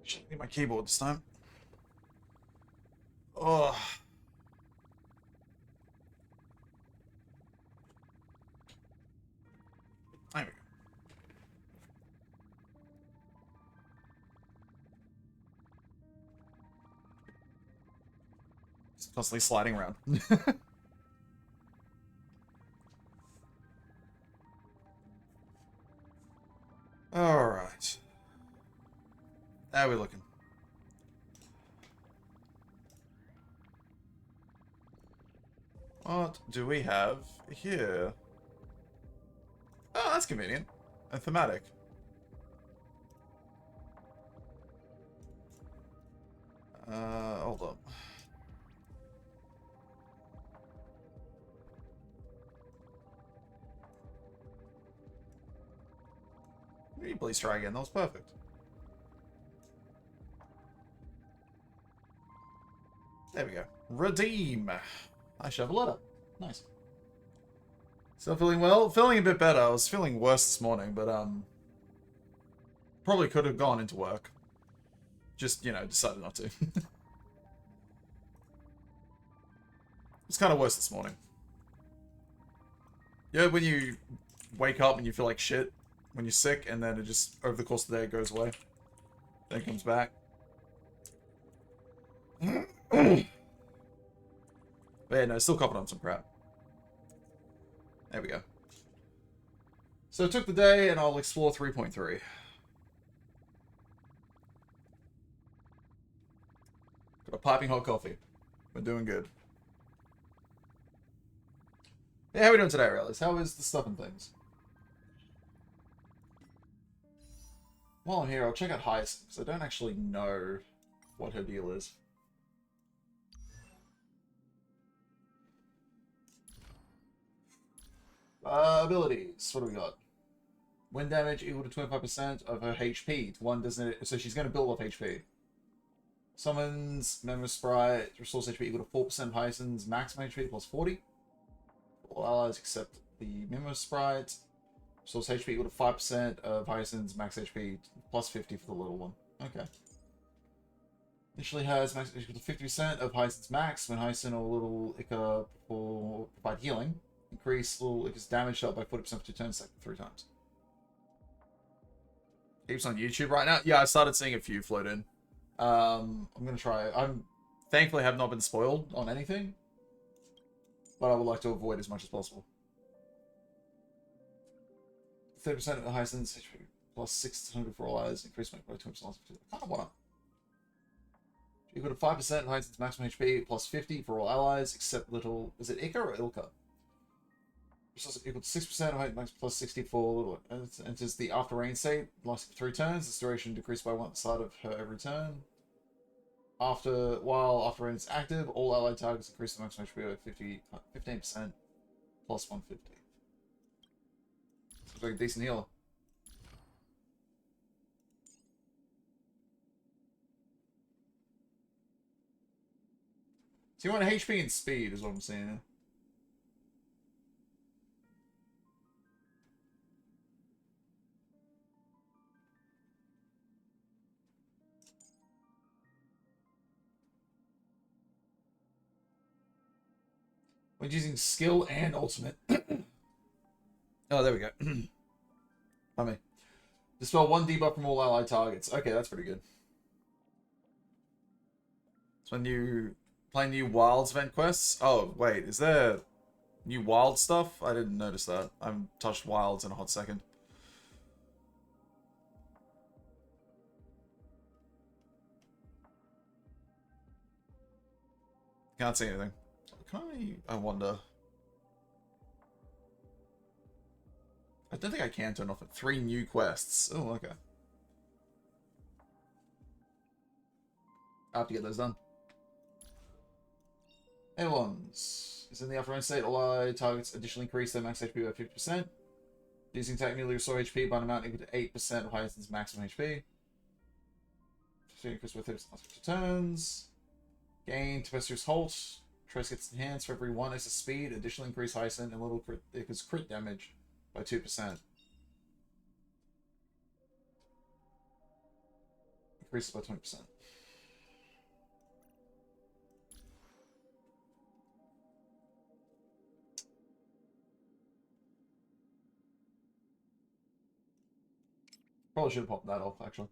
Should need my keyboard this time. Oh. There we go. Just constantly sliding around. Alright. How are we looking? What do we have here? Oh, that's convenient. And thematic. Hold on. Please try again. That was perfect. There we go. Redeem. I should have a letter. Nice. Still feeling well? Feeling a bit better. I was feeling worse this morning, but probably could have gone into work. Just, you know, decided not to. It's kind of worse this morning. Yeah, when you wake up and you feel like shit when you're sick, and then it just, over the course of the day, it goes away. Then it comes back. But yeah, no, still coughing on some crap. There we go. So I took the day, and I'll explore 3.3. Got a piping hot coffee. We're doing good. Yeah, how are we doing today, Aurelis? How is the stuff and things? While I'm here, I'll check out Hyacinth, because I don't actually know what her deal is. Abilities. What do we got? Wind damage equal to 25% of her HP. One doesn't. So she's going to build off HP. Summons Memo Sprite. Restores HP equal to 4% of Hyacinth's maximum HP plus 40. All allies except the Memo Sprite. Restores HP equal to 5% of Hyacinth's max HP plus 50 for the little one. Okay. Initially has max equal to 50% of Hyacinth's max when Hyacinth or little Ica provide healing. Increase little Ica's damage dealt by 40% for 2 turns, 3 times. Heaps on YouTube right now. Yeah, I started seeing a few float in. I'm gonna try. I'm thankfully have not been spoiled on anything, but I would like to avoid as much as possible. 30% of the Hyacinth's HP plus 600 for all eyes. Increase by 20%. I kind of wanna. Equal to 5% of Hyacinth's maximum HP plus 50 for all allies except little. Is it Ica or Ilka? Equal to 6% of max plus 60 for little. Enters the after rain state, lasting 3 turns. This duration decreased by 1 at the start of her every turn. While after rain is active, all allied targets increase the maximum HP by 15% plus 150. Looks like a decent healer. So you want HP and speed is what I'm saying. When using skill and ultimate. Oh, there we go. Pardon me. Dispel 1 debuff from all allied targets. Okay, that's pretty good. So when you play new Wilds event quests. Oh, wait, is there new Wild stuff? I didn't notice that. I haven't touched Wilds in a hot second. Can't see anything. I wonder. I don't think I can turn off it. 3 new quests. Oh, okay. I have to get those done. A1s. Is in the upper end state. Allied targets additionally increase their max HP by 50%. Using technically restore HP by an amount equal to 8% of Hyacinth's maximum HP. Increase by 30% after turns. Gain Tempestuous Halt. Trace gets enhanced for every 1 extra speed. Additionally increase Hyacinth and little crit damage by 2%. Increases by 20%. Probably should have popped that off, actually.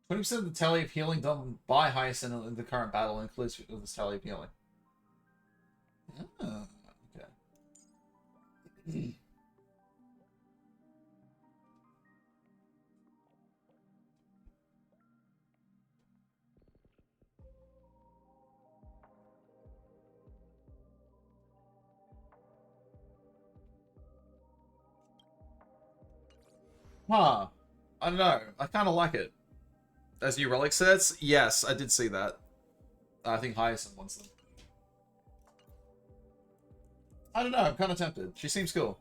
Twenty percent of the tally of healing done by Hyacinth in the current battle includes this tally of healing. Oh, okay. Huh. I don't know. I kind of like it. As new relic sets? Yes, I did see that. I think Hyacinth wants them. I don't know. I'm kind of tempted. She seems cool.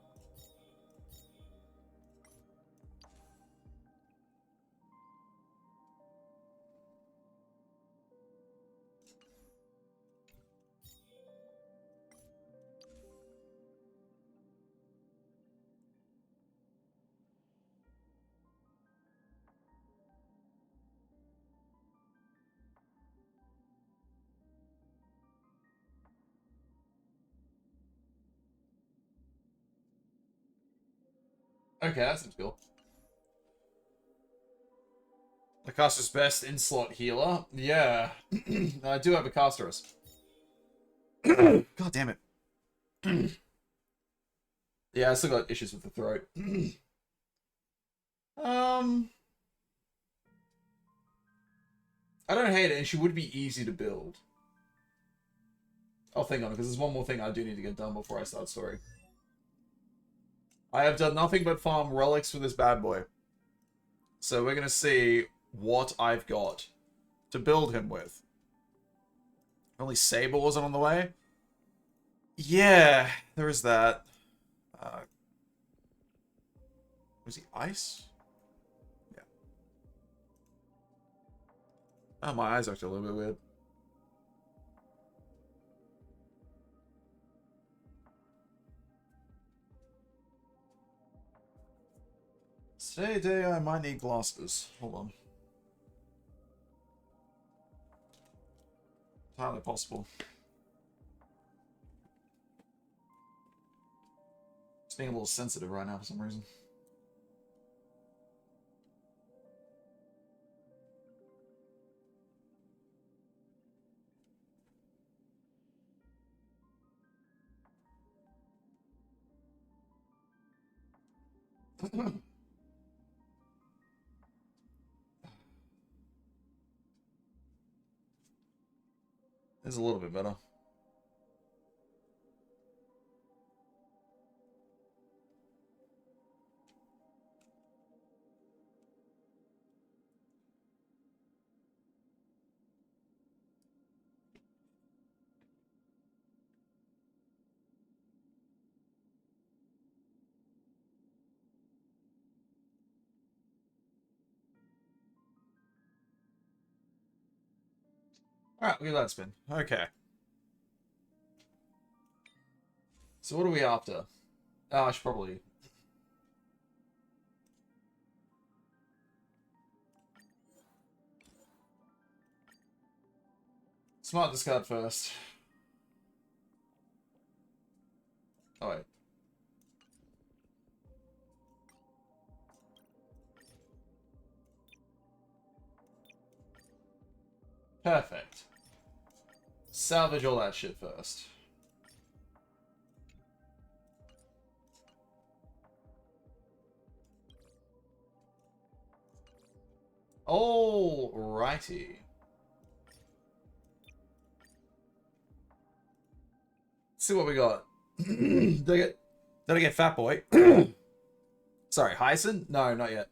Okay, that seems cool. The caster's best in-slot healer? Yeah. I do have a casteress. God damn it. Yeah, I still got issues with the throat. I don't hate it, and she would be easy to build. I'll think on it, because there's one more thing I do need to get done before I start story. I have done nothing but farm relics for this bad boy. So we're going to see what I've got to build him with. Only Saber wasn't on the way? Yeah, there is that. Was he ice? Yeah. Oh, my eyes looked a little bit weird. Today I might need glasses. Hold on. Entirely possible. It's being a little sensitive right now for some reason. It's a little bit better. Alright, look at that spin. Okay. So what are we after? Oh, I should probably... Smart discard first. Oh, wait. Perfect. Salvage all that shit first. Alrighty. Let's see what we got. Did I get Fat Boy? Sorry, Hyacinth? No, not yet.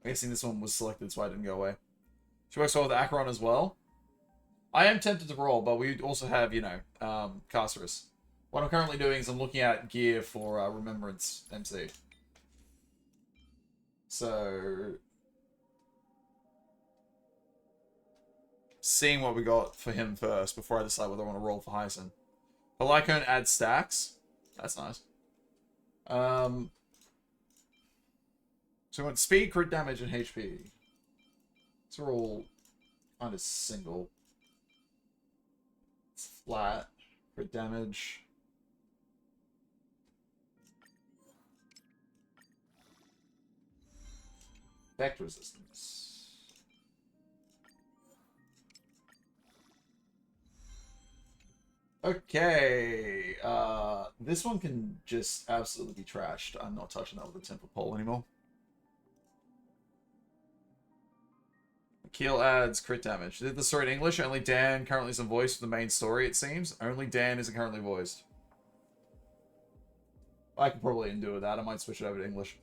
I'm guessing this one was selected, so I didn't go away. She works well with Acheron as well. I am tempted to roll, but we also have, you know, Casterus. What I'm currently doing is I'm looking at gear for Remembrance MC. So, seeing what we got for him first before I decide whether I want to roll for Hyson. The Lycone adds stacks. That's nice. So we want speed, crit damage, and HP. These are all kind of single. It's flat. Crit damage. Effect resistance. Okay. This one can just absolutely be trashed. I'm not touching that with a temper pole anymore. Keel adds crit damage. Did the story in English? Only Dan currently isn't voiced for the main story, it seems. Only Dan isn't currently voiced. I could probably undo with that. I might switch it over to English.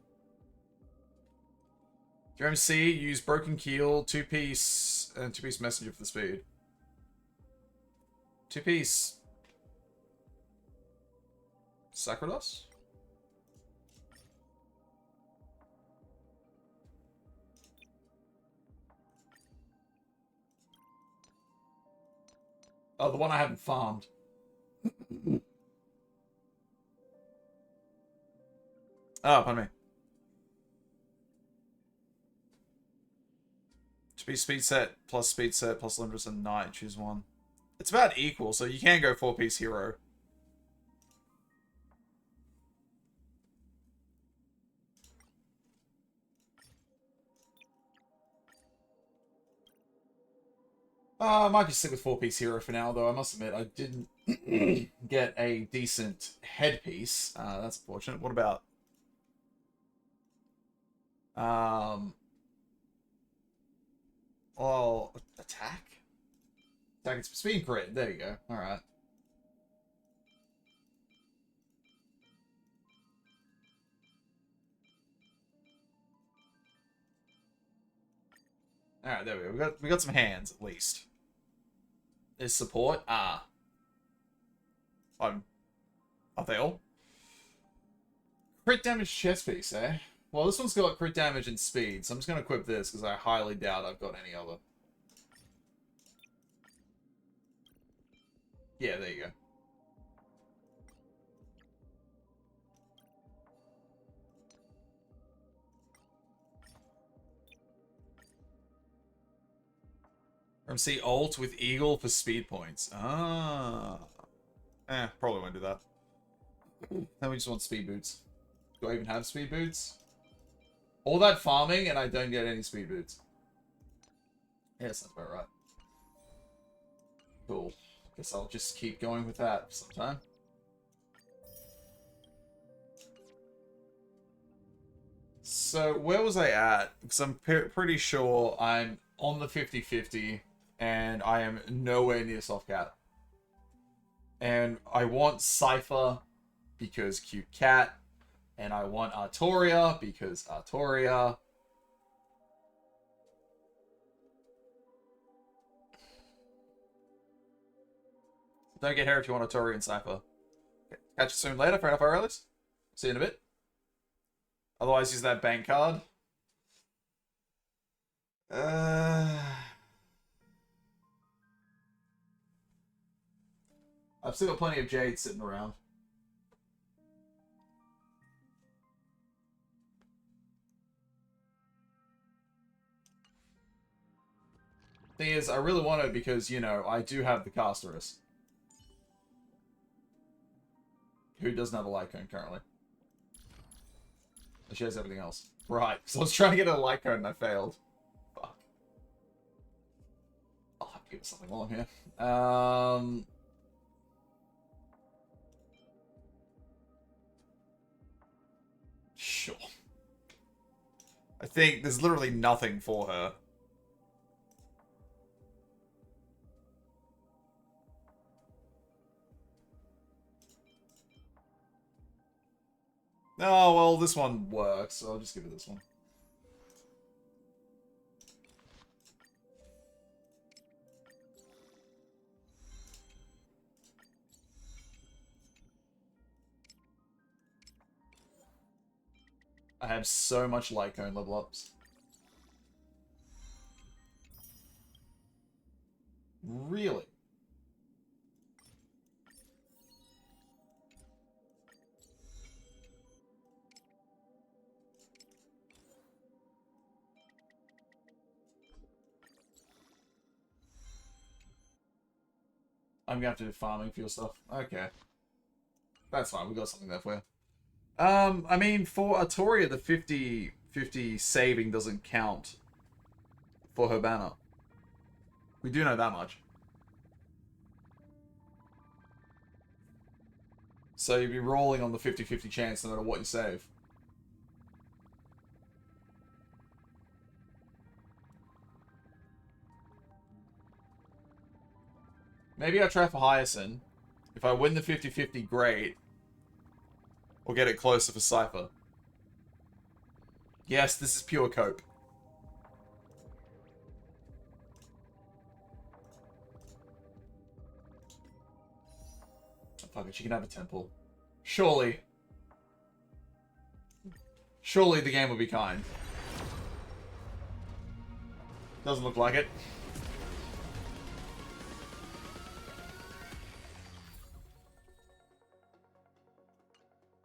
Your MC, use Broken Keel, 2-piece, and 2-piece Messenger for the speed. 2-piece... Sacrados? Oh, the one I haven't farmed. Oh, pardon me. To be speed set plus Limitless and Knight. Choose one. It's about equal, so you can go 4-piece hero. I might just stick with 4-piece hero for now, though. I must admit, I didn't get a decent headpiece. That's unfortunate. What about... Well, attack? Attack and speed crit. There you go. Alright. Alright, there we go. We got some hands, at least. Is support? Are they all? Crit damage chest piece, eh? Well, this one's got crit damage and speed, so I'm just going to equip this because I highly doubt I've got any other. Yeah, there you go. MC ult with Eagle for speed points. Ah. Probably won't do that. Then we just want speed boots. Do I even have speed boots? All that farming and I don't get any speed boots. Yeah, that sounds about right. Cool. Guess I'll just keep going with that for some time. So, where was I at? Because I'm pretty sure I'm on the 50-50 and I am nowhere near soft cat. And I want Cypher because cute cat. And I want Artoria because Artoria. Don't get here if you want Artoria and Cypher. Okay. Catch you soon later. Fair enough, Aurelis. See you in a bit. Otherwise, use that bank card. I've still got plenty of Jade sitting around. Thing is, I really want it because, you know, I do have the Casterus. Who doesn't have a Lycone currently? She has everything else. Right, so I was trying to get a Lycone and I failed. Fuck. I'll have to give it something while I'm here. Sure. I think there's literally nothing for her. Oh, well, this one works, so I'll just give it this one. I have so much light cone level ups. Really? I'm gonna have to do farming for your stuff. Okay. That's fine, we got something there for you. I mean, for Artoria, the 50-50 saving doesn't count for her banner. We do know that much. So you'd be rolling on the 50-50 chance no matter what you save. Maybe I try for Hyacinth. If I win the 50-50, great. Or get it closer for Cypher. Yes, this is pure cope. Oh, fuck it, she can have a temple. Surely. Surely the game will be kind. Doesn't look like it.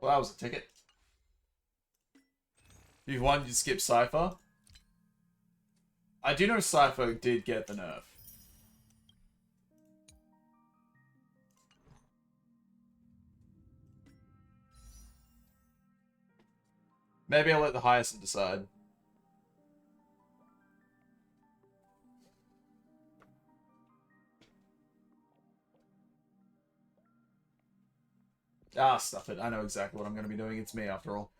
Well, that was a ticket. You've won, you skip Cypher. I do know Cypher did get the nerf. Maybe I'll let the Hyacinth decide. Ah, stuff it. I know exactly what I'm going to be doing. It's me, after all.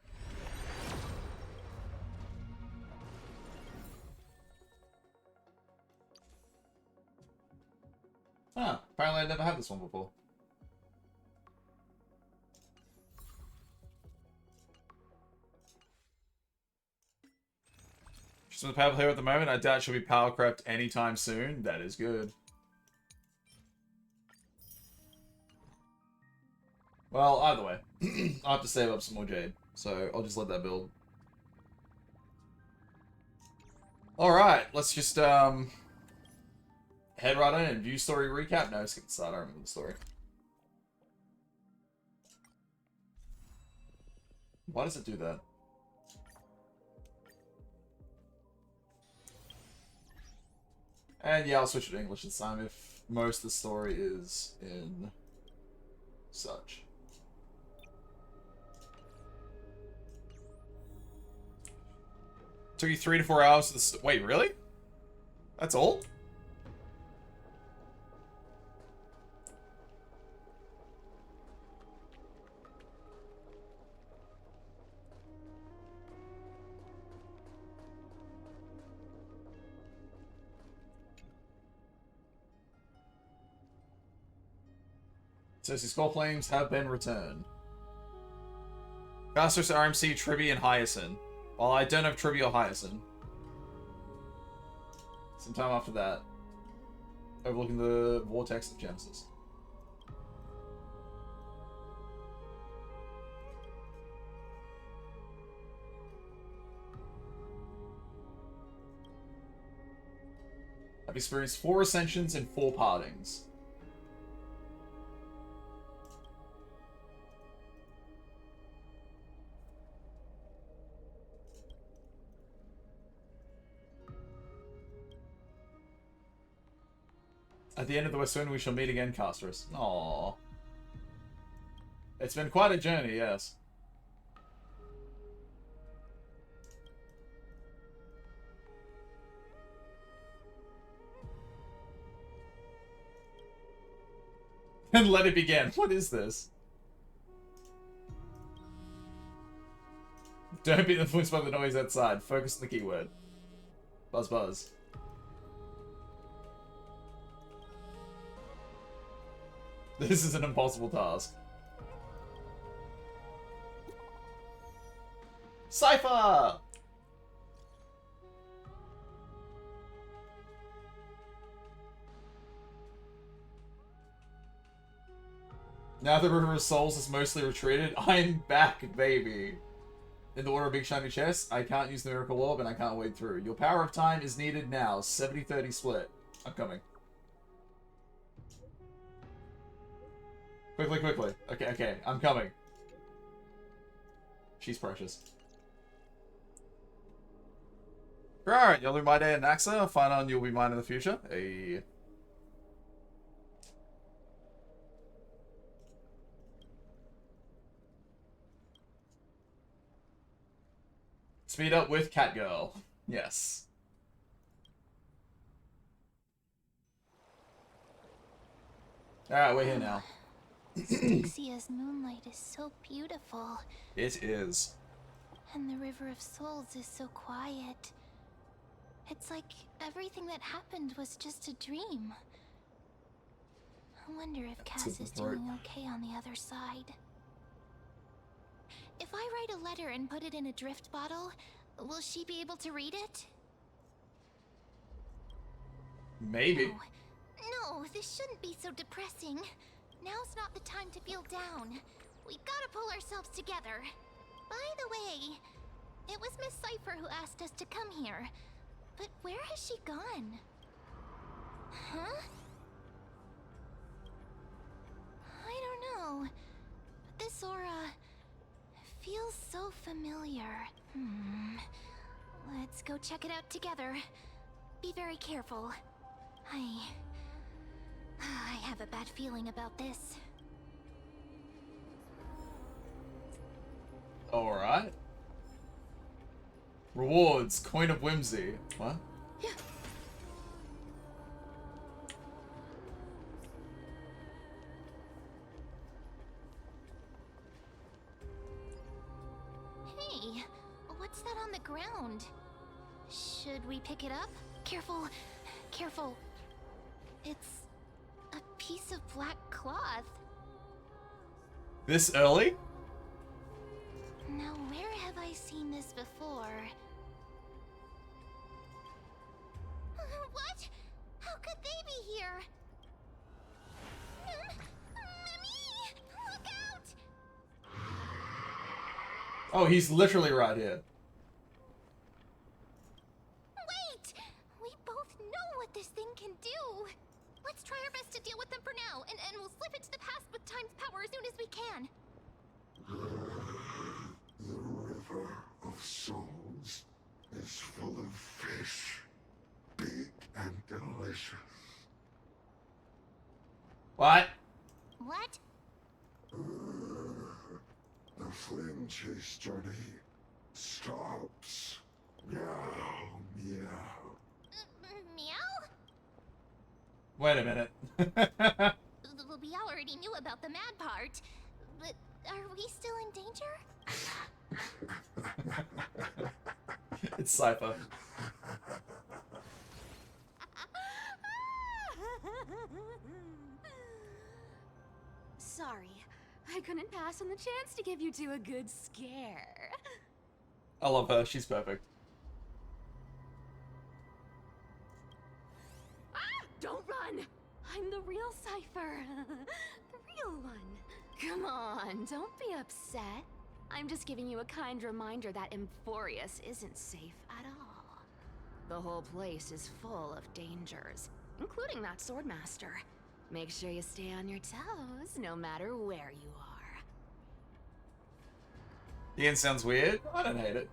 Ah, apparently I never had this one before. She's in the power here at the moment. I doubt she'll be power crept anytime soon. That is good. Well, either way. I'll have to save up some more Jade. So I'll just let that build. Alright, let's just head right in and view story recap. No, skip the start. I remember the story. Why does it do that? And yeah, I'll switch it to English this time if most of the story is in such. Took you 3 to 4 hours to wait, really? That's all? Says the Skull Flames have been returned. Fastest RMC, Tribby, and Hyacinth. Well, I don't have Tribby or Hyacinth. Sometime after that. Overlooking the vortex of Genesis. I've experienced 4 ascensions and 4 partings. At the end of the West Wind, we shall meet again, Casterus. Aww. It's been quite a journey, yes. And let it begin. What is this? Don't be influenced by the noise outside. Focus on the keyword. Buzz buzz. This is an impossible task. Cypher! Now the River of Souls is mostly retreated, I'm back, baby. In the order of big shiny chest, I can't use the miracle orb and I can't wade through. Your power of time is needed now. 70-30 split. I'm coming. Quickly, quickly. Okay, I'm coming. She's precious. Alright, you'll be my day in Naxa. Find on you'll be mine in the future. Hey. Speed up with Catgirl. Yes. Alright, we're here now. Styxia's moonlight is so beautiful. It is. And the River of Souls is so quiet. It's like everything that happened was just a dream. I wonder if Cass is doing okay on the other side. If I write a letter and put it in a drift bottle, will she be able to read it? Maybe. No, this shouldn't be so depressing. Now's not the time to feel down. We gotta pull ourselves together. By the way, it was Miss Cipher who asked us to come here. But where has she gone? Huh? I don't know. This aura feels so familiar. Let's go check it out together. Be very careful. I have a bad feeling about this. Alright. Rewards, Coin of Whimsy. What? Hey, what's that on the ground? Should we pick it up? Careful, careful. It's a piece of black cloth. This early? Now, where have I seen this before? What? How could they be here? Mummy! Look out! Oh, he's literally right here. Wait! We both know what this thing can do. Let's try our best to deal with them for now, and we'll slip into the past with Time's power as soon as we can. The River of Souls is full of fish, big and delicious. What? What? The flame chase journey stops. Meow, meow. Meow? Wait a minute. We already knew about the mad part, but are we still in danger? It's Cypher. Sorry, I couldn't pass on the chance to give you two a good scare. I love her. She's perfect. Don't run! I'm the real Cipher. The real one. Come on, don't be upset. I'm just giving you a kind reminder that Emphorius isn't safe at all. The whole place is full of dangers, including that Swordmaster. Make sure you stay on your toes, no matter where you are. The end sounds weird. I don't hate it.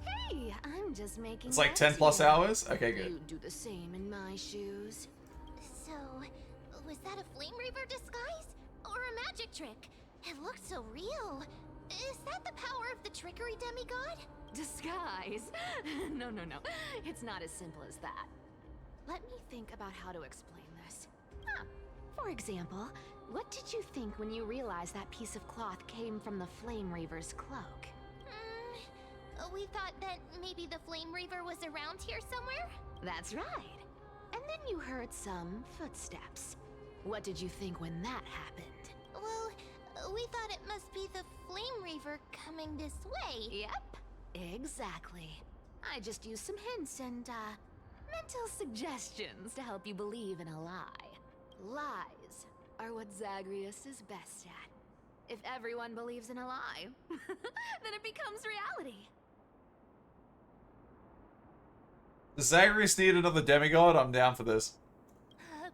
Hey, I'm just making It's like friends 10 plus here. hours? Okay, good. You'd do the same in my shoes. So, was that a Flame Reaver disguise? Or a magic trick? It looked so real. Is that the power of the trickery demigod? Disguise? No. It's not as simple as that. Let me think about how to explain this. For example, what did you think when you realized that piece of cloth came from the Flame Reaver's cloak? We thought that maybe the Flame Reaver was around here somewhere? That's right. And then you heard some footsteps. What did you think when that happened? Well, we thought it must be the Flame Reaver coming this way. Yep, exactly. I just used some hints and, mental suggestions to help you believe in a lie. Lies are what Zagreus is best at. If everyone believes in a lie, then it becomes reality. Does Zagreus need another demigod? I'm down for this.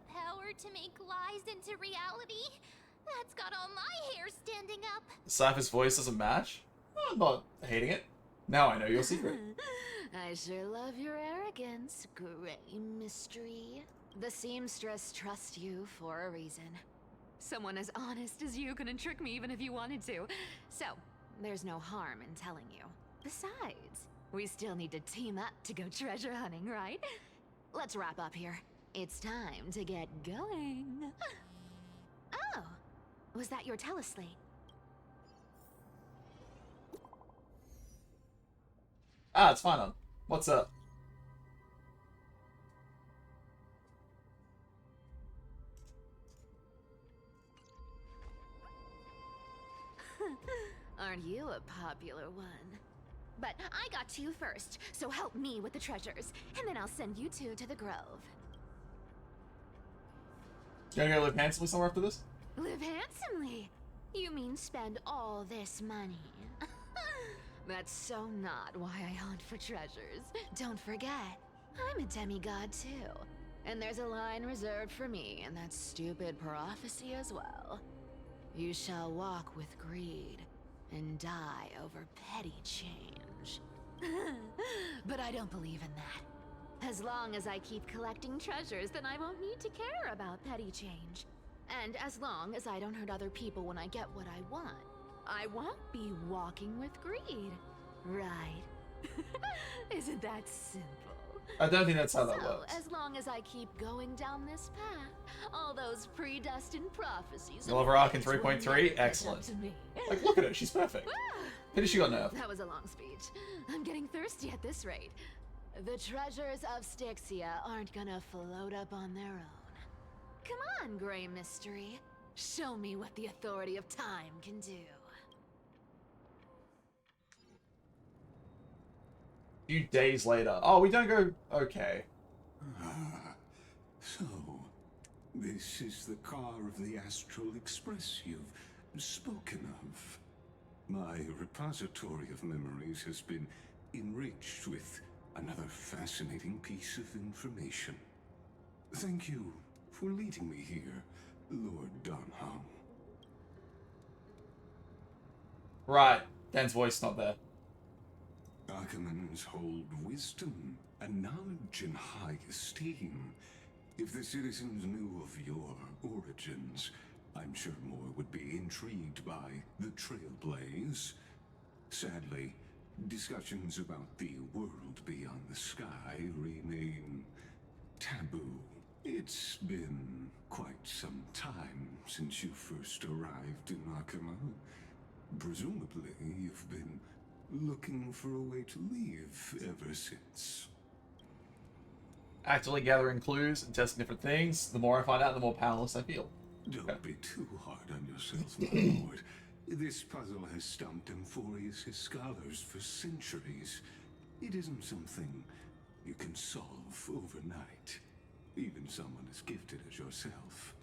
Power to make lies into reality? That's got all my hair standing up. Cypher's voice doesn't match? I'm not hating it. Now I know your secret. I sure love your arrogance, Gray Mystery. The seamstress trusts you for a reason. Someone as honest as you couldn't trick me even if you wanted to. So, there's no harm in telling you. Besides, we still need to team up to go treasure hunting, right? Let's wrap up here. It's time to get going. Oh, was that your teleslate? Ah, it's fine on. What's up? Aren't you a popular one? But I got to you first, so help me with the treasures, and then I'll send you two to the Grove. You gonna go live handsomely somewhere after this? Live handsomely? You mean spend all this money? That's so not why I hunt for treasures. Don't forget, I'm a demigod too. And there's a line reserved for me in that stupid prophecy as well. You shall walk with greed and die over petty change. But I don't believe in that. As long as I keep collecting treasures, then I won't need to care about petty change. And as long as I don't hurt other people when I get what I want, I won't be walking with greed. Right? Isn't that simple? I don't think that's how that So, works. as long as I keep going down this path, all those predestined prophecies. You love her arc in of fate will 3.3? never catch up Excellent. to me. Like, look at her. She's perfect. Pity she got nerfed. That was a long speech. I'm getting thirsty at this rate. The treasures of Styxia aren't gonna float up on their own. Come on, Gray Mystery. Show me what the authority of time can do. A few days later. Oh, we don't go... Okay. So, this is the car of the Astral Express you've spoken of. My repository of memories has been enriched with another fascinating piece of information. Thank you for leading me here, Lord Donham. Right. Dan's voice not there. Archimans hold wisdom and knowledge in high esteem. If the citizens knew of your origins, I'm sure more would be intrigued by the Trailblaze. Sadly, discussions about the world beyond the sky remain taboo. It's been quite some time since you first arrived in Akima. Presumably, you've been looking for a way to leave ever since. Actively gathering clues and testing different things. The more I find out, the more powerless I feel. Don't be too hard on yourself, my lord. This puzzle has stumped Amphorius' scholars for centuries. It isn't something you can solve overnight. Even someone as gifted as yourself.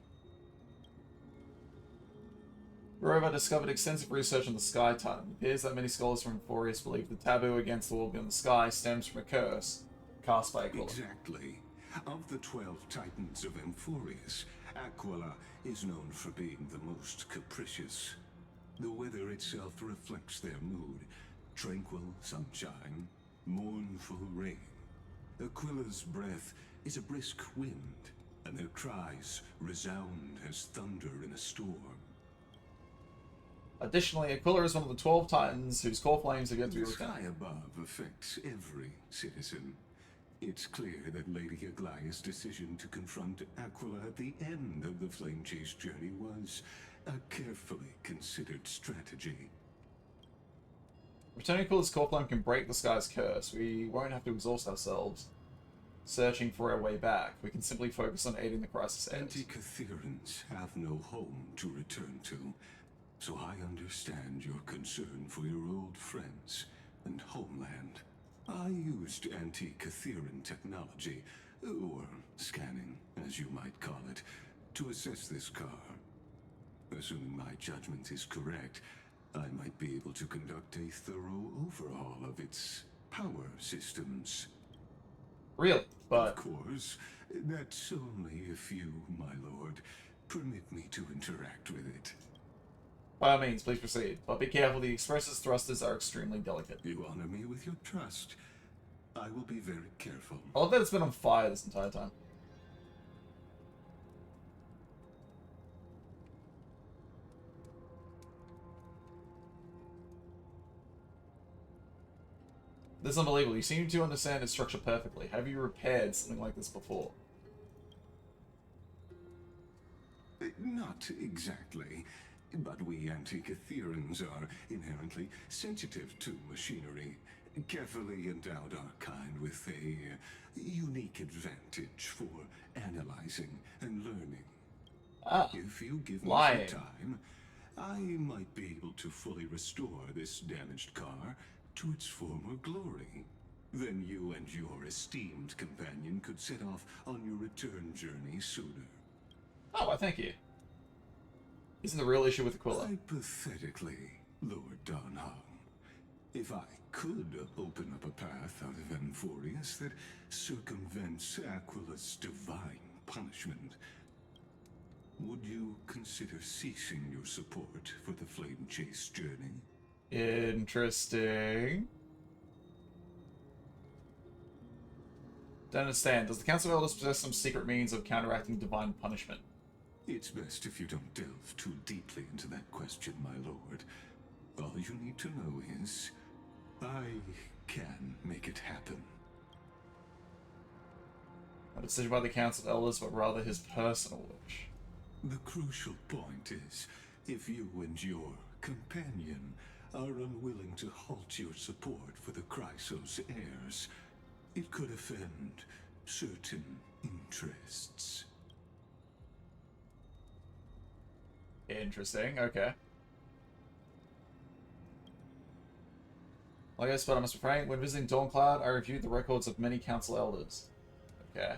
Rover discovered extensive research on the Sky Titan. It appears that many scholars from Amphorius believe the taboo against the world beyond the sky stems from a curse cast by Aquila. Exactly. Of the 12 Titans of Amphorius, Aquila is known for being the most capricious. The weather itself reflects their mood. Tranquil sunshine, mournful rain. Aquila's breath is a brisk wind, and their cries resound as thunder in a storm. Additionally, Aquila is one of the 12 Titans whose core flames have yet to be The returned. sky above affects every citizen. It's clear that Lady Aglaya's decision to confront Aquila at the end of the Flame Chase journey was a carefully considered strategy. Returning Aquila's core flame can break the sky's curse. We won't have to exhaust ourselves searching for our way back. We can simply focus on aiding the crisis heirs. Anti-Catherians have no home to return to, so I understand your concern for your old friends and homeland. I used anti-Catherian technology, or scanning, as you might call it, to assess this car. Assuming my judgment is correct, I might be able to conduct a thorough overhaul of its power systems. Really? Of But course, that's only if you, my lord, permit me to interact with it. by all means, please proceed. But be careful, the Express's thrusters are extremely delicate. You honor me with your trust. I will be very careful. I love that it's been on fire this entire time. This is unbelievable. You seem to understand its structure perfectly. Have you repaired something like this before? Not exactly, but we Antikytherians are inherently sensitive to machinery. Carefully endowed our kind with a unique advantage for analyzing and learning. Ah, If you give me lying. some time, I might be able to fully restore this damaged car to its former glory. Then you and your esteemed companion could set off on your return journey sooner. Oh, well, thank you. Isn't the real issue with Aquila? Hypothetically, Lord Donhong, if I could open up a path out of Amphorius that circumvents Aquila's divine punishment, would you consider ceasing your support for the Flame Chase journey? Interesting. Don't understand. Does the Council of Elders possess some secret means of counteracting divine punishment? It's best if you don't delve too deeply into that question, my lord. All you need to know is, I can make it happen. Not a decision by the Council of Elders, but rather his personal wish. The crucial point is, if you and your companion are unwilling to halt your support for the Chrysos heirs, it could offend certain interests. Interesting, okay. Well, I guess, but I must be frank, when visiting Dawncloud, I reviewed the records of many council elders. Okay.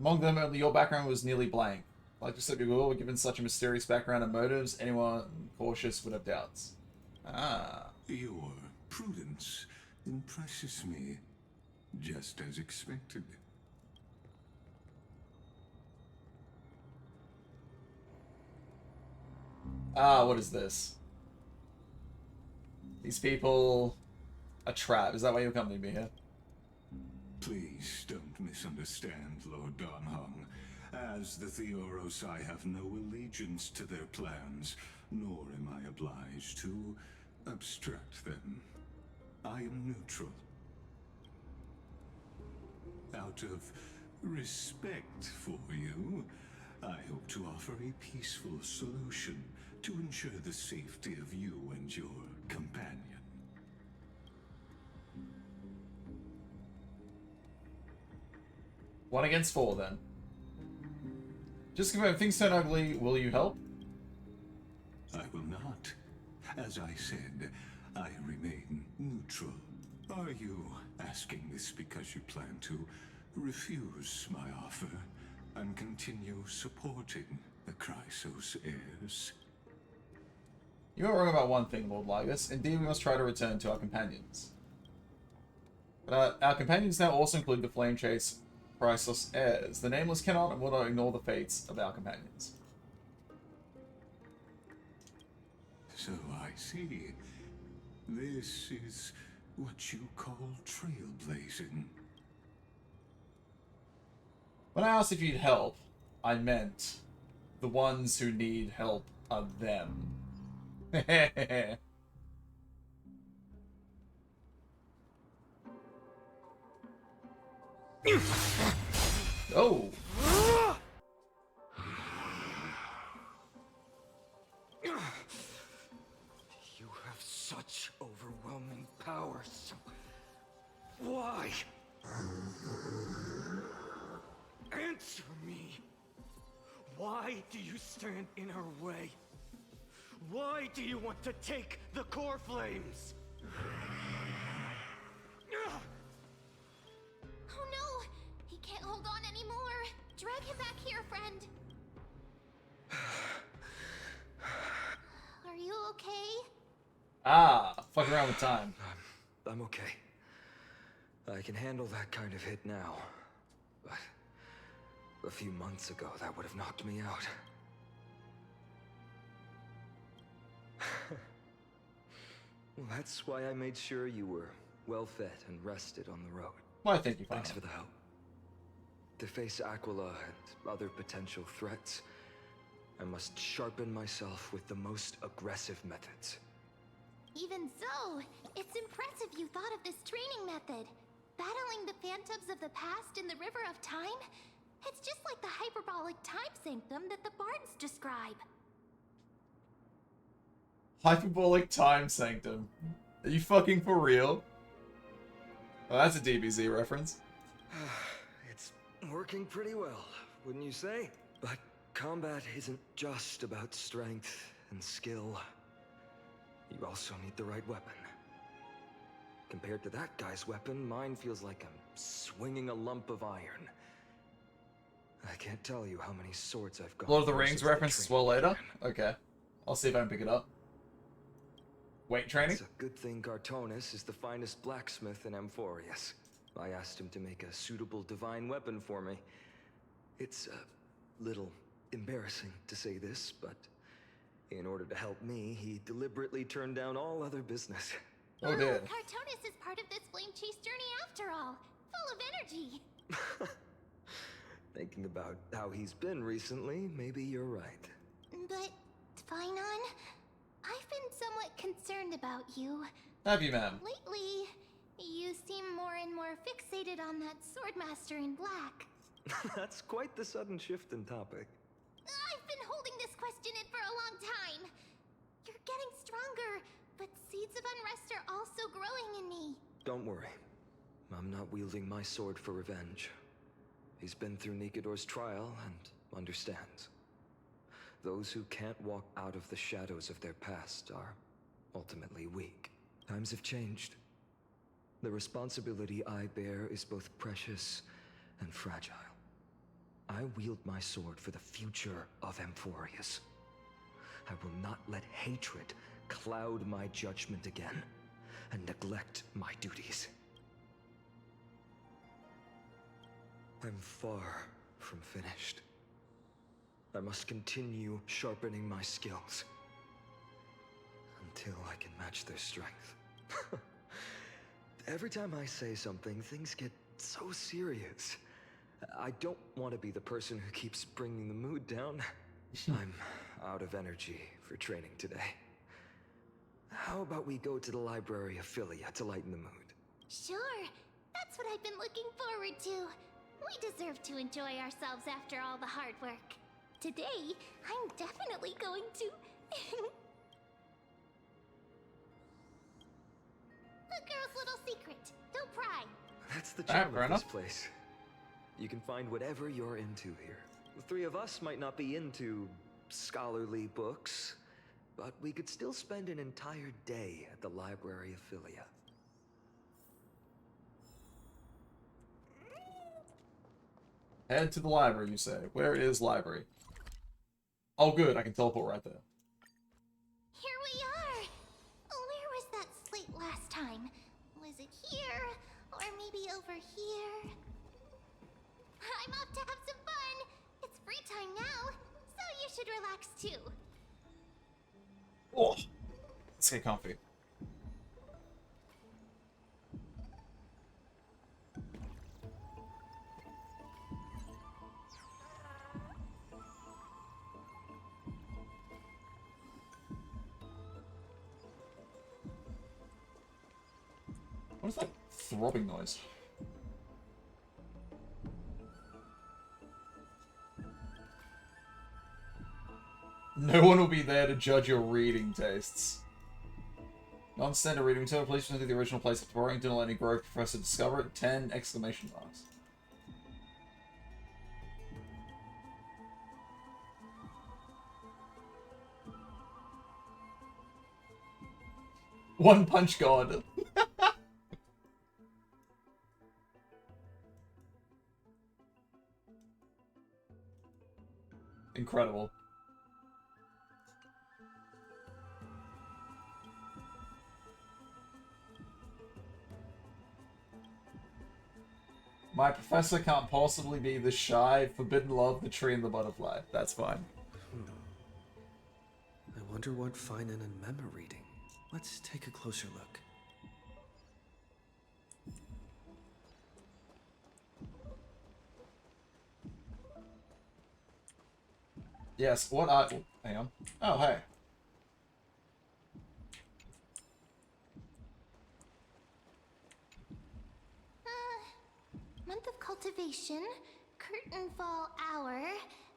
Among them, your background was nearly blank. Like you said before, given such a mysterious background and motives, anyone cautious would have doubts. Ah. Your prudence impresses me, just as expected. Ah, what is this? These people... a trap. Is that why you accompanied me here? Please don't misunderstand, Lord Donhong. As the Theoros, I have no allegiance to their plans, nor am I obliged to obstruct them. I am neutral. Out of respect for you, I hope to offer a peaceful solution to ensure the safety of you and your companion. One against four, then. Just confirm, if things turn ugly, will you help? I will not. As I said, I remain neutral. Are you asking this because you plan to refuse my offer and continue supporting the Chrysos heirs? You are wrong about one thing, Lord Lygus. Indeed, we must try to return to our companions. But our companions now also include the Flame Chase Chrysos heirs. The Nameless cannot and will not ignore the fates of our companions. So I see. This is what you call trailblazing. When I asked if you'd help, I meant the ones who need help are them. Oh! You have such overwhelming power, so why? Answer me. Why do you stand in her way? Why do you want to take the core flames? Oh no! He can't hold on anymore! Drag him back here, friend! Are you okay? Ah, fuck around with time. I'm okay. I can handle that kind of hit now. But a few months ago, that would have knocked me out. Well, that's why I made sure you were well fed and rested on the road. Why, thank you, Thanks for finally. the help. To face Aquila and other potential threats, I must sharpen myself with the most aggressive methods. Even so, it's impressive you thought of this training method. Battling the phantoms of the past in the River of Time? It's just like the hyperbolic time sanctum that the bards describe. Hyperbolic time sanctum. Are you fucking for real? Oh, that's a DBZ reference. It's working pretty well, wouldn't you say? But combat isn't just about strength and skill. You also need the right weapon. Compared to that guy's weapon, mine feels like I'm swinging a lump of iron. I can't tell you how many swords I've got. Lord of the through Rings since the reference as well training later? began. Okay. I'll see if I can pick it up. Weight training? It's a good thing Gartonis is the finest blacksmith in Amphorius. I asked him to make a suitable divine weapon for me. It's a little embarrassing to say this, but in order to help me, he deliberately turned down all other business. Oh dear. Cartonis is part of this flame chase journey after all. Full of energy. Thinking about how he's been recently, maybe you're right. But, Phainon, I've been somewhat concerned about you. Have you, ma'am? Lately, you seem more and more fixated on that Swordmaster in black. That's quite the sudden shift in topic. I've been holding this question in for a long time. You're getting stronger, but seeds of unrest are also growing in me. Don't worry. I'm not wielding my sword for revenge. He's been through Nikador's trial and understands. Those who can't walk out of the shadows of their past are ultimately weak. Times have changed. The responsibility I bear is both precious and fragile. I wield my sword for the future of Amphorius. I will not let hatred cloud my judgment again and neglect my duties. I'm far from finished. I must continue sharpening my skills until I can match their strength. Every time I say something, things get so serious. I don't want to be the person who keeps bringing the mood down. I'm out of energy for training today. How about we go to the Library of Philia to lighten the mood? Sure, that's what I've been looking forward to. We deserve to enjoy ourselves after all the hard work. Today, I'm definitely going to... A girl's little secret. Don't pry. That's the Alright, charm fair of this enough. place. You can find whatever you're into here. The three of us might not be into scholarly books, but we could still spend an entire day at the Library of Philia. Head to the library, you say. Where is library? Oh, good. I can teleport right there. Here we are. Where was that slate last time? Was it here? Or maybe over here? I'm off to have some fun. It's free time now, so you should relax too. Oh, let's get comfy. What is that throbbing noise? No one will be there to judge your reading tastes. Non-standard reading material, please return to the original place of Boring. Do not let any Grove Professor discover it. 10 exclamation marks. One Punch God. Incredible. My professor can't possibly be the shy, forbidden love, the tree, and the butterfly. That's fine. I wonder what Finan and Mem are reading. Let's take a closer look. Yes, what I... oh, hang on. Oh, hey. Month of cultivation, curtain fall hour,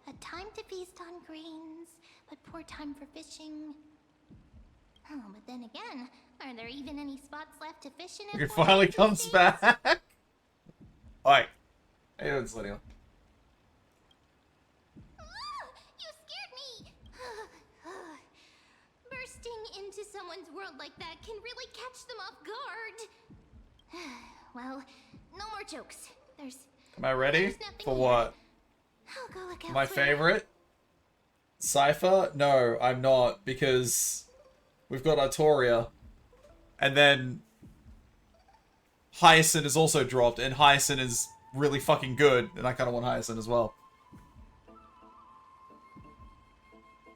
a time to feast on grains, but poor time for fishing. Oh, but then again, are there even any spots left to fish in? It finally comes back. Alright. Hey, it's Lydia. You scared me! Bursting into someone's world like that can really catch them off guard. Well, no more jokes. Am I ready? There's nothing For here. what? I'll go look My elsewhere. favorite? Cypher? No, I'm not, because we've got Artoria. And then Hyacinth is also dropped, and Hyacinth is really fucking good, and I kind of want Hyacinth as well.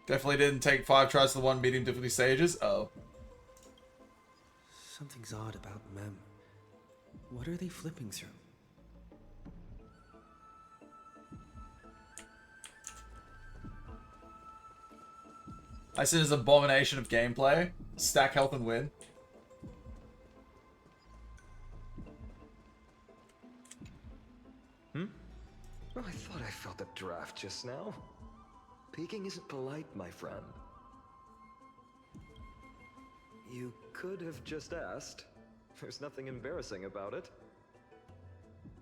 Definitely didn't take 5 tries to the 1 medium difficulty stages. Oh. Something's odd about Mem. What are they flipping through? Hyacinth is an abomination of gameplay. Stack health and win. Oh, I thought I felt a draft just now. Peeking isn't polite, my friend. You could have just asked. There's nothing embarrassing about it.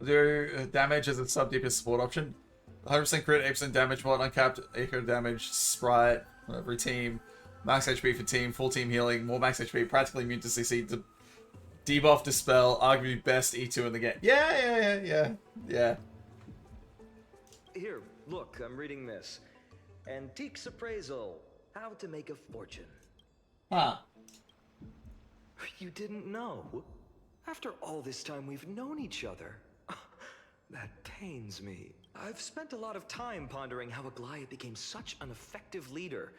Do damage as a sub-DPS support option. 100% crit, 8% damage mod, uncapped acre damage, sprite, on every team. Max HP for team, full team healing, more max HP, practically immune to CC, debuff, dispel, arguably best E2 in the game. Yeah. Here, look, I'm reading this. Antiques Appraisal. How to make a fortune. Huh. You didn't know? After all this time we've known each other. That pains me. I've spent a lot of time pondering how Aglaia became such an effective leader.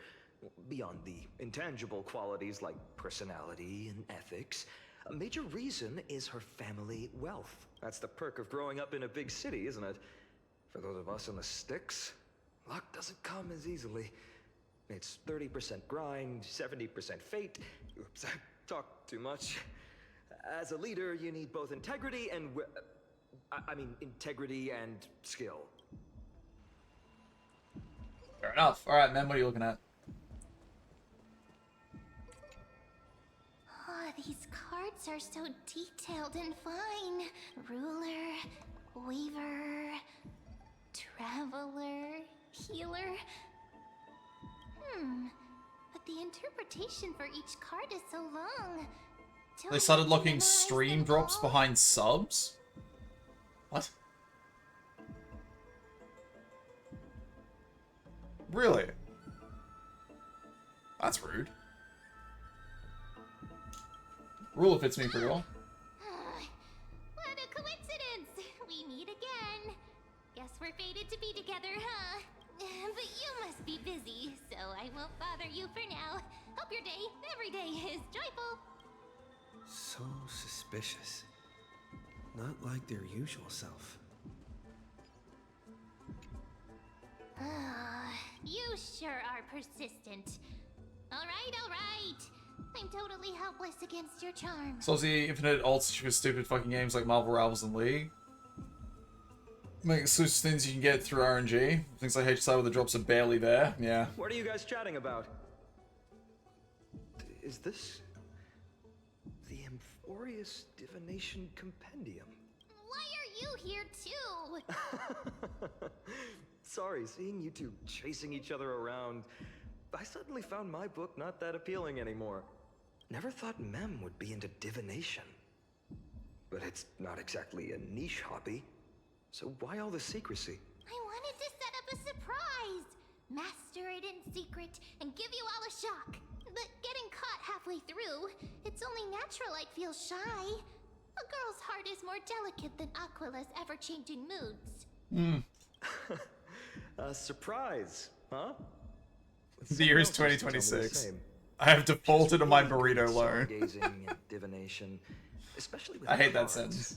Beyond the intangible qualities like personality and ethics, a major reason is her family wealth. That's the perk of growing up in a big city, isn't it? For those of us in the sticks, luck doesn't come as easily. It's 30% grind, 70% fate. Oops, I talked too much. As a leader, you need both integrity and integrity and skill. Fair enough. Alright, man, what are you looking at? Oh, these cards are so detailed and fine. Ruler, weaver, traveler, healer. But the interpretation for each card is so long. They started locking stream drops behind subs? What? Really? That's rude. Ruler fits me pretty well. What a coincidence! We meet again. Guess we're fated to be together, huh? But you must be busy, so I won't bother you for now. Hope your day, every day, is joyful. So suspicious. Not like their usual self. You sure are persistent. Alright. I'm totally helpless against your charms. So the infinite ults for stupid fucking games like Marvel Rivals and League. Make exclusive things you can get through RNG. Things like HSI where the drops are barely there. Yeah. What are you guys chatting about? Is this the Amphorius Divination Compendium? Why are you here too? Sorry, seeing you two chasing each other around, I suddenly found my book not that appealing anymore. Never thought Mem would be into divination. But it's not exactly a niche hobby. So why all the secrecy? I wanted to set up a surprise! Master it in secret and give you all a shock. But getting caught halfway through, it's only natural I'd feel shy. A girl's heart is more delicate than Aquila's ever-changing moods. Surprise, huh? The year is Someone else used to tell me the 2026. same. I have defaulted on my Really good burrito at loan. stargazing and divination, especially with I hate that cards. sentence.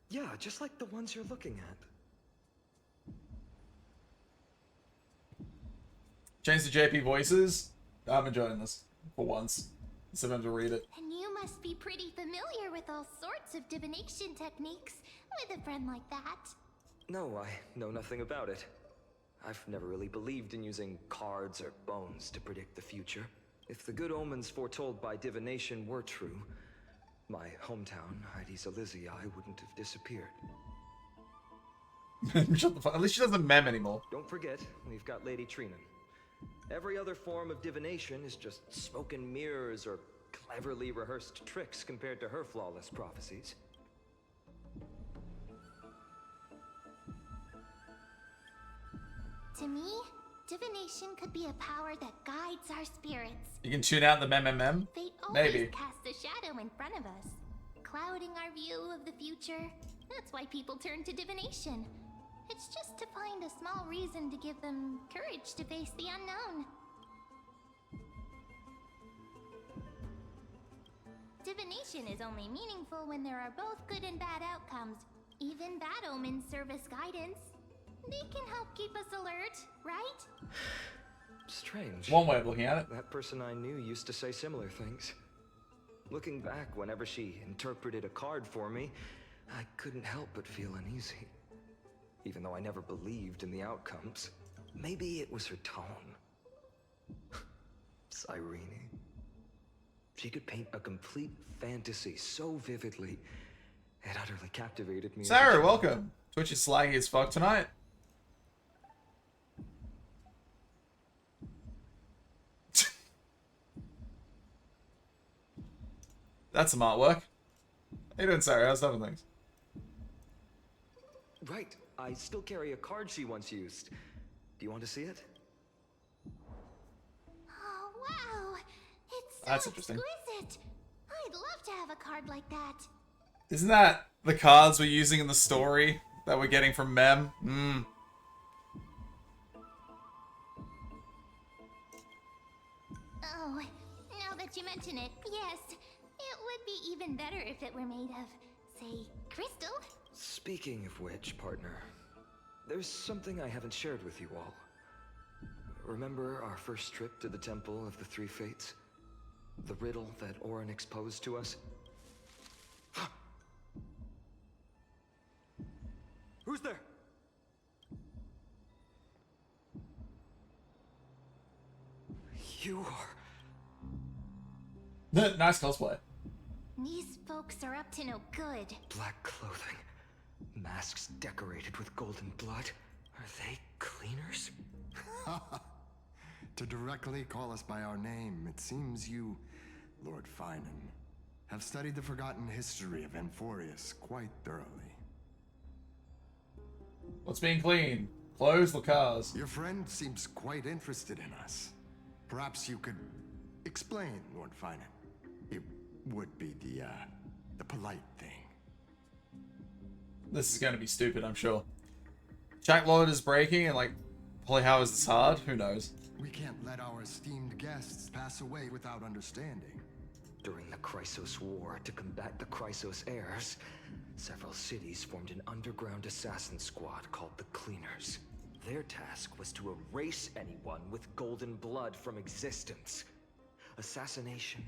Yeah, just like the ones you're looking at. Change the JP voices. I'm enjoying this for once. Instead of having to read it. And you must be pretty familiar with all sorts of divination techniques with a friend like that. No, I know nothing about it. I've never really believed in using cards or bones to predict the future. If the good omens foretold by divination were true, my hometown, Heidi's Elysiae, wouldn't have disappeared. Shut the fuck. At least she doesn't mem anymore. Don't forget, we've got Lady Trina. Every other form of divination is just smoke and mirrors or cleverly rehearsed tricks compared to her flawless prophecies. To me, divination could be a power that guides our spirits. You can tune out the mem. Fate always Maybe. casts a shadow in front of us, clouding our view of the future. That's why people turn to divination. It's just to find a small reason to give them courage to face the unknown. Divination is only meaningful when there are both good and bad outcomes. Even bad omens serve as guidance. They can help keep us alert, right? Strange. One way of looking at it. That person I knew used to say similar things. Looking back, whenever she interpreted a card for me, I couldn't help but feel uneasy. Even though I never believed in the outcomes. Maybe it was her tone. Cyrene. She could paint a complete fantasy so vividly, it utterly captivated me. as a Sarah, child. welcome. Twitch is slaggy as fuck tonight. That's some artwork. How you doing, Sarah? How's other things? Right. I still carry a card she once used. Do you want to see it? Oh, wow! It's so That's interesting. exquisite! I'd love to have a card like that. Isn't that the cards we're using in the story that we're getting from Mem? Oh, now that you mention it, yes. It would be even better if it were made of, say, crystal. Speaking of which, partner, there's something I haven't shared with you all. Remember our first trip to the Temple of the Three Fates? The riddle that Orin exposed to us? Who's there? You are... Nice cosplay. These folks are up to no good. Black clothing. Masks decorated with golden blood. Are they cleaners? To directly call us by our name, it seems you, Lord Finan, have studied the forgotten history of Amphorius quite thoroughly. What's being cleaned? Clothes or cars? Your friend seems quite interested in us. Perhaps you could explain, Lord Finan. It would be the polite thing. This is going to be stupid, I'm sure. Jack Lord is breaking and, like, probably how is this hard? Who knows? We can't let our esteemed guests pass away without understanding. During the Chrysos War, to combat the Chrysos heirs, several cities formed an underground assassin squad called the Cleaners. Their task was to erase anyone with golden blood from existence. Assassination,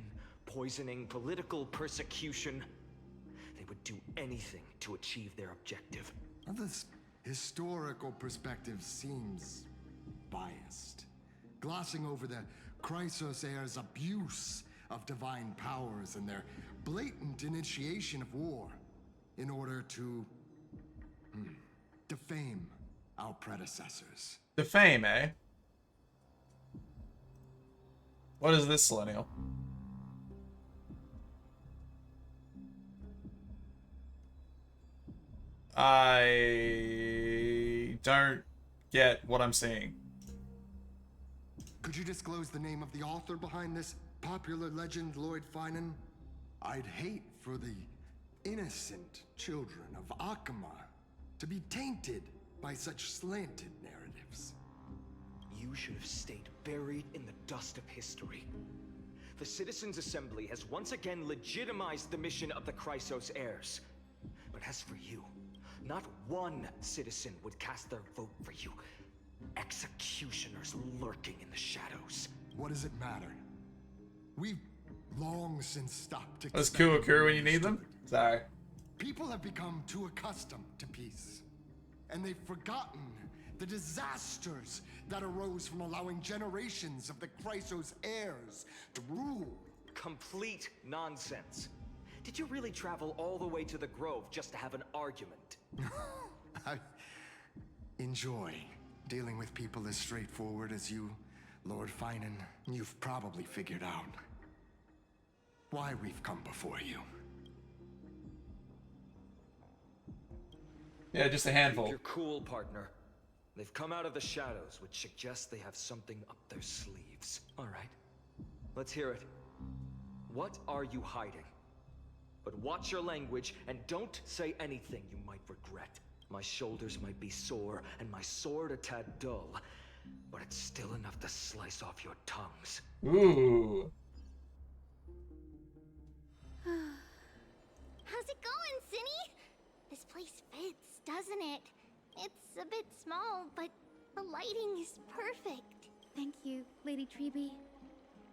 poisoning, political persecution. They would do anything to achieve their objective. Now, this historical perspective seems biased, glossing over the Chrysos heirs' abuse of divine powers and their blatant initiation of war in order to defame our predecessors. Defame, eh? What is this, Selenial? I don't get what I'm seeing. Could you disclose the name of the author behind this popular legend, Lord Finan? I'd hate for the innocent children of Akama to be tainted by such slanted narratives. You should have stayed buried in the dust of history. The Citizens' Assembly has once again legitimized the mission of the Chrysos heirs. But as for you, not one citizen would cast their vote for you. Executioners lurking in the shadows. What does it matter? We've long since stopped to Let's Kuakuru when you need them. Sorry. People have become too accustomed to peace, and they've forgotten the disasters that arose from allowing generations of the Chrysos heirs to rule. Complete nonsense. Did you really travel all the way to the Grove just to have an argument? I enjoy dealing with people as straightforward as you, Lord Finan. You've probably figured out why we've come before you. Yeah, just a handful. You're cool, partner. They've come out of the shadows, which suggests they have something up their sleeves. All right, let's hear it. What are you hiding? But watch your language and don't say anything you might regret. My shoulders might be sore and my sword a tad dull, but it's still enough to slice off your tongues. Ooh. How's it going, Cinny? This place fits, doesn't it? It's a bit small, but the lighting is perfect. Thank you, Lady Treeby.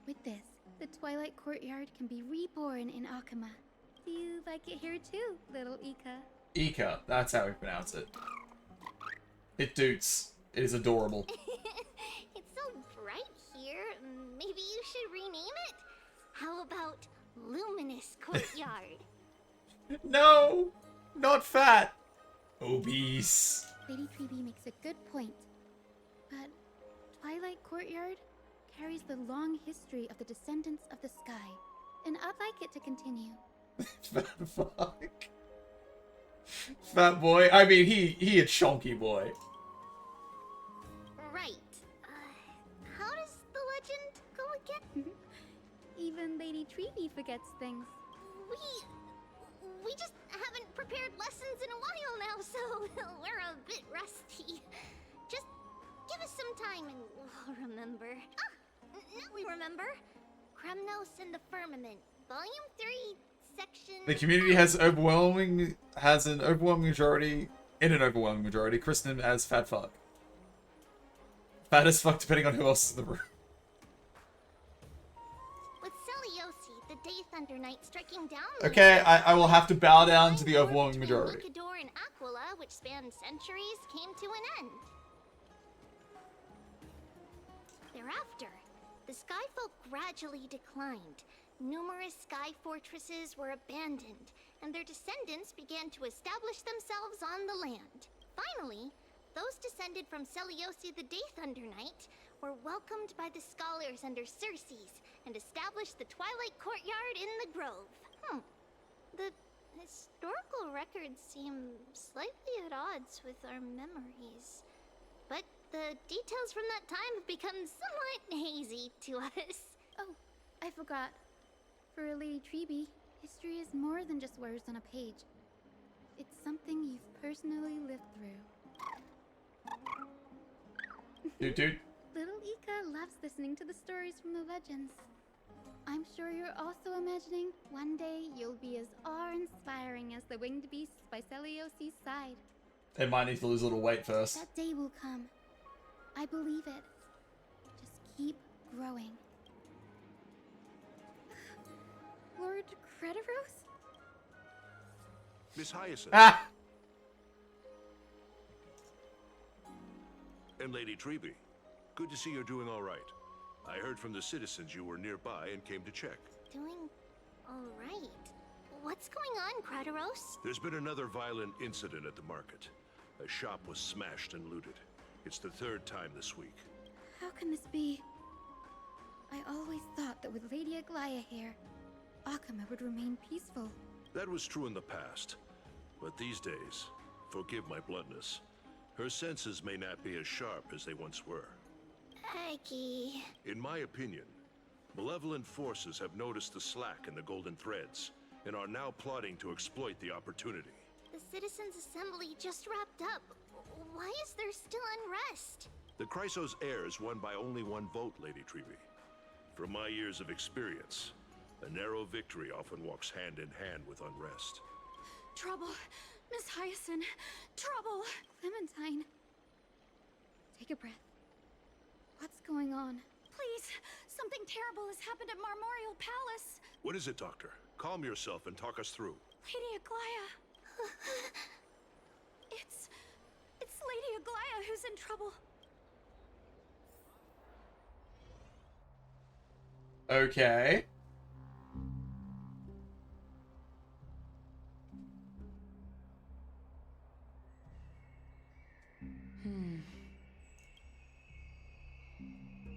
With this, the Twilight Courtyard can be reborn in Akama. Do you like it here too, little Ika? Ika, that's how we pronounce it. It doots. It is adorable. It's so bright here. Maybe you should rename it? How about Luminous Courtyard? No! Not fat! Obese. Lady Treeby makes a good point. But Twilight Courtyard carries the long history of the descendants of the sky, and I'd like it to continue. Fat fuck. Fat boy. I mean, he a chunky boy. Right. How does the legend go again? Even Lady Treeby forgets things. We just haven't prepared lessons in a while now, so we're a bit rusty. Just give us some time and we'll remember. Ah, now we remember. Kremnos and the Firmament, Volume 3, Section... The community has an overwhelming majority christen him as Fat Fuck. Fat as fuck depending on who else is in the room. With Seliosi, the Day Thunder Knight striking down... Okay, I will have to bow down to the overwhelming majority. Lucador and Aquila, which spanned centuries, came to an end. Thereafter, the Skyfolk gradually declined. Numerous sky fortresses were abandoned, and their descendants began to establish themselves on the land. Finally, those descended from Seliosi the Day Thunder Knight were welcomed by the scholars under Circes and established the Twilight Courtyard in the Grove. The historical records seem slightly at odds with our memories, but the details from that time have become somewhat hazy to us. Oh, I forgot. For Lady Treeby, history is more than just words on a page. It's something you've personally lived through. Dude. Little Ika loves listening to the stories from the legends. I'm sure you're also imagining one day you'll be as awe-inspiring as the winged beasts by Seliosi's side. It might need to lose a little weight first. That day will come. I believe it. Just keep growing. Lord Crediros? Miss Hyacinth. Ah! And Lady Treeby. Good to see you're doing all right. I heard from the citizens you were nearby and came to check. Doing all right. What's going on, Crediros? There's been another violent incident at the market. A shop was smashed and looted. It's the third time this week. How can this be? I always thought that with Lady Aglaya here, Akama would remain peaceful. That was true in the past. But these days, forgive my bluntness, her senses may not be as sharp as they once were. Aggie. In my opinion, malevolent forces have noticed the slack in the golden threads and are now plotting to exploit the opportunity. The Citizens' Assembly just wrapped up. Why is there still unrest? The Chrysos heirs won by only one vote, Lady Treevee. From my years of experience, a narrow victory often walks hand in hand with unrest. Trouble! Miss Hyacinth! Trouble! Clementine. Take a breath. What's going on? Please! Something terrible has happened at Marmorial Palace! What is it, Doctor? Calm yourself and talk us through. Lady Aglaya! It's Lady Aglaya who's in trouble. Okay.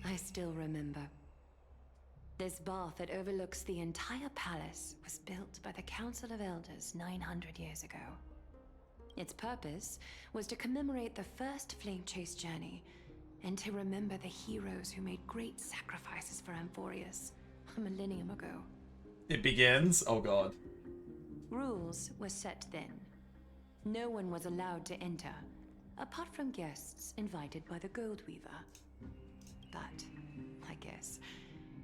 I still remember. This bath that overlooks the entire palace was built by the Council of Elders 900 years ago. Its purpose was to commemorate the first Flame Chase journey and to remember the heroes who made great sacrifices for Amphorius a millennium ago. It begins? Oh god. Rules were set then. No one was allowed to enter, apart from guests invited by the Goldweaver. But, I guess,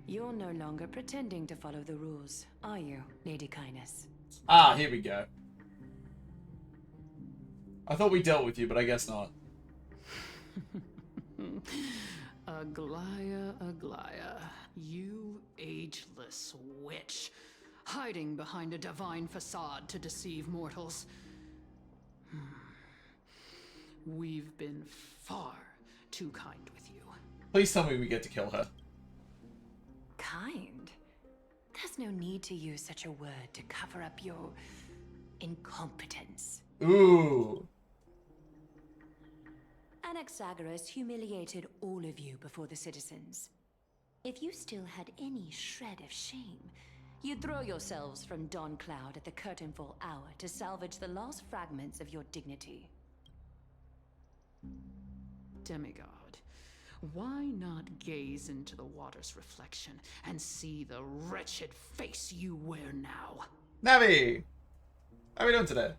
you're no longer pretending to follow the rules, are you, Lady Kindness? Ah, here we go. I thought we dealt with you, but I guess not. Aglaya, Aglaya, you ageless witch, hiding behind a divine facade to deceive mortals. We've been far too kind with you. Please tell me we get to kill her. Kind? There's no need to use such a word to cover up your incompetence. Ooh. Anaxagoras humiliated all of you before the citizens. If you still had any shred of shame, you'd throw yourselves from Dawn Cloud at the curtainfall hour to salvage the last fragments of your dignity. Demigod, why not gaze into the water's reflection and see the wretched face you wear now? Navi! How are we doing today?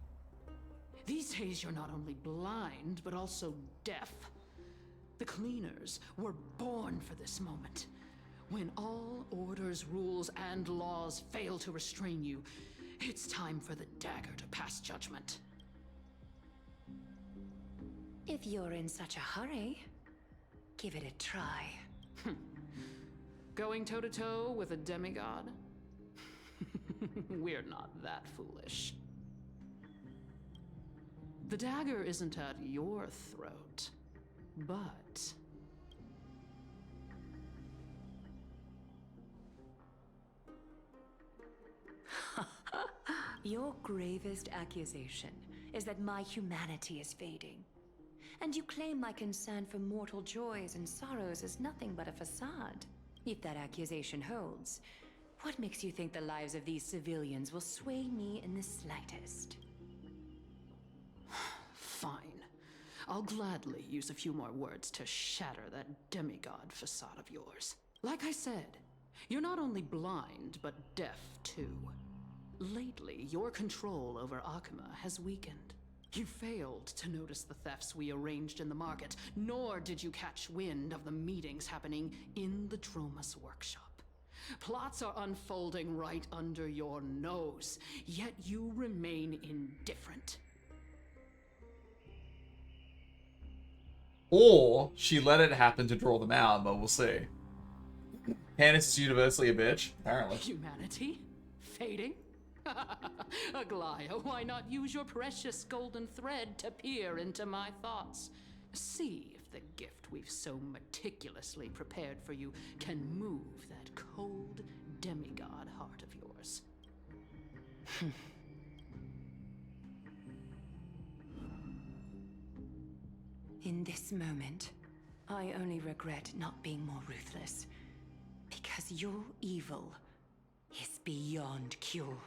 These days you're not only blind, but also deaf. The Cleaners were born for this moment. When all orders, rules, and laws fail to restrain you, it's time for the dagger to pass judgment. If you're in such a hurry, give it a try. Going toe-to-toe with a demigod? We're not that foolish. The dagger isn't at your throat, but... Your gravest accusation is that my humanity is fading. And you claim my concern for mortal joys and sorrows is nothing but a facade. If that accusation holds, what makes you think the lives of these civilians will sway me in the slightest? Fine. I'll gladly use a few more words to shatter that demigod facade of yours. Like I said, you're not only blind, but deaf too. Lately, your control over Akuma has weakened. You failed to notice the thefts we arranged in the market, nor did you catch wind of the meetings happening in the Tromas workshop. Plots are unfolding right under your nose, yet you remain indifferent. Or she let it happen to draw them out, but we'll see. Candace is universally a bitch, apparently. Humanity? Fading? Aglaya, why not use your precious golden thread to peer into my thoughts? See if the gift we've so meticulously prepared for you can move that cold demigod heart of yours. In this moment, I only regret not being more ruthless. Because your evil is beyond cure.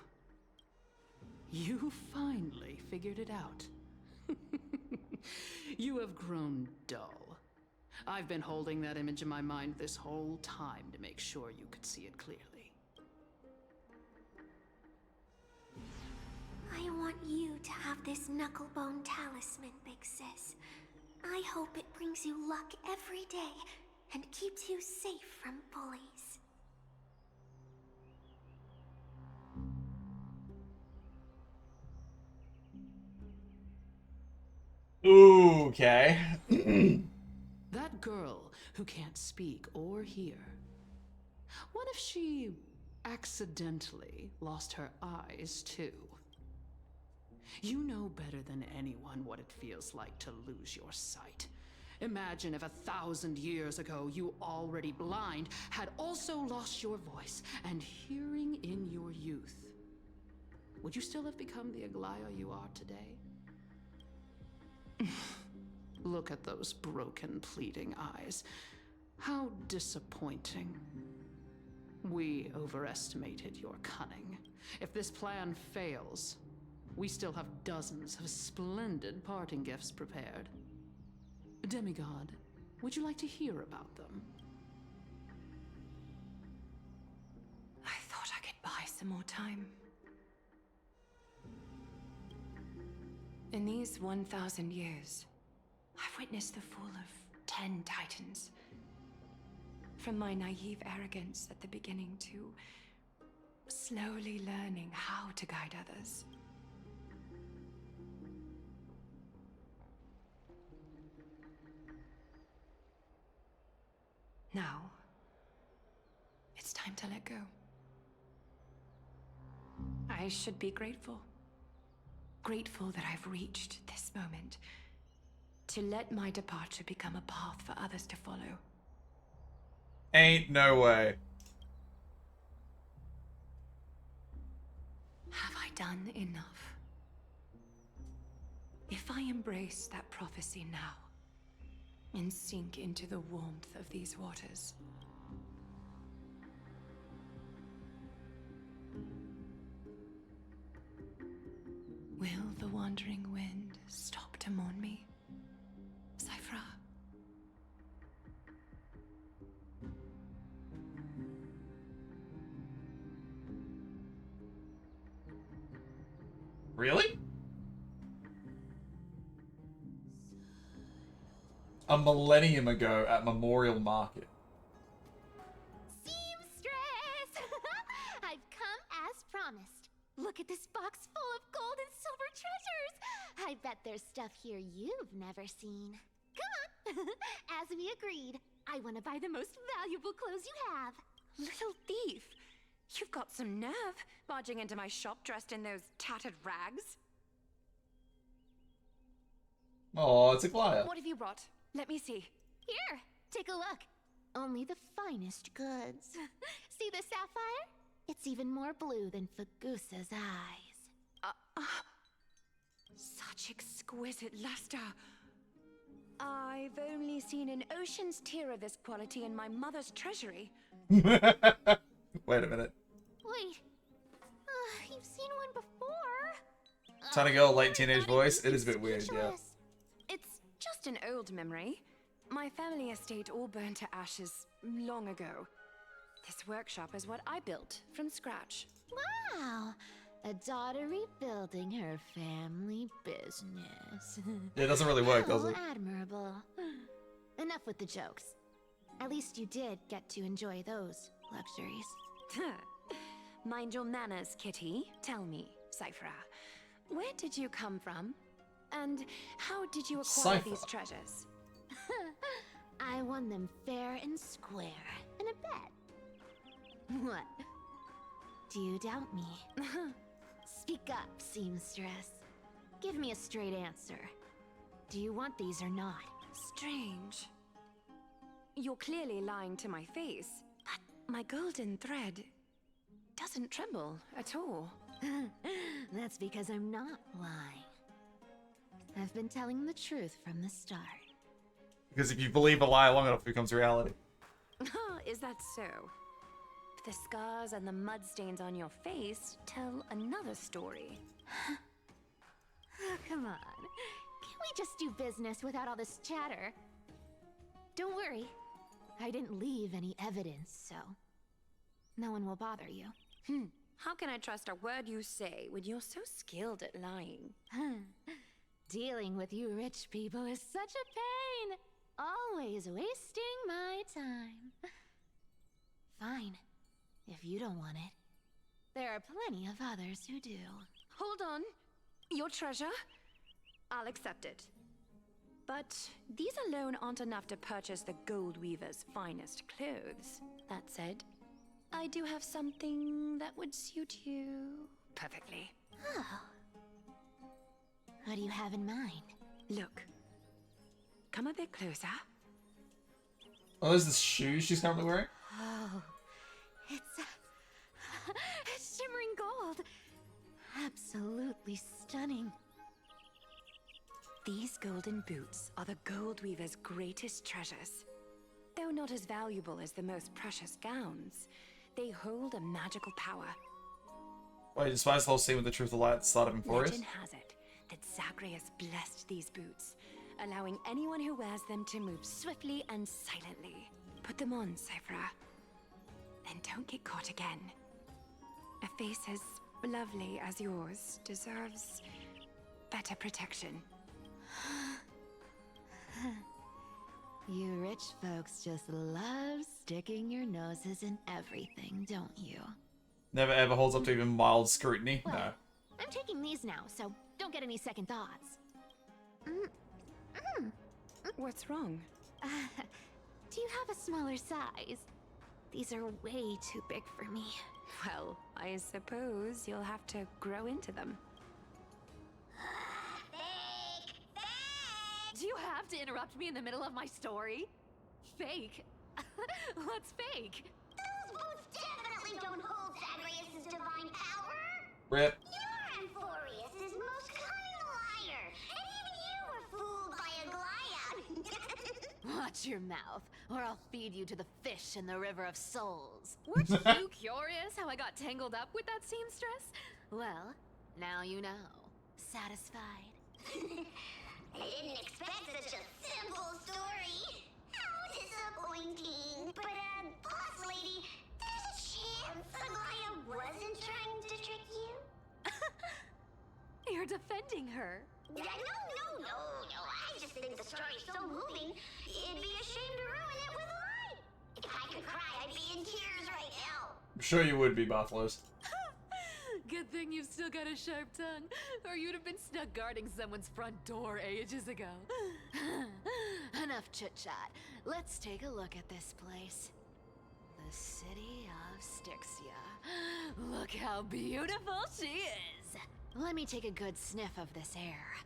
You finally figured it out. You have grown dull. I've been holding that image in my mind this whole time to make sure you could see it clearly. I want you to have this knucklebone talisman, Big Sis. I hope it brings you luck every day and keeps you safe from bullies. Okay. That girl who can't speak or hear. What if she accidentally lost her eyes too? You know better than anyone what it feels like to lose your sight. Imagine if 1,000 years ago you, already blind, had also lost your voice and hearing in your youth. Would you still have become the Aglaya you are today? Look at those broken, pleading eyes. How disappointing. We overestimated your cunning. If this plan fails, we still have dozens of splendid parting gifts prepared. Demigod, would you like to hear about them? I thought I could buy some more time. In these 1,000 years, I've witnessed the fall of 10 titans. From my naive arrogance at the beginning to slowly learning how to guide others. Now, it's time to let go. I should be grateful. Grateful that I've reached this moment. To let my departure become a path for others to follow. Ain't no way. Have I done enough? If I embrace that prophecy now, and sink into the warmth of these waters, will the wandering wind stop to mourn me, Cyphra? Really? A millennium ago at Memorial Market. Seamstress! I've come as promised. Look at this box full of gold and silver treasures. I bet there's stuff here you've never seen. Come on. As we agreed, I want to buy the most valuable clothes you have. Little thief! You've got some nerve, barging into my shop dressed in those tattered rags. Oh, it's Aglaya. What have you brought? Let me see. Here, take a look. Only the finest goods. See the sapphire? It's even more blue than Fagusa's eyes. Such exquisite luster. I've only seen an ocean's tear of this quality in my mother's treasury. Wait a minute. Wait. You've seen one before. Tiny girl, late teenage voice. It is a bit weird, yeah. It's just an old memory. My family estate all burned to ashes long ago. This workshop is what I built from scratch. Wow. A daughter rebuilding her family business. Yeah, it doesn't really work, does it? Admirable. Enough with the jokes. At least you did get to enjoy those luxuries. Mind your manners, Kitty. Tell me, Cyphra, where did you come from? And how did you acquire Cypher. these treasures? I won them fair and square in a bet. What? Do you doubt me? Speak up, seamstress. Give me a straight answer. Do you want these or not? Strange. You're clearly lying to my face, but my golden thread doesn't tremble at all. That's because I'm not lying. I've been telling the truth from the start. Because if you believe a lie long enough, it becomes reality. Is that so? The scars and the mud stains on your face tell another story. Oh, come on. Can't we just do business without all this chatter? Don't worry. I didn't leave any evidence, so no one will bother you. How can I trust a word you say when you're so skilled at lying? Dealing with you rich people is such a pain. Always wasting my time. Fine, if you don't want it. There are plenty of others who do. Hold on. Your treasure? I'll accept it. But these alone aren't enough to purchase the Gold Weaver's finest clothes. That said, I do have something that would suit you perfectly. Oh. What do you have in mind? Look. Come a bit closer. Oh, there's the shoes she's currently wearing? Oh, it's shimmering gold. Absolutely stunning. These golden boots are the Gold Weaver's greatest treasures. Though not as valuable as the most precious gowns, they hold a magical power. Wait, despite the whole scene with the Truth of Light at the start of Emporius? Legend has it that Zagreus blessed these boots, allowing anyone who wears them to move swiftly and silently. Put them on, Cyphra. Then don't get caught again. A face as lovely as yours deserves better protection. You rich folks just love sticking your noses in everything, don't you? Never ever holds up to even mild scrutiny? Well, No. I'm taking these now, so don't get any second thoughts. What's wrong? Do you have a smaller size? These are way too big for me. Well, I suppose you'll have to grow into them. Do you have to interrupt me in the middle of my story? Fake? What's fake? Those boots definitely don't hold Zagreus' divine power. Rip. You're Emporius' most cunning liar, and even you were fooled by a Glyad. Watch your mouth, or I'll feed you to the fish in the River of Souls. Weren't you curious how I got tangled up with that seamstress? Well, now you know. Satisfied? I didn't expect such a simple story. How disappointing. But, boss lady, there's a chance Aglaia wasn't trying to trick you? You're defending her. No. I just think the story's so moving, it'd be a shame to ruin it with a lie. If I could cry, I'd be in tears right now. I'm sure you would be, Bartholus. Good thing you've still got a sharp tongue, or you'd have been stuck guarding someone's front door ages ago. Enough chit-chat. Let's take a look at this place. The city of Styxia. Look how beautiful she is. Let me take a good sniff of this air.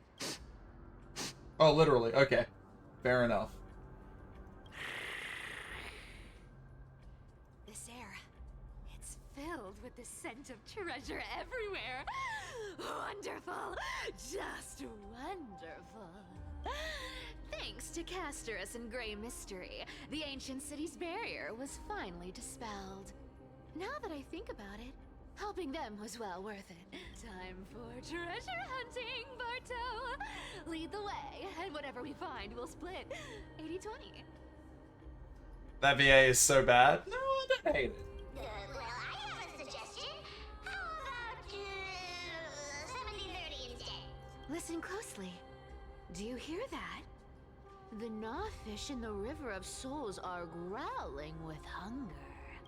Oh, literally. Okay. Fair enough. This air, it's filled with the scent of treasure everywhere. Wonderful. Just wonderful. Thanks to Castorus and Grey Mystery, the ancient city's barrier was finally dispelled. Now that I think about it, helping them was well worth it. Time for treasure hunting, Barto! Lead the way, and whatever we find, we'll split 80-20. That VA is so bad. No, I don't hate it. Well, I have a suggestion. How about 70-30 instead? Listen closely. Do you hear that? The Gnawfish in the River of Souls are growling with hunger.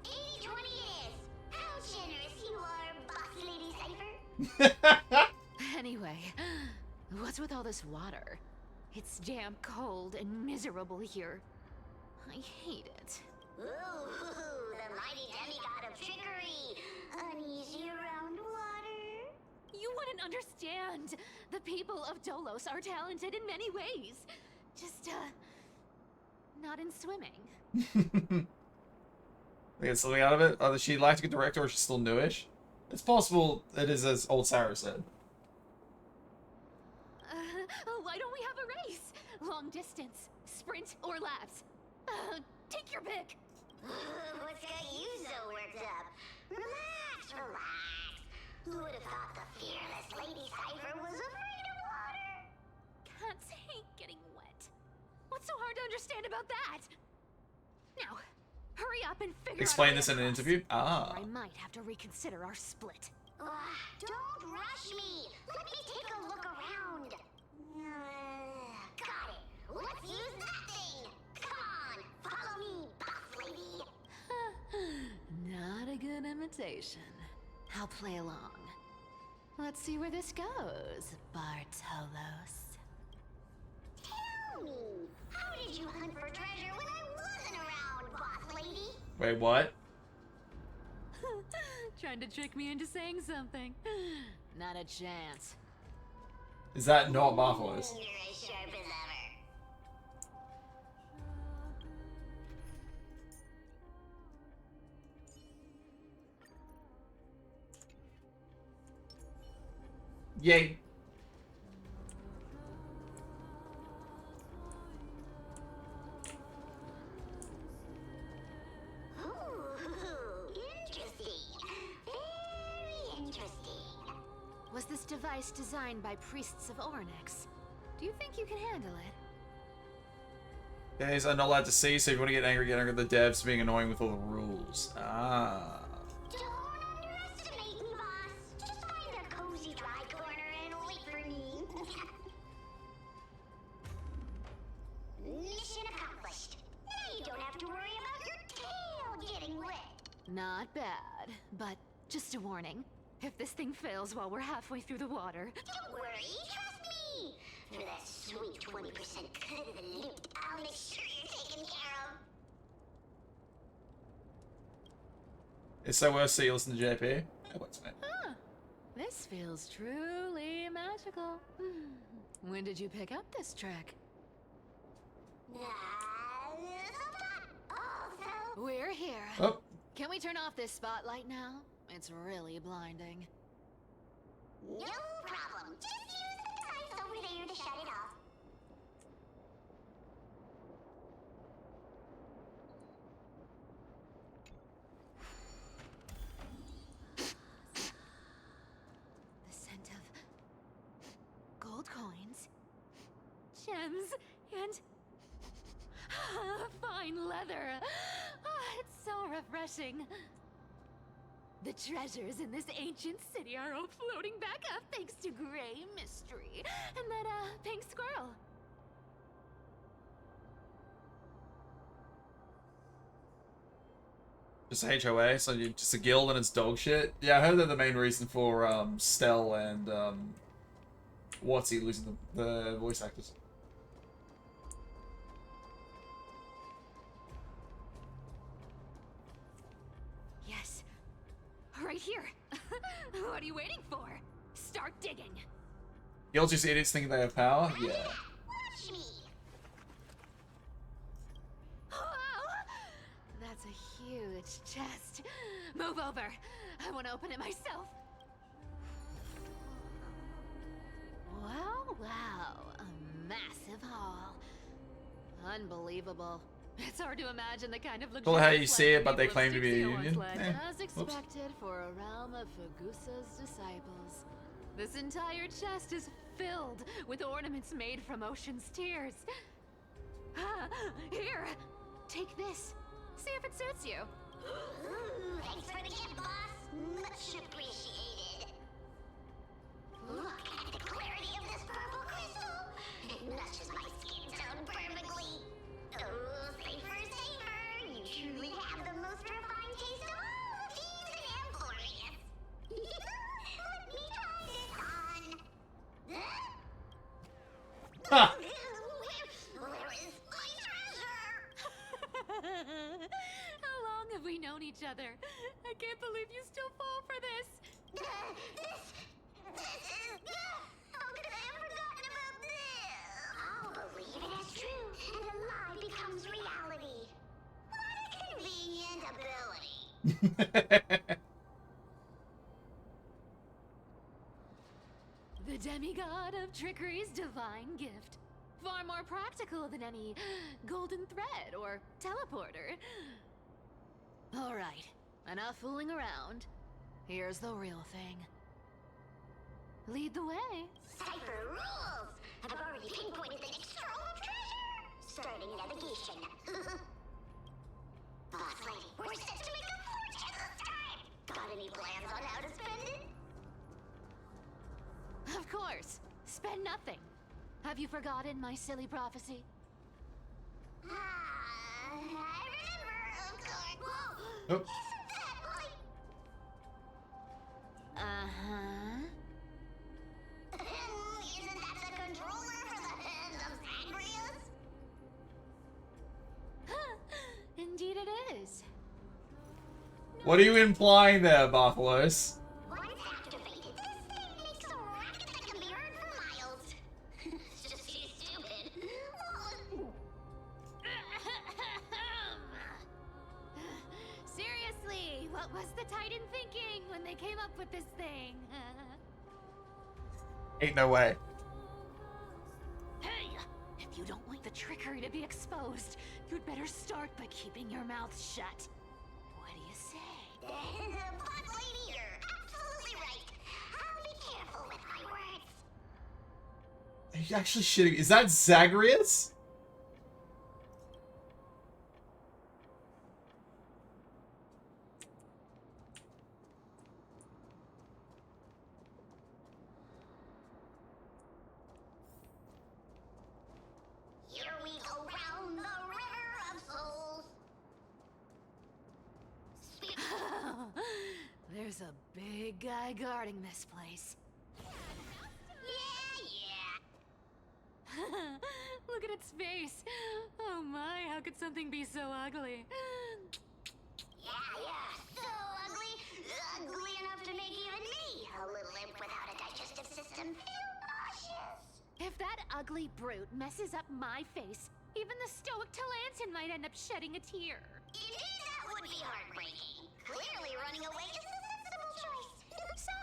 80-20 it is. How generous you are, Boss Lady Cypher. Anyway, what's with all this water? It's damp, cold, and miserable here. I hate it. Ooh, the mighty demigod of trickery. Uneasy around water. You wouldn't understand. The people of Dolos are talented in many ways. Just, not in swimming. They get something out of it? Either she'd like to get director or she's still newish. It's possible it is as old Sarah said. Why don't we have a race? Long distance, sprint, or laps? Take your pick. What's got you so worked up? Relax. Who would have thought the fearless Lady Cypher was afraid of water? Can't take getting wet. What's so hard to understand about that? Now, Hurry up and figure Explain out a way this in an across, interview? or Ah. I might have to reconsider our split. Don't rush me. Let me take a look around. Got it. Let's use that thing. Come on, follow me, boss lady. Not a good imitation. I'll play along. Let's see where this goes, Bartolos. Tell me, how did you hunt for treasure when I wasn't around, boss lady? Wait, what? Trying to trick me into saying something. Not a chance. Is that not Bartolos? You're as sharp as ever. Yay. Interesting. Very interesting. Was this device designed by priests of Ornyx? Do you think you can handle it? Guys, I'm not allowed to see, so if you want to get angry at the devs being annoying with all the rules. Ah. Don't underestimate me, boss. Just find a cozy dry corner and wait for me. Mission accomplished. Now you don't have to worry about your tail getting wet. Not bad, but just a warning. If this thing fails while we're halfway through the water... Don't worry, trust me. For that sweet 20% cut of the loot, I'll make sure you're taken care of. It's so worse, so you listen to JP? Yeah, what's it? Huh. This feels truly magical. When did you pick up this trick? We're here. Oh. Can we turn off this spotlight now? It's really blinding. No problem. Just use the device over there to shut it off. The scent of gold coins, gems, and fine leather. It's so refreshing. The treasures in this ancient city are all floating back up thanks to Grey Mystery and that pink squirrel. Just a HOA, so you just a guild and it's dog shit. Yeah, I heard that the main reason for Stell and Watsy losing the voice actors. Yes, right here. What are you waiting for? Start digging. Guilds just idiots thinking they have power? Yeah. Watch me. That's a huge chest. Move over. I want to open it myself. Wow, wow. A massive haul. Unbelievable. It's hard to imagine the kind of Well, how you luxurious see it, life but they people claim of to be a Styxia once union. led. Eh, As whoops. expected for a realm of Fagusa's disciples. This entire chest is filled with ornaments made from ocean's tears. Here, take this. See if it suits you. Ooh, thanks for the gift, boss. Much appreciated. Look at the clarity of this purple crystal. It matches my skin tone perfectly. Oh, safer, safer. You truly have the most refined taste of all thieves in Amphorius. Let me try this on. Ha! Where is my treasure? How long have we known each other? I can't believe you still fall for this. How could I have forgotten about this? I'll believe it as true, and the lie becomes reality. What a convenient ability. The demigod of trickery's divine gift. Far more practical than any golden thread or teleporter. All right, enough fooling around. Here's the real thing. Lead the way. Cipher rules! I've already pinpointed the next trove of treasure! Starting navigation. Boss lady, we're set to make a fortune this time! Got any plans on how to spend it? Of course. Spend nothing. Have you forgotten my silly prophecy? I remember, of course. Whoa! Oh. Isn't that like... Uh-huh. Isn't that the controller for the hand of Zagreus? Indeed it is. What are you implying there, Bartholos? Once activated, this thing makes a racket that can be heard for miles. It's just too stupid. Seriously, what was the Titan thinking when they came up with this thing? Ain't no way. Hey! If you don't want the trickery to be exposed, you'd better start by keeping your mouth shut. What do you say? Boss lady, you're absolutely right. I'll be careful with my words. Are you actually shitting? Is that Zagreus? Here we go round the river of souls. There's a big guy guarding this place. Yeah. Look at its face. Oh my, how could something be so ugly? Yeah. So ugly. Ugly enough to make even me, a little imp without a digestive system, feel nauseous. If that ugly brute messes up my face, even the stoic Talantin might end up shedding a tear. Indeed, that would be heartbreaking. Clearly, running away is the sensible choice. So,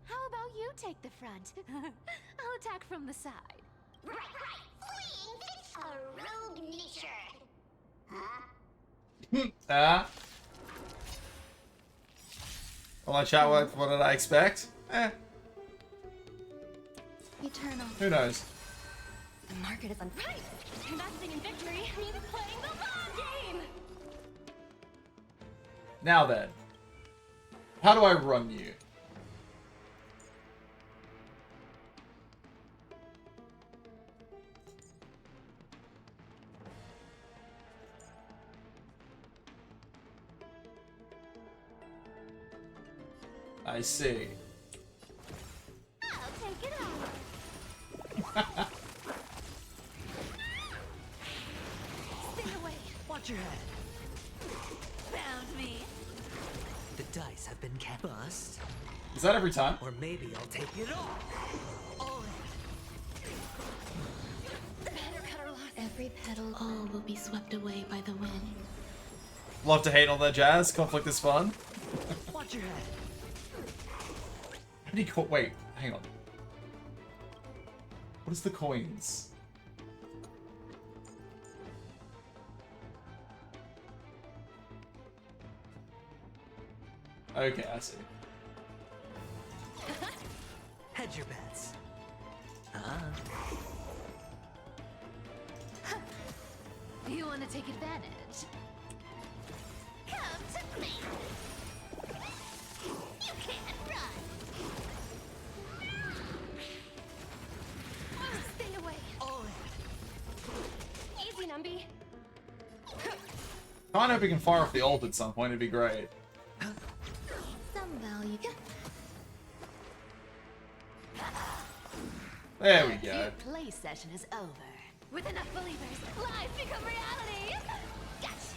how about you take the front? I'll attack from the side. Right. Fleeing fits a rogue nature. Huh? Well, my chat worked. What did I expect? Eternal. Who knows? The market is Right! Investing in victory means playing the long game! Now then. How do I run you? I see. I'll take it out. Stay away. Watch your head. Found me. The dice have been bust. Is that every time? Or maybe I'll take it off. All Better cut our losses. Every petal, all will be swept away by the wind. Love to hate all that jazz. Conflict is fun. Watch your head. How many wait, hang on. What is the coins? Okay, I see. Hedge your bets. You want to take advantage? Come to me. You can't run. Stay away. All Easy, Numby. Can't hope we can fire off the ult at some point. It'd be great. Some value. There we go. Play session is over. With enough believers, lies become reality. Gotcha.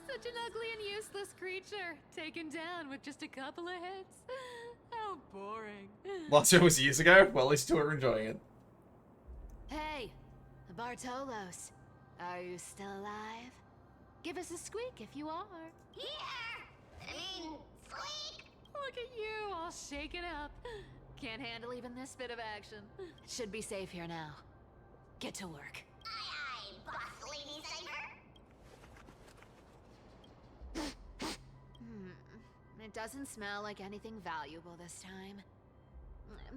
Such an ugly and useless creature, taken down with just a couple of hits. How boring. Last year was years ago. Well, at least two are enjoying it. Hey, Bartolos, are you still alive? Give us a squeak if you are. Here. Squeak. Look at you, all shaken up. Can't handle even this bit of action. Should be safe here now. Get to work. Aye, boss lady Cypher. It doesn't smell like anything valuable this time.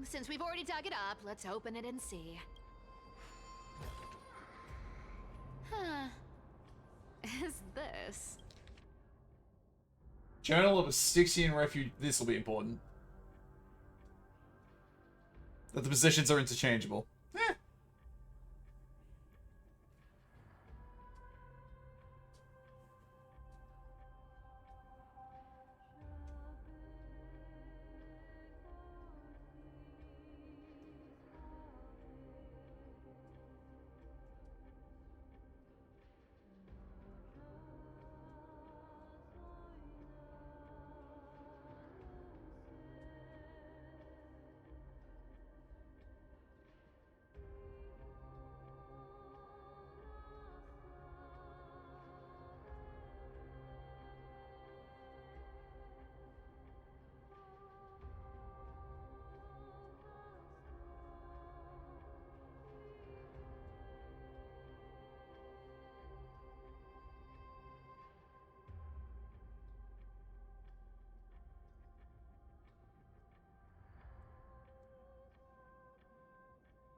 Since we've already dug it up, let's open it and see. Huh. is this? Journal of a Styxian refugee. This will be important. That the positions are interchangeable.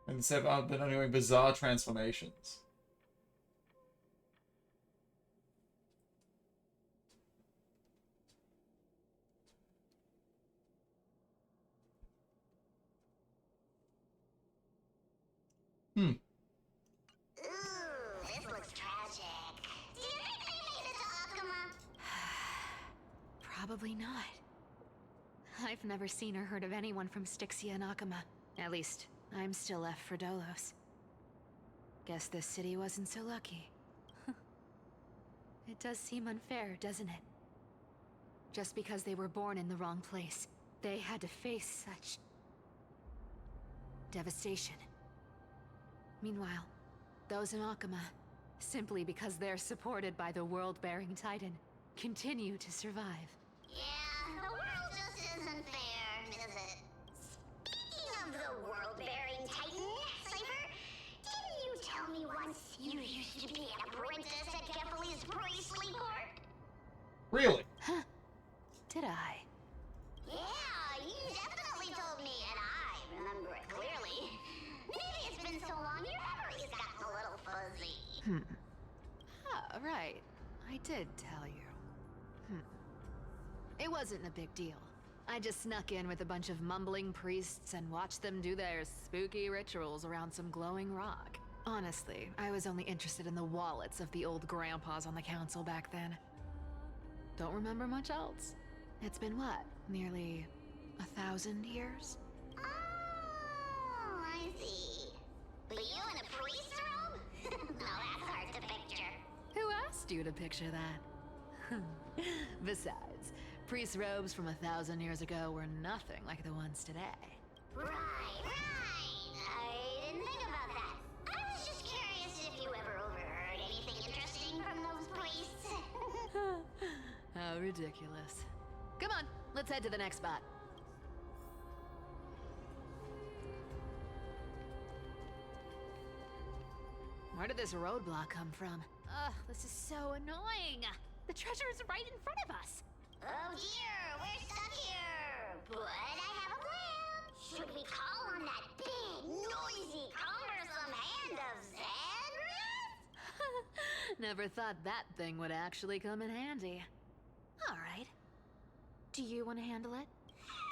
And instead of been undergoing bizarre transformations. Ooh, this looks tragic. Do you think they made it to Akuma? Probably not. I've never seen or heard of anyone from Styxia and Akuma. At least, I'm still left for Dolos. Guess this city wasn't so lucky. It does seem unfair, doesn't it? Just because they were born in the wrong place, they had to face such devastation. Meanwhile, those in Akuma, simply because they're supported by the world-bearing Titan, continue to survive. Yeah, the world just isn't fair, is it? Speaking of the world-bearing Titan, Cypher, didn't you tell me once you used to be an apprentice at Kefali's priestly court? Really? Huh. Did I? Yeah, you definitely told me, and I remember it clearly. Maybe it's been so long your memory's gotten a little fuzzy. Ah, right. I did tell you. It wasn't a big deal. I just snuck in with a bunch of mumbling priests and watched them do their spooky rituals around some glowing rock. Honestly, I was only interested in the wallets of the old grandpas on the council back then. Don't remember much else. It's been what? Nearly 1,000 years? Oh, I see. But you in a priest robe? No, that's hard to picture. Who asked you to picture that? Besides, priest robes from 1,000 years ago were nothing like the ones today. Right. I didn't think about that. I was just curious if you ever overheard anything interesting from those priests. How ridiculous. Come on, let's head to the next spot. Where did this roadblock come from? Ugh, this is so annoying. The treasure is right in front of us. Oh dear, we're stuck here. But I have a plan. Should we call on that big, noisy, cumbersome hand of Xandris? Never thought that thing would actually come in handy. All right. Do you want to handle it?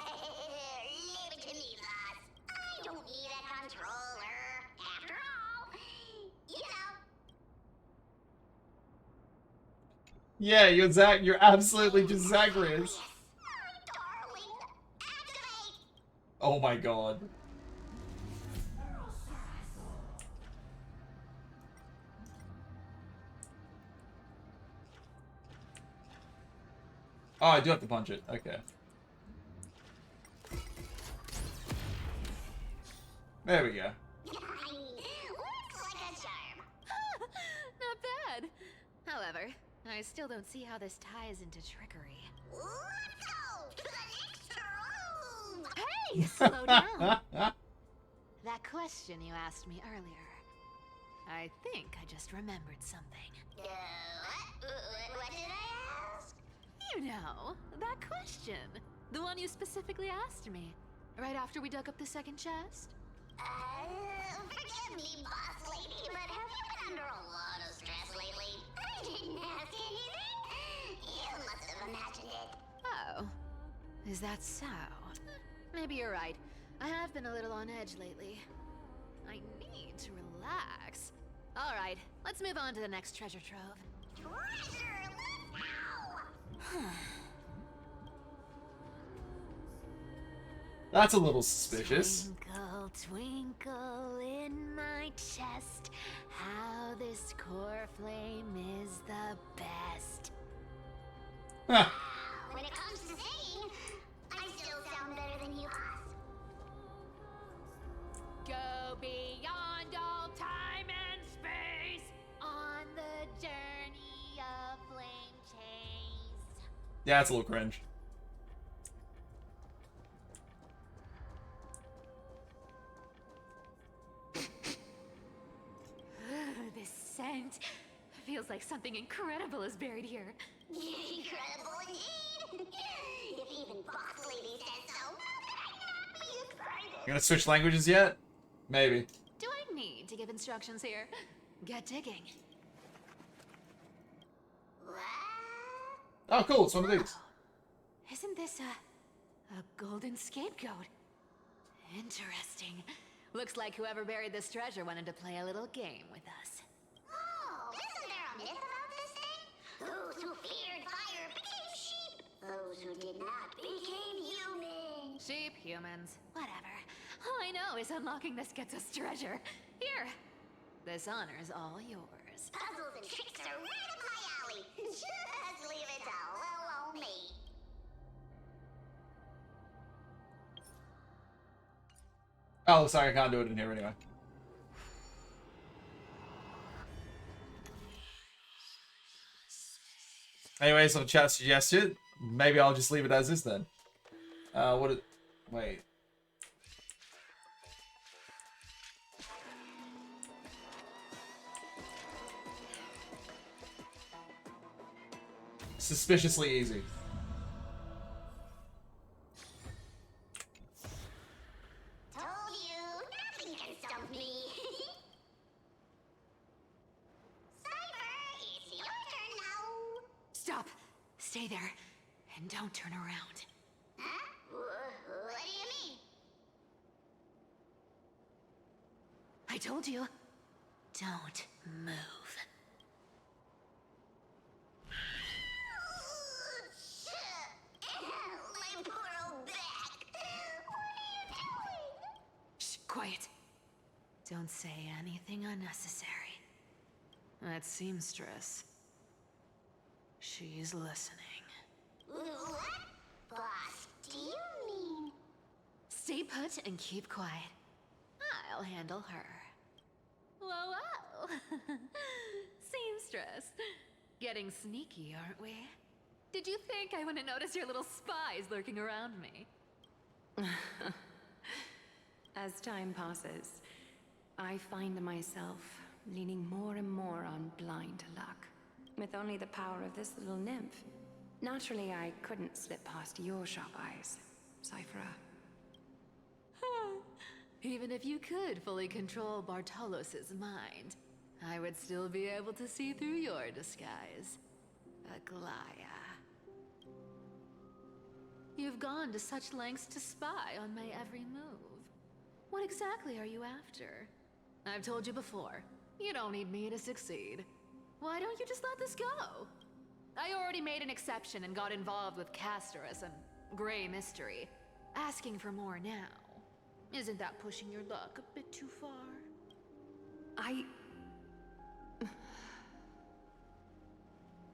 Leave it to me, boss. I don't need a controller. After all, you know. Yeah, you're Zach. You're absolutely just Zagreus. Oh my god. Oh, I do have to punch it. Okay. There we go. Looks like a charm. Not bad. However, I still don't see how this ties into trickery. Let's go to the next room. Hey, slow down. That question you asked me earlier. I think I just remembered something. What did I ask? You know, that question. The one you specifically asked me. Right after we dug up the second chest? Forgive me, boss lady, but have you been under a lot of stress lately? I didn't ask anything. You must have imagined it. Oh, is that so? Maybe you're right. I have been a little on edge lately. I need to relax. All right, let's move on to the next treasure trove. Treasure, let's go! That's a little suspicious. Twinkle, twinkle in my chest, how this core flame is the best. Huh. When it comes to singing, I still sound better than you, boss. Go beyond all time and space on the journey of flame chase. Yeah, it's a little cringe. This scent feels like something incredible is buried here. Incredible indeed. If even boss lady says so, how could I not be excited? You gonna switch languages yet? Maybe. Do I need to give instructions here? Get digging. Oh, cool. It's one of these. Isn't this a golden scapegoat? Interesting. Looks like whoever buried this treasure wanted to play a little game with us. Oh, isn't there a myth about this thing? Those who feared fire became sheep. Those who did not became human. Sheep, humans, whatever. All I know is unlocking this gets us treasure. Here. This honor's all yours. Puzzles and tricks are right up my alley. Just leave it to little old me. Oh, looks like I can't do it in here anyway. Anyway, so the chat suggested. Maybe I'll just leave it as is then. Wait. Suspiciously easy. Told you, nothing can stump me. Cypher, it's your turn now. Stop. Stay there. And don't turn around. Huh? What do you mean? I told you. Don't move. My poor old back. What are you doing? Shh, quiet. Don't say anything unnecessary. That seamstress. She's listening. What? Boss, do you mean? Stay put and keep quiet. I'll handle her. Whoa, whoa. Seamstress. Getting sneaky, aren't we? Did you think I wouldn't notice your little spies lurking around me? As time passes, I find myself leaning more and more on blind luck. With only the power of this little nymph, naturally I couldn't slip past your sharp eyes, Cyphera. Even if you could fully control Bartolos's mind, I would still be able to see through your disguise. Aglaya. You've gone to such lengths to spy on my every move. What exactly are you after? I've told you before, you don't need me to succeed. Why don't you just let this go? I already made an exception and got involved with Castorus and Grey Mystery. Asking for more now. Isn't that pushing your luck a bit too far?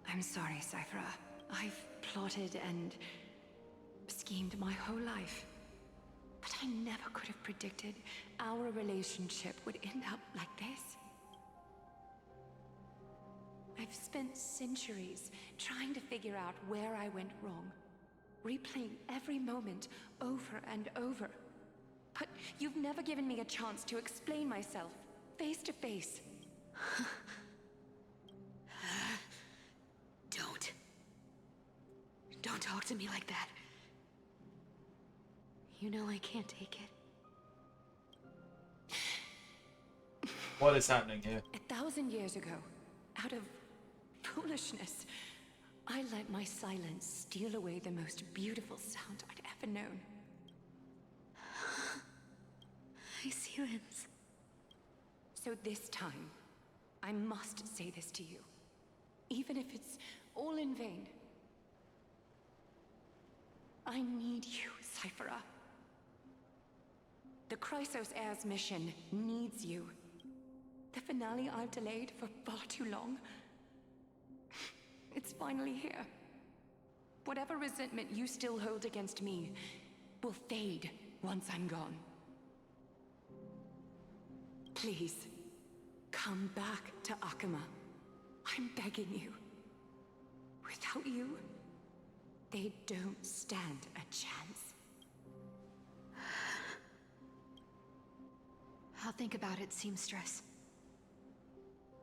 I'm sorry, Cyphera. I've plotted and schemed my whole life. But I never could have predicted our relationship would end up like this. I've spent centuries trying to figure out where I went wrong, replaying every moment over and over. But you've never given me a chance to explain myself, face to face. Don't talk to me like that. You know I can't take it. What is happening here? 1,000 years ago, out of foolishness, I let my silence steal away the most beautiful sound I'd ever known. Silence. So this time, I must say this to you, even if it's all in vain. I need you, Cyphera. The Chrysos Heir's mission needs you. The finale I've delayed for far too long. It's finally here. Whatever resentment you still hold against me will fade once I'm gone. Please, come back to Akama. I'm begging you. Without you, they don't stand a chance. I'll think about it, seamstress.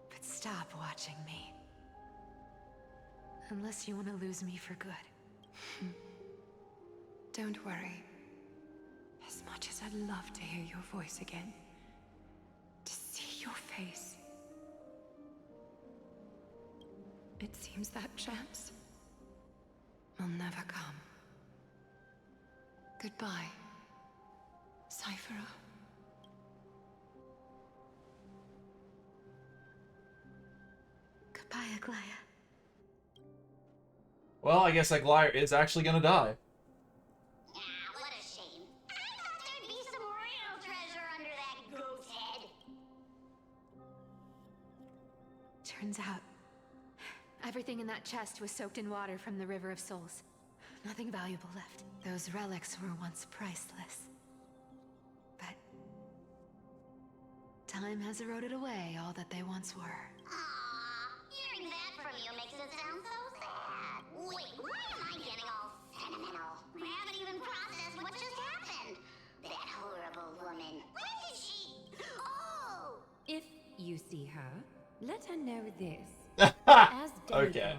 But stop watching me. Unless you want to lose me for good. Don't worry. As much as I'd love to hear your voice again, to see your face, it seems that chance will never come. Goodbye, Cyphera. Goodbye, Aglaya. Well, I guess Aglaya is actually gonna die. Ah, what a shame. I thought there'd be some real treasure under that goat's head. Turns out, everything in that chest was soaked in water from the River of Souls. Nothing valuable left. Those relics were once priceless. But time has eroded away all that they once were. Aw, hearing that from you makes it sound so sad. Wait, why am I getting all sentimental? I haven't even processed what just happened. That horrible woman. Where did she... Oh! If you see her, let her know this. As demigods, Okay.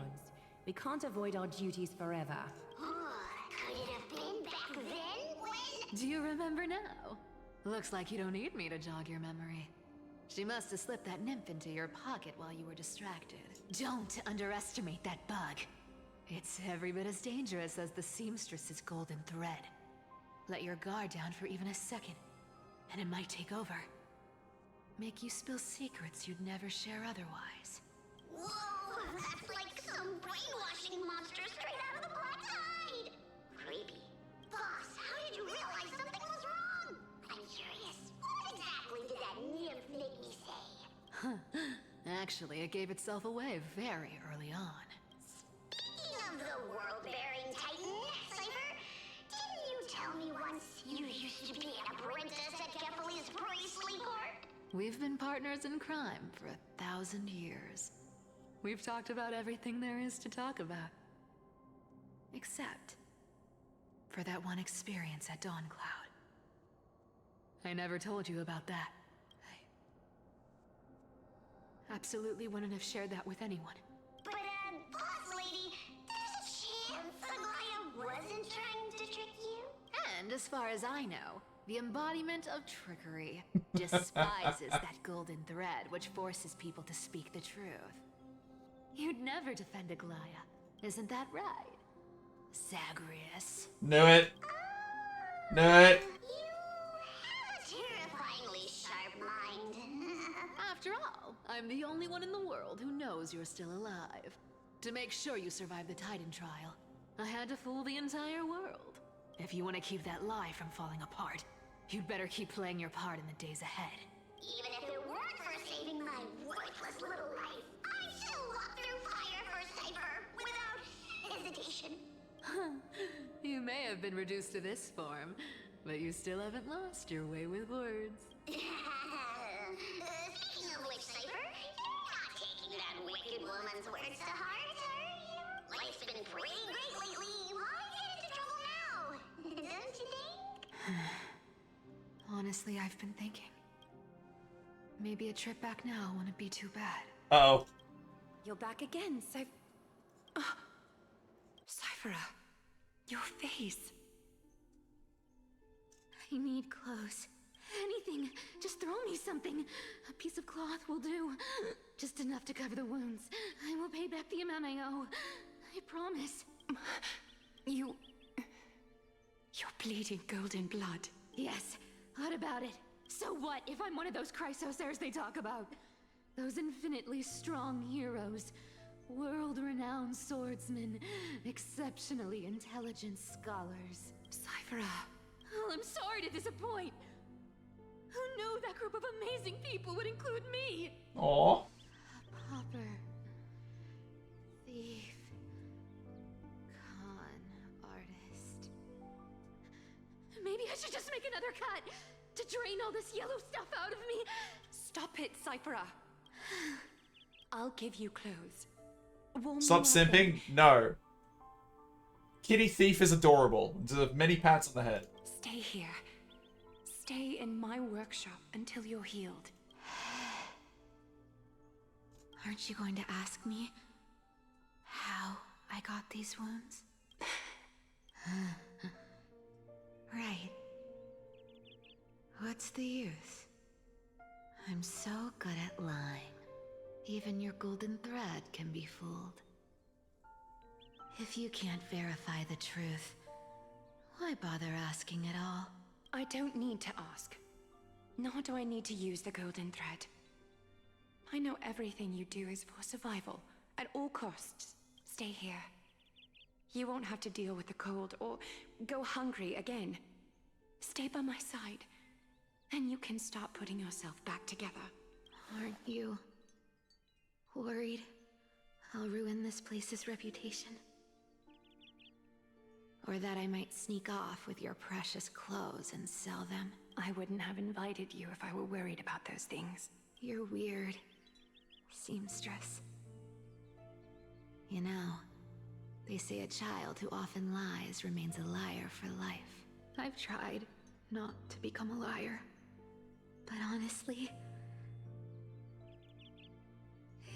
we can't avoid our duties forever. Could it have been back then when... Do you remember now? Looks like you don't need me to jog your memory. She must have slipped that nymph into your pocket while you were distracted. Don't underestimate that bug. It's every bit as dangerous as the seamstress's golden thread. Let your guard down for even a second, and it might take over. Make you spill secrets you'd never share otherwise. Whoa, that's like some brainwashing monster straight out of the Black Tide! Creepy. Boss, how did you realize something was wrong? I'm curious, what exactly did that nymph make me say? Huh. Actually, it gave itself away very early on. Speaking of the world-bearing titan, Cypher, didn't you tell me once you used to be an apprentice at Kephalie's priestly court? We've been partners in crime for 1,000 years. We've talked about everything there is to talk about. Except for that one experience at Dawncloud. I never told you about that. I absolutely wouldn't have shared that with anyone. But, boss lady, there's a chance Aglaya wasn't trying to trick you? And as far as I know, the embodiment of trickery despises that golden thread which forces people to speak the truth. You'd never defend Aglaya, isn't that right, Zagreus? Knew it. Knew it. A terrifyingly sharp mind. After all, I'm the only one in the world who knows you're still alive. To make sure you survive the Titan trial, I had to fool the entire world. If you want to keep that lie from falling apart, you'd better keep playing your part in the days ahead. Even if it weren't for saving my worthless little life, I'd still walk through fire for Cypher without hesitation. You may have been reduced to this form, but you still haven't lost your way with words. Speaking of which, Cypher, you're not taking that wicked woman's words to heart, are you? Life's been pretty great lately. Why get into trouble now? Don't you think? Honestly, I've been thinking. Maybe a trip back now wouldn't be too bad. Uh-oh. You're back again, Cyphera, your face. I need clothes. Anything. Just throw me something. A piece of cloth will do. Just enough to cover the wounds. I will pay back the amount I owe. I promise. You're bleeding golden blood. Yes. What about it? So what if I'm one of those Chrysosairs they talk about? Those infinitely strong heroes. World-renowned swordsmen. Exceptionally intelligent scholars. Cyphera. Oh, I'm sorry to disappoint. Who knew that group of amazing people would include me? Aww. A pauper. Thief. Con artist. Maybe I should just make another cut to drain all this yellow stuff out of me. Stop it, Cyphera. I'll give you clothes. Warm Stop you up simping? No. Kitty Thief is adorable. Deserves many pats on the head. Stay here. Stay in my workshop until you're healed. Aren't you going to ask me how I got these wounds? Right. What's the use? I'm so good at lying. Even your golden thread can be fooled. If you can't verify the truth, why bother asking at all? I don't need to ask. Nor do I need to use the golden thread. I know everything you do is for survival, at all costs. Stay here. You won't have to deal with the cold or go hungry again. Stay by my side, and you can start putting yourself back together. Aren't you worried I'll ruin this place's reputation? Or that I might sneak off with your precious clothes and sell them? I wouldn't have invited you if I were worried about those things. You're weird, seamstress. You know, they say a child who often lies remains a liar for life. I've tried not to become a liar, but honestly,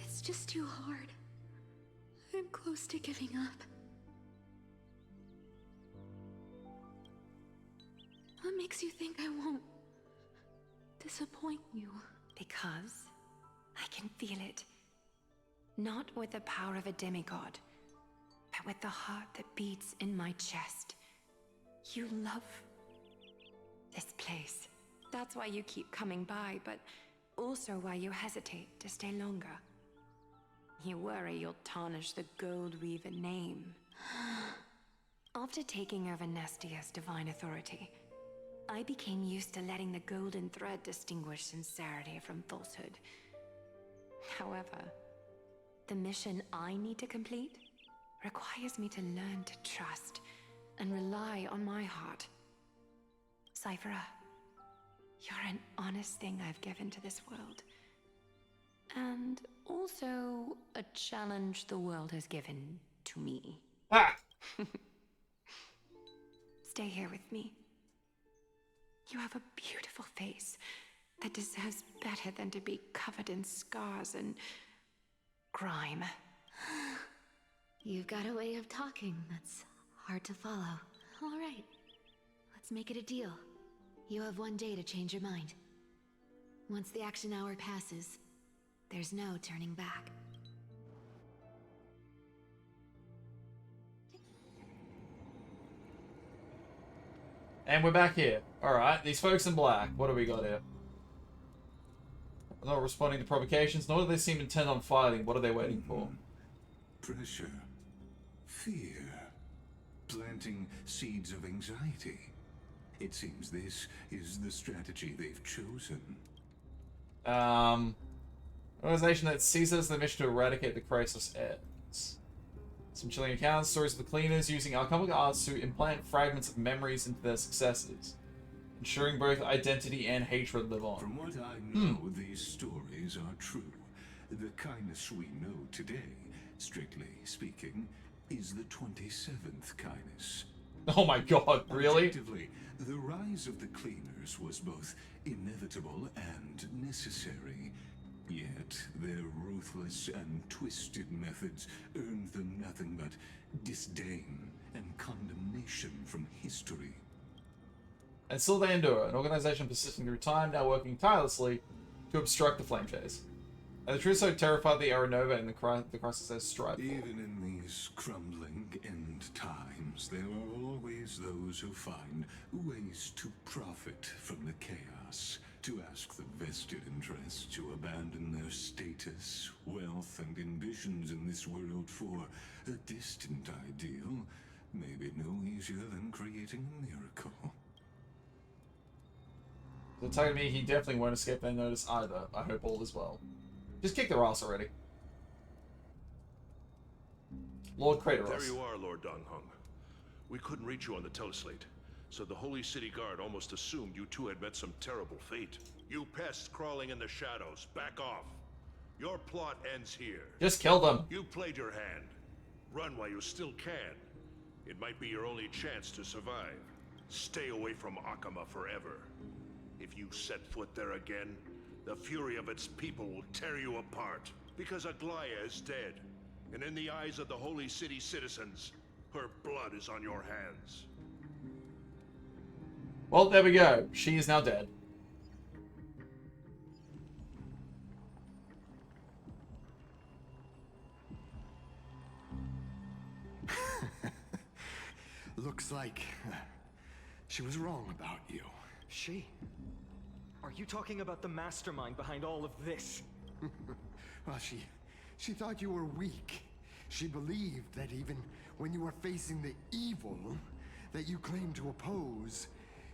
it's just too hard. I'm close to giving up. What makes you think I won't disappoint you? Because I can feel it. Not with the power of a demigod, but with the heart that beats in my chest. You love this place. That's why you keep coming by, but also why you hesitate to stay longer. You worry you'll tarnish the Goldweaver name. After taking over Nestia's divine authority, I became used to letting the golden thread distinguish sincerity from falsehood. However, the mission I need to complete requires me to learn to trust and rely on my heart. Cyphera, you're an honest thing I've given to this world. And also a challenge the world has given to me. Ah! Stay here with me. You have a beautiful face that deserves better than to be covered in scars and grime. You've got a way of talking that's hard to follow. All right, let's make it a deal. You have 1 day to change your mind. Once the action hour passes, there's no turning back. And we're back here. Alright, these folks in black. What do we got here? Not responding to provocations, nor do they seem intent on fighting. What are they waiting for? Pressure. Fear. Planting seeds of anxiety. It seems this is the strategy they've chosen. Organization that seizes the mission to eradicate the Chrysos heirs. Some chilling accounts, stories of the cleaners using alchemical arts to implant fragments of memories into their successors, ensuring both identity and hatred live on. From what I know, these stories are true. The kindness we know today, strictly speaking, is the 27th kindness. Oh my god, really? Objectively, the rise of the cleaners was both inevitable and necessary. Yet, their ruthless and twisted methods earned them nothing but disdain and condemnation from history. And still they endure, an organization persisting through time, now working tirelessly to obstruct the flame chase. And the truth so terrified the Aranova and the crisis they strive for. Even in these crumbling end times, there are always those who find ways to profit from the chaos, to ask the vested interests to abandon their status, wealth, and ambitions in this world for a distant ideal, may be no easier than creating a miracle. So telling me he definitely won't escape their notice either. I hope all is well. Just kick their ass already. Lord Kratos. There you are, Lord Donghung. We couldn't reach you on the teleslate, so the Holy City Guard almost assumed you two had met some terrible fate. You pests crawling in the shadows, back off. Your plot ends here. Just kill them. You played your hand. Run while you still can. It might be your only chance to survive. Stay away from Akama forever. If you set foot there again, the fury of its people will tear you apart. Because Aglaya is dead, and in the eyes of the Holy City citizens, her blood is on your hands. Well, there we go. She is now dead. Looks like she was wrong about you. She? Are you talking about the mastermind behind all of this? Well, she thought you were weak. She believed that even when you were facing the evil that you claimed to oppose,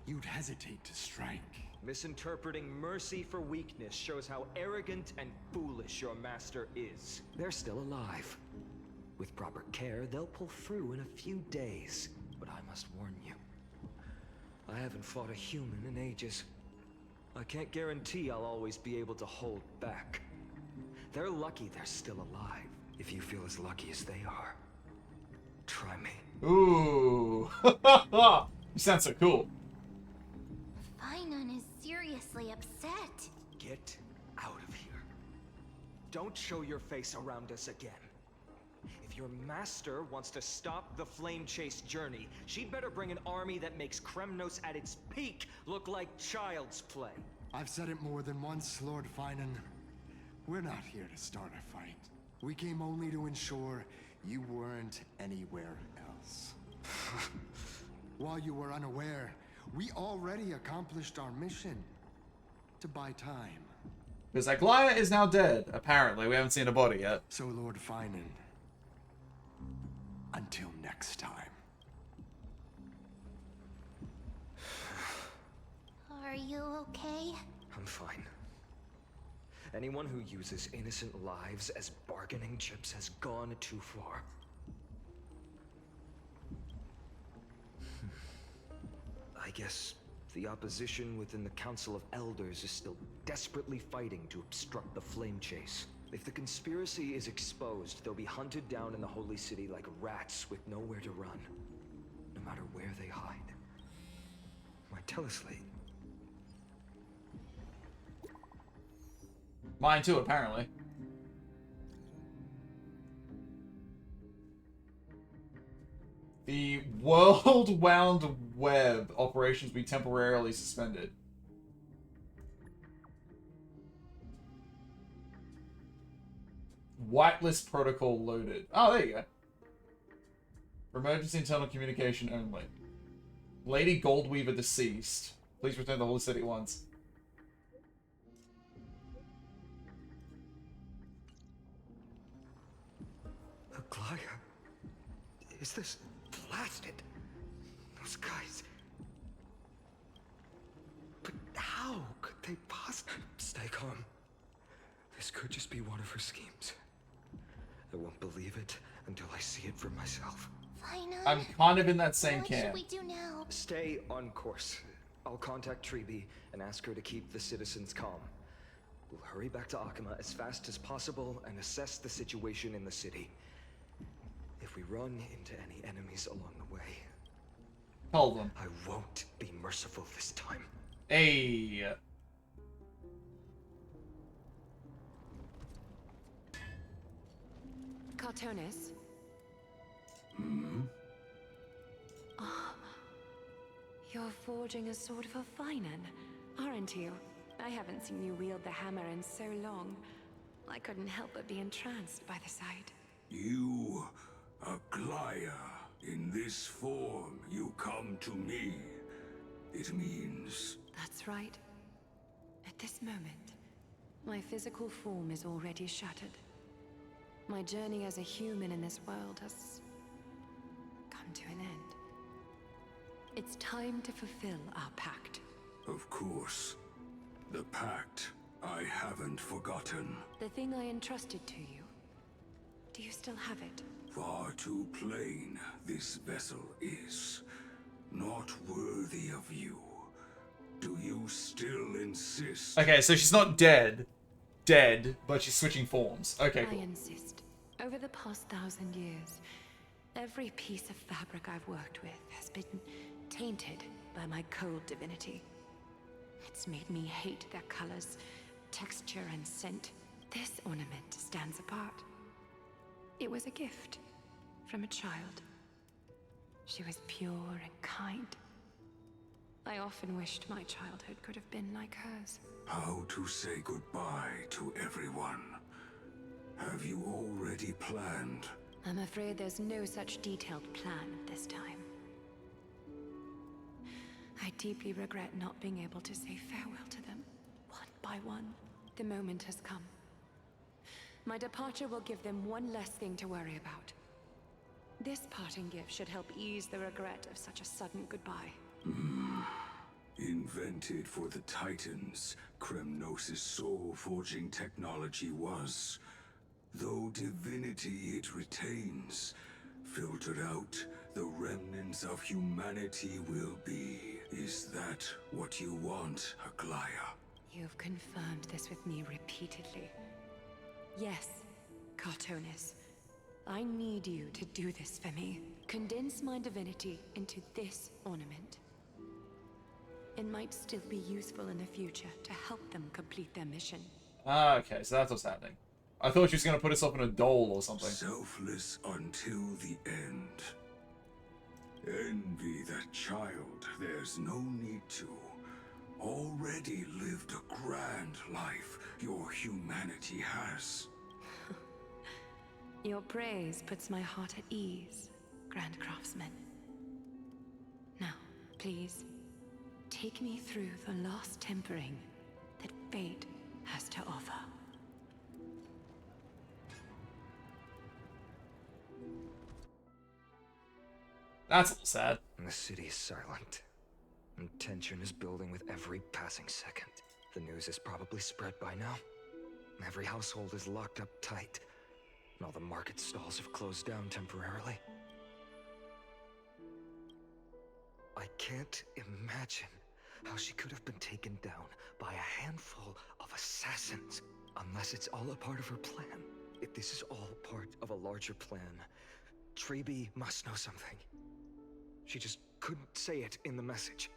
you'd hesitate to strike. Misinterpreting mercy for weakness shows how arrogant and foolish your master is. They're still alive. With proper care, they'll pull through in a few days. But I must warn you, I haven't fought a human in ages. I can't guarantee I'll always be able to hold back. They're lucky they're still alive. If you feel as lucky as they are, try me. Ooh. You sound so cool. Finon is seriously upset. Get out of here. Don't show your face around us again. If your master wants to stop the flame chase journey, she'd better bring an army that makes Kremnos at its peak look like child's play. I've said it more than once, Lord Finan. We're not here to start a fight. We came only to ensure you weren't anywhere else. While you were unaware, we already accomplished our mission. To buy time. Because Aglaya is now dead, apparently. We haven't seen a body yet. So, Lord Finan, until next time. Are you okay? I'm fine. Anyone who uses innocent lives as bargaining chips has gone too far. I guess the opposition within the Council of Elders is still desperately fighting to obstruct the flame chase. If the conspiracy is exposed, they'll be hunted down in the Holy City like rats with nowhere to run, no matter where they hide. My teleslate. Mine too, apparently. The World Wound Web operations be temporarily suspended. Whitelist protocol loaded. Oh, there you go. For emergency internal communication only. Lady Goldweaver deceased. Please return to the Holy City at once. Aglaya? Is this blasted? Those guys... But how could they possibly... Stay calm. This could just be one of her schemes. I won't believe it until I see it for myself. Finon. I'm kind of in that same What camp. should we do now? Stay on course. I'll contact Treeby and ask her to keep the citizens calm. We'll hurry back to Akama as fast as possible and assess the situation in the city. If we run into any enemies along the way, Tell them. I won't be merciful this time. Hey. Cartonis? You're forging a sword for Finan, aren't you? I haven't seen you wield the hammer in so long. I couldn't help but be entranced by the sight. You, Aglaya, in this form you come to me. It means... That's right. At this moment, my physical form is already shattered. My journey as a human in this world has come to an end. It's time to fulfill our pact. Of course. The pact I haven't forgotten. The thing I entrusted to you. Do you still have it? Far too plain this vessel is. Not worthy of you. Do you still insist? Okay, so she's not dead, but she's switching forms. Okay, cool. I insist. Over the past 1,000 years, every piece of fabric I've worked with has been tainted by my cold divinity. It's made me hate their colors, texture, and scent. This ornament stands apart. It was a gift from a child. She was pure and kind. I often wished my childhood could have been like hers. How to say goodbye to everyone? Have you already planned? I'm afraid there's no such detailed plan this time. I deeply regret not being able to say farewell to them, one by one. The moment has come. My departure will give them one less thing to worry about. This parting gift should help ease the regret of such a sudden goodbye. Invented for the Titans, Kremnos' soul-forging technology was. Though divinity it retains, filtered out, the remnants of humanity will be. Is that what you want, Aglaya? You've confirmed this with me repeatedly. Yes, Cartonis. I need you to do this for me. Condense my divinity into this ornament. It might still be useful in the future to help them complete their mission. Ah, okay, so that's what's happening. I thought she was going to put herself in a doll or something. Selfless until the end. Envy that child, there's no need to. Already lived a grand life your humanity has. Your praise puts my heart at ease, Grand Craftsman. Now, please, take me through the last tempering that fate has to offer. That's a little sad. The city is silent, and tension is building with every passing second. The news is probably spread by now. Every household is locked up tight, and all the market stalls have closed down temporarily. I can't imagine how she could have been taken down by a handful of assassins, unless it's all a part of her plan. If this is all part of a larger plan, Treeby must know something. She just couldn't say it in the message.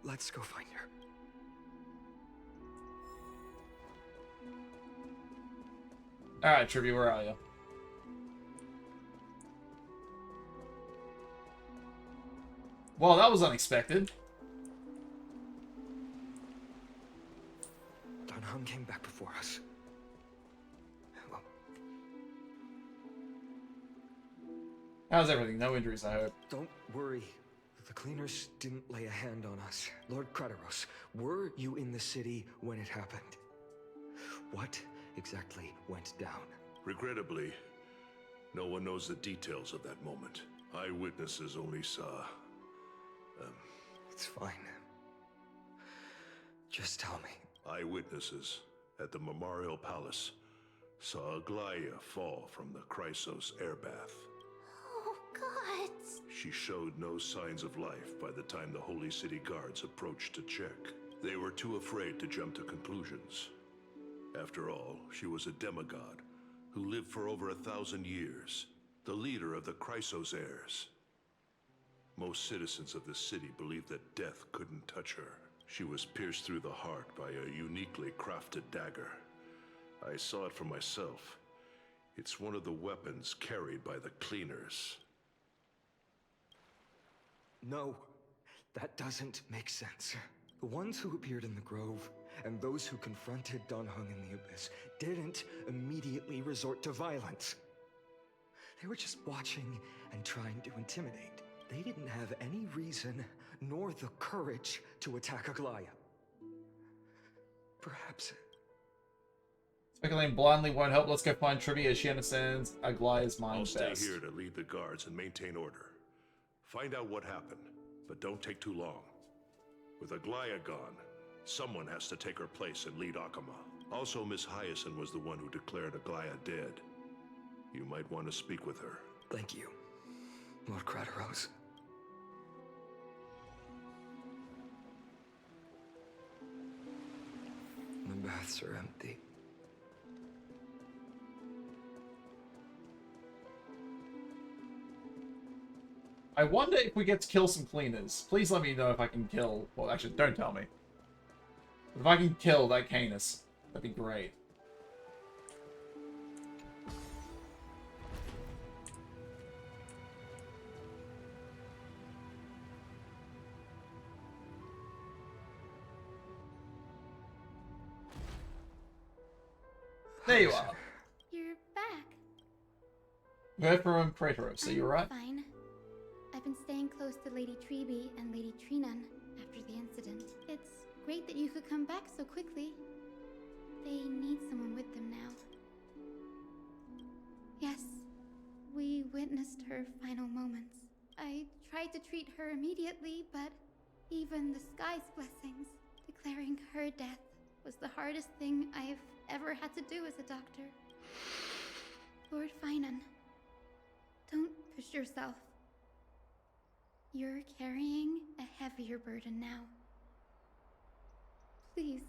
Let's go find her. Alright, Tribby, where are you? Well, that was unexpected. Dan Heng came back before us. Well, how's everything? No injuries, I hope. don't worry. The cleaners didn't lay a hand on us. Lord Krateros, were you in the city when it happened? What exactly went down? Regrettably, no one knows the details of that moment. Eyewitnesses only saw... It's fine. Just tell me. Eyewitnesses at the Memorial Palace saw Aglaya fall from the Chrysos airbath. Oh, God. She showed no signs of life by the time the Holy City guards approached to check. They were too afraid to jump to conclusions. After all, she was a demigod who lived for over 1,000 years, the leader of the Chrysos heirs. Most citizens of the city believed that death couldn't touch her. She was pierced through the heart by a uniquely crafted dagger. I saw it for myself. It's one of the weapons carried by the cleaners. No, That doesn't make sense. The ones who appeared in the Grove and those who confronted Dan Heng in the Abyss didn't immediately resort to violence. They were just watching and trying to intimidate. They didn't have any reason nor the courage to attack Aglaya. Perhaps speculating blindly won't help. Let's go find Tribby as she understands Aglaya's mind I'll stay best. here to lead the guards and maintain order. Find out what happened, but don't take too long. With Aglaya gone, someone has to take her place and lead Akama. Also, Miss Hyacinth was the one who declared Aglaya dead. You might want to speak with her. Thank you, Lord Crateros. The baths are empty. I wonder if we get to kill some cleaners. Please let me know if I can kill... Well, actually, don't tell me. If I can kill that Canis, that'd be great. There you are. You're back. Heard from Crateros, so you're right? Fine. I've been staying close to Lady Treby and Lady Trinan after the incident. It's great that you could come back so quickly. They need someone with them now. Yes, we witnessed her final moments. I tried to treat her immediately, but even the sky's blessings, declaring her death was the hardest thing I've ever had to do as a doctor. Lord Finan, don't push yourself. You're carrying a heavier burden now. Please,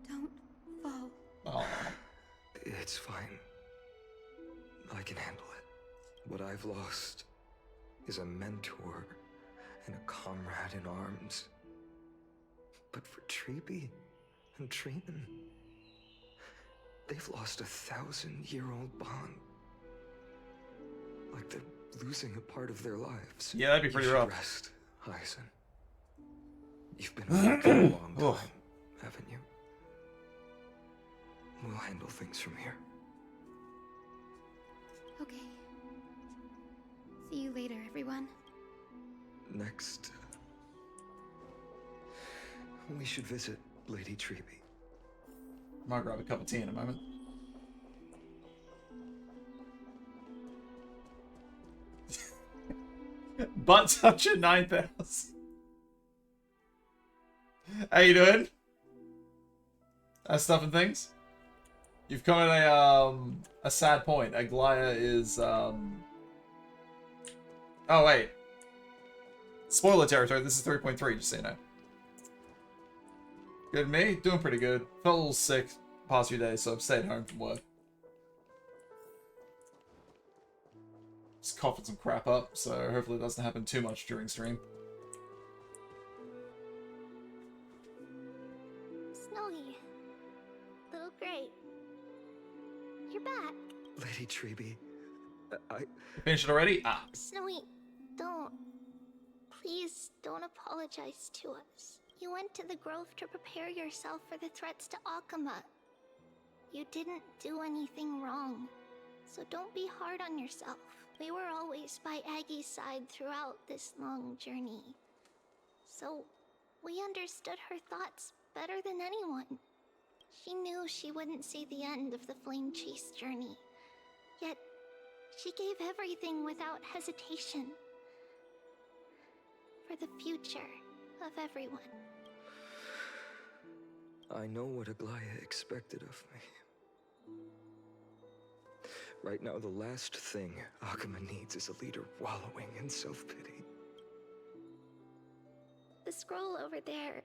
don't fall. Oh. It's fine. I can handle it. What I've lost is a mentor and a comrade in arms. But for Treby and Trinan, they've lost 1,000-year-old bond. Like they're losing a part of their lives. Yeah, that'd be pretty rough. Rest, Hyacinth. You've been awake for a long time, haven't you? We'll handle things from here. Okay. See you later, everyone. Next, we should visit Lady Treby. Might grab a cup of tea in a moment. Butt touch at 9,000. How you doing? Stuff and things. You've come at a sad point. Aglaya is Oh wait. Spoiler territory. This is 3.3. Just so you know. Good, me? Doing pretty good. Felt a little sick the past few days, so I've stayed home from work. Just coughing some crap up, so hopefully it doesn't happen too much during stream. Snowy. Little Gray. You're back. Lady Treby, You finished it already? Ah. Snowy, don't. Please don't apologize to us. You went to the Grove to prepare yourself for the threats to Akama. You didn't do anything wrong, so don't be hard on yourself. We were always by Aggie's side throughout this long journey. So, we understood her thoughts better than anyone. She knew she wouldn't see the end of the Flame Chase journey. Yet, she gave everything without hesitation. For the future of everyone. I know what Aglaya expected of me. Right now, the last thing Akama needs is a leader wallowing in self-pity. The scroll over there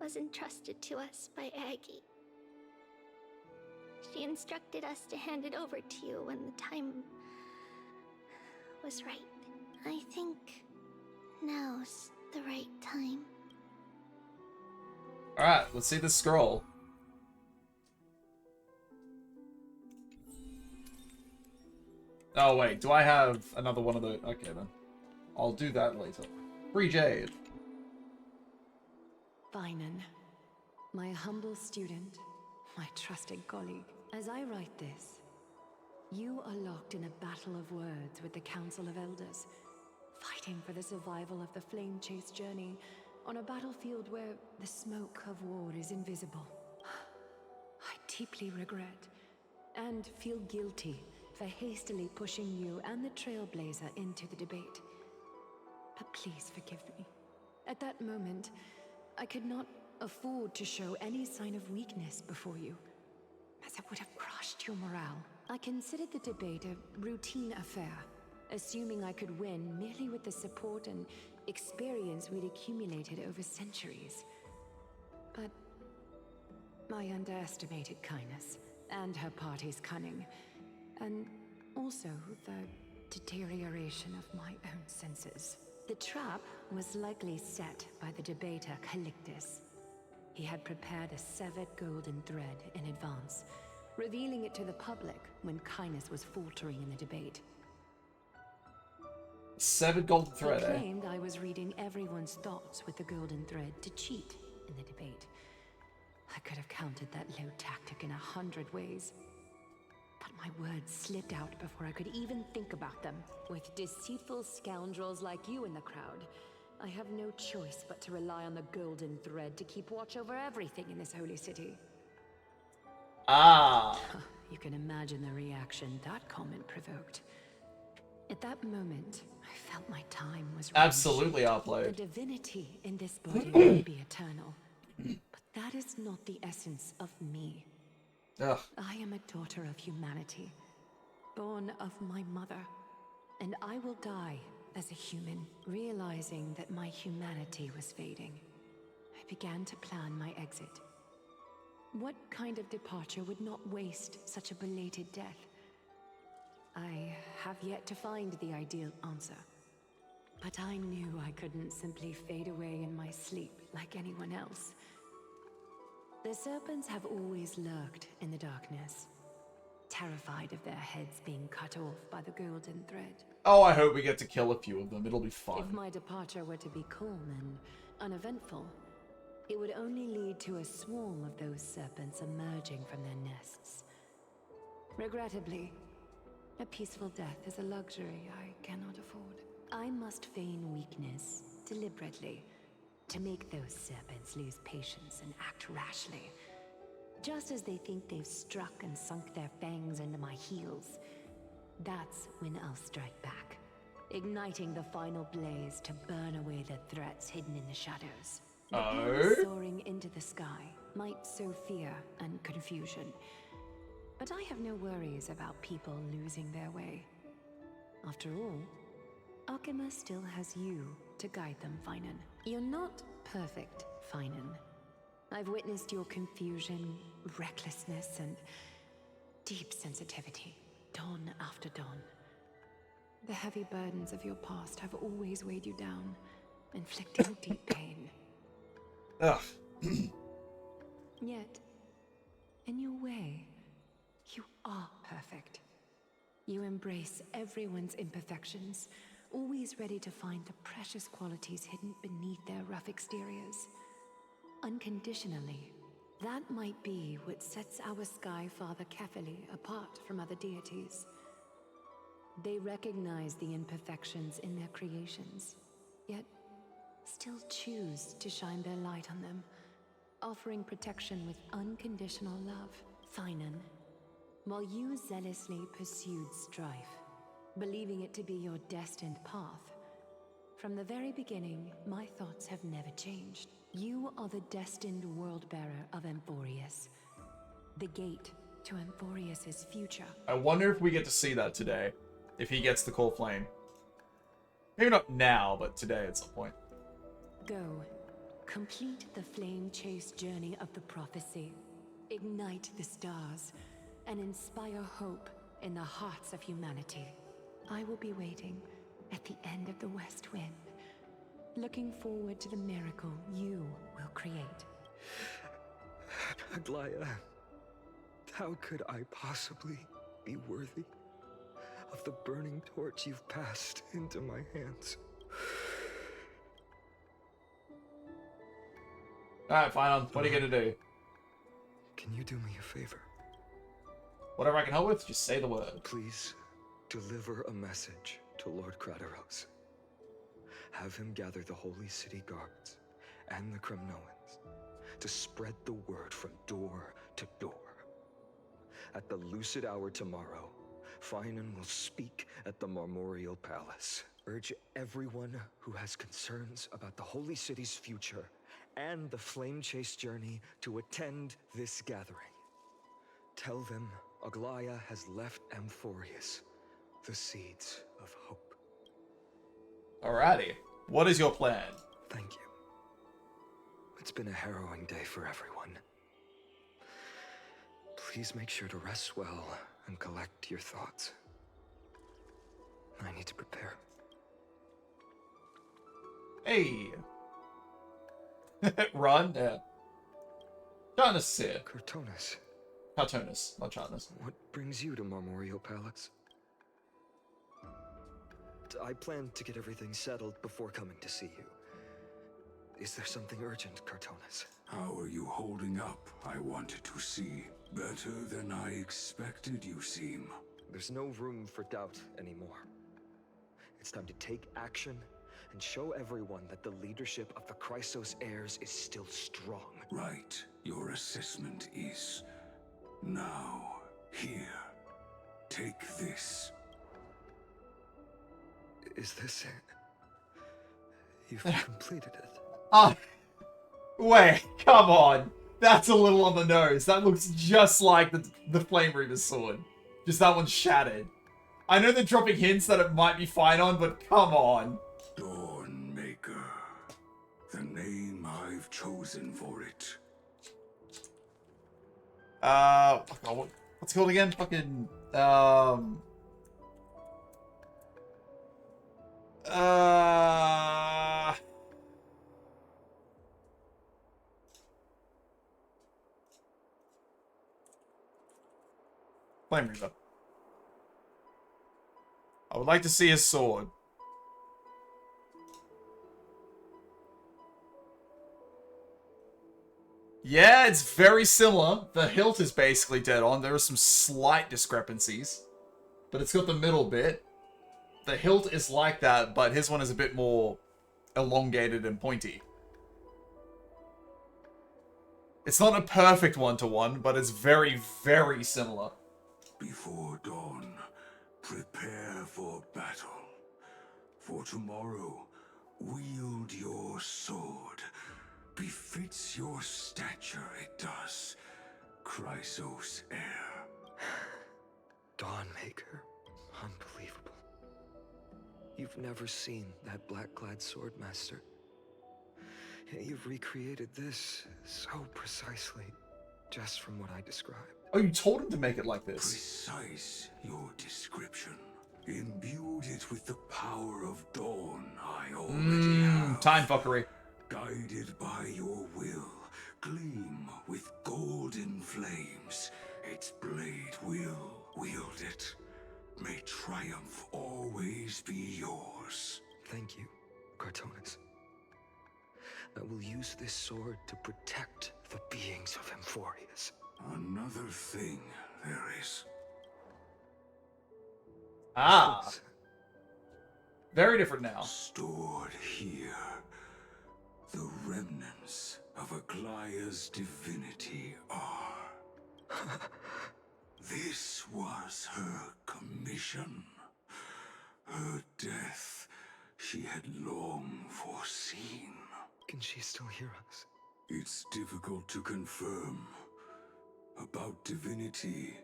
was entrusted to us by Aggie. She instructed us to hand it over to you when the time was right. I think now's the right time. Alright, let's see the scroll. Oh wait, do I have another one of those? Okay then. I'll do that later. Free Jade. Finan, my humble student, my trusted colleague. As I write this, you are locked in a battle of words with the Council of Elders, fighting for the survival of the Flame Chase journey on a battlefield where the smoke of war is invisible. I deeply regret and feel guilty for hastily pushing you and the Trailblazer into the debate. But please forgive me. At that moment, I could not afford to show any sign of weakness before you, as it would have crushed your morale. I considered the debate a routine affair, assuming I could win merely with the support and experience we'd accumulated over centuries. But I underestimated Kindness and her party's cunning, and also the deterioration of my own senses. The trap was likely set by the debater Calictus. He had prepared a severed golden thread in advance, revealing it to the public when Kindness was faltering in the debate. Severed golden thread, He eh? claimed I was reading everyone's thoughts with the golden thread to cheat in the debate. I could have countered that low tactic in 100 ways. But my words slipped out before I could even think about them. With deceitful scoundrels like you in the crowd, I have no choice but to rely on the golden thread to keep watch over everything in this holy city. Ah. You can imagine the reaction that comment provoked. At that moment, I felt my time was running Absolutely short. outplayed. The divinity in this body may be eternal, but that is not the essence of me. Ugh. I am a daughter of humanity, born of my mother, and I will die as a human. Realizing that my humanity was fading, I began to plan my exit. What kind of departure would not waste such a belated death? I have yet to find the ideal answer, but I knew I couldn't simply fade away in my sleep like anyone else. The serpents have always lurked in the darkness, terrified of their heads being cut off by the golden thread. Oh, I hope we get to kill a few of them. It'll be fun. If my departure were to be calm and uneventful, it would only lead to a swarm of those serpents emerging from their nests. Regrettably, a peaceful death is a luxury I cannot afford. I must feign weakness deliberately to make those serpents lose patience and act rashly. Just as they think they've struck and sunk their fangs into my heels, that's when I'll strike back, igniting the final blaze to burn away the threats hidden in the shadows. The birds soaring into the sky might sow fear and confusion, but I have no worries about people losing their way. After all, Arkema still has you to guide them, Finan. You're not perfect, Finan. I've witnessed your confusion, recklessness, and deep sensitivity, dawn after dawn. The heavy burdens of your past have always weighed you down, inflicting deep pain. Ugh. Yet, in your way, you are perfect. You embrace everyone's imperfections, always ready to find the precious qualities hidden beneath their rough exteriors. Unconditionally, that might be what sets our Sky Father Kefili apart from other deities. They recognize the imperfections in their creations, yet still choose to shine their light on them, offering protection with unconditional love. Finan, while you zealously pursued strife, believing it to be your destined path, from the very beginning, my thoughts have never changed. You are the destined world-bearer of Amphorius, the gate to Amphorius's future. I wonder if we get to see that today, if he gets the Cold Flame. Maybe not now, but today at some point. Go, complete the flame chase journey of the prophecy, ignite the stars, and inspire hope in the hearts of humanity. I will be waiting at the end of the West Wind, looking forward to the miracle you will create. Aglaya, how could I possibly be worthy of the burning torch you've passed into my hands? Alright, fine. What are you gonna do? Can you do me a favor? Whatever I can help with, just say the word. Please deliver a message to Lord Crateros. Have him gather the Holy City guards and the Kremnoans to spread the word from door to door. At the lucid hour tomorrow, Finan will speak at the Marmorial Palace. Urge everyone who has concerns about the Holy City's future and the Flame Chase journey to attend this gathering. Tell them Aglaya has left Amphorius the seeds of hope. Alrighty. What is your plan? Thank you. It's been a harrowing day for everyone. Please make sure to rest well and collect your thoughts. I need to prepare. Hey. Run? Yeah. Charnus here. Cartonus. Cartonus, not Charnus. What brings you to Marmorial Palace? I plan to get everything settled before coming to see you. Is there something urgent, Cartonus? How are you holding up? I wanted to see. Better than I expected, you seem. There's no room for doubt anymore. It's time to take action and show everyone that the leadership of the Chrysos heirs is still strong. Right. Your assessment is... Now, here. Take this. Is this it? You've completed it. Wait, come on. That's a little on the nose. That looks just like the Flame Reaver's sword. Just that one's shattered. I know they're dropping hints that it might be Finon, but come on. Dawnmaker. The name I've chosen for it. What's it called again? Fucking, Flame Reaver. I would like to see his sword. Yeah, it's very similar. The hilt is basically dead on. There are some slight discrepancies. But it's got the middle bit. The hilt is like that, but his one is a bit more elongated and pointy. It's not a perfect one-to-one, but it's very, very similar. Before dawn, prepare for battle. For tomorrow, wield your sword. Befits your stature, it does. Chrysos heir. Dawnmaker. Unbelievable. You've never seen that black-clad sword master. You've recreated this so precisely, just from what I described. Oh, you told him to make it like this. Precise, your description. Imbued it with the power of dawn I already have. Time fuckery. Guided by your will, gleam with golden flames. Its blade will wield it. May triumph always be yours. Thank you, Cartonus. I will use this sword to protect the beings of Amphorius. Another thing there is. Ah. Very different now. Stored here. The remnants of Aglaya's divinity are. This was her commission. Her death she had long foreseen. Can she still hear us? It's difficult to confirm. About divinity,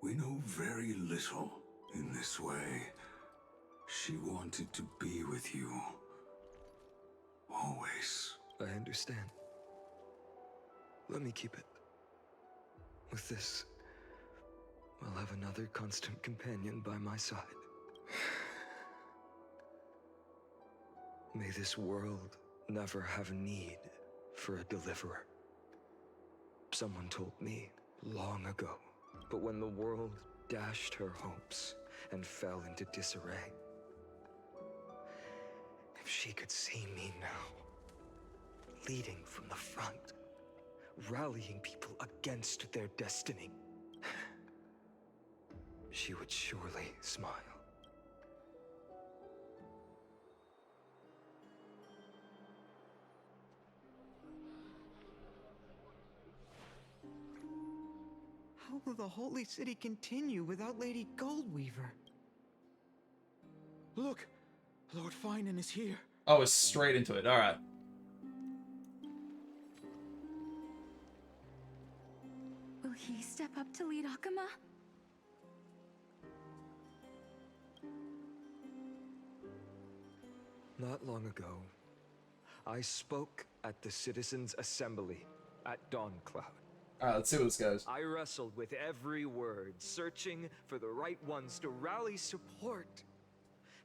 we know very little in this way. She wanted to be with you. Always. I understand. Let me keep it. With this, I'll have another constant companion by my side. May this world never have need for a deliverer. Someone told me long ago, but when the world dashed her hopes and fell into disarray, if she could see me now, leading from the front, rallying people against their destiny, she would surely smile. How will the Holy City continue without Lady Goldweaver? Look, Lord Finan is here. Oh, it's straight into it. All right. Will he step up to lead Akama? Not long ago, I spoke at the Citizens' Assembly at Dawncloud. Alright, let's see where this goes. I wrestled with every word, searching for the right ones to rally support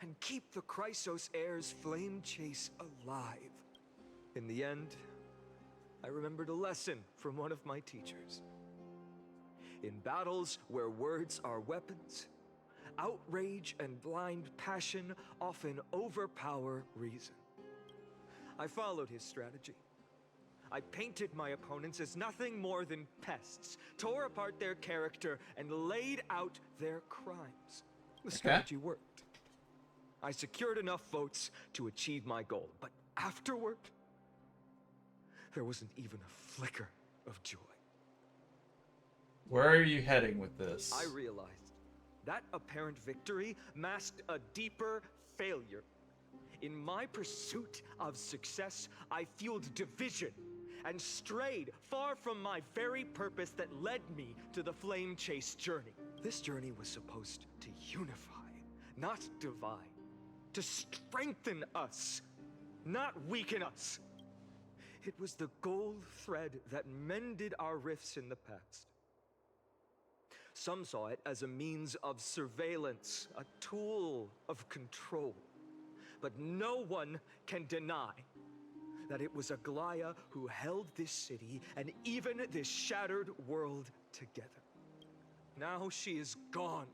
and keep the Chrysos Heir's flame chase alive. In the end, I remembered a lesson from one of my teachers. In battles where words are weapons, outrage and blind passion often overpower reason. I followed his strategy. I painted my opponents as nothing more than pests, tore apart their character, and laid out their crimes. The strategy worked. I secured enough votes to achieve my goal, but afterward, there wasn't even a flicker of joy. Where are you heading with this? I realized that apparent victory masked a deeper failure. In my pursuit of success, I fueled division and strayed far from my very purpose that led me to the Flame Chase journey. This journey was supposed to unify, not divide. To strengthen us, not weaken us. It was the gold thread that mended our rifts in the past. Some saw it as a means of surveillance, a tool of control. But no one can deny that it was Aglaya who held this city and even this shattered world together. Now she is gone.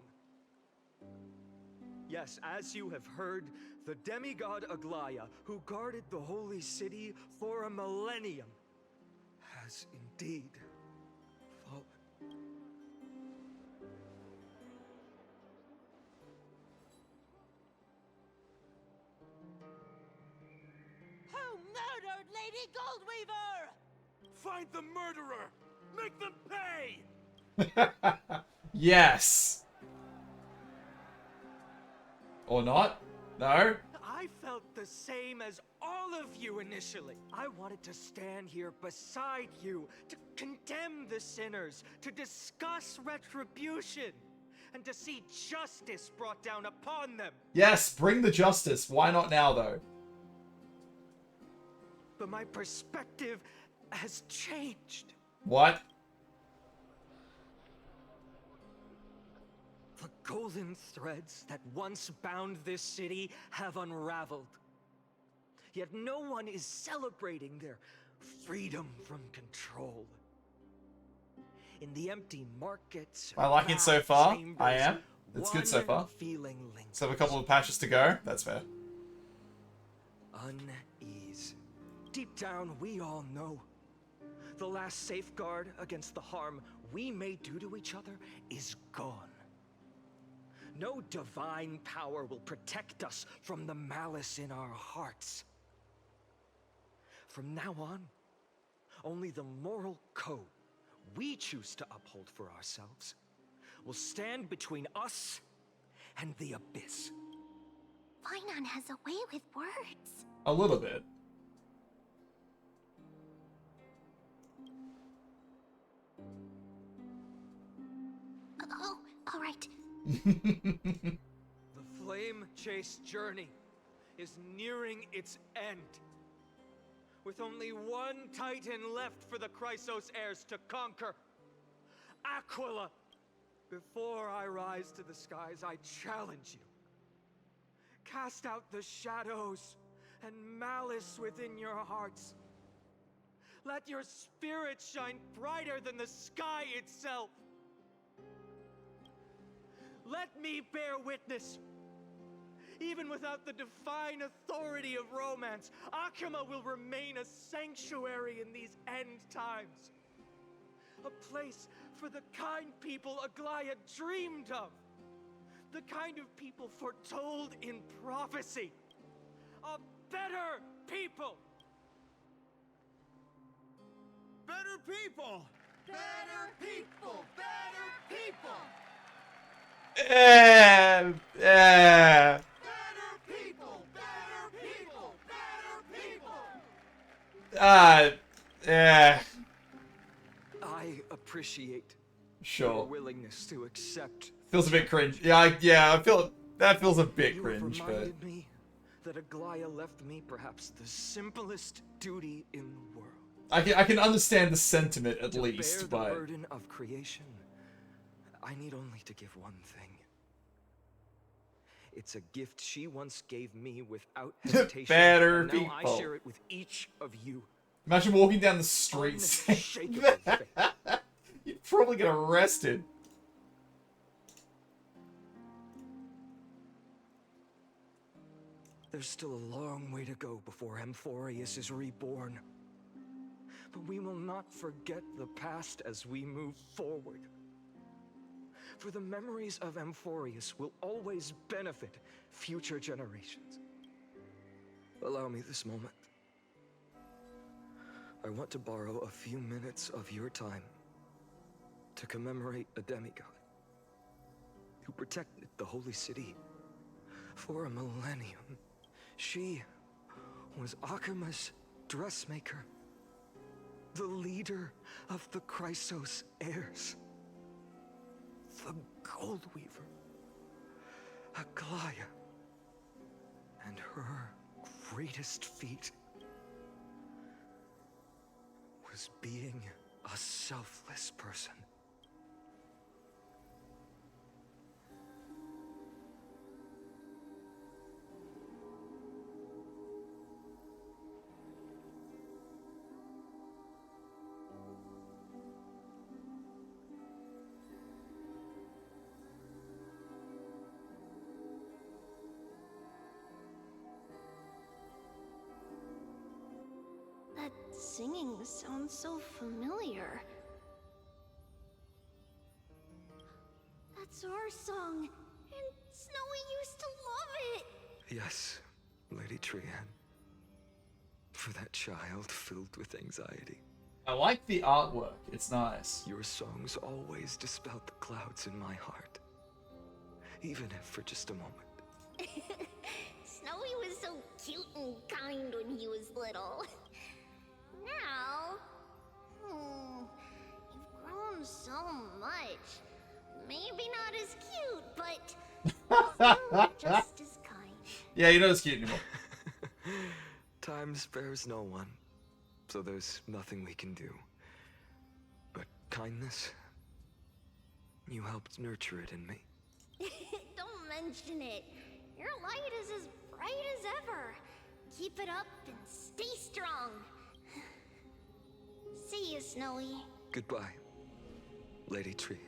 Yes, as you have heard, the demigod Aglaya, who guarded the holy city for a millennium, has indeed fallen. Who murdered Lady Goldweaver? Find the murderer! Make them pay! Yes! Or not? No? I felt the same as all of you initially. I wanted to stand here beside you, to condemn the sinners, to discuss retribution, and to see justice brought down upon them. Yes, bring the justice. Why not now, though? But my perspective has changed. What? The golden threads that once bound this city have unraveled. Yet no one is celebrating their freedom from control. In the empty markets, I like it so far. I am. It's good so one far. feeling lingers. So have a couple of patches to go. That's fair. Unease. Deep down, we all know the last safeguard against the harm we may do to each other is gone. No divine power will protect us from the malice in our hearts. From now on, only the moral code we choose to uphold for ourselves will stand between us and the abyss. Finan has a way with words. A little bit. Oh, all right. The Flame Chase journey is nearing its end. With only one Titan left for the Chrysos heirs to conquer. Aquila! Before I rise to the skies, I challenge you. Cast out the shadows and malice within your hearts. Let your spirit shine brighter than the sky itself. Let me bear witness. Even without the divine authority of romance, Akama will remain a sanctuary in these end times. A place for the kind people Aglaya dreamed of. The kind of people foretold in prophecy. A better people! Better people! Better people! Better people! Yeah. Better people! Better people! Better people! Yeah. I appreciate Sure. your willingness to accept. Feels a bit cringe. Yeah, I feel that feels a bit You cringe, have but reminded me that Aglaya left me perhaps the simplest duty in the world. I can understand the sentiment at To least, bear but the burden of creation, I need only to give one thing. It's a gift she once gave me without hesitation, Better and now I people. share it with each of you. imagine walking down the street saying that. You'd probably get arrested. There's still a long way to go before Amphorius is reborn. But we will not forget the past as we move forward. For the memories of Amphorius will always benefit future generations. Allow me this moment. I want to borrow a few minutes of your time to commemorate a demigod who protected the holy city for a millennium. She was Akama's dressmaker, the leader of the Chrysos heirs, the Gold Weaver, Aglaya, and her greatest feat was being a selfless person. That singing sounds so familiar. That's our song, and Snowy used to love it. Yes, Lady Trian. For that child filled with anxiety. I like the artwork. It's nice. Your songs always dispelled the clouds in my heart. Even if for just a moment. Snowy was so cute and kind when he was little. Now, you've grown so much. Maybe not as cute, but still just as kind. Yeah, you're not as cute anymore. Time spares no one, so there's nothing we can do. But kindness, you helped nurture it in me. Don't mention it. Your light is as bright as ever. Keep it up and stay strong. See you, Snowy. Goodbye, Lady Trian.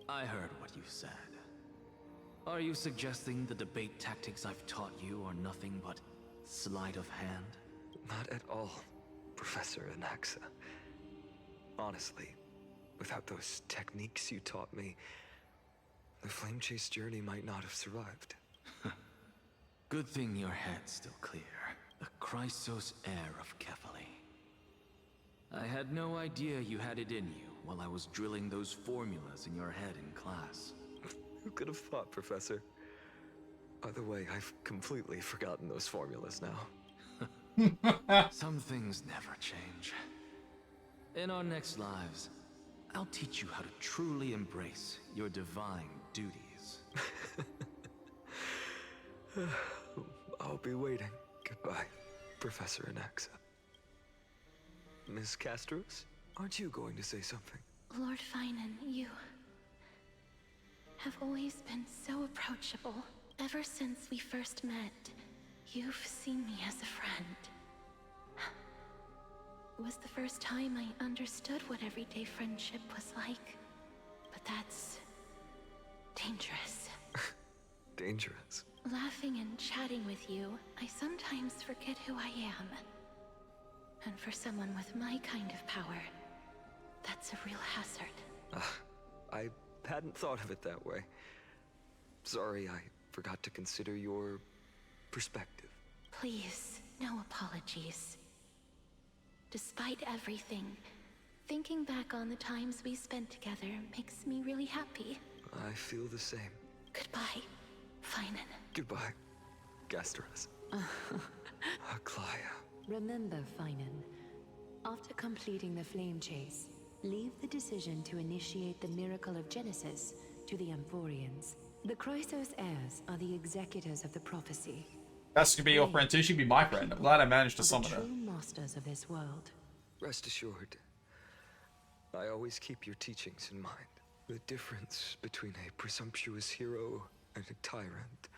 I heard what you said. Are you suggesting the debate tactics I've taught you are nothing but sleight of hand? Not at all, Professor Anaxa. Honestly, without those techniques you taught me, the Flame Chase journey might not have survived. Good thing your head's still clear. The Chrysos heir of Kefali. I had no idea you had it in you while I was drilling those formulas in your head in class. Who could have thought, Professor? By the way, I've completely forgotten those formulas now. Some things never change. In our next lives, I'll teach you how to truly embrace your divine duties. I'll be waiting. Goodbye, Professor Anaxa. Miss Castros, aren't you going to say something? Lord Finan, you have always been so approachable. Ever since we first met, you've seen me as a friend. It was the first time I understood what everyday friendship was like. But that's dangerous. Dangerous? Laughing and chatting with you, I sometimes forget who I am. And for someone with my kind of power, that's a real hazard. I hadn't thought of it that way. Sorry, I forgot to consider your perspective. Please, no apologies. Despite everything, thinking back on the times we spent together makes me really happy. I feel the same. Goodbye, Finan. Goodbye, Gasteras. Aglaia. Remember, Finan, after completing the flame chase, leave the decision to initiate the miracle of Genesis to the Amphorians. The Chrysos heirs are the executors of the prophecy. That's gonna be your friend too. She'd be my friend. I'm glad I managed to summon her. True masters of this world. Rest assured, I always keep your teachings in mind. The difference between a presumptuous hero and a tyrant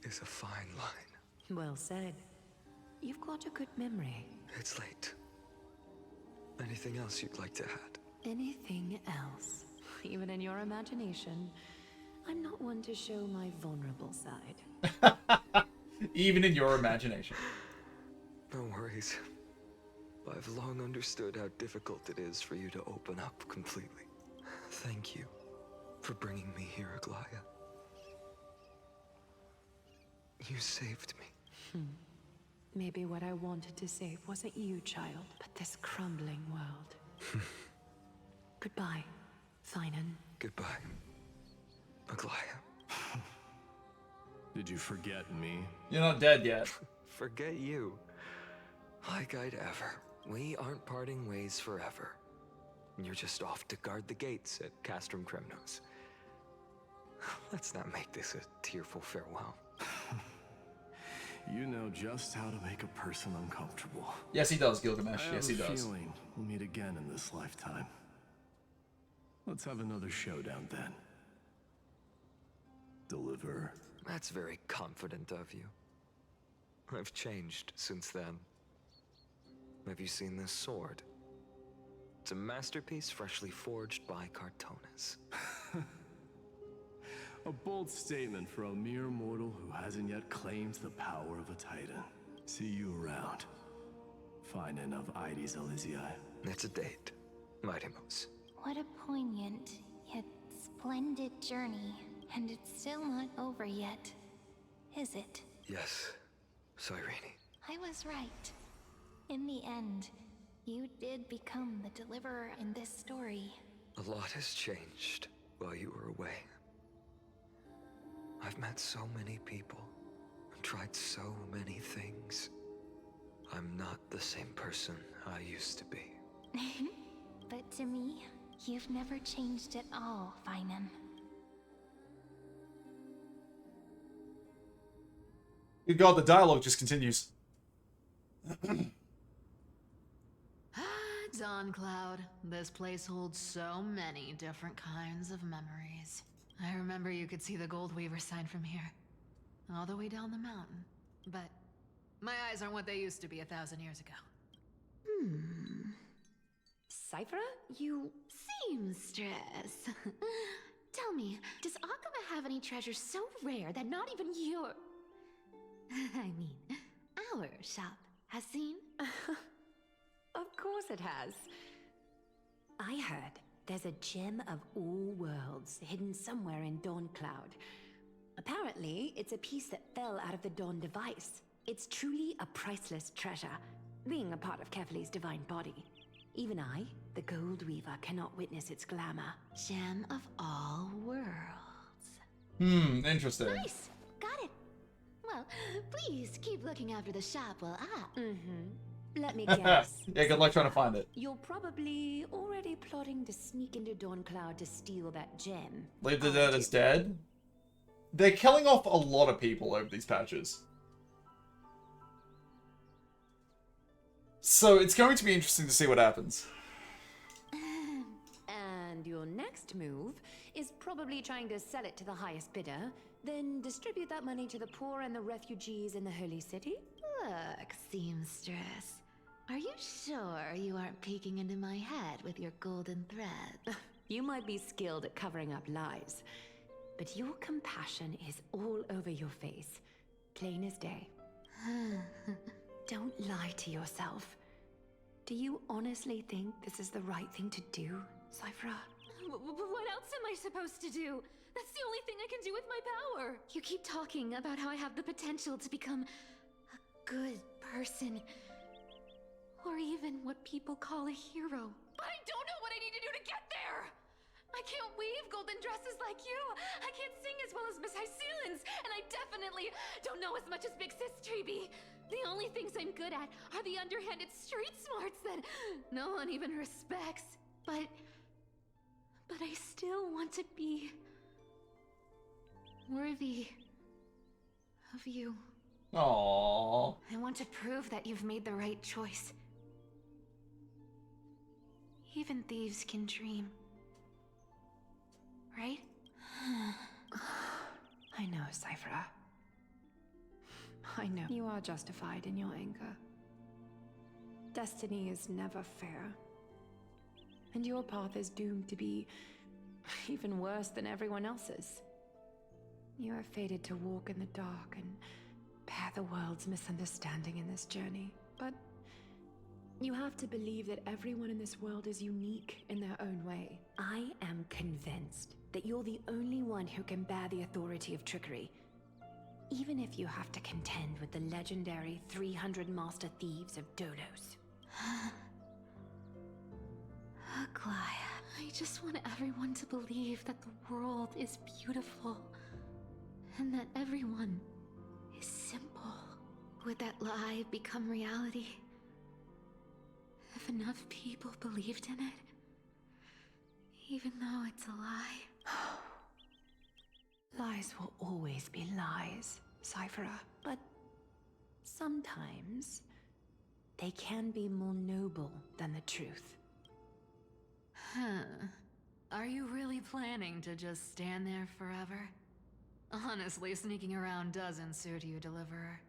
is a fine line. Well said. You've got a good memory. It's late. Anything else you'd like to add? Anything else? Even in your imagination, I'm not one to show my vulnerable side. Even in your imagination. No worries. I've long understood how difficult it is for you to open up completely. Thank you for bringing me here, Aglaia. You saved me. Maybe what I wanted to save wasn't you, child, but this crumbling world. Goodbye, Finan. Goodbye, Aglaia. Did you forget me? You're not dead yet. Forget you. Like I'd ever. We aren't parting ways forever. You're just off to guard the gates at Castrum Kremnos. Let's not make this a tearful farewell. You know just how to make a person uncomfortable. Yes, he does, Gilgamesh. Yes, he I have a does. feeling we'll meet again in this lifetime. Let's have another showdown then. Deliver. That's very confident of you. I've changed since then. Have you seen this sword? It's a masterpiece freshly forged by Cartonis. A bold statement for a mere mortal who hasn't yet claimed the power of a titan. See you around. Finan of Ides Elysiae. It's a date, Mightimos. What a poignant, yet splendid journey. And it's still not over yet, is it? Yes, Cyrene. I was right. In the end, you did become the deliverer in this story. A lot has changed while you were away. I've met so many people and tried so many things. I'm not the same person I used to be. But to me, you've never changed at all, Finan. Good God, the dialogue just continues. Dawn Cloud. This place holds so many different kinds of memories. I remember you could see the Goldweaver sign from here, all the way down the mountain. But my eyes aren't what they used to be 1,000 years ago. Cyphra, you seamstress. Tell me, does Akuma have any treasures so rare that not even your... I mean, our shop has seen? Of course it has. I heard there's a gem of all worlds hidden somewhere in Dawn Cloud. Apparently, it's a piece that fell out of the Dawn device. It's truly a priceless treasure, being a part of Kefali's divine body. Even I, the Goldweaver, cannot witness its glamour. Gem of all worlds. Interesting. Nice! Got it. Well, please keep looking after the shop while I... Let me guess. Yeah, good luck trying to find it. You're probably already plotting to sneak into Dawn Cloud to steal that gem. Leave the Dead is dead. They're killing off a lot of people over these patches. So it's going to be interesting to see what happens. And your next move is probably trying to sell it to the highest bidder, then distribute that money to the poor and the refugees in the Holy City? Look, seamstress. Are you sure you aren't peeking into my head with your golden thread? You might be skilled at covering up lies, but your compassion is all over your face. Plain as day. Don't lie to yourself. Do you honestly think this is the right thing to do, Cyphra? What else am I supposed to do? That's the only thing I can do with my power. You keep talking about how I have the potential to become a good person. Or even what people call a hero. But I don't know what I need to do to get there! I can't weave golden dresses like you! I can't sing as well as Miss Hyceelens! And I definitely don't know as much as Big Sis Treeby! The only things I'm good at are the underhanded street smarts that no one even respects. But I still want to be worthy of you. Aww. I want to prove that you've made the right choice. Even thieves can dream. Right? I know, Cyphra. I know. You are justified in your anger. Destiny is never fair. And your path is doomed to be even worse than everyone else's. You are fated to walk in the dark and bear the world's misunderstanding in this journey. But you have to believe that everyone in this world is unique in their own way. I am convinced that you're the only one who can bear the authority of trickery. Even if you have to contend with the legendary 300 master thieves of Dolos. Aglaia, I just want everyone to believe that the world is beautiful. And that everyone is simple. Would that lie become reality? If enough people believed in it? Even though it's a lie? Lies will always be lies, Cyphra. But sometimes they can be more noble than the truth. Huh. Are you really planning to just stand there forever? Honestly, sneaking around doesn't suit you, Deliverer.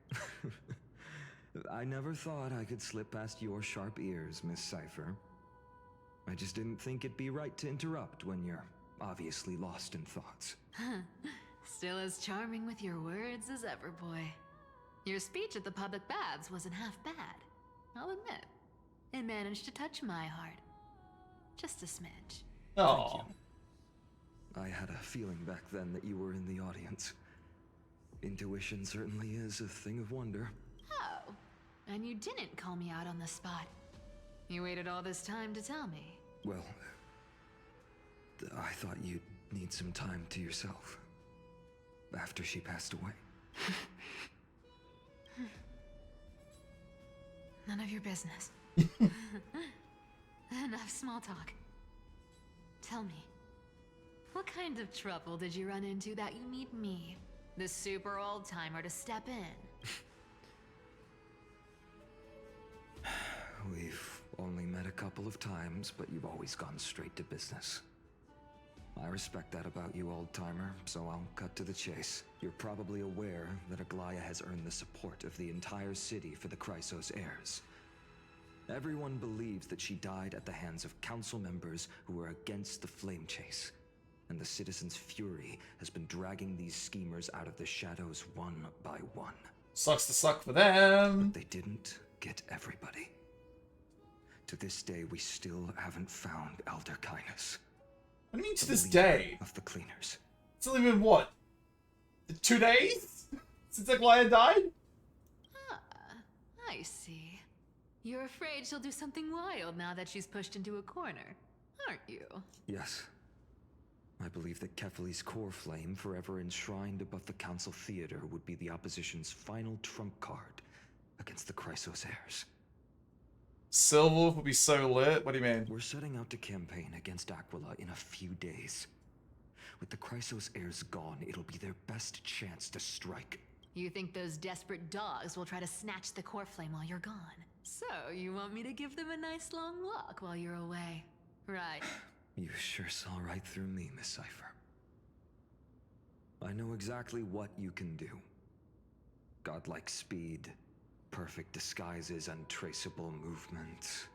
I never thought I could slip past your sharp ears, Miss Cypher. I just didn't think it'd be right to interrupt when you're obviously lost in thoughts. Still as charming with your words as ever, boy. Your speech at the public baths wasn't half bad, I'll admit. It managed to touch my heart. Just a smidge. Oh. I had a feeling back then that you were in the audience. Intuition certainly is a thing of wonder. Oh, and you didn't call me out on the spot. You waited all this time to tell me. Well, I thought you'd need some time to yourself. After she passed away. None of your business. Enough small talk. Tell me, what kind of trouble did you run into that you need me, the super old-timer, to step in? We've only met a couple of times, but you've always gone straight to business. I respect that about you, old-timer, so I'll cut to the chase. You're probably aware that Aglaia has earned the support of the entire city for the Chrysos heirs. Everyone believes that she died at the hands of council members who were against the flame chase. And the citizens' fury has been dragging these schemers out of the shadows one by one. Sucks to suck for them. But they didn't get everybody. To this day, we still haven't found Elder Kynus. What do you mean to this day? Of the cleaners. It's only been, what, 2 days? Since Aglaia died? Ah, I see. You're afraid she'll do something wild now that she's pushed into a corner, aren't you? Yes. I believe that Kefali's core flame, forever enshrined above the council theater, would be the opposition's final trump card against the Chrysos heirs. Silverwolf will be so lit? What do you mean? We're setting out to campaign against Aquila in a few days. With the Chrysos heirs gone, it'll be their best chance to strike. You think those desperate dogs will try to snatch the core flame while you're gone? So, you want me to give them a nice long walk while you're away, right? You sure saw right through me, Miss Cypher. I know exactly what you can do. Godlike speed, perfect disguises, untraceable movement,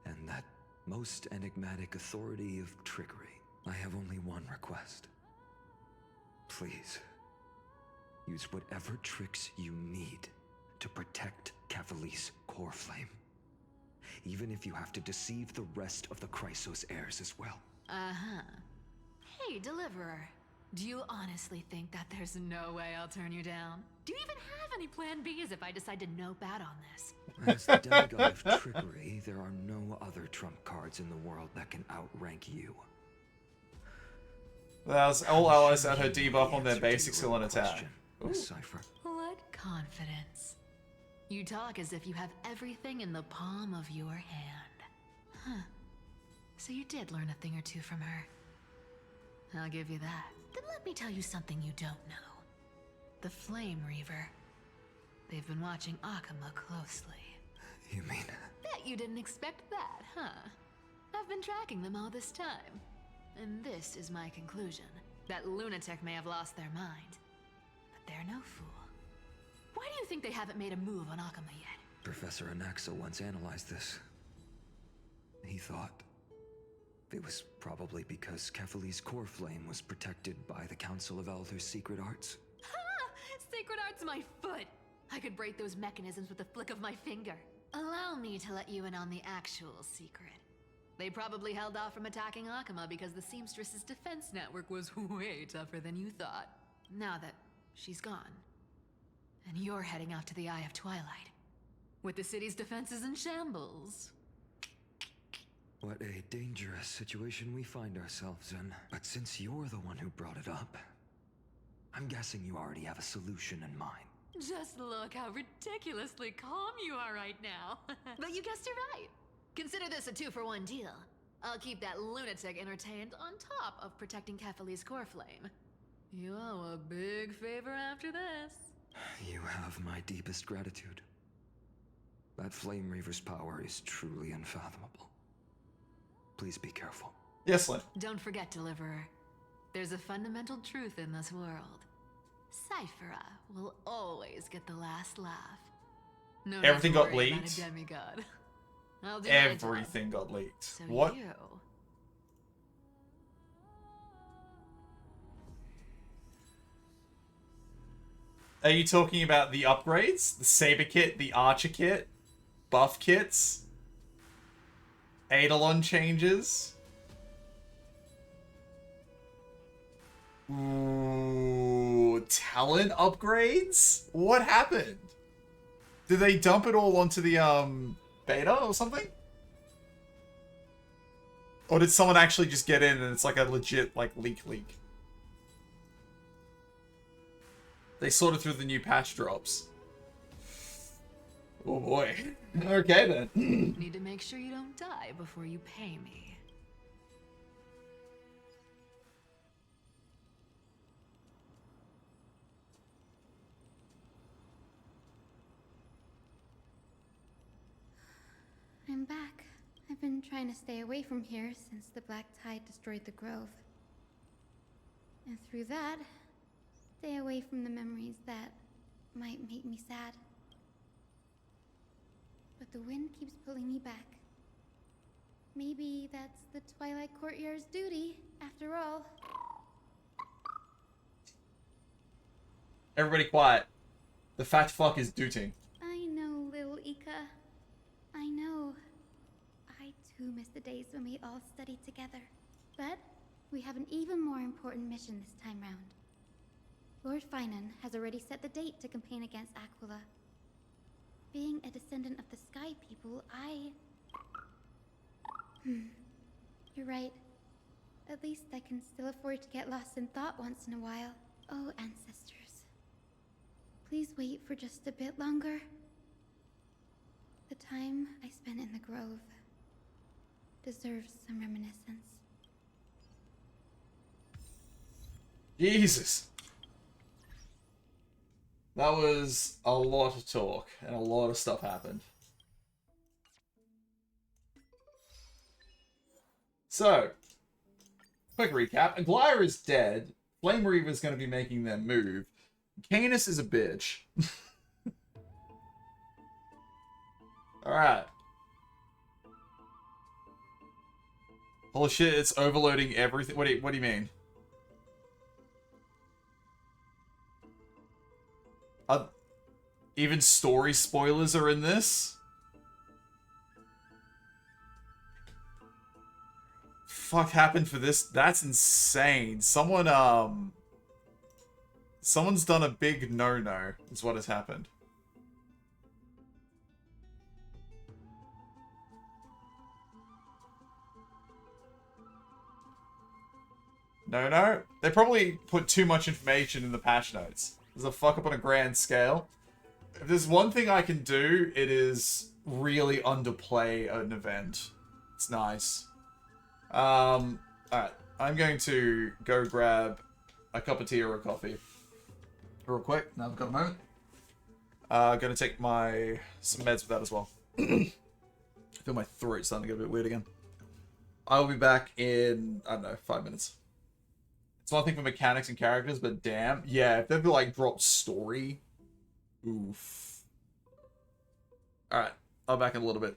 and that most enigmatic authority of trickery. I have only one request. Please, use whatever tricks you need to protect Cavali's core flame. Even if you have to deceive the rest of the Chrysos heirs as well. Uh-huh. Hey, Deliverer. Do you honestly think that there's no way I'll turn you down? Do you even have any plan Bs if I decide to nope out on this? As the demigod of trickery, there are no other trump cards in the world that can outrank you. That's all allies that her debuff on their basic skill and attack. Miss Cipher. What confidence. You talk as if you have everything in the palm of your hand. Huh. So you did learn a thing or two from her. I'll give you that. Then let me tell you something you don't know. The Flame Reaver. They've been watching Akama closely. You mean? Bet you didn't expect that, huh? I've been tracking them all this time. And this is my conclusion. That lunatic may have lost their mind. But they're no fool. Why do you think they haven't made a move on Akama yet? Professor Anaxa once analyzed this. He thought it was probably because Kefali's core flame was protected by the Council of Elders' secret arts. Ha! Sacred Art's my foot! I could break those mechanisms with a flick of my finger. Allow me to let you in on the actual secret. They probably held off from attacking Akama because the Seamstress's defense network was way tougher than you thought. Now that she's gone, and you're heading out to the Eye of Twilight, with the city's defenses in shambles. What a dangerous situation we find ourselves in. But since you're the one who brought it up, I'm guessing you already have a solution in mind. Just look how ridiculously calm you are right now. But you guessed it right. Consider this a 2-for-1 deal. I'll keep that lunatic entertained on top of protecting Kefali's core flame. You owe a big favor after this. You have my deepest gratitude. That Flame Reaver's power is truly unfathomable. Please be careful. Yes, Lynn. Don't forget, Deliverer. There's a fundamental truth in this world. Cyphera will always get the last laugh. No need Everything to got worry about leaked? a demigod. I'll do my job. Everything got leaked. So What? you... Are you talking about the upgrades? The Saber kit, the Archer kit, buff kits, Eidolon changes? Ooh, talent upgrades? What happened? Did they dump it all onto the beta or something? Or did someone actually just get in and it's like a legit like leak? They sorted through the new patch drops. Oh boy. Okay then. Need to make sure you don't die before you pay me. I'm back. I've been trying to stay away from here since the Black Tide destroyed the Grove. And through that, stay away from the memories that might make me sad. But the wind keeps pulling me back. Maybe that's the Twilight Courtyard's duty, after all. Everybody quiet. The fat fuck is dooting. I know, little Ika. I know. I too miss the days when we all studied together. But we have an even more important mission this time round. Lord Finan has already set the date to campaign against Aquila. Being a descendant of the Sky People, You're right. At least I can still afford to get lost in thought once in a while. Oh, ancestors. Please wait for just a bit longer. The time I spent in the Grove deserves some reminiscence. Jesus. That was a lot of talk, and a lot of stuff happened. So, quick recap. Aglaya is dead. Flame Reaver's going to be making their move. Canis is a bitch. Alright. Holy shit, it's overloading everything. What do you mean? Even story spoilers are in this? Fuck happened for this? That's insane. Someone's done a big no-no, is what has happened. No. They probably put too much information in the patch notes. There's a fuck up on a grand scale. If there's one thing I can do, it is really underplay an event. It's nice. Alright. I'm going to go grab a cup of tea or a coffee. Real quick. Now I've got a moment. Gonna take some meds for that as well. I feel my throat's starting to get a bit weird again. I'll be back in, I don't know, 5 minutes. It's one thing for mechanics and characters, but damn. Yeah, if they've like dropped story. Oof. Alright, I'll be back in a little bit.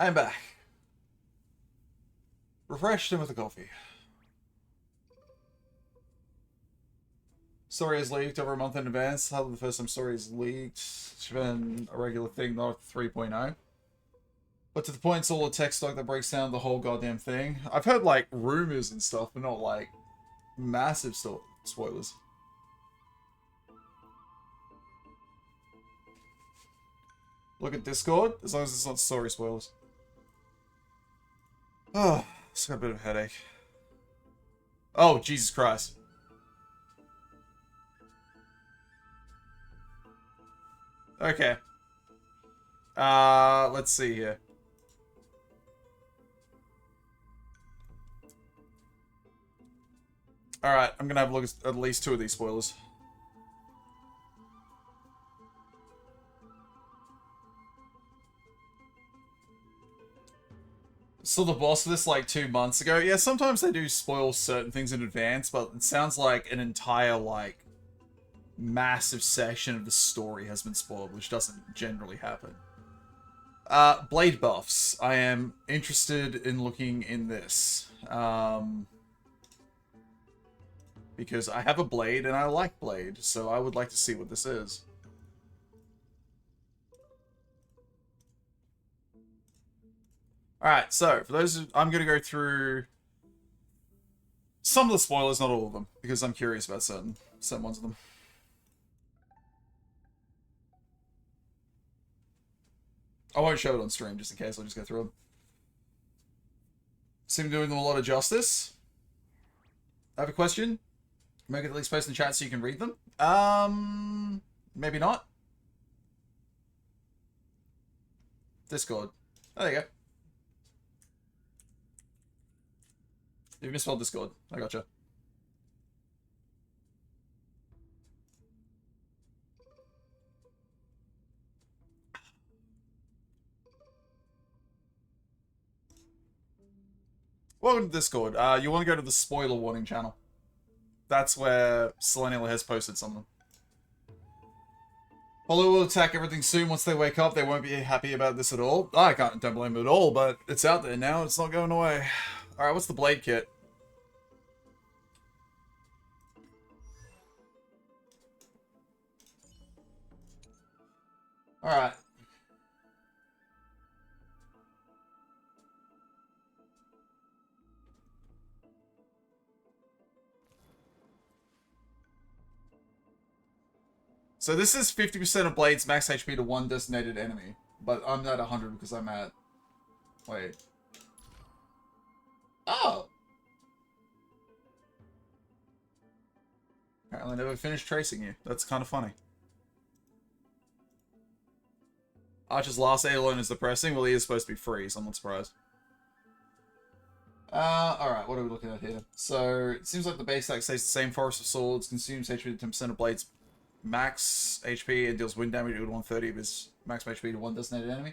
I'm back. Refreshed and with a coffee. Story is leaked over a month in advance. How the first time story is leaked? It's been a regular thing, not a 3.0. But to the point, it's all a text doc that breaks down the whole goddamn thing. I've heard, like, rumors and stuff, but not, like, massive spoilers. Look at Discord, as long as it's not story spoilers. Oh, it's got a bit of a headache. Oh, Jesus Christ. Okay. Let's see here. Alright, I'm gonna have a look at least 2 of these spoilers. Saw the boss of this like 2 months ago. Yeah, sometimes they do spoil certain things in advance, but it sounds like an entire, like, massive section of the story has been spoiled, which doesn't generally happen. Blade buffs. I am interested in looking in this. Because I have a blade and I like blade, so I would like to see what this is. Alright, so, for those I'm going to go through some of the spoilers, not all of them, because I'm curious about certain ones of them. I won't show it on stream, just in case, I'll just go through them. Seem to be doing them a lot of justice. I have a question. Make it at least post in the chat so you can read them. Maybe not. Discord. Oh, there you go. You misspelled Discord. I gotcha. Welcome to Discord. You want to go to the spoiler warning channel. That's where Selenial has posted some of them. Hollow will attack everything soon. Once they wake up, they won't be happy about this at all. Don't blame them at all, but it's out there now. It's not going away. Alright, what's the blade kit? Alright. So this is 50% of Blade's max HP to one designated enemy. But I'm not 100 because I'm at... Wait. Oh! Apparently I never finished tracing you. That's kind of funny. Archer's last aid alone is depressing. Well, he is supposed to be free, so I'm not surprised. Alright, what are we looking at here? So, it seems like the base stack stays the same. Forest of Swords consumes HP to 10% of Blade's max HP and deals wind damage to 130 of his max HP to one designated enemy.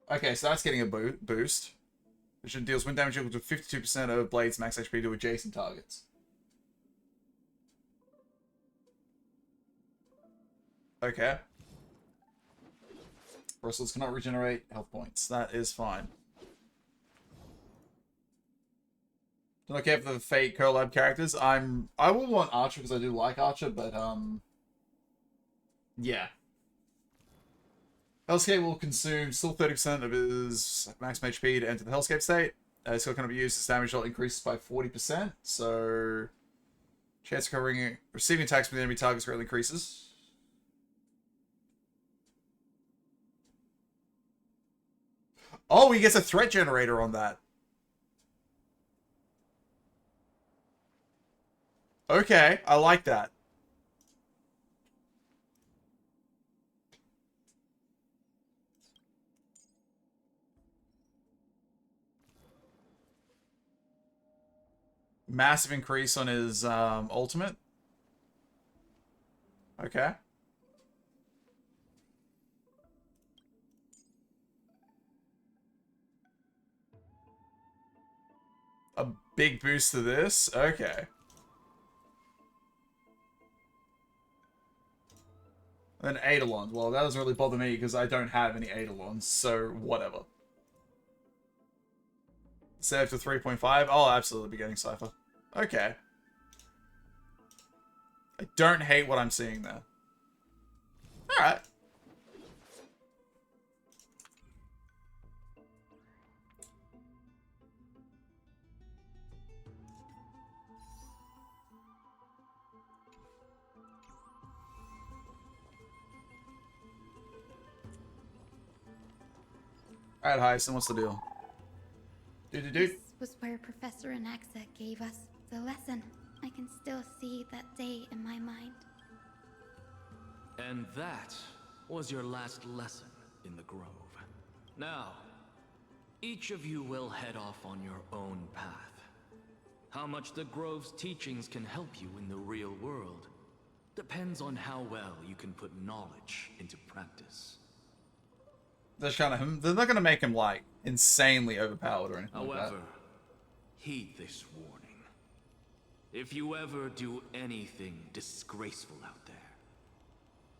Okay, so that's getting a boost. Which deals wind damage equal to 52% of Blade's max HP to adjacent targets. Okay. Wrestlers cannot regenerate health points. That is fine. Don't care for the Fate collab characters. I will want Archer because I do like Archer, but yeah. Hellscape will consume still 30% of his max HP to enter the Hellscape state. It's still going to be used. His damage will increase by 40%, so chance of receiving attacks from the enemy targets greatly increases. Oh, he gets a threat generator on that. Okay, I like that. Massive increase on his ultimate. Okay. A big boost to this? Okay. Then Eidolon. Well, that doesn't really bother me because I don't have any Eidolons, so whatever. Save to 3.5. I'll absolutely be getting Cypher. Okay. I don't hate what I'm seeing there. Alright. Alright, Hyacinth, what's the deal? This was where Professor Anaxa gave us the lesson. I can still see that day in my mind. And that was your last lesson in the Grove. Now, each of you will head off on your own path. How much the Grove's teachings can help you in the real world depends on how well you can put knowledge into practice. They're not gonna make him like insanely overpowered or anything like that. However, heed this warning. If you ever do anything disgraceful out there,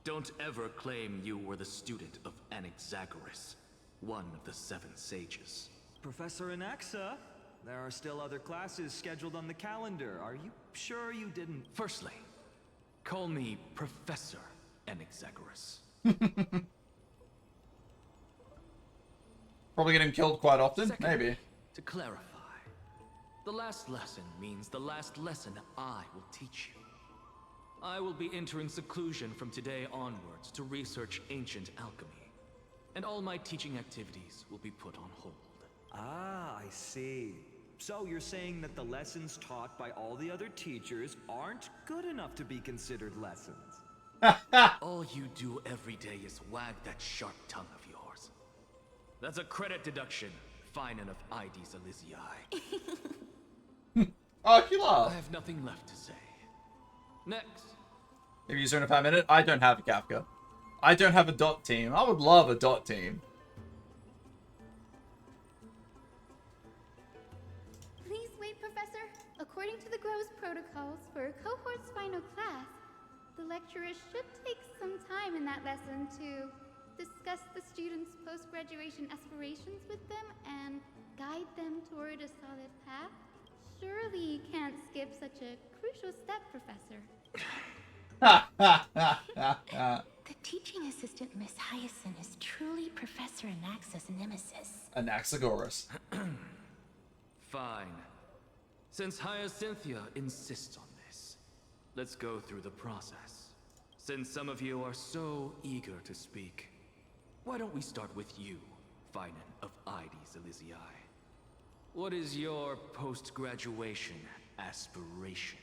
don't ever claim you were the student of Anaxagoras, one of the 7 sages. Professor Anaxa, there are still other classes scheduled on the calendar. Are you sure you didn't? Firstly, call me Professor Anaxagoras. Probably get him killed quite often, Secondly, maybe. To clarify, the last lesson means the last lesson I will teach you. I will be entering seclusion from today onwards to research ancient alchemy, and all my teaching activities will be put on hold. Ah, I see. So you're saying that the lessons taught by all the other teachers aren't good enough to be considered lessons? All you do every day is wag that sharp tongue of yours. That's a credit deduction, fine enough IDs Elysiae. Oh, you laugh. I have nothing left to say. Next. If you turn a 5 minute, I don't have a Kafka. I don't have a dot team. I would love a dot team. Please wait, Professor. According to the Grove's protocols for a cohort's final class, The lecturer should take some time in that lesson to discuss the students' post-graduation aspirations with them and guide them toward a solid path. Surely you can't skip such a crucial step, Professor. The teaching assistant, Miss Hyacinth, is truly Professor Anaxa's nemesis. Anaxagoras. Fine. Since Hyacinthia insists on this, let's go through the process. Since some of you are so eager to speak, why don't we start with you, Finan of Ides Elysiae? What is your post-graduation aspiration?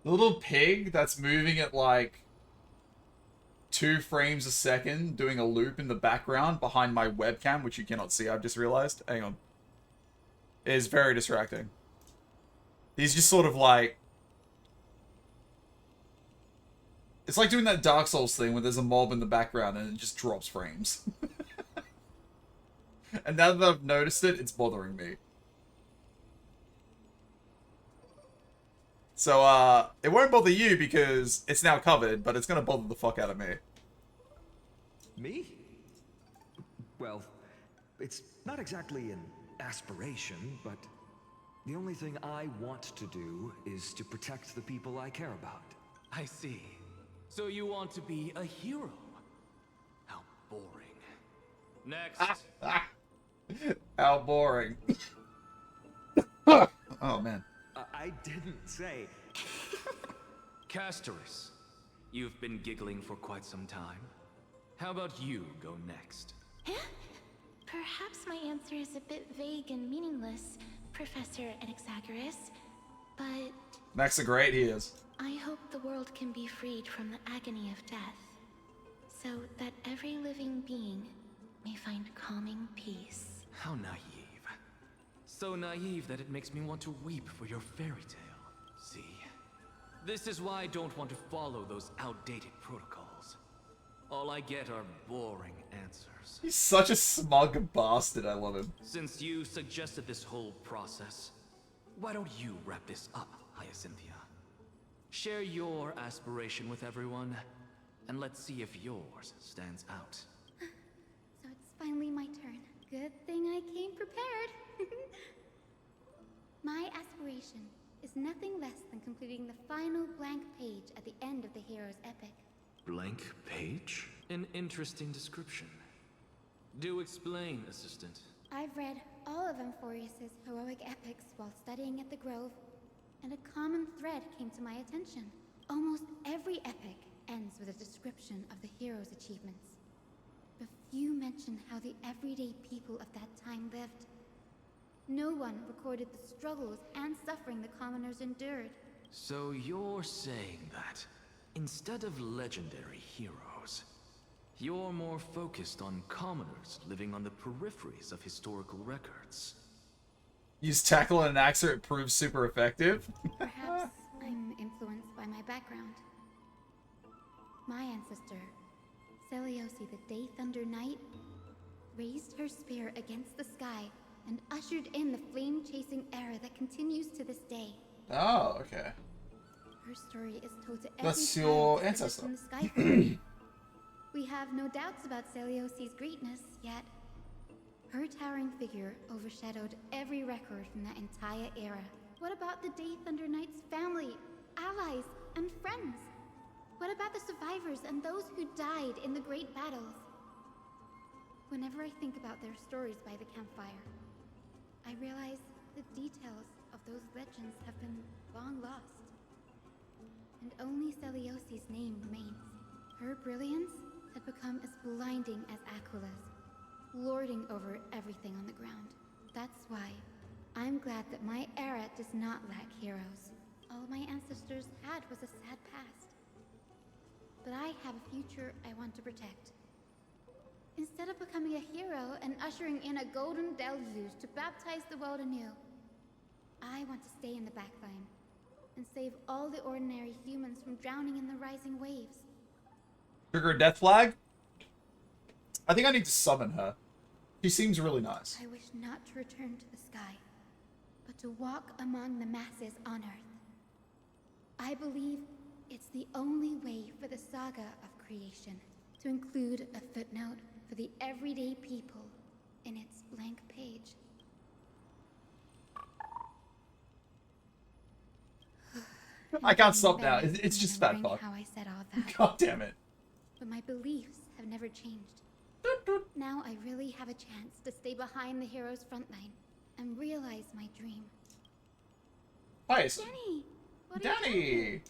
The little pig that's moving at like 2 frames a second, doing a loop in the background behind my webcam, which you cannot see, I've just realized. Hang on. Is very distracting. He's just sort of like... It's like doing that Dark Souls thing where there's a mob in the background and it just drops frames. And now that I've noticed it, it's bothering me. So, it won't bother you because it's now covered, but it's gonna bother the fuck out of me. Me? Well, it's not exactly an aspiration, but the only thing I want to do is to protect the people I care about. I see. So you want to be a hero? How boring. Next. How boring. Oh, man. I didn't say... Castoris, you've been giggling for quite some time. How about you go next? Perhaps my answer is a bit vague and meaningless, Professor Anaxagoras, but... Max a great, he is. I hope the world can be freed from the agony of death, so that every living being may find calming peace. How naive. So naive that it makes me want to weep for your fairy tale. See? This is why I don't want to follow those outdated protocols. All I get are boring answers. He's such a smug bastard, I love him. Since you suggested this whole process, why don't you wrap this up, Hyacinthia? Share your aspiration with everyone, and let's see if yours stands out. So it's finally my turn. Good thing I came prepared. My aspiration is nothing less than completing the final blank page at the end of the hero's epic. Blank page? An interesting description. Do explain, Assistant. I've read all of Amphorius's heroic epics while studying at the Grove, and a common thread came to my attention. Almost every epic ends with a description of the hero's achievements. But few mention how the everyday people of that time lived. No one recorded the struggles and suffering the commoners endured. So you're saying that, instead of legendary heroes, you're more focused on commoners living on the peripheries of historical records. Use Tackle and Anaxa, it proves super effective. Perhaps I'm influenced by my background. My ancestor, Seliosi the Day Thunder Knight, raised her spear against the sky and ushered in the flame-chasing era that continues to this day. Oh, okay. Her story is told to every That's child your that lives ancestor. in the Skyforge. We have no doubts about Seliosi's greatness, yet her towering figure overshadowed every record from that entire era. What about the Day Thunder Knight's family, allies, and friends? What about the survivors and those who died in the great battles? Whenever I think about their stories by the campfire, I realize the details of those legends have been long lost. And only Seliosi's name remains. Her brilliance had become as blinding as Aquila's, lording over everything on the ground. That's why I'm glad that my era does not lack heroes. All my ancestors had was a sad past. But I have a future I want to protect. Instead of becoming a hero and ushering in a golden deluge to baptize the world anew, I want to stay in the backline and save all the ordinary humans from drowning in the rising waves. Trigger a death flag? I think I need to summon her. She seems really nice. I wish not to return to the sky, but to walk among the masses on Earth. I believe it's the only way for the saga of creation to include a footnote for the everyday people in its blank page. I can't stop now. It's just fat fuck. How I said all that. God damn it. But my beliefs have never changed. Now I really have a chance to stay behind the hero's front line and realize my dream. Hi, Danny! What are you doing? Danny!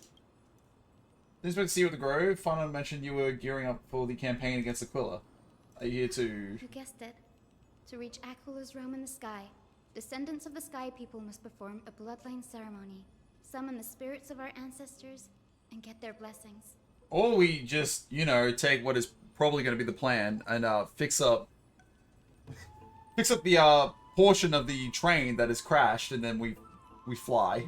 Didn't expect to see you at the Grove. Fanon mentioned you were gearing up for the campaign against Aquila. Are you here to... You guessed it. To reach Aquila's realm in the sky, descendants of the Sky People must perform a bloodline ceremony, summon the spirits of our ancestors, and get their blessings. Or we just, you know, take what is probably going to be the plan and fix up the portion of the train that has crashed, and then we fly.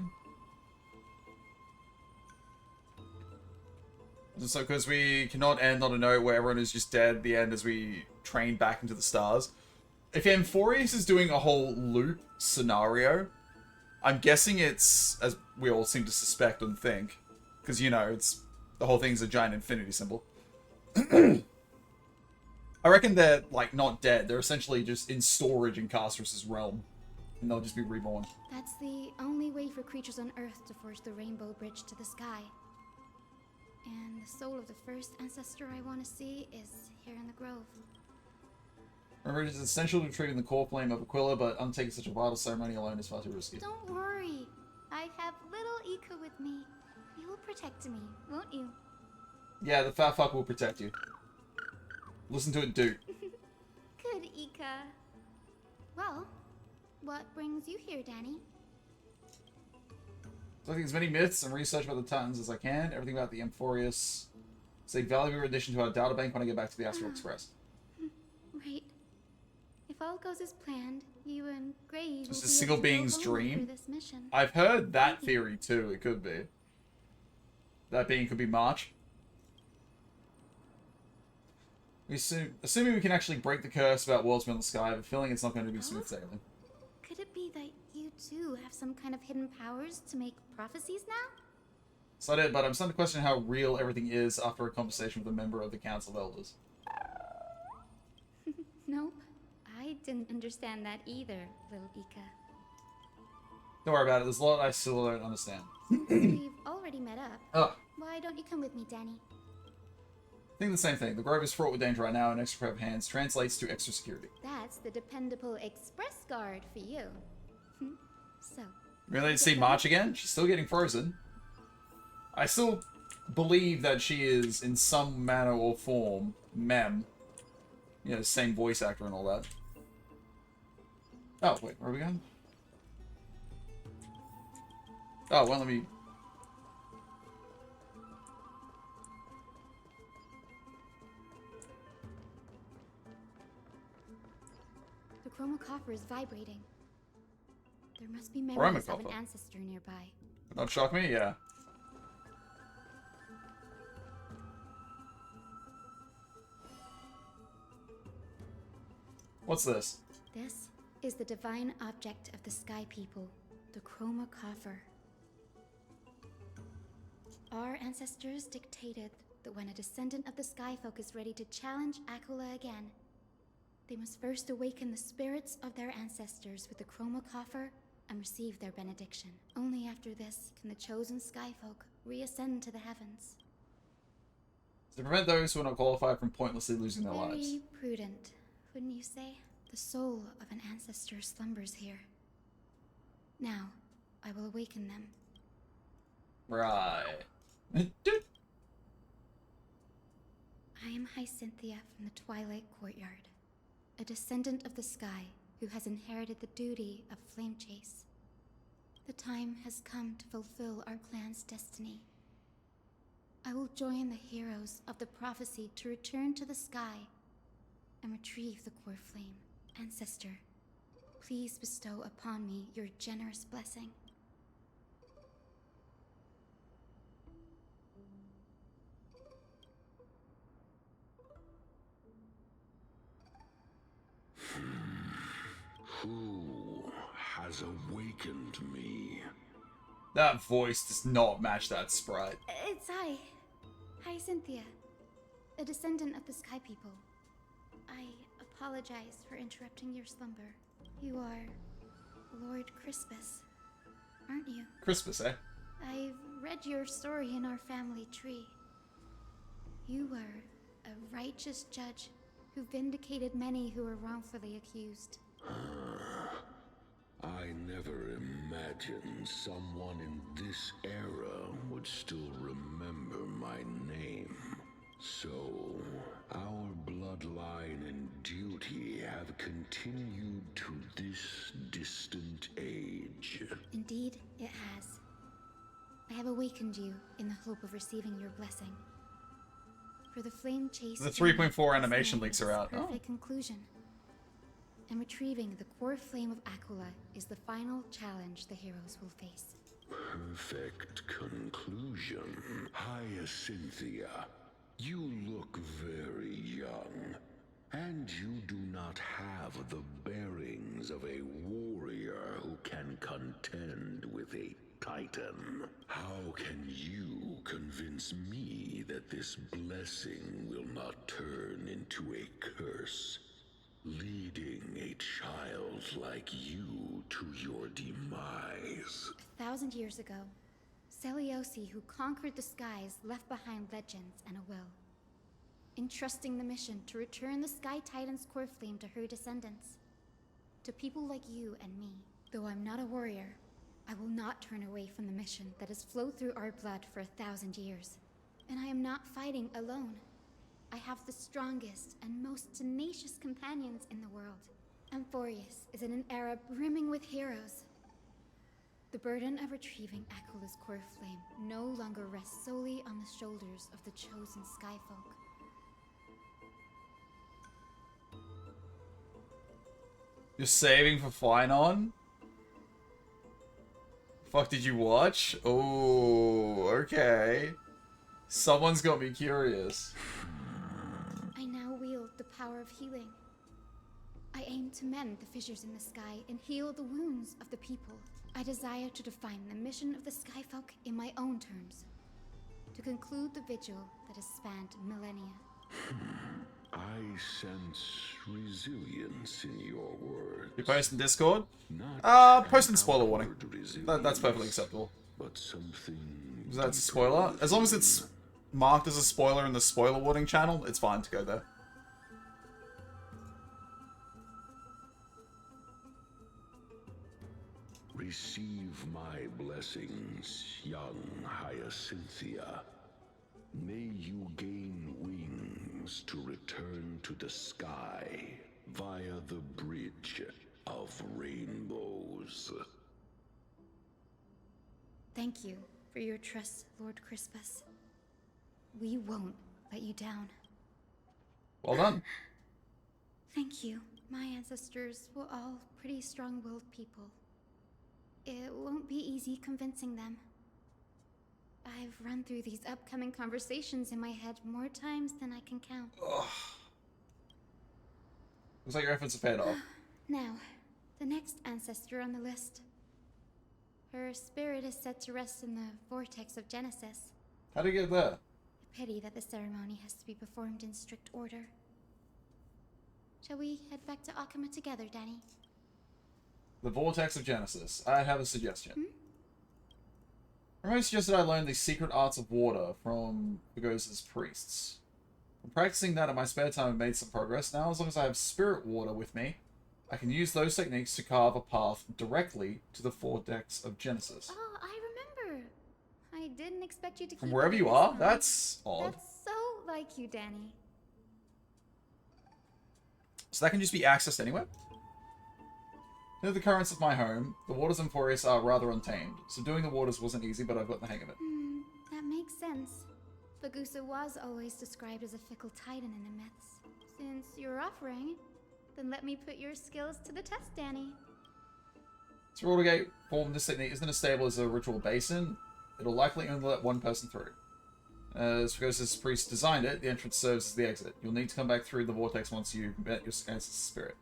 So, because we cannot end on a note where everyone is just dead at the end as we train back into the stars. If Amphorius is doing a whole loop scenario, I'm guessing it's, as we all seem to suspect and think, because, you know, it's the whole thing's a giant infinity symbol. I reckon they're, like, not dead. They're essentially just in storage in Casterus' realm. And they'll just be reborn. That's the only way for creatures on Earth to forge the Rainbow Bridge to the sky. And the soul of the first ancestor I want to see is here in the Grove. Remember, it is essential to retrieving the core flame of Aquila, but undertaking such a vital ceremony alone is far too risky. Don't worry. I have little Ika with me. You will protect me, won't you? Yeah, the fat fuck will protect you. Listen to it do. Good, Ika. Well, what brings you here, Danny? Collecting as many myths and research about the Titans as I can. Everything about the Amphorius. It's a valuable addition to our databank when I get back to the Astral Express. Right. If all goes as planned, you and Graves will Just a be single able to go being's home dream? after this mission. I've heard that theory too. It could be. That being could be March. Assuming we can actually break the curse about worlds beyond the sky, I have a feeling it's not going to be smooth sailing. Could it be that you too have some kind of hidden powers to make prophecies now? It's not it, but I'm starting to question how real everything is after a conversation with a member of the Council of Elders. Nope. I didn't understand that either, little Ika. Don't worry about it. There's a lot I still don't understand. We've already met up. Ugh. Why don't you come with me, Danny? I think the same thing. The Grove is fraught with danger right now, and extra pair of hands translates to extra security. That's the dependable express guard for you. So. Really to see March again? She's still getting frozen. I still believe that she is, in some manner or form, Mem. You know, same voice actor and all that. Oh, wait, where are we going? Oh, well, let me... The chromocopter is vibrating. There must be memories of an Chromocopter? ancestor nearby. Not shock me? Yeah. What's this? This is the divine object of the Sky People, the chromocopter. Our ancestors dictated that when a descendant of the Skyfolk is ready to challenge Aquila again, they must first awaken the spirits of their ancestors with the chromocopter and receive their benediction. Only after this can the chosen Skyfolk reascend to the heavens. To prevent those who are not qualified from pointlessly losing their lives. Very prudent, wouldn't you say? The soul of an ancestor slumbers here. Now, I will awaken them. Right. I am Hyacinthia from the Twilight Courtyard, a descendant of the sky who has inherited the duty of Flame Chase. The time has come to fulfill our clan's destiny. I will join the heroes of the prophecy to return to the sky and retrieve the core flame. Ancestor, please bestow upon me your generous blessing. Who has awakened me? That voice does not match that sprite. It's I. Hi, Cynthia. A descendant of the Sky People. I apologize for interrupting your slumber. You are Lord Crispus, aren't you? Crispus, eh? I've read your story in our family tree. You were a righteous judge who vindicated many who were wrongfully accused. I never imagined someone in this era would still remember my name. So, our bloodline and duty have continued to this distant age. Indeed, it has. I have awakened you in the hope of receiving your blessing. For the flame chase... The 3.4 animation leaks are out. Perfect conclusion. And retrieving the core flame of Aquila is the final challenge the heroes will face. Perfect conclusion. Hyacinthia, you look very young, and you do not have the bearings of a warrior who can contend with a Titan. How can you convince me that this blessing will not turn into a curse, leading a child like you to your demise? 1,000 years ago, Seliosi, who conquered the skies, left behind legends and a will, entrusting the mission to return the Sky Titan's core flame to her descendants. To people like you and me. Though I'm not a warrior, I will not turn away from the mission that has flowed through our blood for 1,000 years. And I am not fighting alone. I have the strongest and most tenacious companions in the world. Amphorius is in an era brimming with heroes. The burden of retrieving Aquila's core flame no longer rests solely on the shoulders of the chosen Skyfolk. You're saving for Finon? Fuck did you watch? Oh, okay. Someone's got me curious. I now wield the power of healing. I aim to mend the fissures in the sky and heal the wounds of the people. I desire to define the mission of the Skyfolk in my own terms. To conclude the vigil that has spanned millennia. I sense resilience in your words. You post in Discord? Not Post in spoiler warning. resilience, That's perfectly acceptable. but something That's a spoiler. As long as it's marked as a spoiler in the spoiler warning channel, it's fine to go there. Receive my blessings, young Hyacinthia. May you gain wings to return to the sky via the Bridge of Rainbows. Thank you for your trust, Lord Crispus. We won't let you down. Well done. Thank you. My ancestors were all pretty strong-willed people. It won't be easy convincing them. I've run through these upcoming conversations in my head more times than I can count. Ugh. Looks like your efforts have paid off. Now, the next ancestor on the list. Her spirit is set to rest in the vortex of Genesis. How do you get there? A pity that the ceremony has to be performed in strict order. Shall we head back to Akama together, Danny? The Vortex of Genesis. I have a suggestion. Remember suggested I learn the secret arts of water from Bugos' priests. I'm practicing that in my spare time and made some progress. Now, as long as I have spirit water with me, I can use those techniques to carve a path directly to the Vortex of Genesis. Oh, I remember. I didn't expect you to From keep wherever up you with are? this, That's odd. That's so like you, Danny. So that can just be accessed anywhere? Near the currents of my home, the waters in Amphorius are rather untamed. Subduing the waters wasn't easy, but I've got the hang of it. That makes sense. Bagusa was always described as a fickle titan in the myths. Since you're offering, then let me put your skills to the test, Danny. Serota Gate formed this technique isn't as stable as a ritual basin. It'll likely only let one person through. As Bugos' priest designed it, the entrance serves as the exit. You'll need to come back through the vortex once you met your ancestor's spirit.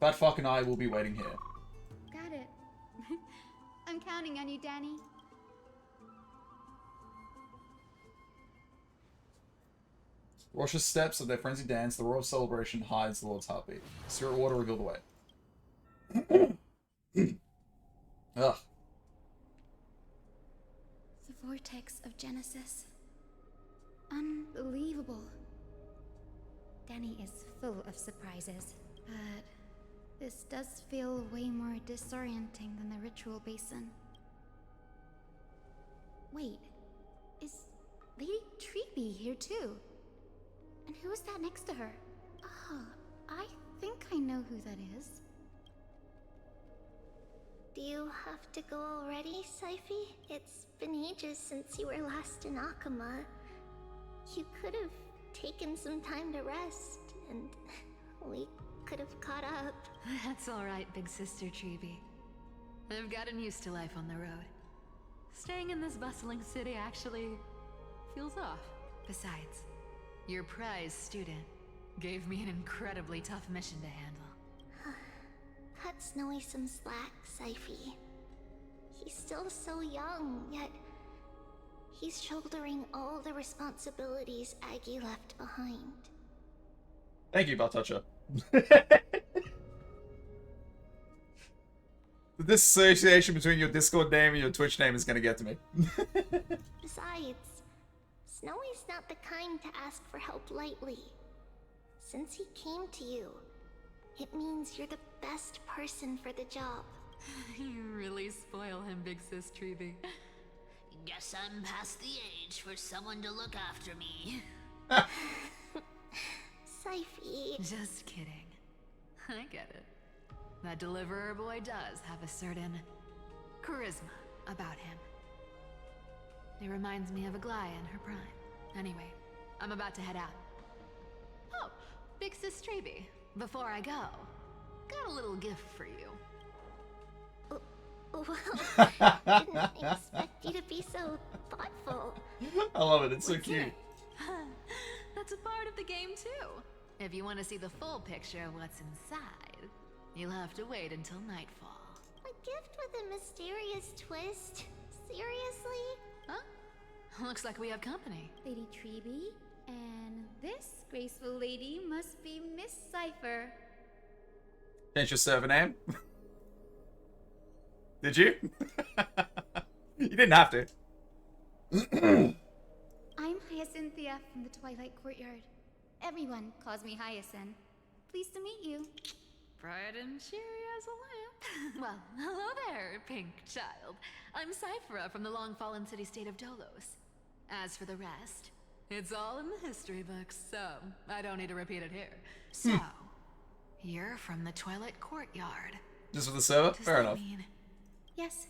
That fuck and I will be waiting here. Got it. I'm counting on you, Danny. Rosh's steps of their frenzied dance, the roar of celebration hides the Lord's heartbeat. Spirit water revealed the way. Ugh. The vortex of Genesis. Unbelievable. Danny is full of surprises, but this does feel way more disorienting than the ritual basin. Wait, is Lady Treeby here too? And who is that next to her? Oh, I think I know who that is. Do you have to go already, Syphi? It's been ages since you were last in Akama. You could have taken some time to rest, and we could have caught up. That's alright, big sister Treeby. I've gotten used to life on the road. Staying in this bustling city actually feels off. Besides, your prize student gave me an incredibly tough mission to handle. Cut Snowy some slack, Syphi. He's still so young, yet he's shouldering all the responsibilities Aggie left behind. Thank you, Baltoucher. This association between your Discord name and your Twitch name is gonna get to me. Besides, Snowy's not the kind to ask for help lightly. Since he came to you, it means you're the best person for the job. You really spoil him, big sis Treeby. Guess I'm past the age for someone to look after me. Syphi. Just kidding. I get it. That deliverer boy does have a certain charisma about him. It reminds me of Aglaia in her prime. Anyway, I'm about to head out. Oh, big sis Treeby. Before I go, got a little gift for you. Well, didn't expect you to be so thoughtful. I love it, it's so cute. That's a part of the game too. If you want to see the full picture of what's inside, you'll have to wait until nightfall. A gift with a mysterious twist? Seriously? Huh? Looks like we have company. Lady Treeby, and this graceful lady must be Miss Cypher. Change your server name? Did you? You didn't have to. I'm Hyacinthia from the Twilight Courtyard. Everyone calls me Hyacinth. Pleased to meet you. Bright and cheery as a lamp. Well, hello there, pink child. I'm Cyphera from the long-fallen city-state of Dolos. As for the rest, it's all in the history books, so I don't need to repeat it here. So, you're from the Twilight Courtyard. Just for the server? Does Fair that enough. mean- Yes,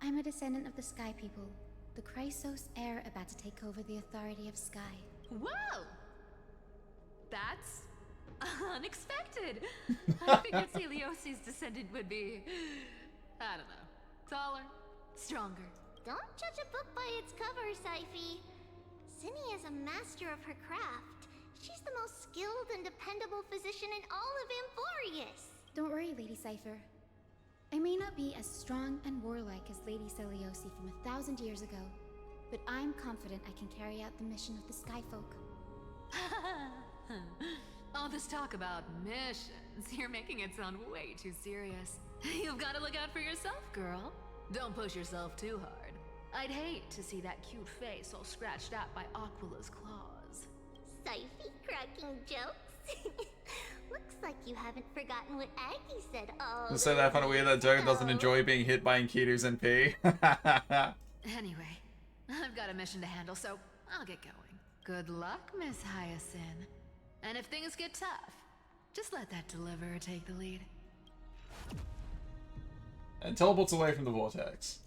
I'm a descendant of the Sky People, the Chrysos heir about to take over the authority of Sky. Whoa! That's unexpected. I figured Celiosi's descendant would be, I don't know, taller, stronger. Don't judge a book by its cover, Syphi. Cinny is a master of her craft. She's the most skilled and dependable physician in all of Amphorius. Don't worry, Lady Cypher. I may not be as strong and warlike as Lady Celiosi from 1,000 years ago, but I'm confident I can carry out the mission of the Sky Folk. All this talk about missions, you're making it sound way too serious. You've got to look out for yourself, girl. Don't push yourself too hard. I'd hate to see that cute face all scratched out by Aquila's claws. Syphi cracking jokes? Looks like you haven't forgotten what Aggie said all Just say that I find it weird that Joe doesn't enjoy being hit by Enkidu's NP. Anyway, I've got a mission to handle, so I'll get going. Good luck, Miss Hyacinth. And if things get tough, just let that deliverer take the lead. And teleports away from the vortex.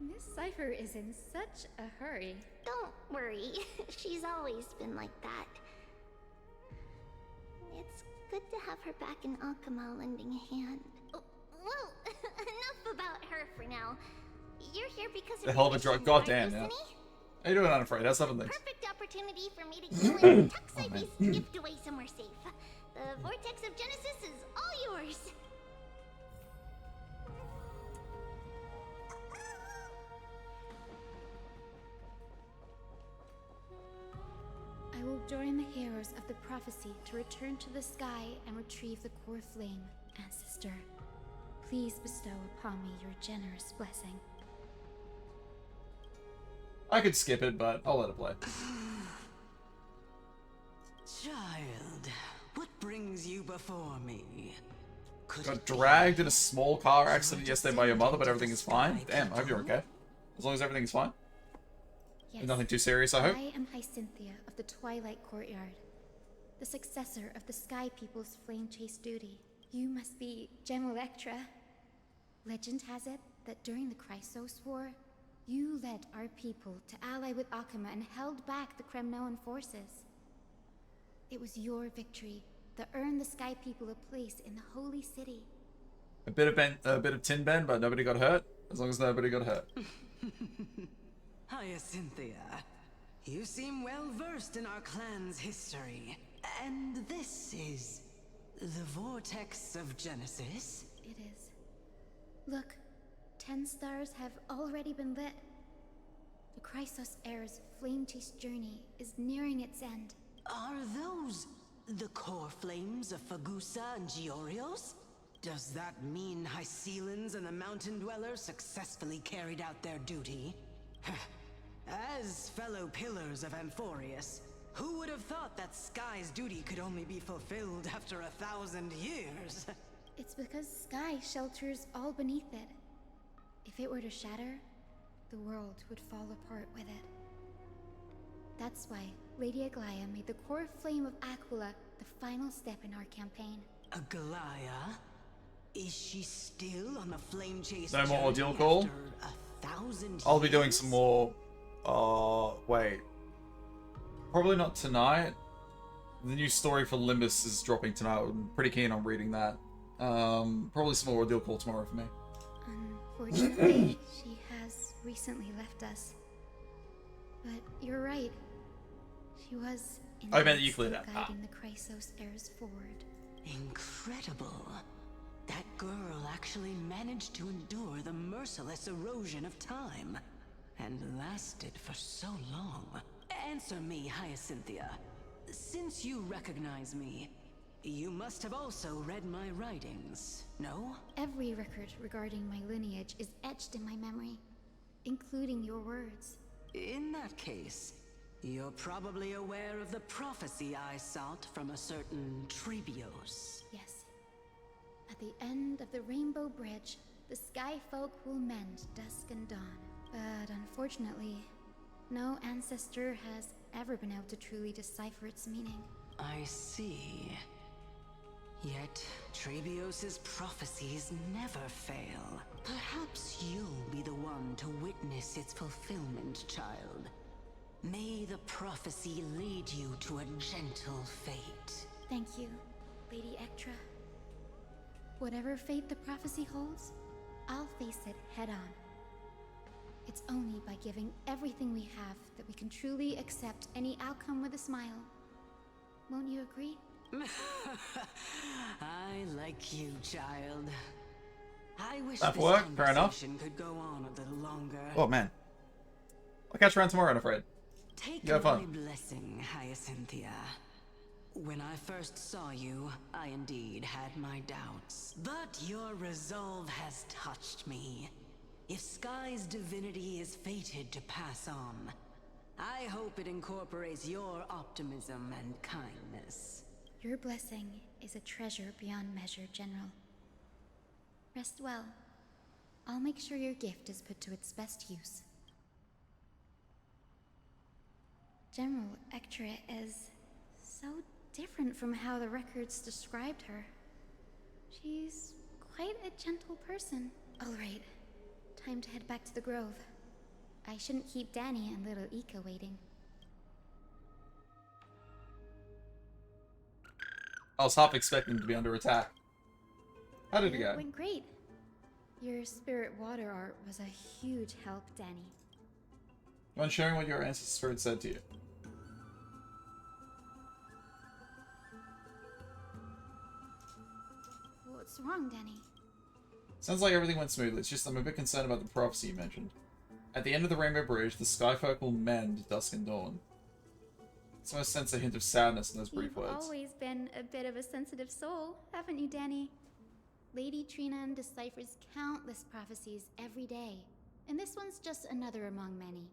Miss Cypher is in such a hurry. Don't worry, she's always been like that. It's good to have her back in Akama lending a hand. Oh, well, enough about her for now. You're here because of The hell of a mission, drug. Goddamn, aren't you, yeah. Cinny? How you doing, Unafraid? That's nothing. Perfect opportunity for me to heal and tuck Syphi's gift away somewhere safe. The Vortex of Genesis is all yours. join the heroes of the prophecy to return to the sky and retrieve the core flame. Ancestor, please bestow upon me your generous blessing. I could skip it, but I'll let it play. Child, what brings you before me? Got dragged in a small car accident yesterday by your mother, but everything is fine. Damn, I hope you're okay. As long as everything's fine. Yes, Nothing too serious, I hope. I am Hyacinthia of the Twilight Courtyard, the successor of the Sky People's Flame Chase duty. You must be Gem Electra. Legend has it that during the Chrysos War, you led our people to ally with Akama and held back the Kremnoan forces. It was your victory that earned the Sky People a place in the Holy City. A bit of tin bend, but nobody got hurt. As long as nobody got hurt. Hyacinthia, you seem well versed in our clan's history. And this is the Vortex of Genesis? It is. Look, 10 stars have already been lit. The Chrysos Heir's flame chase journey is nearing its end. Are those the core flames of Fagusa and Giorios? Does that mean Hycelans and the Mountain Dwellers successfully carried out their duty? As fellow pillars of Amphorius, who would have thought that Sky's duty could only be fulfilled after 1,000 years? It's because Sky shelters all beneath it. If it were to shatter, the world would fall apart with it. That's why Lady Aglaya made the core flame of Aquila the final step in our campaign. Aglaya? Is she still on the flame chase? No more journey ordeal call. after 1,000 I'll be doing years? some more. Wait. Probably not tonight. The new story for Limbus is dropping tonight. I'm pretty keen on reading that. Probably some more ordeal call tomorrow for me. Unfortunately, she has recently left us. But you're right. She was in I meant that you cleared out. guiding the Chrysos heirs forward. Incredible. That girl actually managed to endure the merciless erosion of time. And lasted for so long. Answer me, Hyacinthia. Since you recognize me, you must have also read my writings, no? Every record regarding my lineage is etched in my memory, including your words. In that case, you're probably aware of the prophecy I sought from a certain Trebios. Yes. At the end of the Rainbow Bridge, the Sky Folk will mend dusk and dawn. But unfortunately, no ancestor has ever been able to truly decipher its meaning. I see. Yet, Trebios' prophecies never fail. Perhaps you'll be the one to witness its fulfillment, child. May the prophecy lead you to a gentle fate. Thank you, Lady Ectra. Whatever fate the prophecy holds, I'll face it head on. It's only by giving everything we have that we can truly accept any outcome with a smile. Won't you agree? I like you, child. I wish That this worked, fair enough. conversation could go on a little longer. Oh man. I'll catch you around tomorrow, I'm afraid. Take You have my fun. blessing, Hyacinthia. When I first saw you, I indeed had my doubts. But your resolve has touched me. If Sky's divinity is fated to pass on, I hope it incorporates your optimism and kindness. Your blessing is a treasure beyond measure, General. Rest well. I'll make sure your gift is put to its best use. General Ectra is so different from how the records described her. She's quite a gentle person. All right, time to head back to the Grove. I shouldn't keep Danny and little Ika waiting. I was half expecting to be under attack. How did it go? It went great. Your spirit water art was a huge help, Danny. You mind sharing what your ancestor spirit said to you? What's wrong, Danny? Sounds like everything went smoothly. It's just I'm a bit concerned about the prophecy you mentioned. At the end of the Rainbow Bridge, the Skyfolk will mend dusk and dawn. So I sense a hint of sadness in those brief You've words. always been a bit of a sensitive soul, haven't you, Danny? Lady Trinan deciphers countless prophecies every day, and this one's just another among many.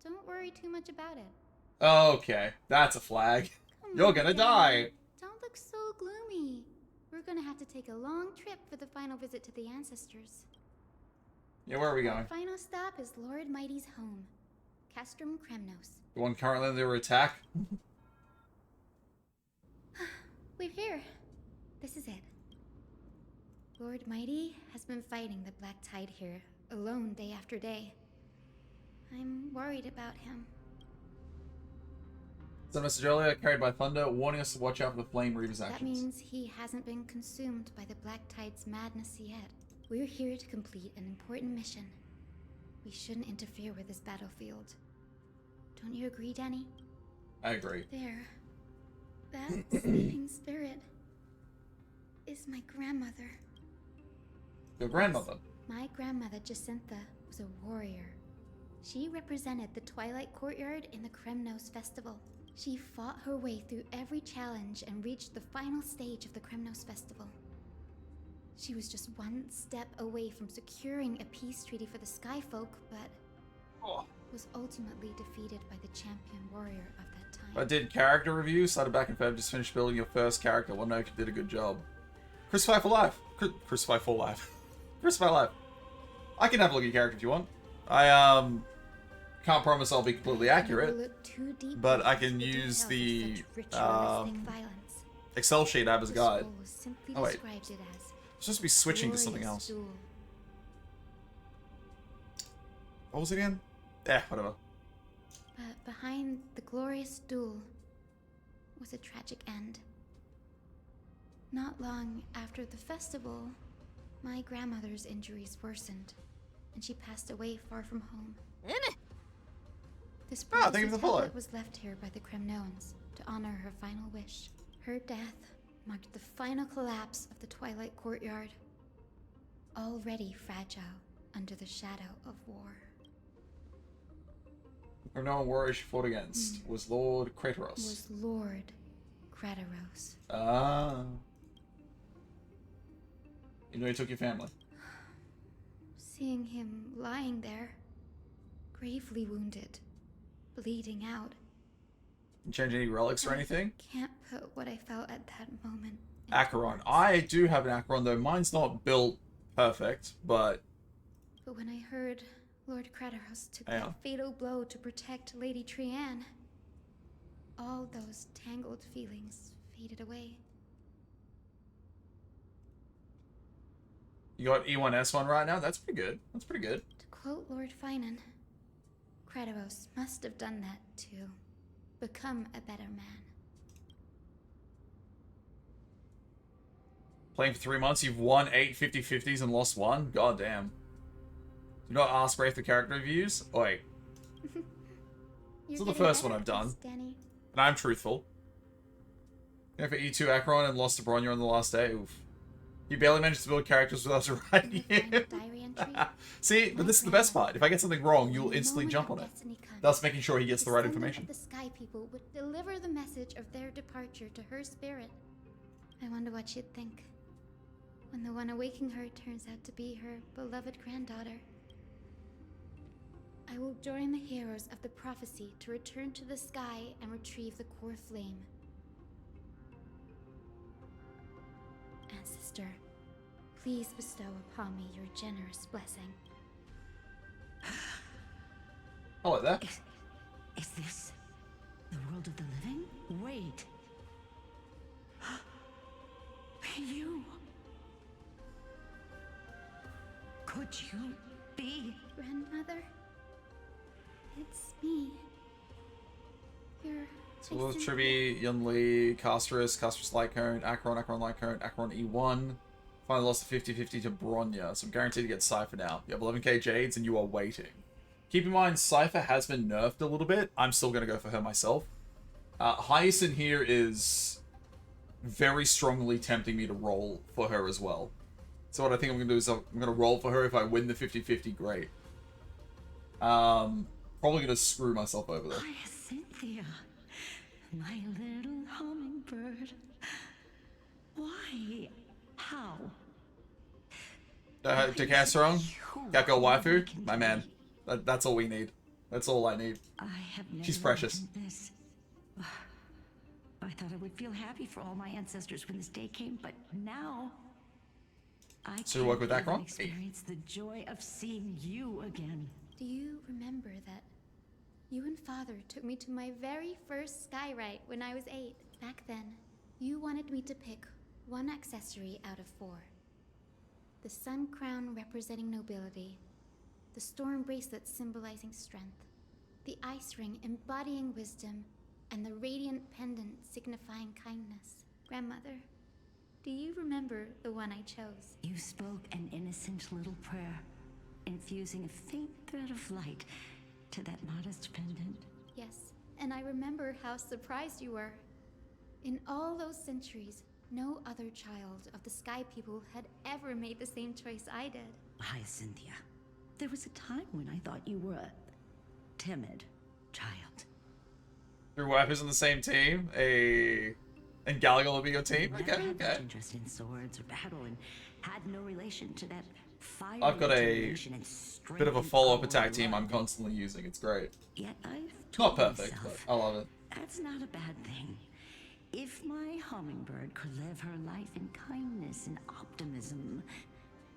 Don't worry too much about it. Okay, that's a flag. You're gonna die. Don't look so gloomy. We're gonna have to take a long trip for the final visit to the ancestors. Yeah, where are we Our going? final stop is Lord Mighty's home, Castrum Kremnos. The one currently under attack? We're here. This is it. Lord Mighty has been fighting the Black Tide here, alone day after day. I'm worried about him. Sent a message earlier, carried by thunder, warning us to watch out for the Flame Reaver's That actions. means he hasn't been consumed by the Black Tide's madness yet. We're here to complete an important mission. We shouldn't interfere with this battlefield. Don't you agree, Danny? I agree. There. That sleeping spirit is my grandmother. Your grandmother. My grandmother, Jacintha, was a warrior. She represented the Twilight Courtyard in the Kremnos Festival. She fought her way through every challenge and reached the final stage of the Kremnos Festival. She was just one step away from securing a peace treaty for the Skyfolk, but was ultimately defeated by the champion warrior of that time. I did character review, started back in Feb, just finished building your first character. Well, no, you did a good job. Crucify for life. Crucify for life. Crucify life. I can have a look at your character if you want. I can't promise I'll be completely accurate, Look too deep but I into can the use details the of such ritualistic violence. Excel sheet I have as a The guide. scroll simply Oh wait, described it as I'm supposed to be switching to something glorious else. duel. What was it again? Whatever. But behind the glorious duel was a tragic end. Not long after the festival, my grandmother's injuries worsened, and she passed away far from home. This thank you prophecy for the follow. tablet was left here by the Kremnoans to honor her final wish. Her death marked the final collapse of the Twilight Courtyard, already fragile under the shadow of war. The known warrior she fought against was Lord Kratos. Was Lord Krataros. Ah. You know he took your family. Seeing him lying there, gravely wounded, bleeding out. You change any relics or anything? Can't put what I felt at that moment. Acheron. I do have an Acheron though. Mine's not built perfect, but But when I heard Lord Krataros took Yeah. that fatal blow to protect Lady Trianne, all those tangled feelings faded away. you got E1S1 right now? That's pretty good. That's pretty good. To quote Lord Finan, Krataros must have done that to become a better man. Playing for 3 months, you've won 8 50-50s and lost 1? God damn. Do not ask Rafe the character reviews? Oh, wait. This is the first one I've done. Danny. And I'm truthful. Going for E2 Acheron and lost to Bronja on the last day. Oof. You barely managed to build characters without writing it. See, but this is the best part. If I get something wrong, you'll instantly jump on it. Thus making sure he gets the right information. The Sky People would deliver the message of their departure to her spirit. I wonder what she'd think when the one awaking her turns out to be her beloved granddaughter. I will join the heroes of the prophecy to return to the sky and retrieve the core flame. Ancestor, please bestow upon me your generous blessing. Hello there. Is this the world of the living? Wait. You. Could you be? Grandmother? It's me. You're... So Lord Tribby, Yunli, Castrus, Lycone, Acheron, Lycone, Acheron E1. Finally lost the 50-50 to Bronja, so I'm guaranteed to get Cypher now. You have 11k Jades and you are waiting. Keep in mind, Cypher has been nerfed a little bit. I'm still going to go for her myself. Hyacinth here is very strongly tempting me to roll for her as well. So what I think I'm going to do is I'm going to roll for her. If I win the 50-50, great. Probably going to screw myself over though. Cynthia, My little hummingbird. Why? How? Decastron, Gecko Waifu, my man. That's all we need. That's all I need. I have never She's precious. imagined this. I thought I would feel happy for all my ancestors when this day came, but now I So you work with can't Akron? even experience the joy of seeing you again. Do you remember that you and Father took me to my very first skyrite when I was 8? Back then, you wanted me to pick one accessory out of 4. The sun crown representing nobility, the storm bracelet symbolizing strength, the ice ring embodying wisdom, and the radiant pendant signifying kindness. Grandmother, do you remember the one I chose? You spoke an innocent little prayer, infusing a faint thread of light to that modest pendant. Yes, and I remember how surprised you were. In all those centuries, no other child of the Sky People had ever made the same choice I did. Hyacinthia, there was a time when I thought you were a timid child. Your wife is on the same team. And Gallagher will be your team. Never Okay, had much okay. interest in swords or battle, and had no relation to that fire. I've got a bit of a follow-up attack team I'm constantly using. It's great. Yet I've Not told perfect, but myself, I love it. that's not a bad thing. If my hummingbird could live her life in kindness and optimism,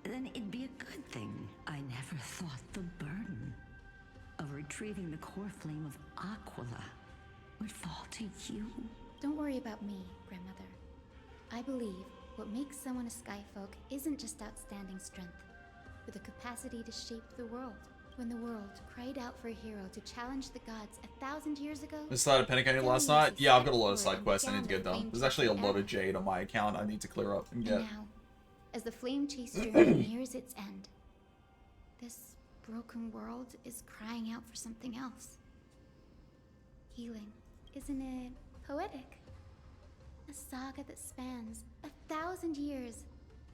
then it'd be a good thing. I never thought the burden of retrieving the core flame of Aquila would fall to you. Don't worry about me, Grandmother. I believe what makes someone a Skyfolk isn't just outstanding strength, but the capacity to shape the world. When the world cried out for a hero to challenge the gods 1,000 years ago, I started Pentagon last night. Yeah, I've got a lot of side quests I need to get done. There's actually a lot of jade on my account I need to clear up and get. And now, as the flame chase journey nears its end, this broken world is crying out for something else. Healing. Isn't it poetic? A saga that spans 1,000 years,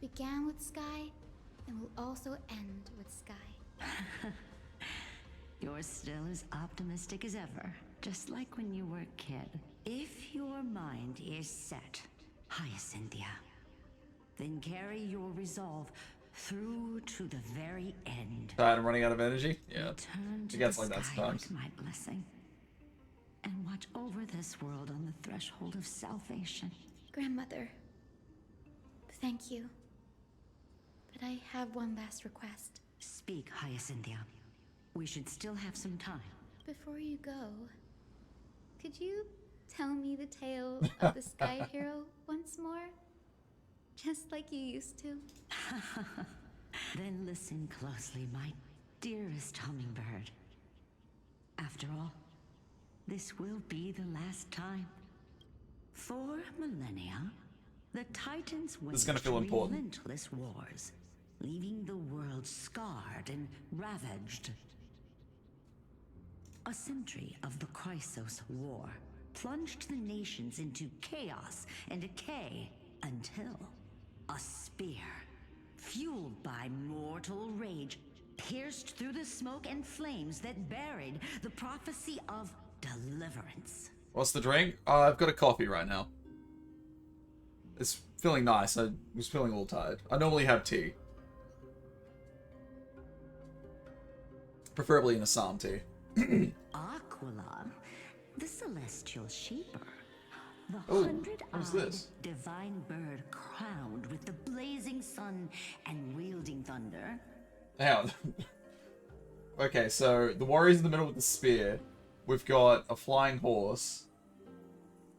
began with Sky, and will also end with Sky. You're still as optimistic as ever, just like when you were a kid. If your mind is set, Hyacinthia, then carry your resolve through to the very end. Tired and running out of energy? Yeah. Return to It gets the like that sky sometimes. with my blessing, and watch over this world on the threshold of salvation. Grandmother, thank you. But I have one last request. Speak, Hyacinthia. We should still have some time. Before you go, could you tell me the tale of the Sky Hero once more? Just like you used to. Then listen closely, my dearest hummingbird. After all, this will be the last time. For millennia, the Titans This is gonna feel important. relentless wars, leaving the world scarred and ravaged. A century of the Chrysos War plunged the nations into chaos and decay until a spear, fueled by mortal rage, pierced through the smoke and flames that buried the prophecy of deliverance. What's the drink? I've got a coffee right now. It's feeling nice. I was feeling a little tired. I normally have tea. Preferably an Assam tea. Aquila, the celestial shaper, the Oh, what's hundred-eyed this? divine bird crowned with the blazing sun and wielding thunder. Hang on. Okay, so the warrior's in the middle with the spear. We've got a flying horse.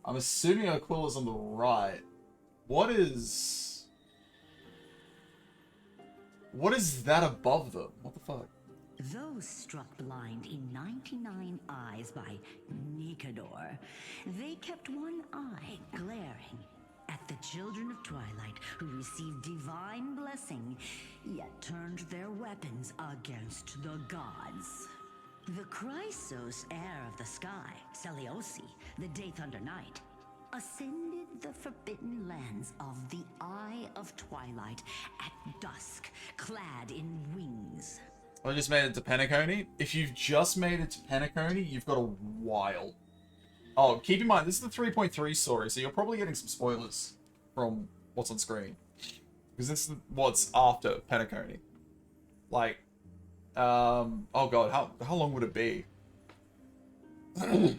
I'm assuming Aquila's on the right. What is that above them? What the fuck? Those struck blind in 99 eyes by Nikedor, they kept one eye glaring at the children of Twilight who received divine blessing, yet turned their weapons against the gods. The Chrysos heir of the sky, Seliosi, the Day Thunder Knight, ascended the forbidden lands of the Eye of Twilight at dusk, clad in wings. I just made it to Penacony. If you've just made it to Penacony, you've got a while. Oh, keep in mind, this is the 3.3 story, so you're probably getting some spoilers from what's on screen. Because this is what's after Penacony. Like, oh god, how long would it be?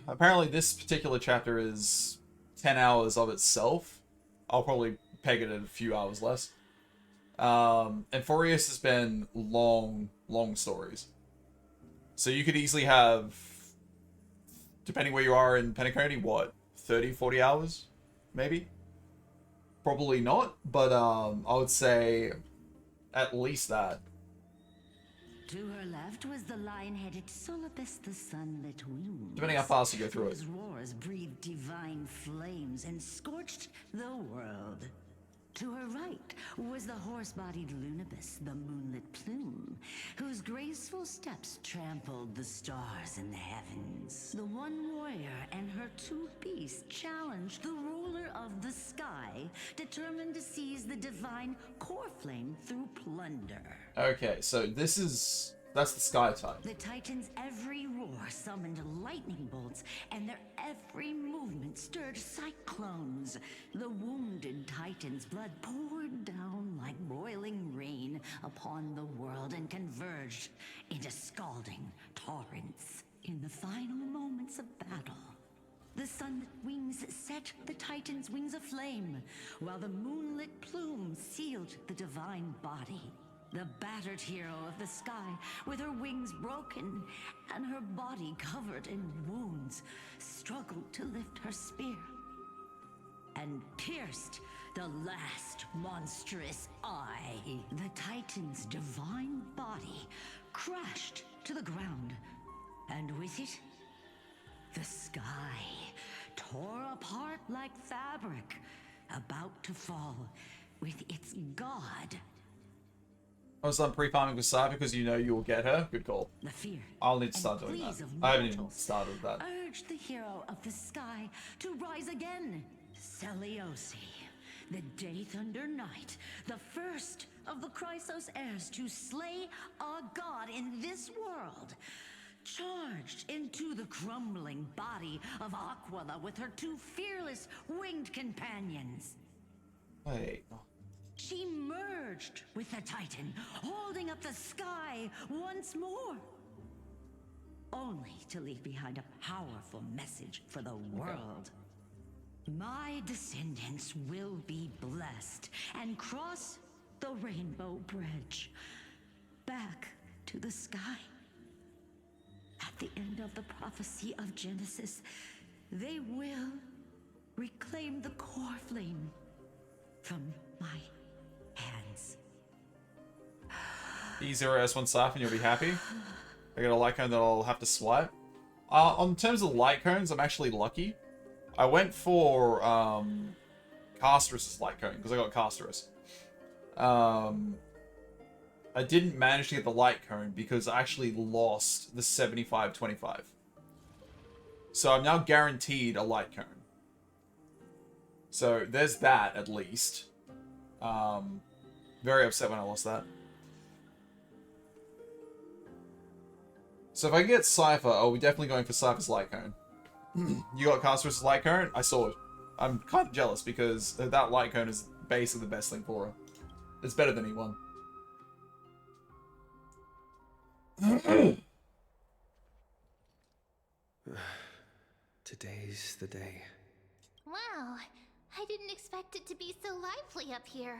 Apparently this particular chapter is 10 hours of itself. I'll probably peg it at a few hours less. Enforius has been long stories. So you could easily have, depending where you are in Penacony, what, 30, 40 hours? Maybe? Probably not, but I would say at least that. To her left was the lion-headed Solipus the Sunlit Wings. Depending how fast you go through it. Whose roars breathed divine flames and scorched the world. To her right was the horse-bodied Lunibus, the Moonlit Plume, whose graceful steps trampled the stars in the heavens. The one warrior and her two beasts challenged the ruler of the sky, determined to seize the divine core flame through plunder. Okay, so that's the sky type. The Titans' every roar summoned lightning bolts, and their every movement stirred cyclones. The wounded Titan's blood poured down like boiling rain upon the world and converged into scalding torrents. In the final moments of battle, the Sunlit Wings set the Titan's wings aflame, while the Moonlit Plume sealed the divine body. The battered hero of the sky, with her wings broken and her body covered in wounds, struggled to lift her spear and pierced the last monstrous eye. The Titan's divine body crashed to the ground, and with it, the sky tore apart like fabric, about to fall with its god. I was done pre-farming with Sai because you know you'll get her. Good call. The fear I'll need to start doing that. I haven't even started that. Urged the hero of the sky to rise again. Celiosi, the Day Thunder Knight, the first of the Chrysos heirs to slay a god in this world, charged into the crumbling body of Aquila with her two fearless winged companions. Wait. She merged with the Titan, holding up the sky once more, only to leave behind a powerful message for the world. My descendants will be blessed and cross the Rainbow Bridge back to the sky. At the end of the prophecy of Genesis, they will reclaim the core flame from my hands. E0S1 Siphon, you'll be happy. I got a light cone that I'll have to swipe. On terms of light cones, I'm actually lucky. I went for Casterus' light cone because I got Casterus. I didn't manage to get the light cone because I actually lost the 75-25. So I'm now guaranteed a light cone. So there's that at least. Very upset when I lost that. So if I can get Cypher, I'll be definitely going for Cypher's light cone. You got Casterus' light cone? I saw it. I'm kind of jealous because that light cone is basically the best thing for her. It's better than E1. Today's the day. Wow, I didn't expect it to be so lively up here.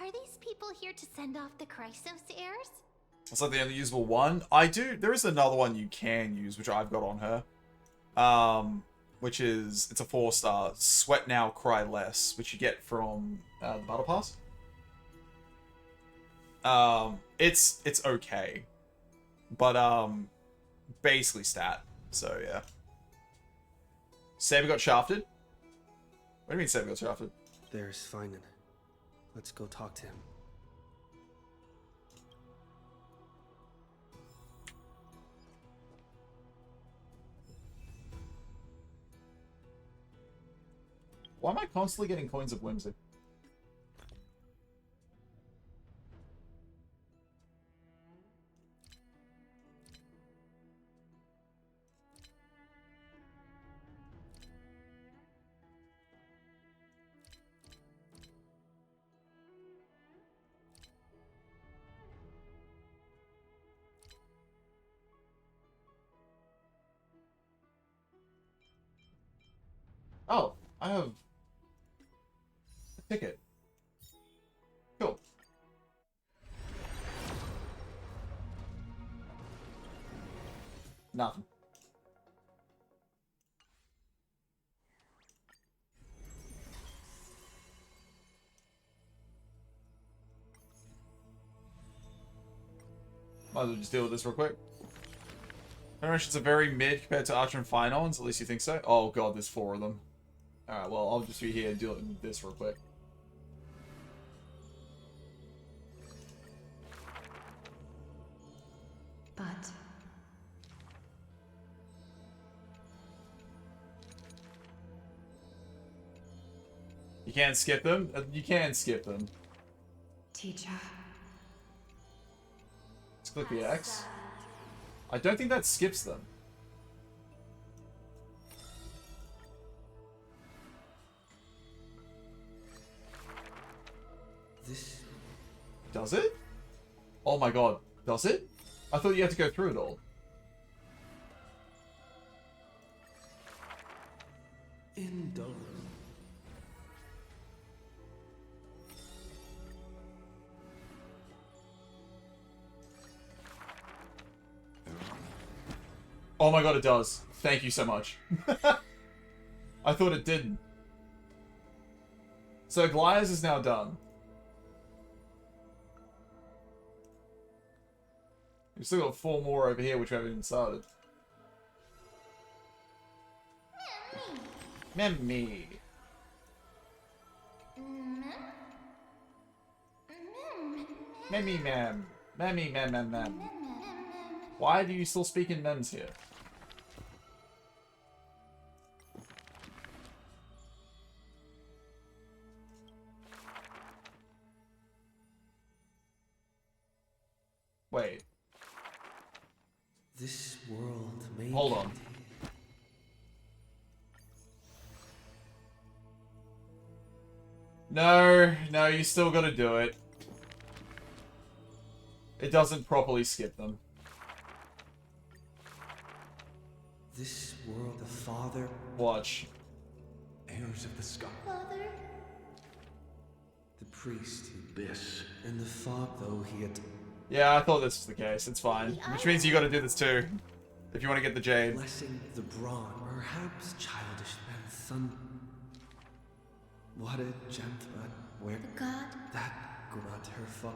Are these people here to send off the Chrysos heirs? It's like the only usable one. There is another one you can use, which I've got on her. Which is, it's a 4-star, Sweat Now, Cry Less, which you get from the Battle Pass. It's okay. But, basically stat. So, yeah. Saber got shafted? What do you mean Saber got shafted? There's Finan. Let's go talk to him. Why am I constantly getting coins of whimsy? I have a ticket. Cool. Nothing. Might as well just deal with this real quick. Generations are very mid compared to Archer and Finons, at least you think so? Oh god, there's 4 of them. Alright, well, I'll just be here and deal with this real quick. But you can't skip them? You can skip them. teacher, Let's click the X. I don't think that skips them. This... Does it? Oh my god. Does it? I thought you had to go through it all. Indulge. Oh my god, it does. Thank you so much. I thought it didn't. So Glyas is now done. We've still got 4 more over here, which we haven't even started. Memmy. Memmy mem. Memmy mem mem mem. Why do you still speak in mems here? Wait. This world may... Hold on. No, no, you still gotta do it. It doesn't properly skip them. This world, the father... Watch. Heirs of the sky. Father? The priest who... This. In the fog, though, he had... Yeah, I thought this was the case. It's fine. Which means you gotta do this too. If you want to get the jade. Blessing the brawn, perhaps childish and son. What a gentleman. Where God. That girl brought her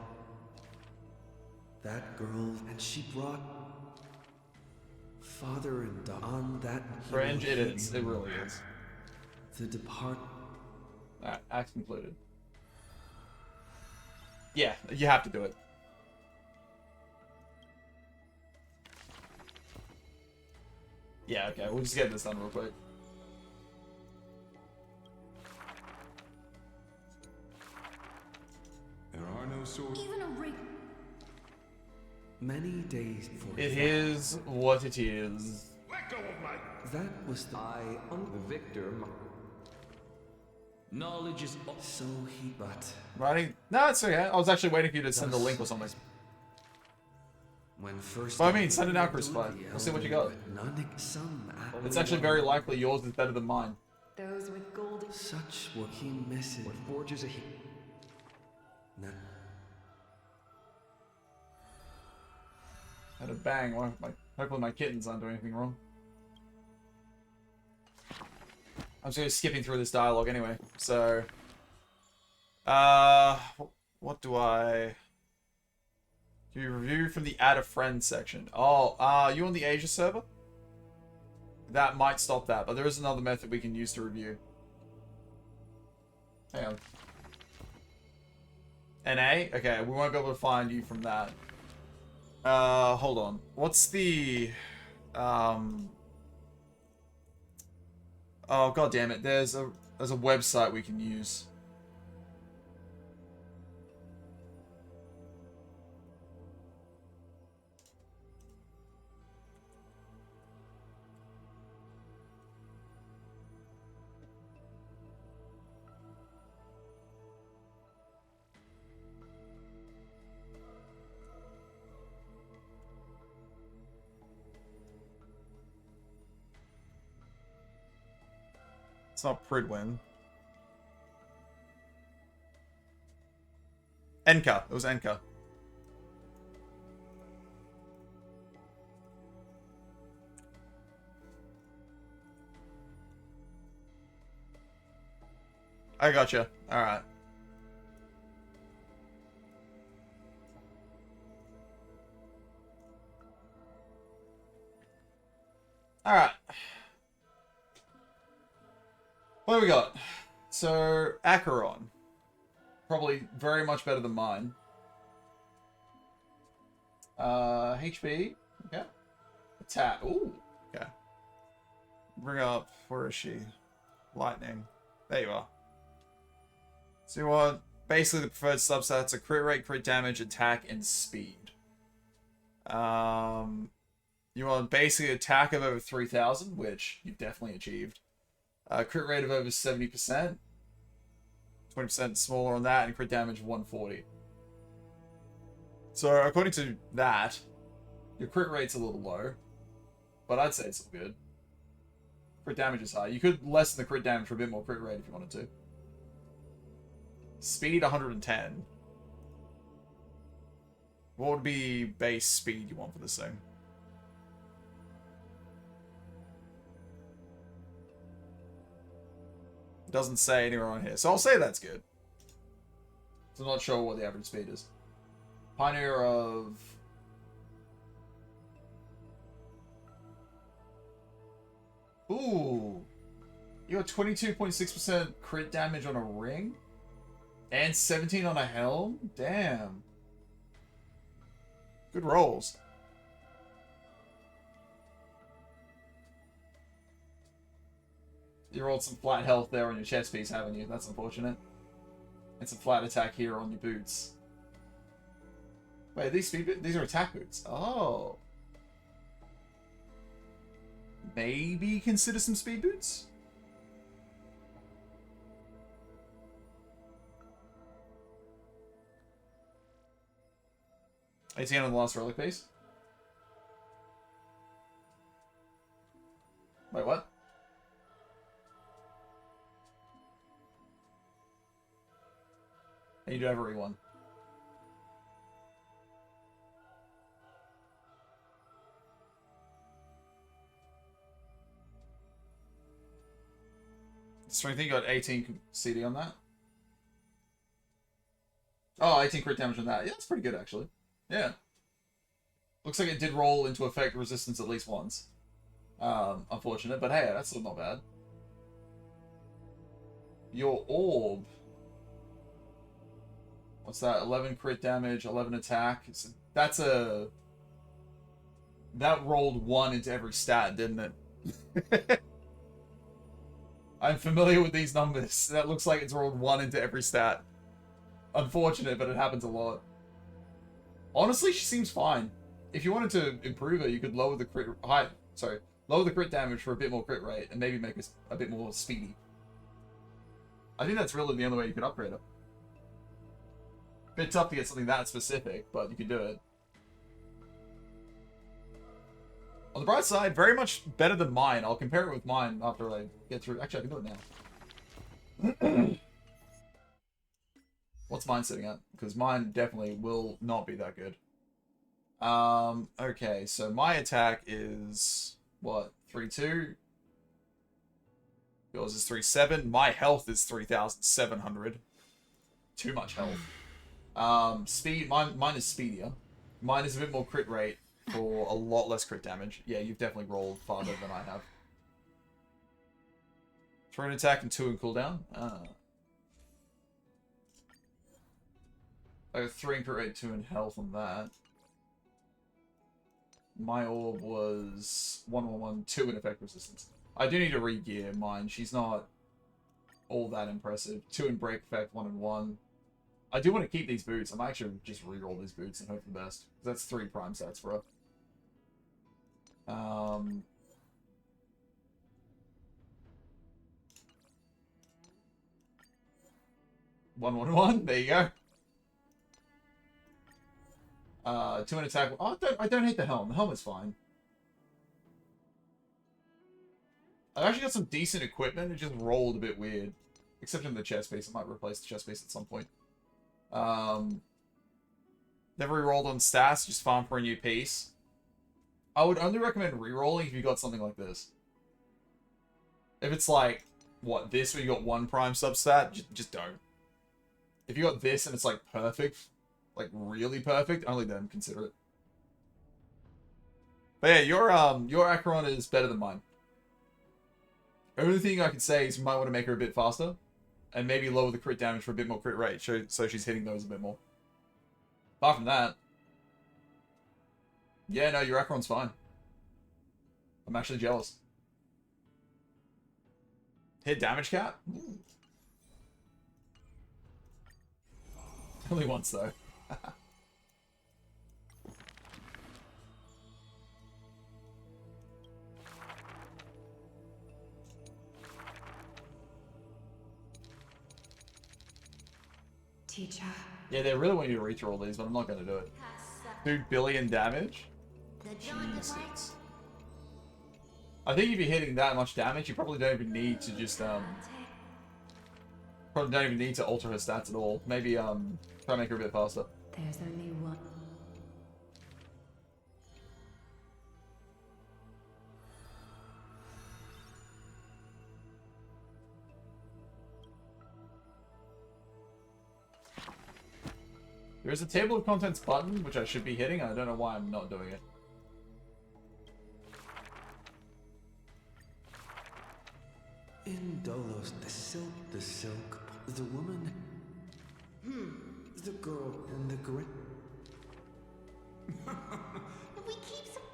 that girl, and she brought father and daughter on that. Fringe, it is. It really is. The depart. Alright, act concluded. Yeah, you have to do it. Yeah, okay, we'll just get this done real quick. There are no swords. Even a ring. Many days before. It is what it is. Let go of my... That was the... The victor... Knowledge is... So he... But... Writing? No, it's okay. I was actually waiting for you to send a link or something. When first... Well, I mean, send it out, Crucified. We'll see what you got. It's actually very likely yours is better than mine. those with golden... Such were keen message. What forges a... Nah. Had a bang. Hopefully my kittens aren't doing anything wrong. I'm just skipping through this dialogue anyway. So, what do I? Do you review from the add a friend section? Oh, you on the Asia server? That might stop that, but there is another method we can use to review. Hang on. NA? Okay, we won't be able to find you from that. Hold on. What's the, oh, god damn it. There's a website we can use. It's not Pridwin. Enka. It was Enka. I gotcha. Alright. Alright. What do we got? So, Acheron. Probably very much better than mine. HP. Okay. Attack. Ooh. Okay. Bring up. Where is she? Lightning. There you are. So you want basically the preferred substats are crit rate, crit damage, attack, and speed. You want basically attack of over 3,000, which you've definitely achieved. Crit rate of over 70%. 20% smaller on that, and crit damage 140. So according to that, your crit rate's a little low, but I'd say it's still good. Crit damage is high. You could lessen the crit damage for a bit more crit rate if you wanted to. Speed 110. What would be base speed you want for this thing? It doesn't say anywhere on here, so I'll say that's good. So I'm not sure what the average speed is. Pioneer of... Ooh. You got 22.6% crit damage on a ring? And 17 on a helm? Damn. Good rolls. You rolled some flat health there on your chest piece, haven't you? That's unfortunate. And some flat attack here on your boots. Wait, these are attack boots. Oh. Maybe consider some speed boots? $18 on the last relic piece. Wait, what? And you do every one. Strength, you got 18 CD on that. Oh, 18 crit damage on that. Yeah, that's pretty good, actually. Yeah. Looks like it did roll into effect resistance at least once. Unfortunate, but hey, that's still not bad. Your orb. What's that? 11 crit damage, 11 attack. That's a... That rolled 1 into every stat, didn't it? I'm familiar with these numbers. That looks like it's rolled 1 into every stat. Unfortunate, but it happens a lot. Honestly, she seems fine. If you wanted to improve her, you could lower the crit... lower the crit damage for a bit more crit rate, and maybe make her a bit more speedy. I think that's really the only way you could upgrade her. Bit tough to get something that specific, but you can do it. On the bright side, very much better than mine. I'll compare it with mine after I get through. Actually, I can do it now. What's mine sitting at? Because mine definitely will not be that good. Okay, so my attack is, what, 3-2? Yours is 3-7. My health is 3,700. Too much health. Speed, mine is speedier. Mine is a bit more crit rate for a lot less crit damage. Yeah, you've definitely rolled farther than I have. 3 in attack and 2 in cooldown. I got 3 in crit rate, 2 in health on that. My orb was 1-1-1, 2 in effect resistance. I do need to re-gear mine. She's not all that impressive. 2 in break effect, 1-1. I do want to keep these boots. I might actually just re-roll these boots and hope for the best. That's 3 prime stats for her. 1-1-1. There you go. 2 in attack. Oh, I don't hate the helm. The helm is fine. I've actually got some decent equipment. It just rolled a bit weird. Except in the chest piece. I might replace the chest piece at some point. Never re-rolled on stats. Just farm for a new piece. I would only recommend re-rolling if you got something like this. If it's like, what, this where you got one prime substat, just don't. If you got this and it's like perfect, like really perfect, only then consider it. But yeah, your Acheron is better than mine. Only thing I can say is you might want to make her a bit faster. And maybe lower the crit damage for a bit more crit rate, so she's hitting those a bit more. Apart from that, yeah, no, your Acheron's fine. I'm actually jealous. Hit damage cap? Ooh. Only once, though. Teacher. Yeah, they really want you to reach all these, but I'm not going to do it. 2 billion damage? Jesus. I think if you're hitting that much damage, you probably don't even need to just, probably don't even need to alter her stats at all. Maybe, try to make her a bit faster. There's only one. There is a table of contents button, which I should be hitting, and I don't know why I'm not doing it. In Dolos, the silk, the woman, the girl, and the grit.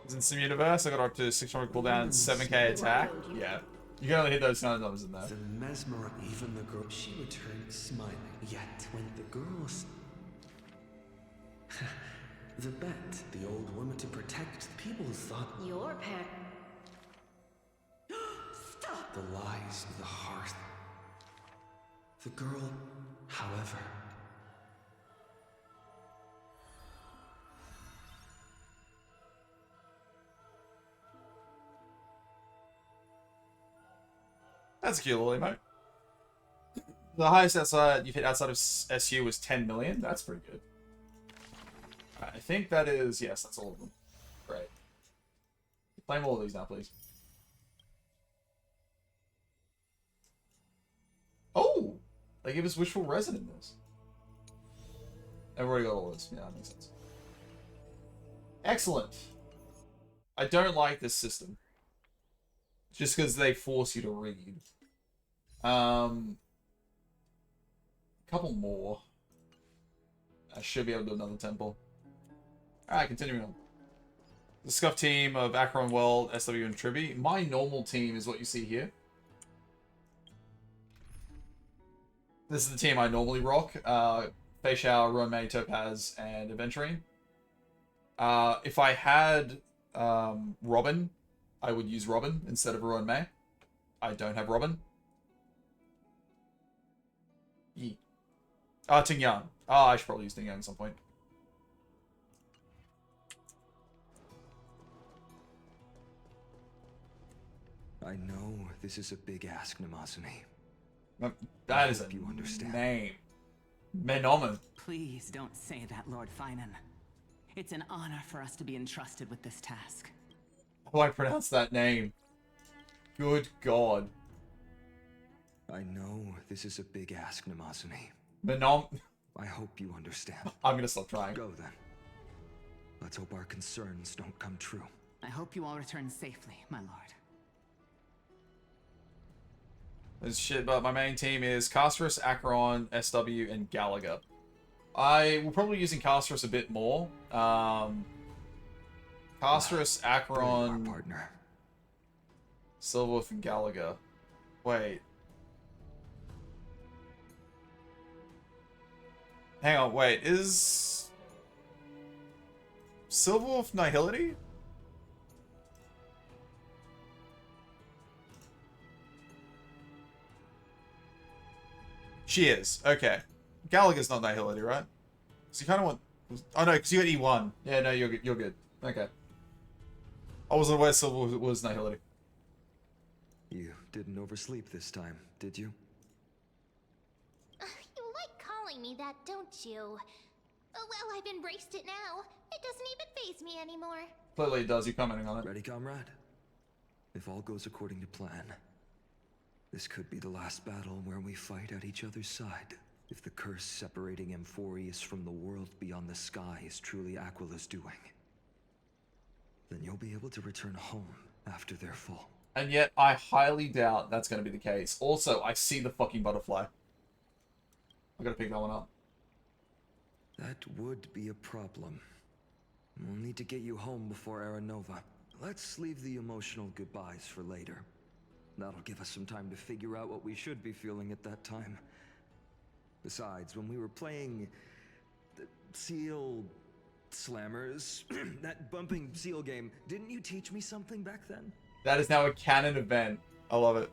It's in Sim Universe, I got up to 600 cooldown, 7k attack. Yeah. You can only hit those kind of numbers in there. The mesmer, even the girl, she returned smiling. Yet when the girls... the bet, the old woman to protect the people thought... Your parent... The lies of the hearth. The girl, however... That's a cute little emote. The highest outside you've hit outside of SU was 10 million. That's pretty good. I think that is... Yes, that's all of them. Great. Claim all of these now, please. Oh! They give us Wishful Resin in this. I've already got all this. Yeah, that makes sense. Excellent. I don't like this system. Just because they force you to read. Couple more. I should be able to do another temple. Alright, continuing on. The Scuff team of Acheron World, SW, and Tribi. My normal team is what you see here. This is the team I normally rock. Fei Xiao, Ruan Mei, Topaz, and Aventurine. If I had Robin, I would use Robin instead of Ruan Mei. I don't have Robin. Yi. Ting Yang. I should probably use Ting Yang at some point. I know this is a big ask, Namazuni. That is a you understand. name. Menomen. Please don't say that, Lord Finan. It's an honor for us to be entrusted with this task. How do I pronounce that name? Good God. I know this is a big ask, Namazuni. Menom... I hope you understand. I'm gonna stop trying. Go then. Let's hope our concerns don't come true. I hope you all return safely, my lord. This shit, but my main team is Casterus, Acheron, SW, and Gallagher. I will probably be using Casterus a bit more. Casterus, Acheron, partner. Silverwolf, and Gallagher. Wait. Hang on, wait. Is Silverwolf Nihility? She is. Okay. Gallagher's not Nihility, right? So you kind of want... Oh, no, because you got E1. Yeah, no, you're good. You're good. Okay. I wasn't aware Silver was Nihility. You didn't oversleep this time, did you? You like calling me that, don't you? Oh, well, I've embraced it now. It doesn't even faze me anymore. Clearly it does. You commenting on it? Ready, comrade? If all goes according to plan, this could be the last battle where we fight at each other's side. If the curse separating Amphorius from the world beyond the sky is truly Aquila's doing, then you'll be able to return home after their fall. And yet, I highly doubt that's going to be the case. Also, I see the fucking butterfly. I gotta pick that one up. That would be a problem. We'll need to get you home before Aranova. Let's leave the emotional goodbyes for later. That'll give us some time to figure out what we should be feeling at that time. Besides, when we were playing the Seal Slammers, that bumping seal game, didn't you teach me something back then? That is now a canon event. I love it.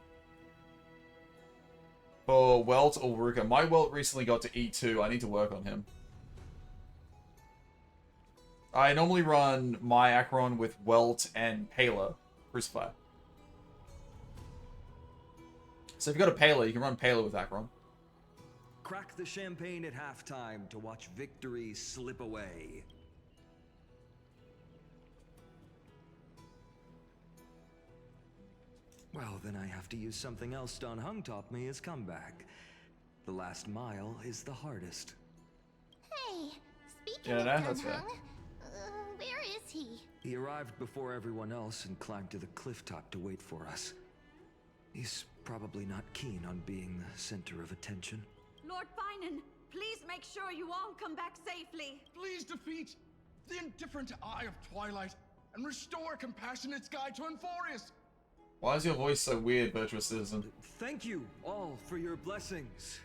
For Welt or Ruka. My Welt recently got to E2. I need to work on him. I normally run my Acheron with Welt and Pela. Crucify. So if you've got a Pela, you can run Pela with Acheron. Crack the champagne at halftime to watch victory slip away. Well, then I have to use something else Don Hung taught me as comeback. The last mile is the hardest. Hey, speaking Yeah, of that's Dun fair. Hung, where is he? He arrived before everyone else and climbed to the cliff top to wait for us. He's probably not keen on being the center of attention. Lord Finan, please make sure you all come back safely. Please defeat the indifferent Eye of Twilight and restore compassionate sky to Amphorius. Why is your voice so weird, Virtuous Citizen? Thank you all for your blessings.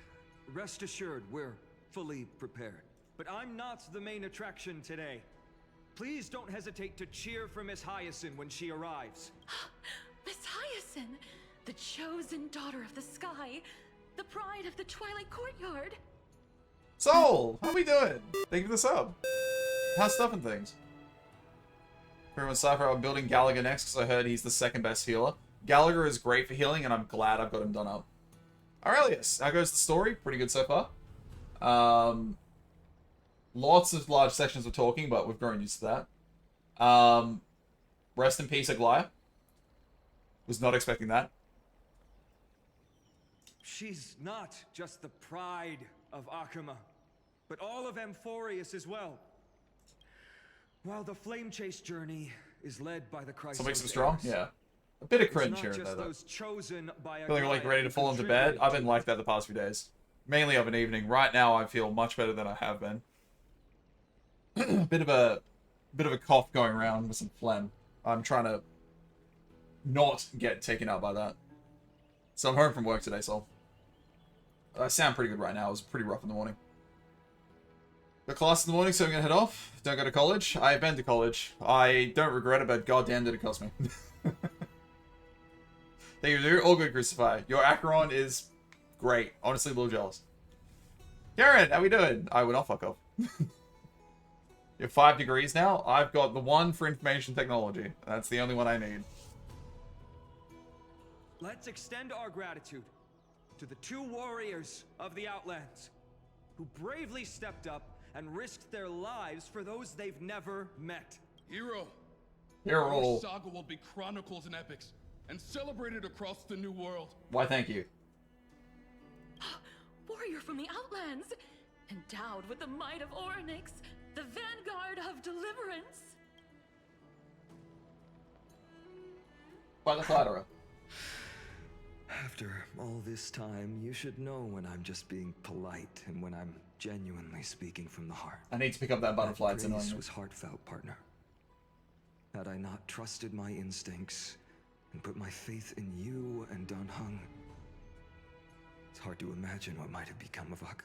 Rest assured, we're fully prepared. But I'm not the main attraction today. Please don't hesitate to cheer for Miss Hyacinth when she arrives. Miss Hyacinth, the chosen daughter of the sky, the pride of the Twilight Courtyard. Soul, how we doing? Thank you for the sub. How's stuff and things? Everyone, Cypher, I'm building Gallagher next because I heard he's the second best healer. Gallagher is great for healing, and I'm glad I've got him done up. Aurelius, how goes the story? Pretty good so far. Lots of large sections of talking, but we've grown used to that. Rest in peace, Aglaya. Was not expecting that. She's not just the pride of Akuma, but all of Amphorius as well. While the Flame Chase journey is led by the Chrysos. So makes him strong? Yeah. A bit of cringe here and there, though. Chosen by Feeling like ready to fall into bed. I've been like that the past few days. Mainly of an evening. Right now, I feel much better than I have been. bit of a cough going around with some phlegm. I'm trying to not get taken out by that. So I'm home from work today, so I sound pretty good right now. It was pretty rough in the morning. Got class in the morning, so I'm gonna head off. Don't go to college. I've been to college. I don't regret it, but goddamn did it cost me. Thank you, dude. All good, Crucify. Your Acheron is great. Honestly, a little jealous. Karen, how we doing? I will not fuck off. You're 5 degrees now. I've got the one for information technology. That's the only one I need. Let's extend our gratitude to the 2 warriors of the Outlands who bravely stepped up and risked their lives for those they've never met. Hero. Hero. Our saga will be chronicled in epics and celebrated across the New World. Why, thank you. Warrior from the Outlands, endowed with the might of Orynyx, the vanguard of deliverance. By the flatterer. After all this time, you should know when I'm just being polite and when I'm genuinely speaking from the heart. I need to pick up that butterfly. It's annoying Praise me. was heartfelt, partner. Had I not trusted my instincts and put my faith in you and Don Hung, it's hard to imagine what might have become of Ak.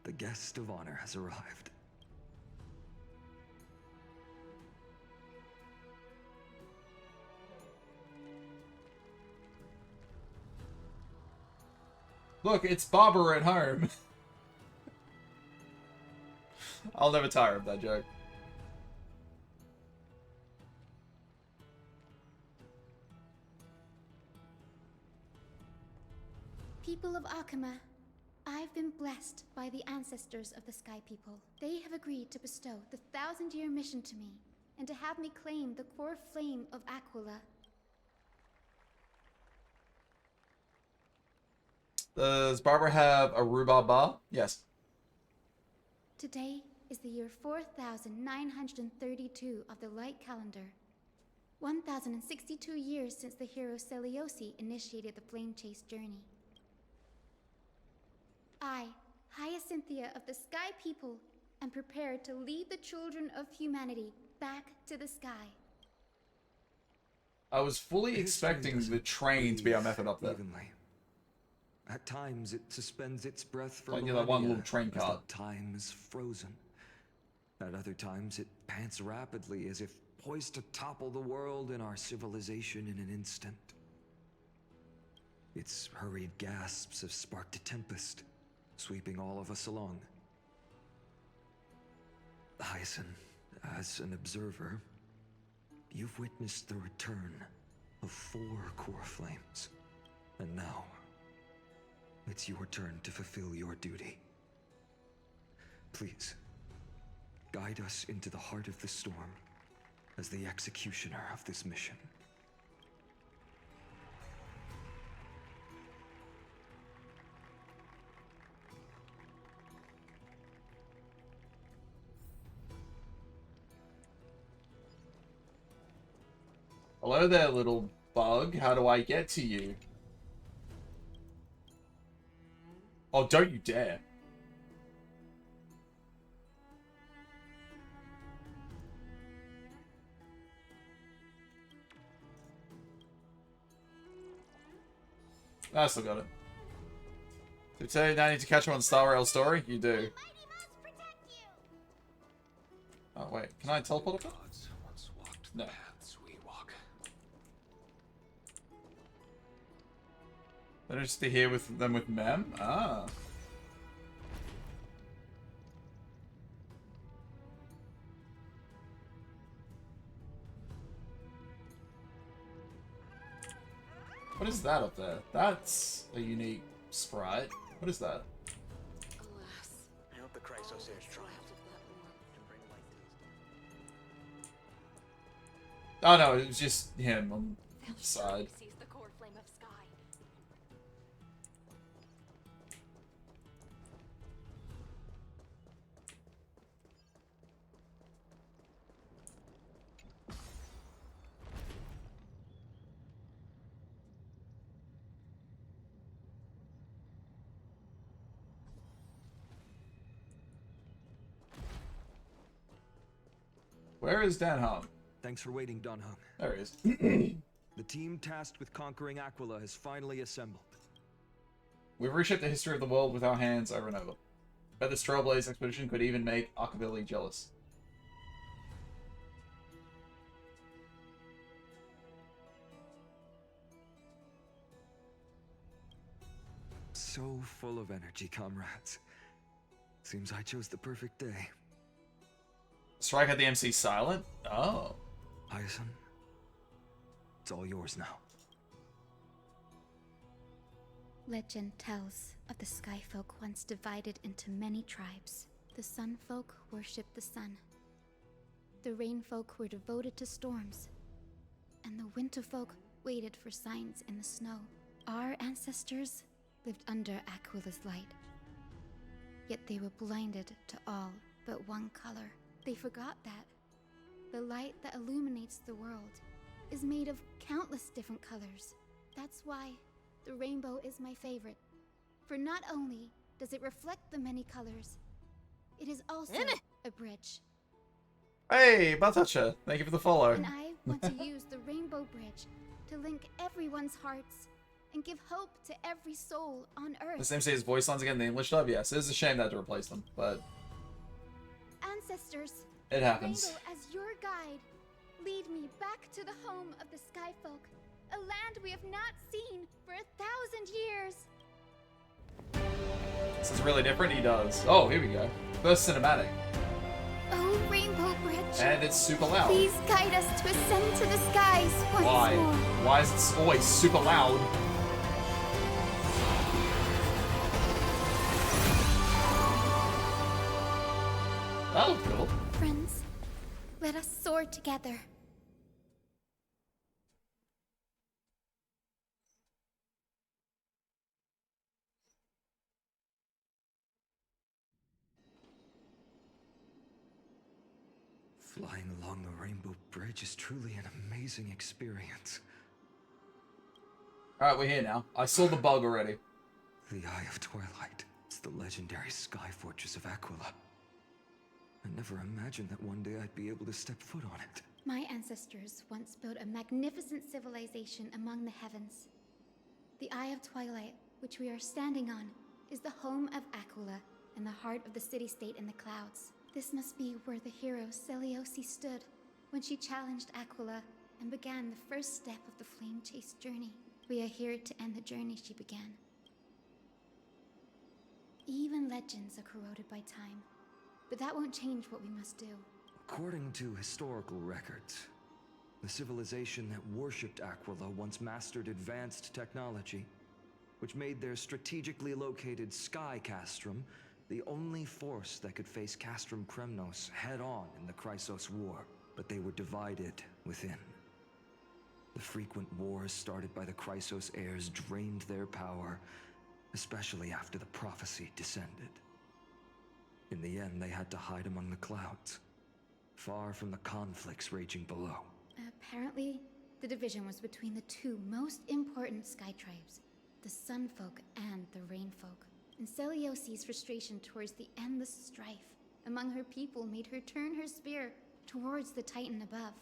The guest of honor has arrived. Look, it's Barbara at home. I'll never tire of that joke. People of Akama, I've been blessed by the ancestors of the Sky People. They have agreed to bestow the 1,000-year mission to me, and to have me claim the core flame of Aquila. Does Barbara have a rhubarb bar? Yes. Today is the year 4,932 of the Light Calendar. 1,062 years since the hero Seliosi initiated the Flame Chase journey. I, Hyacinthia of the Sky People, am prepared to lead the children of humanity back to the sky. I was fully expecting the train to be our method up there. Evenly. At times, it suspends its breath for Like, that one millennia, little train as car. though time is frozen. At other times, it pants rapidly, as if poised to topple the world and our civilization in an instant. Its hurried gasps have sparked a tempest, sweeping all of us along. Hyacinth, as an observer, you've witnessed the return of 4 core flames. And now, it's your turn to fulfill your duty. Please, guide us into the heart of the storm as the executioner of this mission. Hello there, little bug. How do I get to you? Oh, don't you dare. I still got it. So tell you now I need to catch her on Star Rail Story? You do. Oh, wait. Can I teleport up? No. Better just to hear with them with Mem? Ah. What is that up there? That's a unique sprite. What is that? I hope the Chrysosairs try. Oh no, it was just him on the side. The core flame of sky. Where is Dan Hong? Thanks for waiting, Don Hung. There he is. The team tasked with conquering Aquila has finally assembled. We've reshaped the history of the world with our hands over and over. Bet the Trailblaze expedition could even make Akabilly jealous. So full of energy, comrades. Seems I chose the perfect day. Strike at the MC silent? Oh. Hyacinth, it's all yours now. Legend tells of the Sky Folk once divided into many tribes. The Sun Folk worshipped the sun. The Rain Folk were devoted to storms. And the Winter Folk waited for signs in the snow. Our ancestors lived under Aquila's light. Yet they were blinded to all but one color. They forgot that the light that illuminates the world is made of countless different colors. That's why the rainbow is my favorite. For not only does it reflect the many colors, it is also a bridge. Hey, Batacha, thank you for the follow. And I want to use the Rainbow Bridge to link everyone's hearts and give hope to every soul on Earth. Does MC his voice lines again in the English dub? Yes, it is a shame they had to replace them, but Ancestors, it happens. Rainbow as your guide, lead me back to the home of the Sky Folk, a land we have not seen for 1,000 years. This is really different. He does. Oh, here we go. First cinematic. Oh, Rainbow Bridge. And it's super loud. Please guide us to ascend to the skies once Why? more. Why is it always super loud? That looked cool. Friends, let us soar together. Flying along the Rainbow Bridge is truly an amazing experience. Alright, we're here now. I saw the bug already. The Eye of Twilight. It's the legendary sky fortress of Aquila. I never imagined that one day I'd be able to step foot on it. My ancestors once built a magnificent civilization among the heavens. The Eye of Twilight, which we are standing on, is the home of Aquila and the heart of the city-state in the clouds. This must be where the hero Selioce stood when she challenged Aquila and began the first step of the flame chase journey. We are here to end the journey she began. Even legends are corroded by time, but that won't change what we must do. According to historical records, the civilization that worshipped Aquila once mastered advanced technology, which made their strategically located Sky Castrum the only force that could face Castrum Kremnos head-on in the Chrysos War. But they were divided within. The frequent wars started by the Chrysos heirs drained their power, especially after the prophecy descended. In the end, they had to hide among the clouds, far from the conflicts raging below. Apparently, the division was between the two most important sky tribes, the Sun Folk and the Rain Folk. And Selioce's frustration towards the endless strife among her people made her turn her spear towards the Titan above.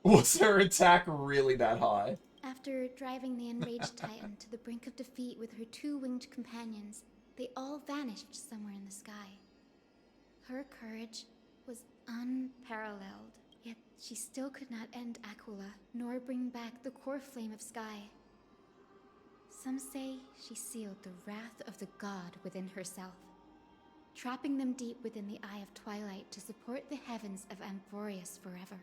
Was her attack really that high? After driving the enraged Titan to the brink of defeat with her two winged companions, they all vanished somewhere in the sky. Her courage was unparalleled, yet she still could not end Aquila, nor bring back the core flame of Sky. Some say she sealed the wrath of the god within herself, trapping them deep within the Eye of Twilight to support the heavens of Amphorius forever.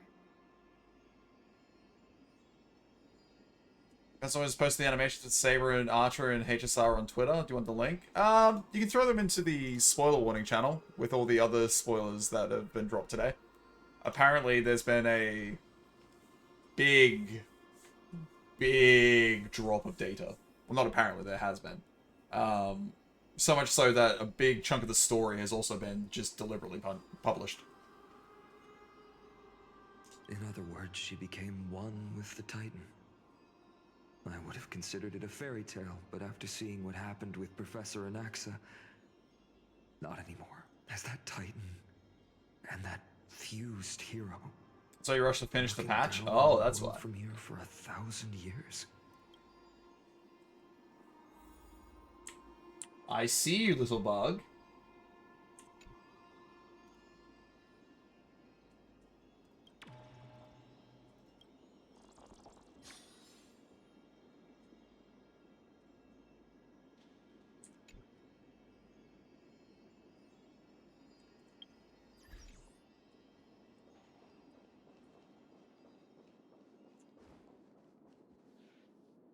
That's always posted the animations of Saber and Archer and HSR on Twitter. Do you want the link? You can throw them into the spoiler warning channel with all the other spoilers that have been dropped today. Apparently, there's been a big drop of data. Well, not apparently, there has been. So much so that a big chunk of the story has also been just deliberately published. In other words, she became one with the Titan. I would have considered it a fairy tale, but after seeing what happened with Professor Anaxa, not anymore. As that Titan and that fused hero. So you rushed to finish the patch? Oh, that's why. From here for 1,000 years. I see you, little bug.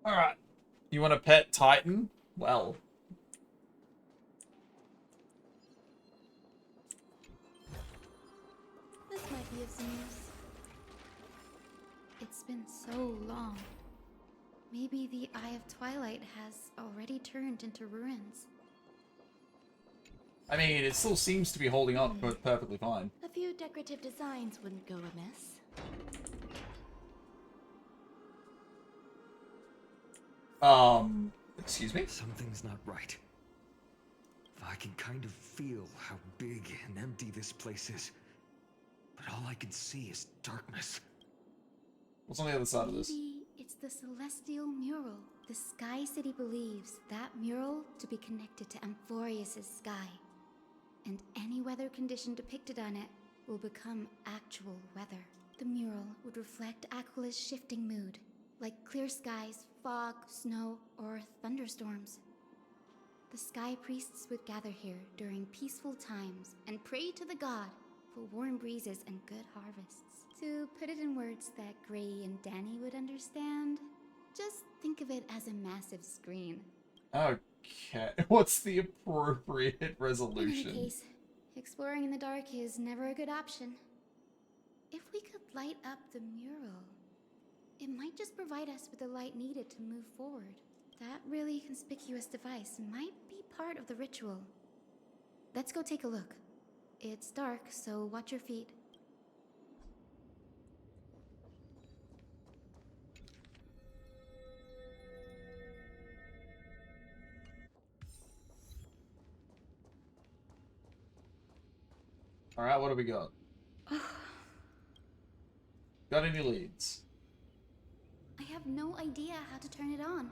Alright. You want a pet Titan? Well. This might be of some use. It's been so long. Maybe the Eye of Twilight has already turned into ruins. I mean, it still seems to be holding up perfectly fine. A few decorative designs wouldn't go amiss. Excuse me? Something's not right. I can kind of feel how big and empty this place is. But all I can see is darkness. What's on the other side of this? Maybe it's the Celestial Mural. The Sky City believes that mural to be connected to Amphorius' sky. And any weather condition depicted on it will become actual weather. The mural would reflect Aquila's shifting mood, like clear skies, fog, snow, or thunderstorms. The Sky Priests would gather here during peaceful times and pray to the god for warm breezes and good harvests. To put it in words that Gray and Danny would understand, just think of it as a massive screen. Okay, what's the appropriate resolution? In any case, Exploring in the dark is never a good option. If we could light up the mural, it might just provide us with the light needed to move forward. That really conspicuous device might be part of the ritual. Let's go take a look. It's dark, so watch your feet. Alright, what do we got? Got any leads? I have no idea how to turn it on.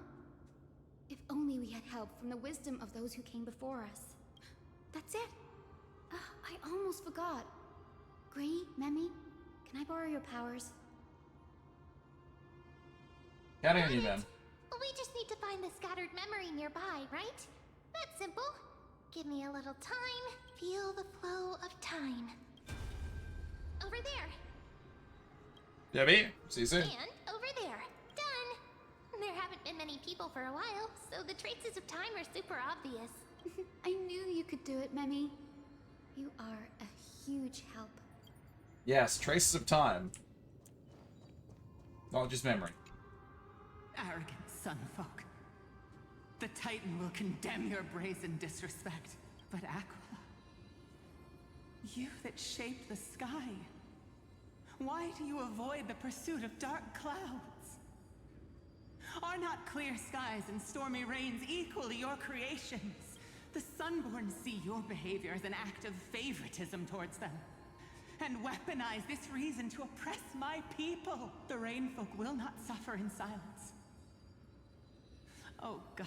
If only we had help from the wisdom of those who came before us. That's it. I almost forgot. Gray, Memi, can I borrow your powers? Counting on you, man. We just need to find the scattered memory nearby, right? That's simple. Give me a little time. Feel the flow of time. Over there. Debbie, see you soon. And over there. Done. There haven't been many people for a while, so the traces of time are super obvious. I knew you could do it, Memi. You are a huge help. Yes, traces of time. Not just memory. Arrogant sunfolk. The Titan will condemn your brazen disrespect. But Aquila, you that shaped the sky, why do you avoid the pursuit of dark clouds? Are not clear skies and stormy rains equally your creations? The Sunborn see your behavior as an act of favoritism towards them, and weaponize this reason to oppress my people. The Rainfolk will not suffer in silence. Oh God.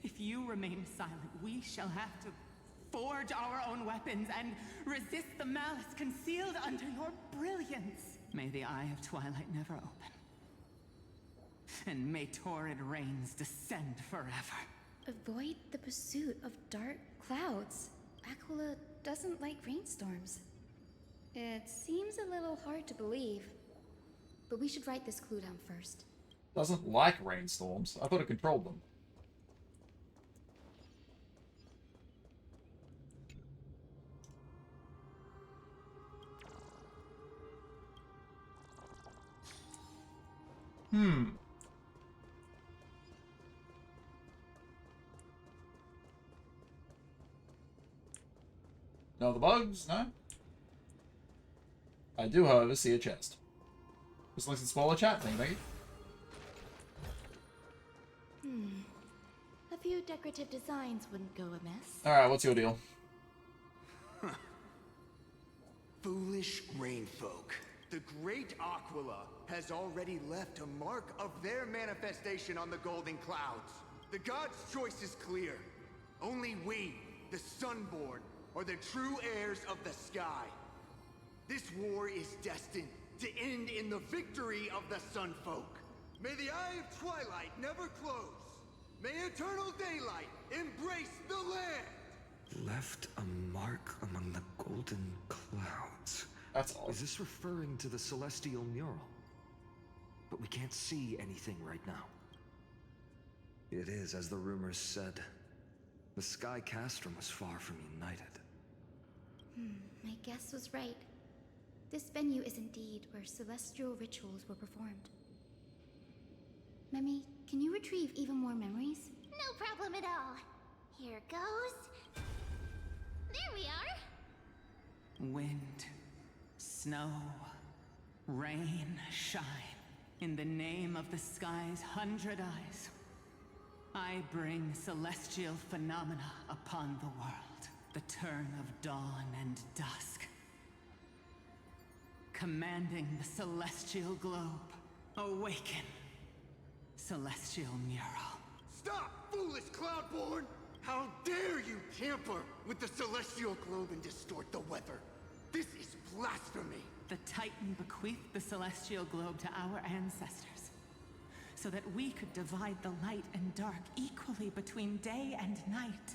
If you remain silent, we shall have to forge our own weapons and resist the malice concealed under your brilliance. May the Eye of Twilight never open. And may torrid rains descend forever. Avoid the pursuit of dark clouds. Aquila doesn't like rainstorms. It seems a little hard to believe. But we should write this clue down first. Doesn't like rainstorms. I thought it controlled them. No, the bugs? No? I do, however, see a chest. Just listen to smaller chat thing, Maggie. A few decorative designs wouldn't go amiss. Alright, what's your deal? Foolish rainfolk. The great Aquila has already left a mark of their manifestation on the golden clouds. The gods' choice is clear. Only we, the Sunborn, are the true heirs of the sky. This war is destined to end in the victory of the Sunfolk. May the Eye of Twilight never close. May eternal daylight embrace the land. Left a mark among the golden clouds. That's all. Is this referring to the celestial mural? But we can't see anything right now. It is, as the rumors said. The Sky Castrum was far from united. My guess was right. This venue is indeed where celestial rituals were performed. Memi, can you retrieve even more memories? No problem at all. Here goes. There we are. Wind, snow, rain, shine. In the name of the sky's 100 eyes, I bring celestial phenomena upon the world. The turn of dawn and dusk. Commanding the celestial globe. Awaken. Celestial mural. Stop, foolish Cloudborn! How dare you tamper with the celestial globe and distort the weather? This is blasphemy! The Titan bequeathed the celestial globe to our ancestors, so that we could divide the light and dark equally between day and night,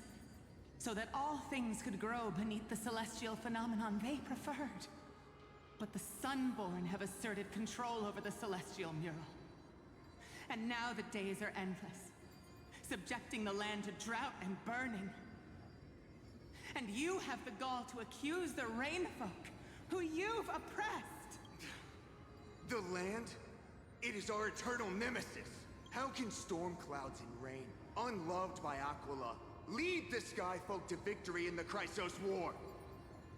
so that all things could grow beneath the celestial phenomenon they preferred. But the Sunborn have asserted control over the celestial mural. And now the days are endless, subjecting the land to drought and burning. And you have the gall to accuse the Rainfolk, who you've oppressed. The land? It is our eternal nemesis. How can storm clouds and rain, unloved by Aquila, lead the Skyfolk to victory in the Chrysos War?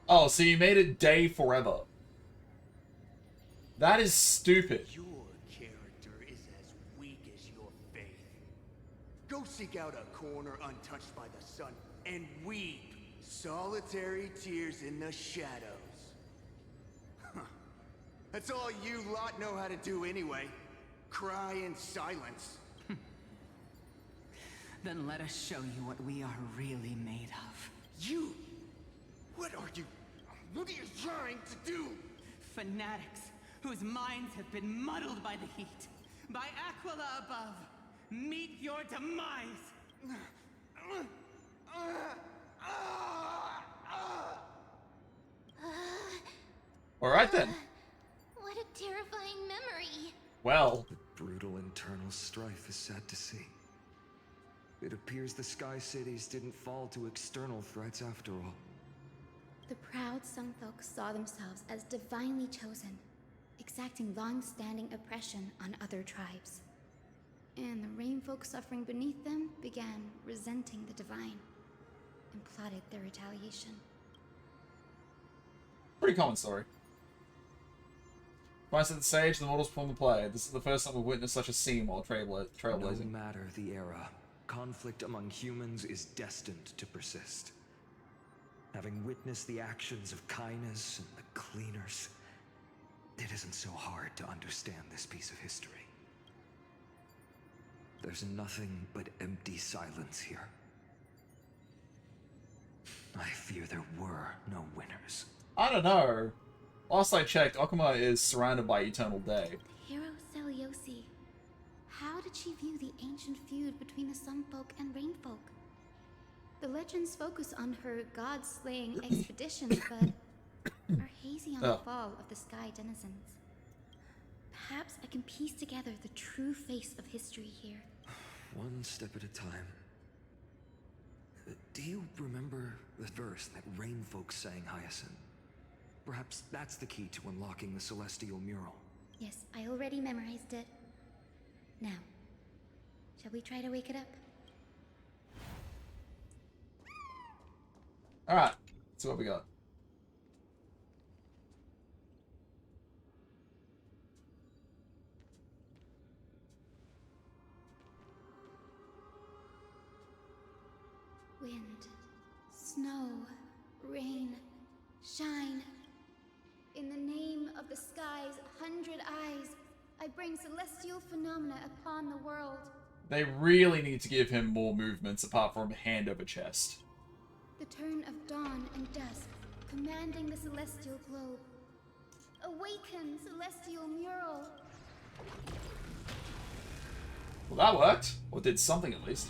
Oh, so you made it day forever. That is stupid. Your character is as weak as your faith. Go seek out a corner untouched by the sun and weep solitary tears in the shadows. Huh. That's all you lot know how to do anyway. Cry in silence. Then let us show you what we are really made of. You? What are you? What are you trying to do? Fanatics whose minds have been muddled by the heat. By Aquila above. Meet your demise. Alright then. What a terrifying memory. Well. The brutal internal strife is sad to see. It appears the Sky Cities didn't fall to external threats after all. The proud Sunfolk saw themselves as divinely chosen, exacting long-standing oppression on other tribes. And the Rainfolk suffering beneath them began resenting the divine, and plotted their retaliation. Pretty common story. Once at the stage, the mortals perform the play. This is the first time we've witnessed such a scene while trailblazing. No matter the era, conflict among humans is destined to persist. Having witnessed the actions of Kindness and the Cleaners, it isn't so hard to understand this piece of history. There's nothing but empty silence here. I fear there were no winners. I don't know. Last I checked, Akuma is surrounded by eternal day. Hero Seliosi. How did she view the ancient feud between the Sunfolk and Rainfolk? The legends focus on her god-slaying expeditions, but are hazy on the fall of the Sky Denizens. Perhaps I can piece together the true face of history here. One step at a time. Do you remember the verse that Rainfolk sang, Hyacinth? Perhaps that's the key to unlocking the Celestial Mural. Yes, I already memorized it. Now, shall we try to wake it up? Alright, let's see what we got. Wind, snow, rain, shine. In the name of the sky's 100 eyes, I bring celestial phenomena upon the world. They really need to give him more movements apart from hand over chest. The turn of dawn and dusk, commanding the celestial globe. Awaken, celestial mural. Well, that worked. Or did something at least.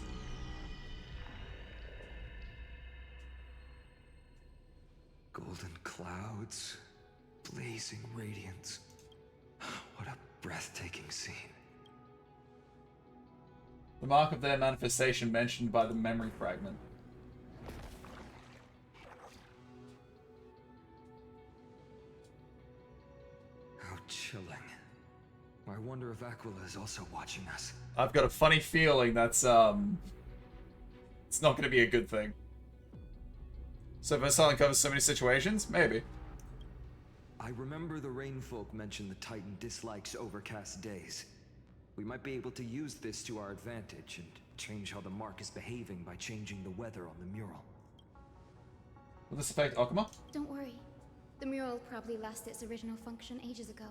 Golden clouds, blazing radiance. What a breathtaking scene. The mark of their manifestation mentioned by the memory fragment. How chilling. I wonder if Aquila is also watching us. I've got a funny feeling that's, it's not going to be a good thing. So Versailles covers so many situations? Maybe. I remember the Rainfolk mentioned the Titan dislikes overcast days. We might be able to use this to our advantage and change how the mark is behaving by changing the weather on the mural. Will this affect Akuma? Don't worry. The mural probably lost its original function ages ago.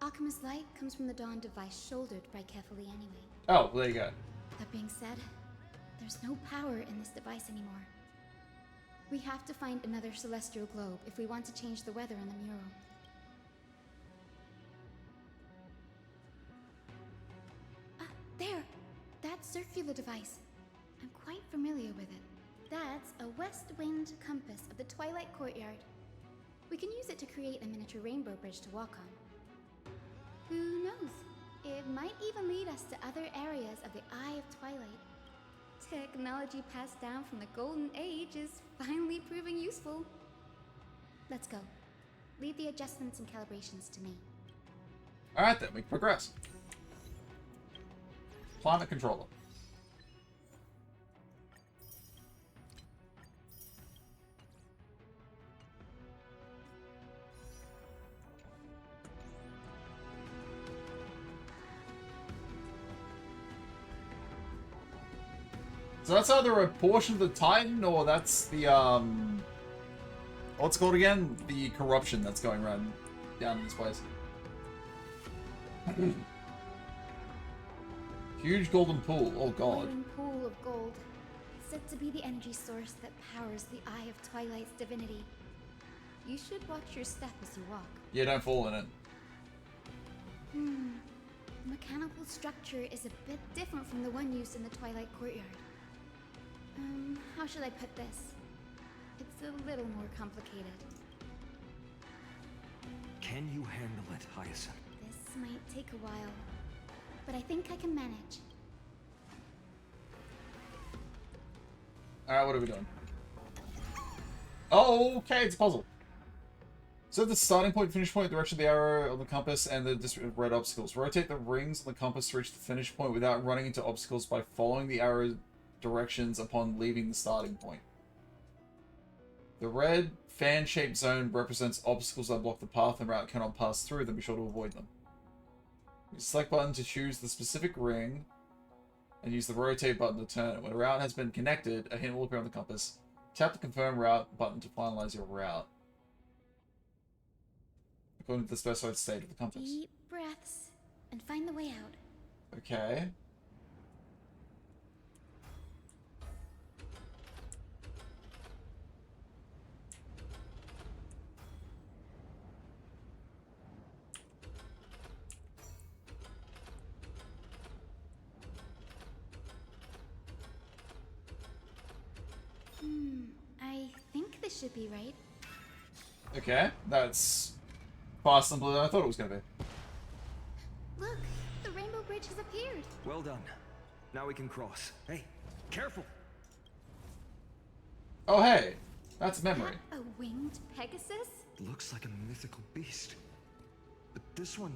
Akuma's light comes from the Dawn device shouldered by Kefali anyway. Oh, well, there you go. That being said, there's no power in this device anymore. We have to find another celestial globe if we want to change the weather on the mural. There! That circular device. I'm quite familiar with it. That's a west wind compass of the Twilight Courtyard. We can use it to create a miniature rainbow bridge to walk on. Who knows? It might even lead us to other areas of the Eye of Twilight. Technology passed down from the Golden Age is finally proving useful. Let's go. Leave the adjustments and calibrations to me. Alright then, we can progress. Climate controller. So that's either a portion of the Titan, or that's the, what's it called again? The corruption that's going around down in this place. Huge golden pool, oh god. Glowing pool of gold. Said to be the energy source that powers the Eye of Twilight's divinity. You should watch your step as you walk. Yeah, don't fall in it. The mechanical structure is a bit different from the one used in the Twilight Courtyard. How should I put this? It's a little more complicated. Can you handle it, Hyacinth? This might take a while, but I think I can manage. Alright, what are we doing? Oh, okay, it's a puzzle. So the starting point, finish point, direction of the arrow on the compass, and the red obstacles. Rotate the rings on the compass to reach the finish point without running into obstacles by following the arrow directions upon leaving the starting point. The red fan-shaped zone represents obstacles that block the path and route cannot pass through them. Be sure to avoid them. Use the select button to choose the specific ring, and use the rotate button to turn it. When a route has been connected, a hint will appear on the compass. Tap the confirm route button to finalize your route, according to the specified state of the compass. Deep breaths and find the way out. Okay. I think this should be right. Okay, that's far simpler than I thought it was going to be. Look, the Rainbow Bridge has appeared. Well done. Now we can cross. Hey, careful! Oh, hey, that's a memory. A winged Pegasus? Looks like a mythical beast. But this one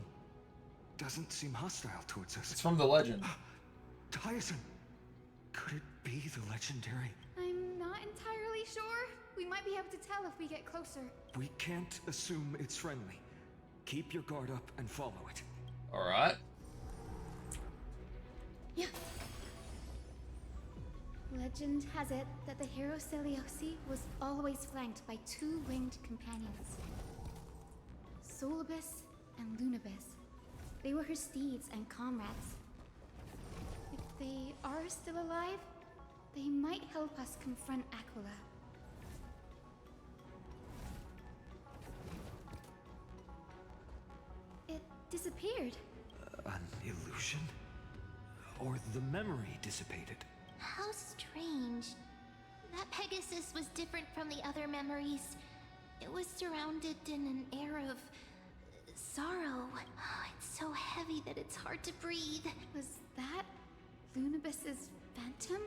doesn't seem hostile towards us. It's from the legend. Tyson! Could it be the legendary? I'm not entirely sure. We might be able to tell if we get closer. We can't assume it's friendly. Keep your guard up and follow it. Alright. Yeah. Legend has it that the hero Celiosi was always flanked by two winged companions, Solibus and Lunibus. They were her steeds and comrades. If they are still alive, they might help us confront Aquila. It disappeared. An illusion? Or the memory dissipated? How strange. That Pegasus was different from the other memories. It was surrounded in an air of sorrow. Oh, it's so heavy that it's hard to breathe. Was that Lunibus's phantom?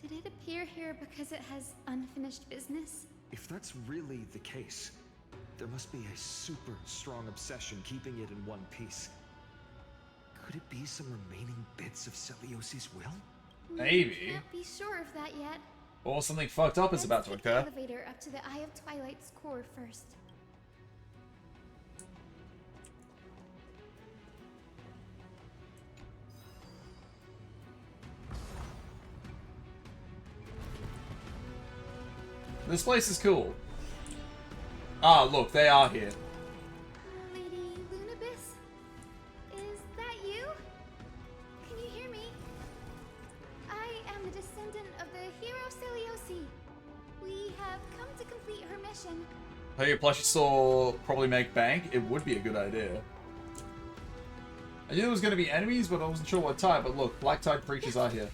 Did it appear here because it has unfinished business? If that's really the case, there must be a super strong obsession keeping it in one piece. Could it be some remaining bits of Celiosi's will? Maybe. Can't be sure of that yet. Or something fucked up is about to Let's take the occur. elevator up to the Eye of Twilight's core first. This place is cool. Ah, look, they are here. Lady Lunibus? Is that you? Can you hear me? I am the descendant of the hero Celiosi. We have come to complete her mission. Hey, your plushie store probably make bank? It would be a good idea. I knew there was going to be enemies, but I wasn't sure what type. But look, black type creatures are here.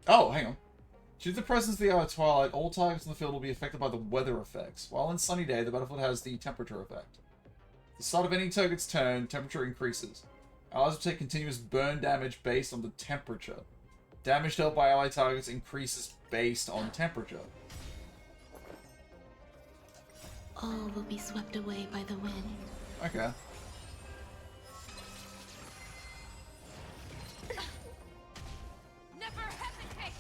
Oh, hang on. Due to the presence of the Eye of Twilight, all targets in the field will be affected by the weather effects. While in sunny day, the battlefield has the temperature effect. the start of any target's turn, temperature increases. Allies will take continuous burn damage based on the temperature. Damage dealt by ally targets increases based on temperature. All will be swept away by the wind. Okay. Never hesitate!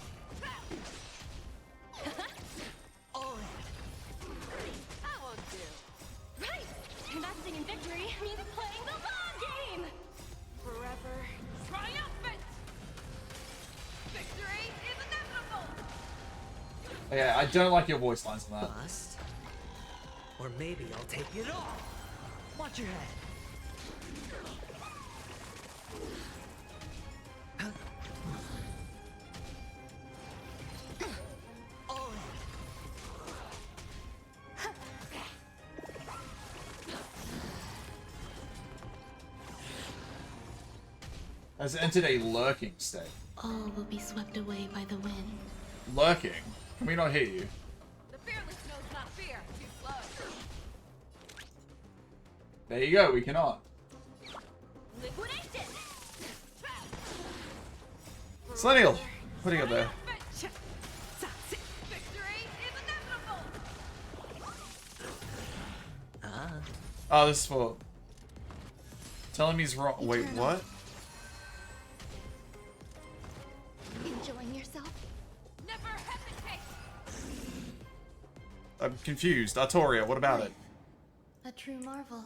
That won't do. Right! Investing in victory means playing the long game! Forever triumphant! Victory is inevitable! Yeah, I don't like your voice lines on that. Bust. Or maybe I'll take it all. Watch your head. Has entered a lurking state. All will be swept away by the wind. Lurking? Can we not hear you? The fearless knows not fear. Too slow. There you go, we cannot. Liquidation! Selenial, what do you got there? Victory is inevitable! Oh, this is for... Telling me he's wrong. Wait, what? Enjoying yourself? Never hesitate! I'm confused. Artoria, what about it? A true marvel.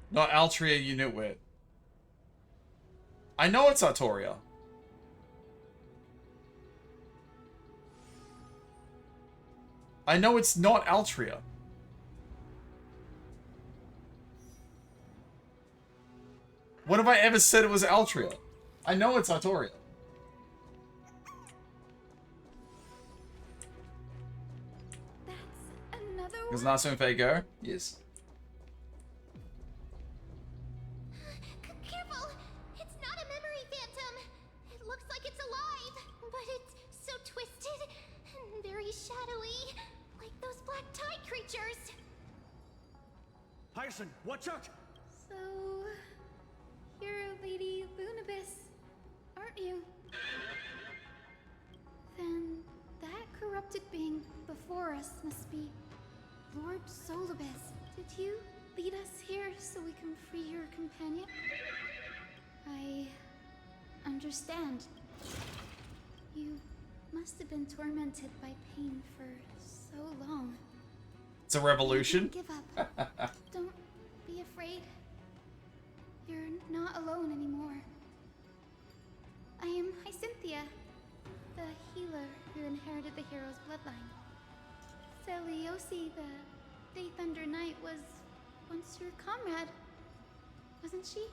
Not Altria, you nitwit. I know it's Artoria. I know it's not Altria. When have I ever said it was Altria? I know it's Artoria. Another Is Nasu and Faye go? Yes. Careful! It's not a memory phantom. It looks like it's alive, but it's so twisted and very shadowy, like those black tide creatures. Hyacinth, watch out! So, you're Lady Lunabis, aren't you? Then that corrupted being before us must be Lord Solibus. Did you lead us here so we can free your companion? I understand. You must have been tormented by pain for so long. It's a revolution. Give up. Don't be afraid. You're not alone anymore. I am Hyacinthia, the healer who inherited the hero's bloodline. Celiosi, the Day Thunder Knight, was once your comrade, wasn't she?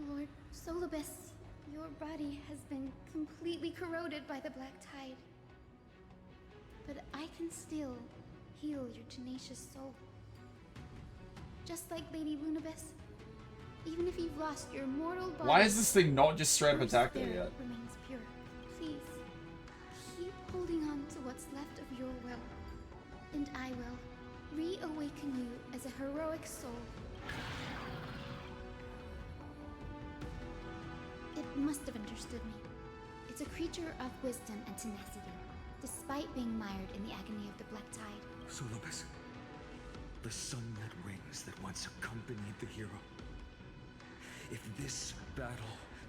Lord Solibus, your body has been completely corroded by the Black Tide. But I can still heal your tenacious soul. Just like Lady Lunabis, even if you've lost your mortal body. Why is this thing not just straight up your attacked there spirit yet? remains pure. Please, keep holding on to what's left of your will, and I will reawaken you as a heroic soul. It must have understood me. It's a creature of wisdom and tenacity, despite being mired in the agony of the Black Tide. Solibus, the sun that rings that once accompanied the hero. If this battle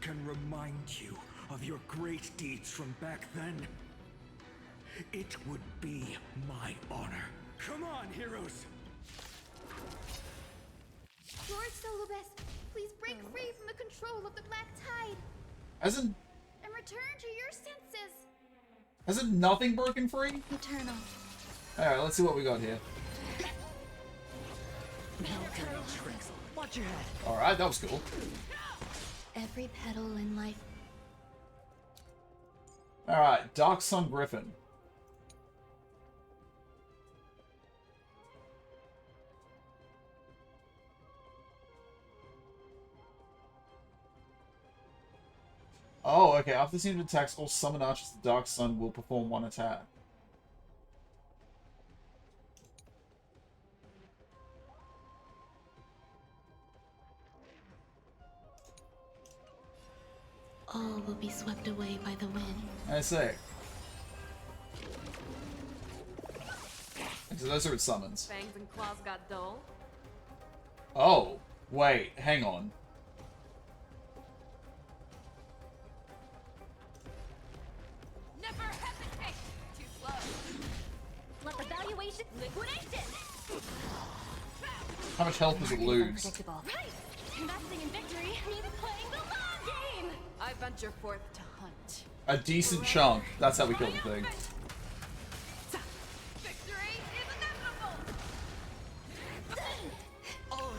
can remind you of your great deeds from back then, it would be my honor. Come on, heroes! Lord Solibus, please break free from the control of the Black Tide Hasn't and return to your senses. hasn't nothing broken free? Eternal. Alright, let's see what we got here. Watch your head. Alright, that was cool. Every petal in life. Alright, Dark Sun Griffin. Oh, okay. After the scene of attacks, all summon archers of the Dark Sun will perform one attack. All will be swept away by the wind. I say. So those are its summons. Fangs and claws got dull. Oh, wait, hang on. Never hesitate! Too slow. Let the valuation liquidation! How much health does it lose? Unpredictable. Right! Investing in victory means playing the long game! I venture forth to hunt. A decent chunk. That's how we kill the thing. Victory is inevitable! Oh.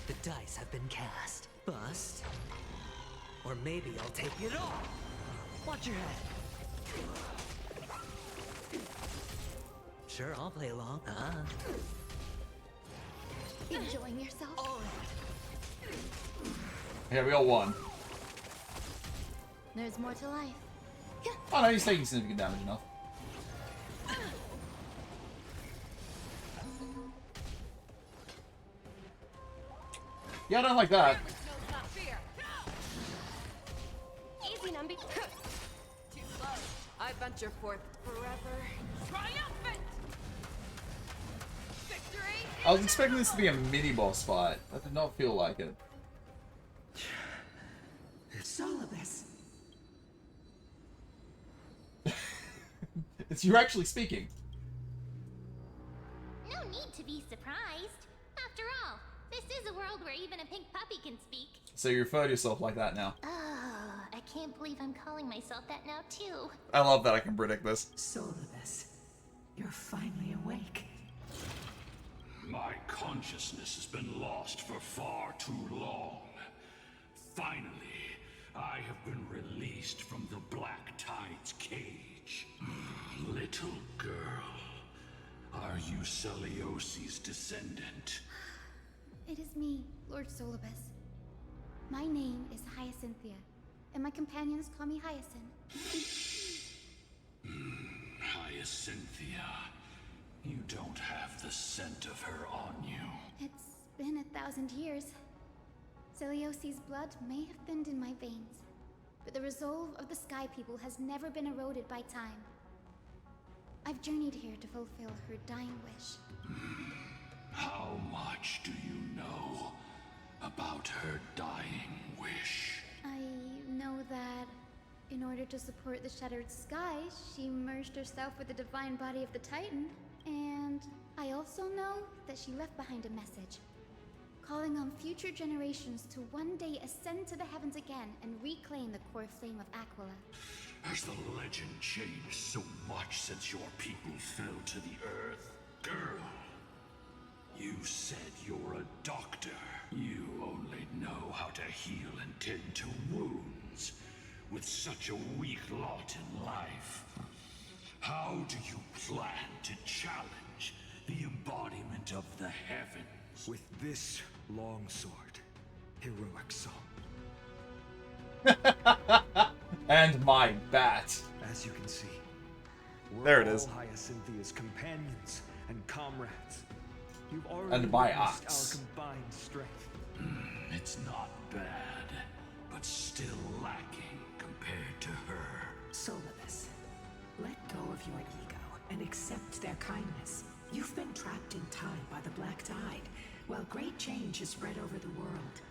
The dice have been cast. Bust. Or maybe I'll take it all. Watch your head. Sure, I'll play along. Enjoying yourself? Oh. Yeah, we all won. There's more to life. Oh no, he's taking significant damage enough. Yeah, I don't like that. Easy, Numby. Too slow. I venture forth forever. Triumphant! Victory! I was expecting this to be a mini-boss fight. That did not feel like it. Solibus. It's you actually speaking. No need to be surprised. After all, this is a world where even a pink puppy can speak. So you refer to yourself like that now. Oh, I can't believe I'm calling myself that now too. I love that I can predict this. Solibus, you're finally awake. My consciousness has been lost for far too long. Finally, I have been released from the Black Tide's cage. Little girl, are you Celiosi's descendant? It is me, Lord Solibus. My name is Hyacinthia, and my companions call me Hyacinth. Hyacinthia, you don't have the scent of her on you. It's been 1,000 years. Celiosi's blood may have thinned in my veins, but the resolve of the Sky People has never been eroded by time. I've journeyed here to fulfill her dying wish. How much do you know about her dying wish? I know that in order to support the Shattered Sky, she merged herself with the divine body of the Titan. And I also know that she left behind a message, calling on future generations to one day ascend to the heavens again and reclaim the core flame of Aquila. Has the legend changed so much since your people fell to the earth? Girl, you said you're a doctor. You only know how to heal and tend to wounds. With such a weak lot in life, how do you plan to challenge the embodiment of the heavens? With this longsword, heroic soul. And my bat. As you can see, we're There it all is. Hyacinthea's companions and comrades. You've already And my witnessed ox. our combined strength. It's not bad, but still lacking compared to her. Solibus, let go of your ego and accept their kindness. You've been trapped in time by the Black Tide, while great change has spread over the world.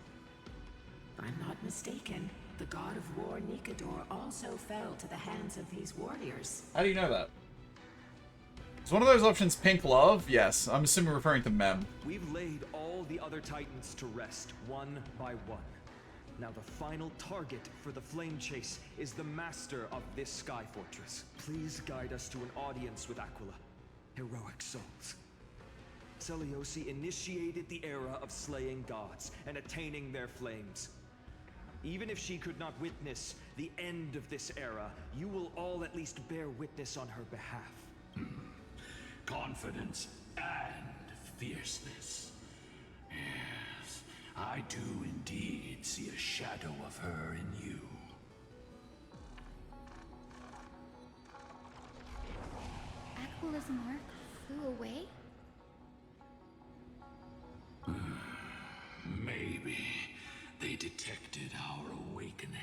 If I'm not mistaken, the god of war Nikador also fell to the hands of these warriors. How do you know that? Is one of those options pink love? Yes, I'm assuming referring to Mem. We've laid all the other titans to rest, one by one. Now the final target for the flame chase is the master of this sky fortress. Please guide us to an audience with Aquila. Heroic souls. Celiosi initiated the era of slaying gods and attaining their flames. Even if she could not witness the end of this era, you will all at least bear witness on her behalf. Confidence and fierceness. Yes, I do indeed see a shadow of her in you. Aquala's mark flew away? Maybe they detected our awakening.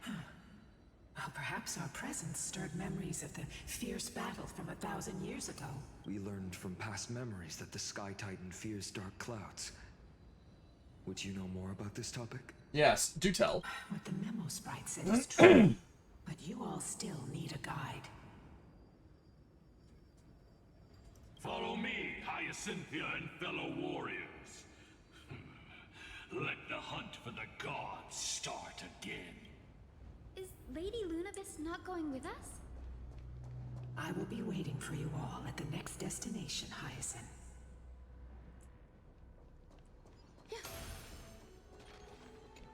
Well, perhaps our presence stirred memories of the fierce battle from 1,000 years ago. We learned from past memories that the Sky Titan fears dark clouds. Would you know more about this topic? Yes, do tell. What the memo sprite said is true, but you all still need a guide. Follow me, Hyacinthia and fellow warriors. Let the hunt for the gods start again. Is Lady Lunabis not going with us? I will be waiting for you all at the next destination, Hyacinth.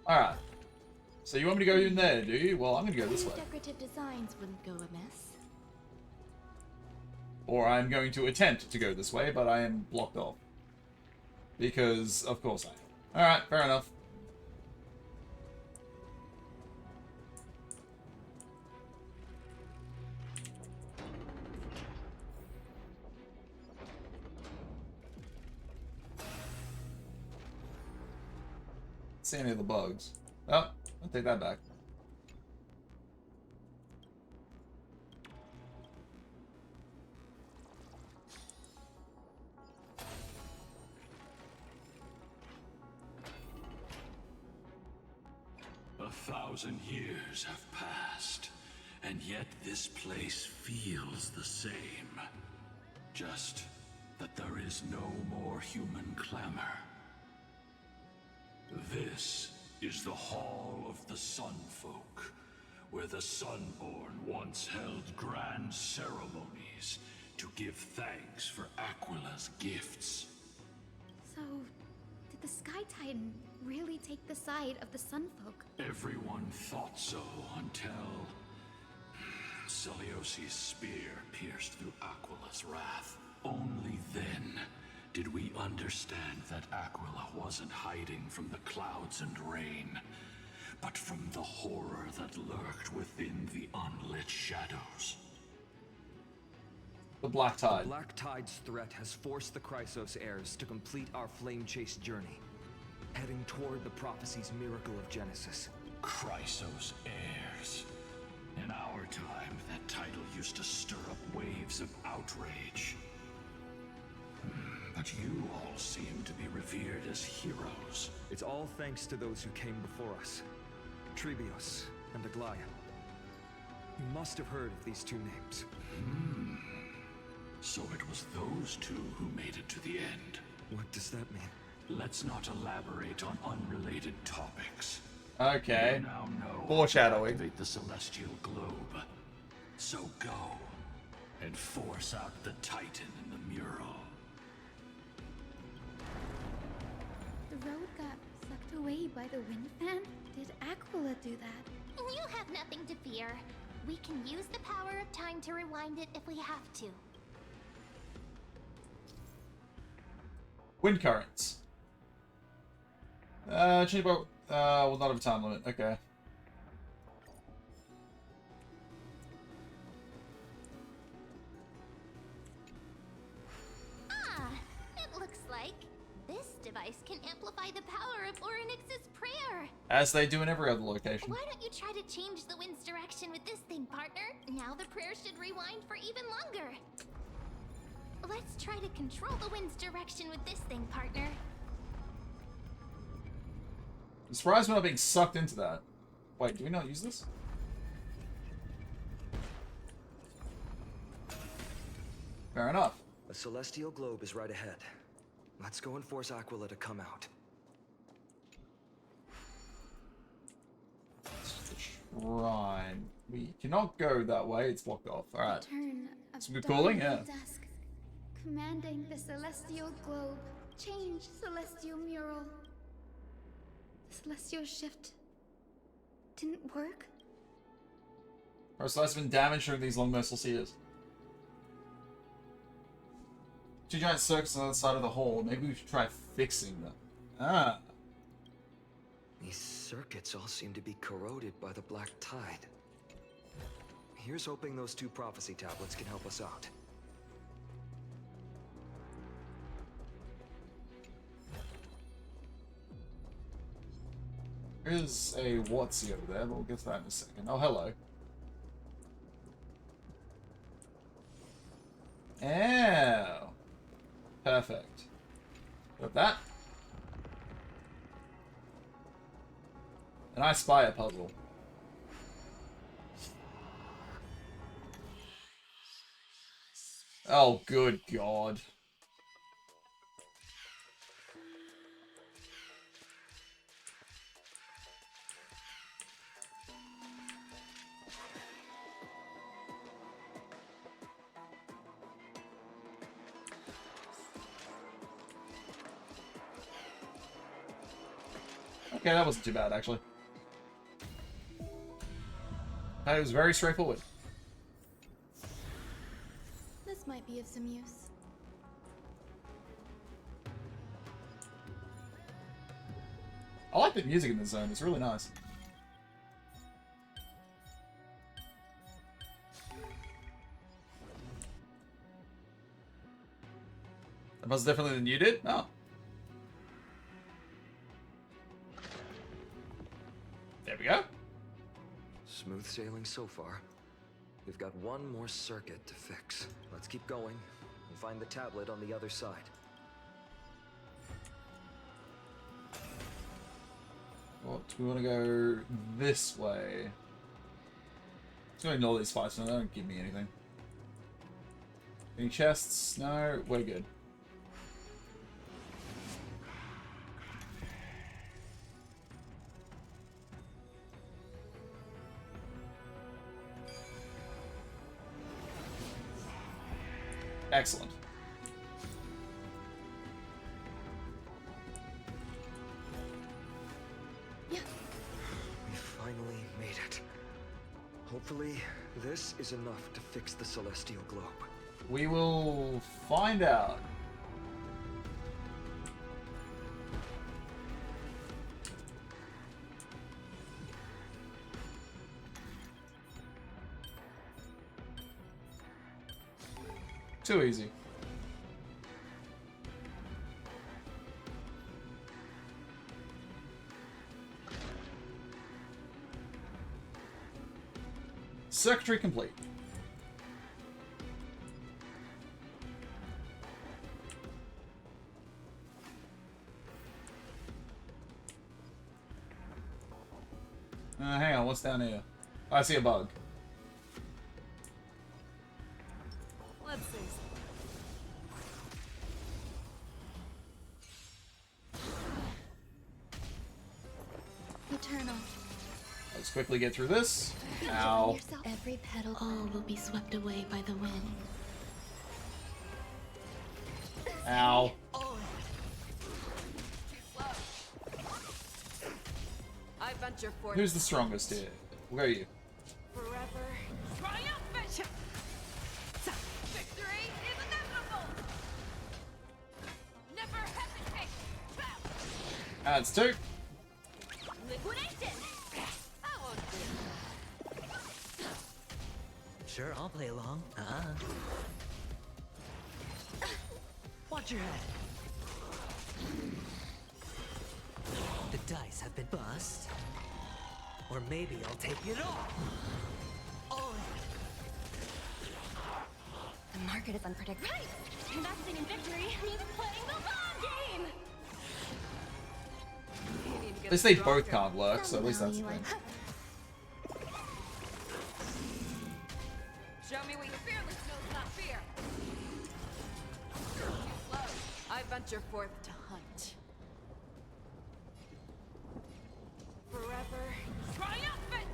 Alright. So you want me to go in there, do you? Well, I'm gonna go this way. Decorative designs wouldn't go amiss. Or I'm going to attempt to go this way, but I am blocked off. Because, of course I am. Alright, fair enough. See any of the bugs. Oh, I'll take that back. A 1,000 years have passed, and yet this place feels the same. Just that there is no more human clamor. This is the Hall of the Sun Folk, where the Sunborn once held grand ceremonies to give thanks for Aquila's gifts. So, did the Sky Titan really take the side of the Sunfolk? Everyone thought so until Celiosi's spear pierced through Aquila's wrath. Only then did we understand that Aquila wasn't hiding from the clouds and rain, but from the horror that lurked within the unlit shadows. The Black Tide. The Black Tide's threat has forced the Chrysos heirs to complete our flame chase journey, heading toward the prophecy's miracle of Genesis. Chrysos heirs. In our time, that title used to stir up waves of outrage. But you all seem to be revered as heroes. It's all thanks to those who came before us. Trebios and Aglaya. You must have heard of these two names. So it was those two who made it to the end. What does that mean? Let's not elaborate on unrelated topics. Okay. You now know how to Foreshadowing. activate the celestial globe. So go and force out the Titan in the mural. The road got sucked away by the wind fan? Did Aquila do that? You have nothing to fear. We can use the power of time to rewind it if we have to. Wind currents. Change about, well, not have a time limit. Okay. Ah, it looks like this device can amplify the power of Orynyx's prayer. As they do in every other location. Why don't you try to change the wind's direction with this thing, partner? Now the prayer should rewind for even longer. Let's try to control the wind's direction with this thing, partner. I'm surprised we're not being sucked into that. Wait, do we not use this? Fair enough. A celestial globe is right ahead. Let's go and force Aquila to come out. Shrine. We cannot go that way. It's blocked off. Alright. Return of Some good dawn calling, and yeah. dusk, commanding the celestial globe. Change celestial mural. The celestial shift didn't work. Our slice has been damaged during these long merciless years. Two giant circles on the other side of the hole. Maybe we should try fixing them. Ah. These circuits all seem to be corroded by the Black Tide. Here's hoping those 2 prophecy tablets can help us out. There's a Watsy over there, but we'll get to that in a second. Oh, hello. Oh. Perfect. Got that. An I Spy a puzzle. Oh, good God. Okay, that wasn't too bad, actually. It was very straightforward. This might be of some use. I like the music in the zone, it's really nice. That was differently than you did? Oh. There we go. Smooth sailing so far. We've got one more circuit to fix. Let's keep going and find the tablet on the other side. What? We want to go this way. Let's go ignore these fights now. They don't give me anything. Any chests? No, we're good. Excellent. We finally made it. Hopefully, this is enough to fix the celestial globe. We will find out. Too easy. Circuitry complete. Hang on, what's down here? I see a bug. Let's see. Eternal. Let's quickly get through this. Ow. Every petal, all will be swept away by the wind. Ow. I venture forth. Who's the strongest here? Where are you? Forever triumphant. Victory is inevitable. Never hesitate. That's 2. Liquidation. I won't do. Sure, I'll play along. Watch your head. The dice have been bust. Or maybe I'll take it all. The market is unpredictable. Right! Investing in victory means playing the long game! At least they both can't work, so at least that's the thing. Show me what your fearless knows not fear. I venture forth to hunt. Forever triumphant.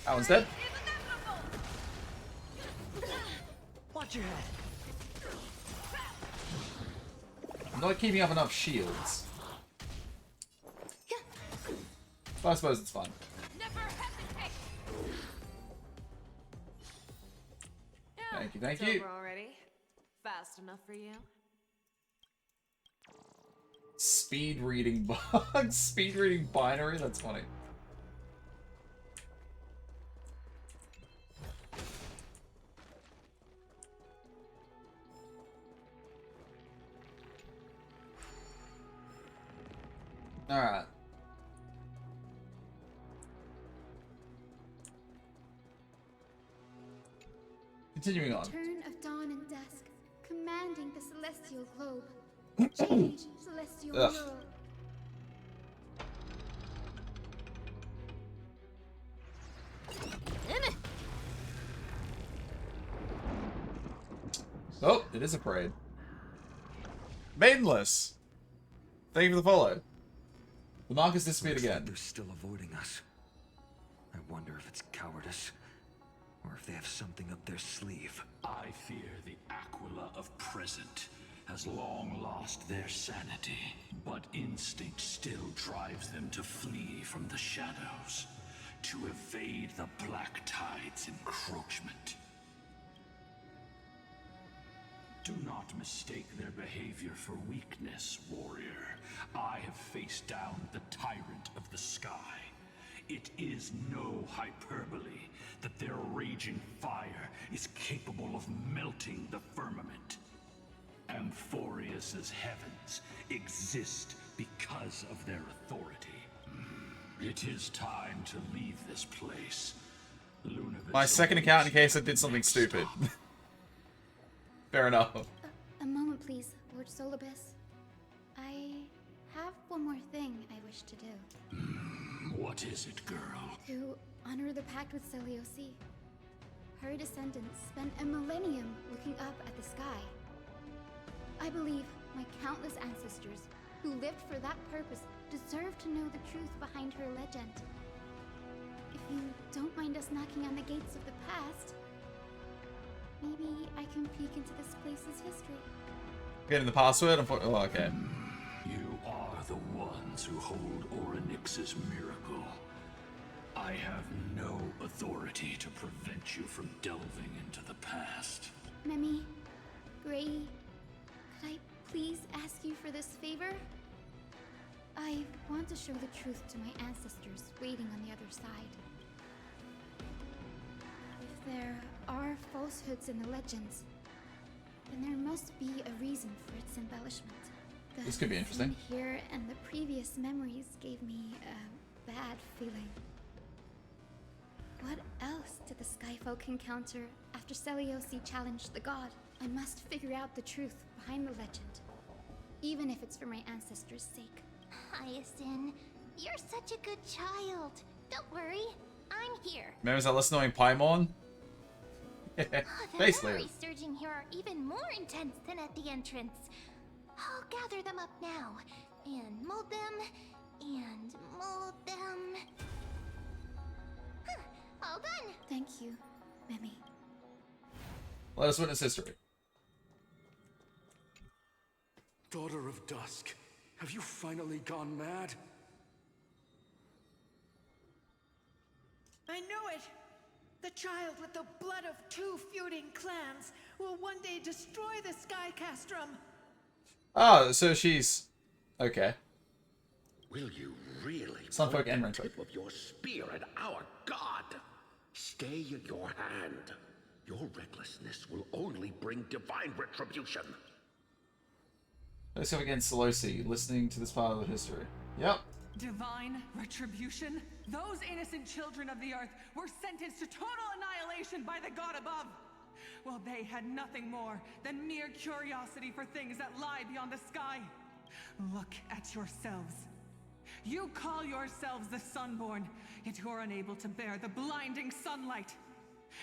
That one's dead. Watch your head. I'm not keeping up enough shields. But I suppose it's fine. Never hesitate. Thank you, thank It's you. over already. Fast enough for you? Speed reading bug. Speed reading binary? That's funny. Alright. Continuing on. Turn of dawn and dusk, commanding the celestial globe. Change, celestial Ugh. mural. Oh, it is a parade. Maidenless! Thank you for the follow. The mark has disappeared again. They're still avoiding us. I wonder if it's cowardice, or if they have something up their sleeve. I fear the Aquila of present has long lost their sanity, but instinct still drives them to flee from the shadows, to evade the Black Tide's encroachment. Do not mistake their behavior for weakness, warrior. I have faced down the tyrant of the sky. It is no hyperbole that their raging fire is capable of melting the firmament. Amphorius's heavens exist because of their authority. It is time to leave this place. Lunavis My second account in case I did something stupid. Fair enough. A moment, please, Lord Solibus. I have one more thing I wish to do. What is it, girl? To honor the pact with Selioci. Her descendants spent a millennium looking up at the sky. I believe my countless ancestors who lived for that purpose deserve to know the truth behind her legend. If you don't mind us knocking on the gates of the past, maybe I can peek into this place's history. Getting the password? Oh, okay. You are the ones who hold Orynyx's miracle. I have no authority to prevent you from delving into the past. Memi, Gray, could I please ask you for this favor? I want to show the truth to my ancestors waiting on the other side. If there are falsehoods in the legends, then there must be a reason for its embellishment. The This could be interesting. scene here and the previous memories gave me a bad feeling. What else did the Skyfolk encounter after Selioci challenged the god? I must figure out the truth behind the legend, even if it's for my ancestors' sake. Hyacinth, you're such a good child. Don't worry, I'm here. Remember that less annoying Paimon? The Face memories layer. surging here are even more intense than at the entrance. I'll gather them up now, and mold them, and mold them. Huh, all done. Thank you, Memi. Let us witness history. Daughter of Dusk, have you finally gone mad? I knew it! The child with the blood of two feuding clans will one day destroy the Sky Castrum. Oh, so she's... Okay. Will you really Sunfolk point and the Renfolk. tip of your spear at our god? Stay your hand. Your recklessness will only bring divine retribution. Let's go against Seleuci, listening to this part of the history. Yep. Divine retribution? Those innocent children of the earth were sentenced to total annihilation by the god above. Well, they had nothing more than mere curiosity for things that lie beyond the sky. Look at yourselves. You call yourselves the Sunborn, yet you're unable to bear the blinding sunlight.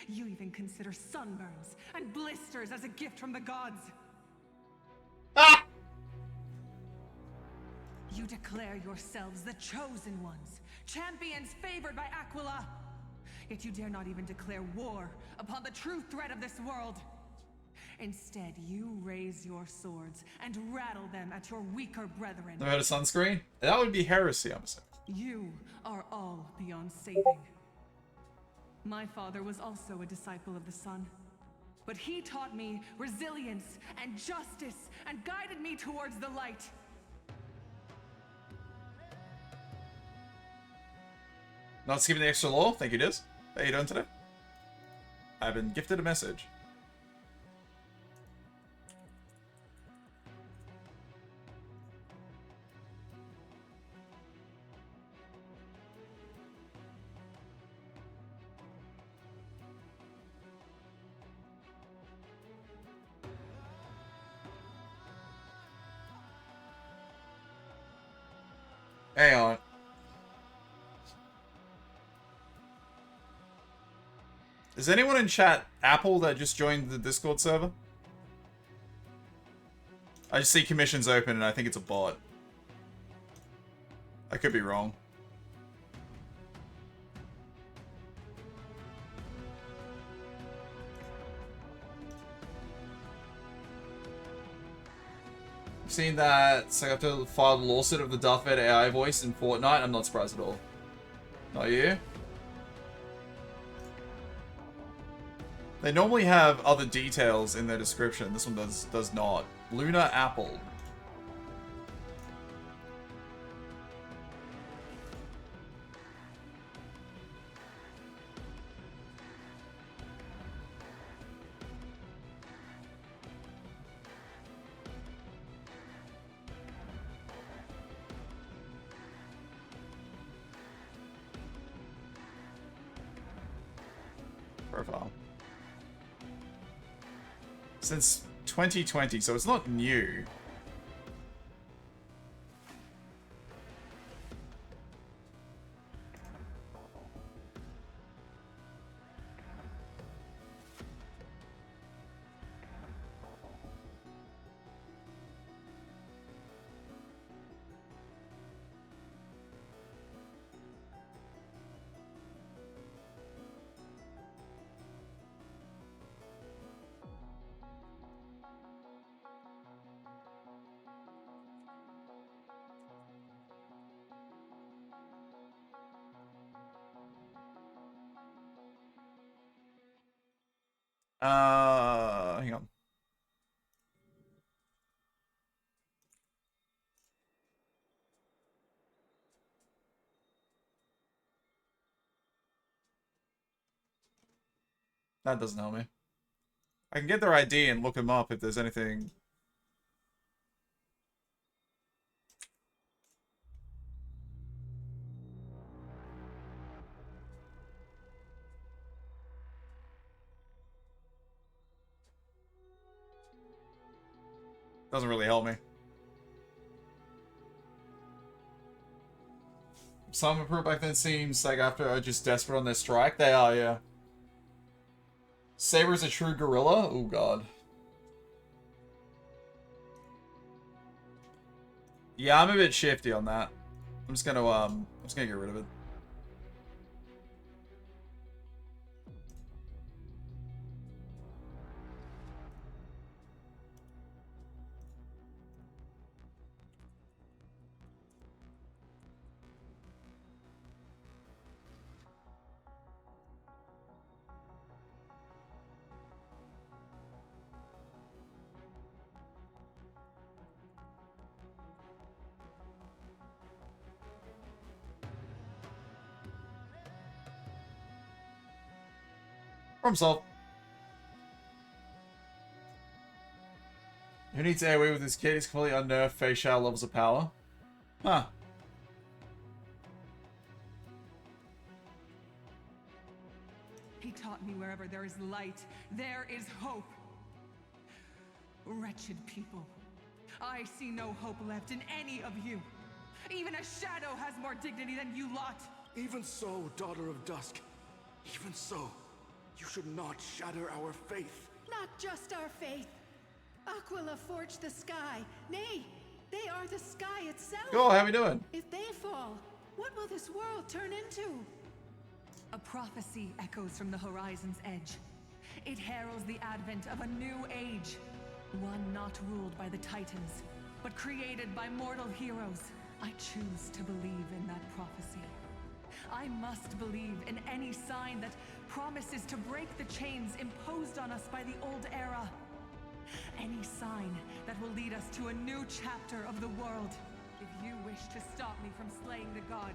You even consider sunburns and blisters as a gift from the gods. Ah! You declare yourselves the chosen ones, champions favored by Aquila. Yet you dare not even declare war upon the true threat of this world. Instead, you raise your swords and rattle them at your weaker brethren. Never heard of sunscreen? That would be heresy, I'm saying. You are all beyond saving. My father was also a disciple of the sun, but he taught me resilience and justice and guided me towards the light. Not skipping the extra lore? Thank you, Diz. How you doing today? I've been gifted a message. Hang on. Is anyone in chat Apple that just joined the Discord server? I just see commissions open and I think it's a bot. I could be wrong. I've seen that Sagato filed a lawsuit of the Darth Vader AI voice in Fortnite. I'm not surprised at all. Not you? They normally have other details in their description. This one does not. Lunar Apple. Profile. Since 2020, so it's not new. Hang on. That doesn't help me. I can get their ID and look them up if there's anything. Doesn't really help me. Some improved back then seems like after are just desperate on their strike. They are, yeah. Saber's a true gorilla? Oh god. Yeah, I'm a bit shifty on that. I'm just gonna get rid of it. Problem solved. Who needs airway with this kid? He's completely unnerved, facial levels of power. Huh. He taught me wherever there is light, there is hope. Wretched people. I see no hope left in any of you. Even a shadow has more dignity than you lot. Even so, Daughter of Dusk. Even so. You should not shatter our faith. Not just our faith. Aquila forged the sky. Nay, they are the sky itself. Cool, how we doing? If they fall, what will this world turn into? A prophecy echoes from the horizon's edge. It heralds the advent of a new age. One not ruled by the Titans, but created by mortal heroes. I choose to believe in that prophecy. I must believe in any sign that promises to break the chains imposed on us by the old era. Any sign that will lead us to a new chapter of the world. If you wish to stop me from slaying the god,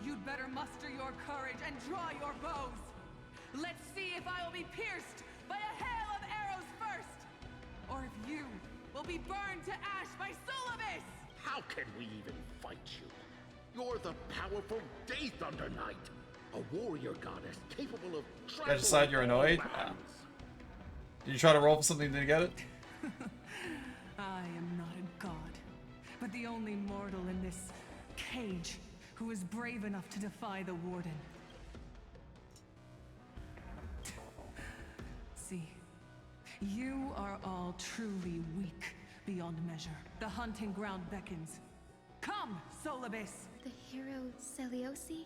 You'd better muster your courage and draw your bows. Let's see if I will be pierced by a hail of arrows first, or if you will be burned to ash by Solobis! How can we even fight you? You're the powerful Day Thunder Knight, a warrior goddess capable of You guys decide you're annoyed? Did you try to roll for something to get it? I am not a god, but the only mortal in this cage who is brave enough to defy the Warden. See, you are all truly weak beyond measure. The hunting ground beckons. Come, Solobis! The hero Celiosi,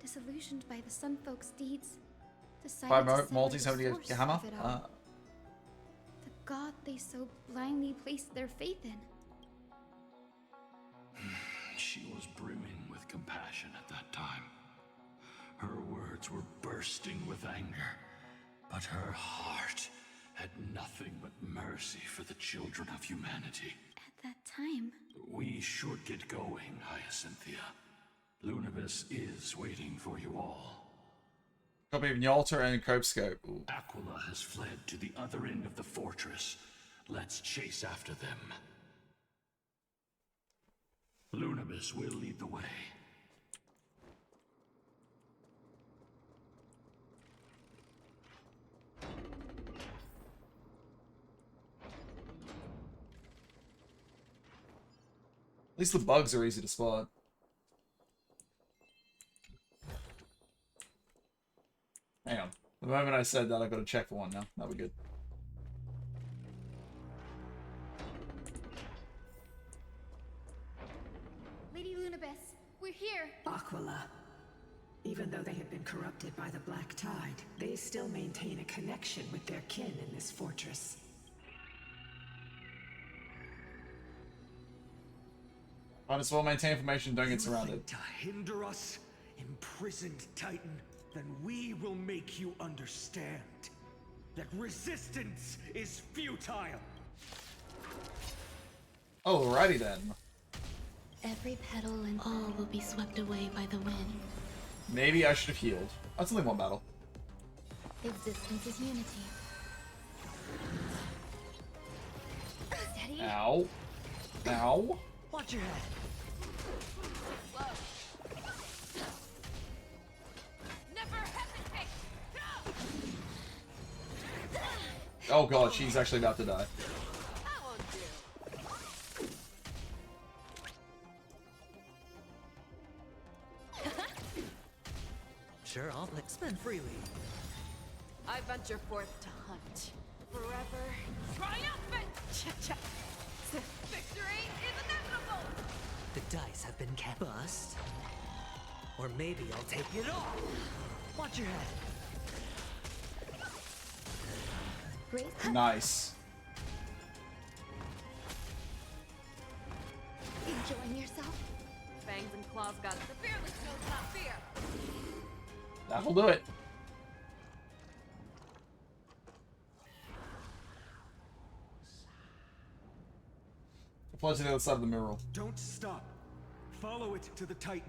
disillusioned by the Sun Folk's deeds, decided to sever Maltese the having source a hammer? of it all. The god they so blindly placed their faith in. She was brimming with compassion at that time. Her words were bursting with anger, but her heart had nothing but mercy for the children of humanity. At that time, We should get going, Hyacinthia. Lunabis is waiting for you all. Copy of Nyalta and Copescope. Ooh. Aquila has fled to the other end of the fortress. Let's chase after them. Lunabis will lead the way. At least the bugs are easy to spot. Hang on. The moment I said that, I got to check for one now. That'll be good. Lady Lunabis, we're here. Aquila. Even though they have been corrupted by the Black Tide, they still maintain a connection with their kin in this fortress. Might as well maintain information, don't get surrounded. To hinder us, imprisoned Titan, then we will make you understand that resistance is futile. Alrighty then. Every petal and all will be swept away by the wind. Maybe I should have healed. That's only one battle. Existence is unity. Steady. Ow. Ow. Watch your head. Never hesitate. Oh god, she's actually about to die. That won't do. Sure, I'll spend freely. I venture forth to hunt. Forever triumphant! Cha-cha! Victory is inevitable! The dice have been cast. Bust. Or maybe I'll take it all. Watch your head. Nice. Enjoying yourself? Fangs and claws got the fearless knows not fear. That'll do it. Flood to the other side of the mural. Don't stop. Follow it to the Titan.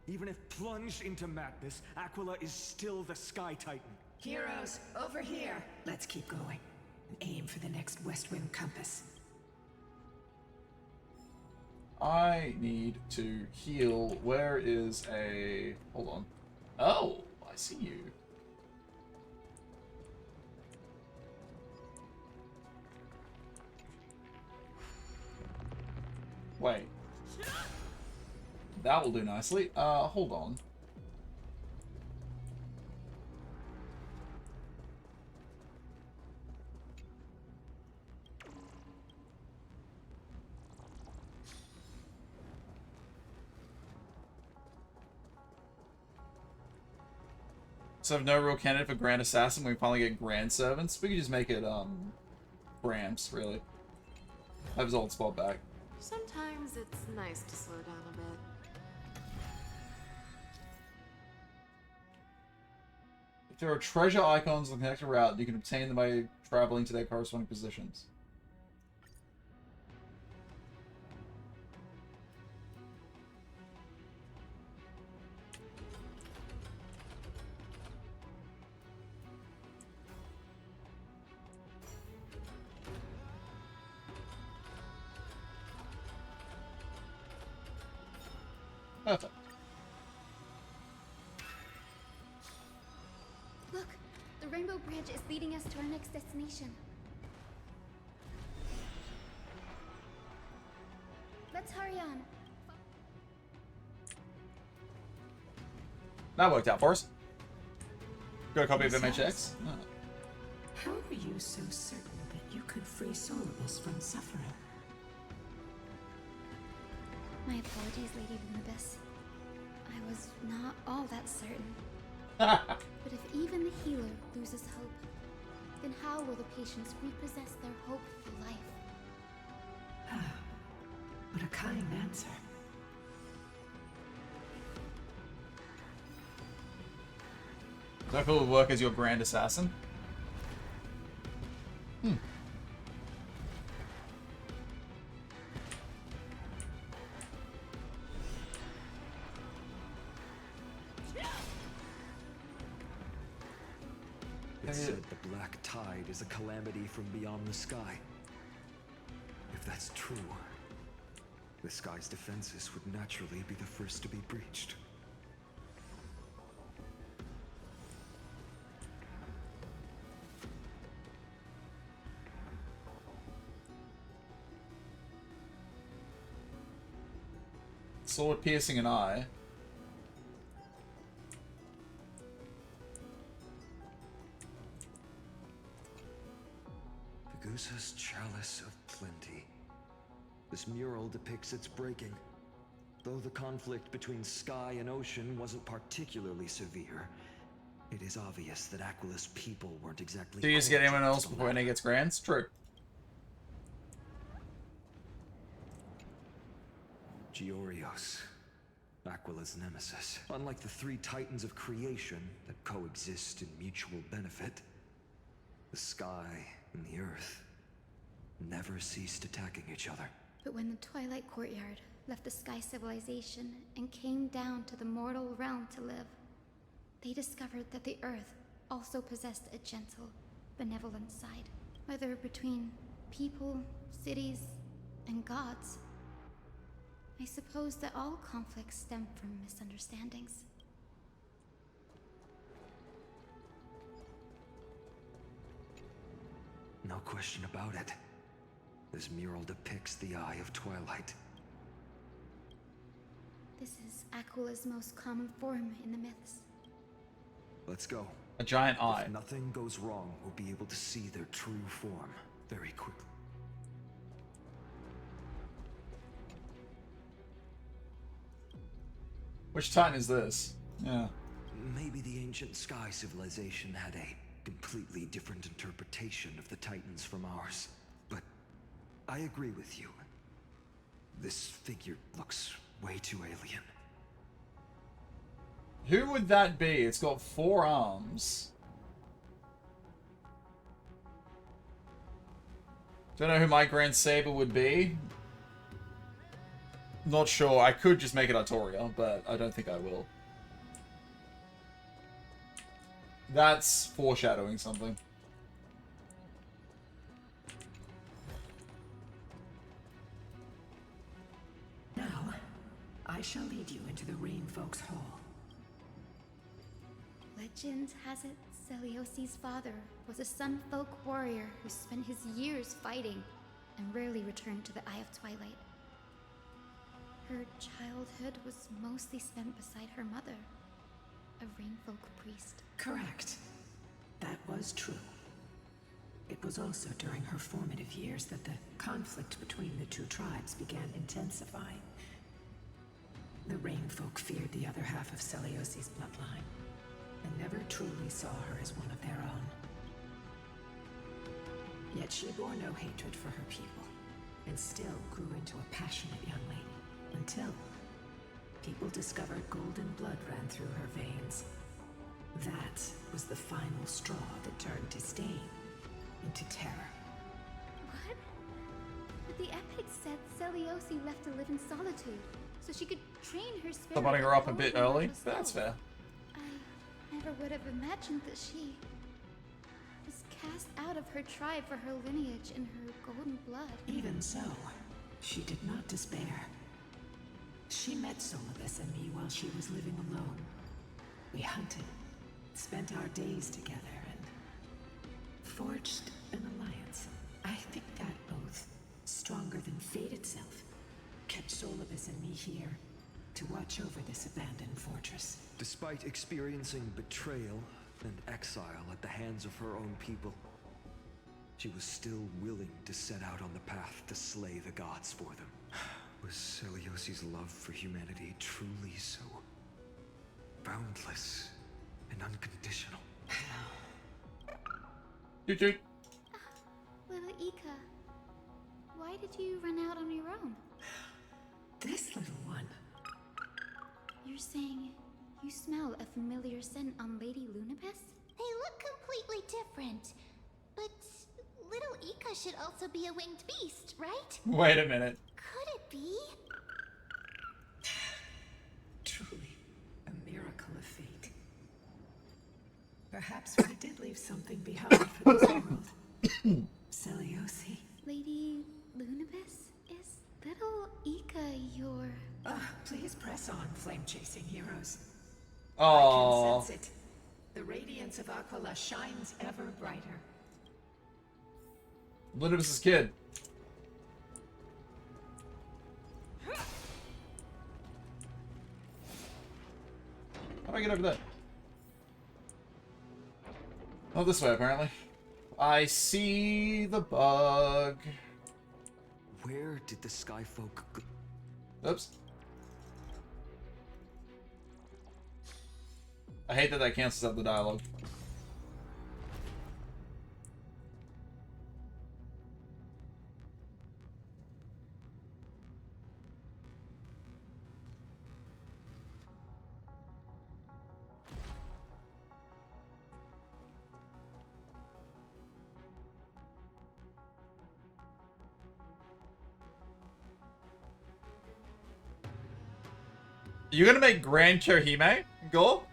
Even if plunged into madness, Aquila is still the Sky Titan. Heroes, over here! Let's keep going and aim for the next Westwind compass. I need to heal. Where is a... Hold on. Oh, I see you. Wait. That will do nicely. Hold on. So I have no real candidate for Grand Assassin. When we finally get Grand Servants, we could just make it, Brams, really. Have his old spot back. Sometimes it's nice to slow down a bit. If there are treasure icons on the connected route, you can obtain them by traveling to their corresponding positions. Perfect. Look, the Rainbow Bridge is leading us to our next destination. Let's hurry on. That worked out for us. Got a copy of Dimension X. Oh. How are you so certain that you could free Solibus from suffering? My apologies, Lady Lunibus. I was not all that certain. But if even the healer loses hope, then how will the patients repossess their hope for life? What a kind answer. Do I feel it would work as your grand assassin? Hmm. It said the Black Tide is a calamity from beyond the sky. If that's true, the sky's defenses would naturally be the first to be breached. Sword piercing an eye. Fagusa's Chalice of Plenty. This mural depicts its breaking. Though the conflict between sky and ocean wasn't particularly severe, it is obvious that Aquila's people weren't exactly... Do you just get anyone else before anyone gets grants? True. Giorios, Aquila's nemesis. Unlike the three titans of creation that coexist in mutual benefit, the sky and the earth never ceased attacking each other. But when the Twilight Courtyard left the Sky Civilization and came down to the mortal realm to live, they discovered that the Earth also possessed a gentle, benevolent side. Whether between people, cities, and gods, I suppose that all conflicts stem from misunderstandings. No question about it. This mural depicts the Eye of Twilight. This is Aquila's most common form in the myths. Let's go. A giant eye. If nothing goes wrong, we'll be able to see their true form very quickly. Which Titan is this? Yeah. Maybe the ancient Sky Civilization had a completely different interpretation of the Titans from ours. But I agree with you. This figure looks way too alien. Who would that be? It's got 4 arms. Don't know who my Grand Saber would be. Not sure. I could just make it Artoria, but I don't think I will. That's foreshadowing something. Now, I shall lead you into the Rain Folks Hall. Legend has it Celiosi's father was a Sunfolk warrior who spent his years fighting and rarely returned to the Eye of Twilight. Her childhood was mostly spent beside her mother, a Rainfolk priest. Correct. That was true. It was also during her formative years that the conflict between the two tribes began intensifying. The Rainfolk feared the other half of Celiosi's bloodline, and never truly saw her as one of their own. Yet she bore no hatred for her people, and still grew into a passionate young lady, until people discovered golden blood ran through her veins. That was the final straw that turned disdain into terror. What? But the epic said Celiosi left to live in solitude, so she could train her spirit. I'm running her up a bit early, but that's fair. I never would have imagined that she was cast out of her tribe for her lineage and her golden blood. Even so, she did not despair. She met Solibus and me while she was living alone. We hunted, spent our days together, and forged an alliance. I think that oath, stronger than fate itself, kept Solibus and me here to watch over this abandoned fortress. Despite experiencing betrayal and exile at the hands of her own people, she was still willing to set out on the path to slay the gods for them. Was Celiosi's love for humanity truly so boundless and unconditional? Little Ika, why did you run out on your own? This little one. You're saying you smell a familiar scent on Lady Lunibus? They look completely different. But little Ika should also be a winged beast, right? Wait a minute. Could it be? Truly, a miracle of fate. Perhaps we did leave something behind for this world. Celiosi. Lady Lunibus? Is little Ika your... Please press on, flame-chasing heroes. Aww. I can sense it. The radiance of Aquila shines ever brighter. Lunibus's kid. How do I get over there? Oh, this way, apparently. I see the bug. Where did the Skyfolk go? Oops. I hate that cancels out the dialogue. You gonna make Grand Kirihime go?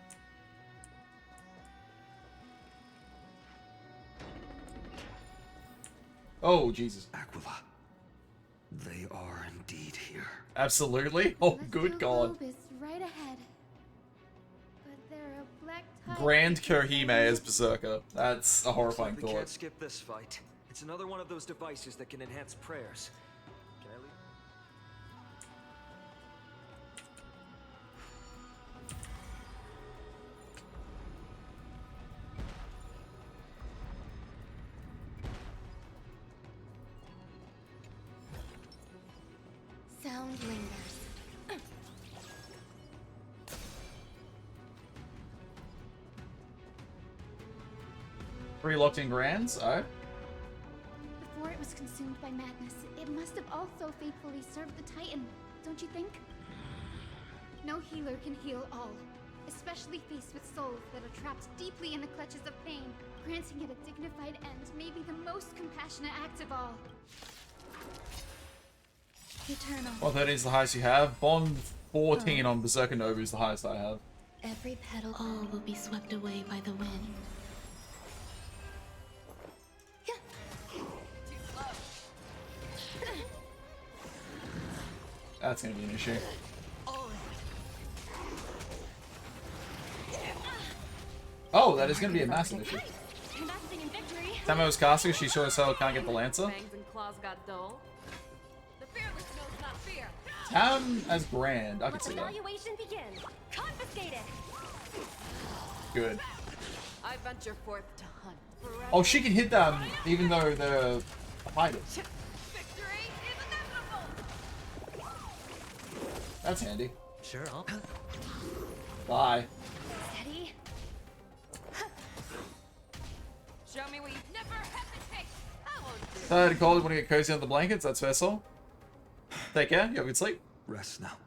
Oh, Jesus. Aquila. They are indeed here. Absolutely. Oh, good God. Globe is right ahead. But there are black tides. Grand Kirihime as Berserker. That's a horrifying We can't thought. skip this fight. It's another one of those devices that can enhance prayers. Can I leave? Sound lingers. Three locked in Grands? Oh. Before it was consumed by madness, it must have also faithfully served the Titan, don't you think? No healer can heal all, especially faced with souls that are trapped deeply in the clutches of pain. Granting it a dignified end may be the most compassionate act of all. Eternal. Well, 13 is the highest you have. Bond 14 on Berserker Nova is the highest I have. Every petal all will be swept away by the wind. That's gonna be an issue. Oh, that is gonna be a massive issue. Investing in victory. Tamo's casting, she sure as hell can't get the Lancer. Fangs and claws got dull. The fearless knows not fear. Tam as Grand, I can Let see the that. evaluation begin. Confiscated. Good. I venture forth to hunt. Forever. Oh, she can hit them even though they're hiding. Victory is inevitable. That's handy. Sure, I'll... Bye. Steady. Show me what you never hesitate. I won't do. Third call, want to get cozy under the blankets? That's fair, soul. Take care, you have a good sleep. Rest now.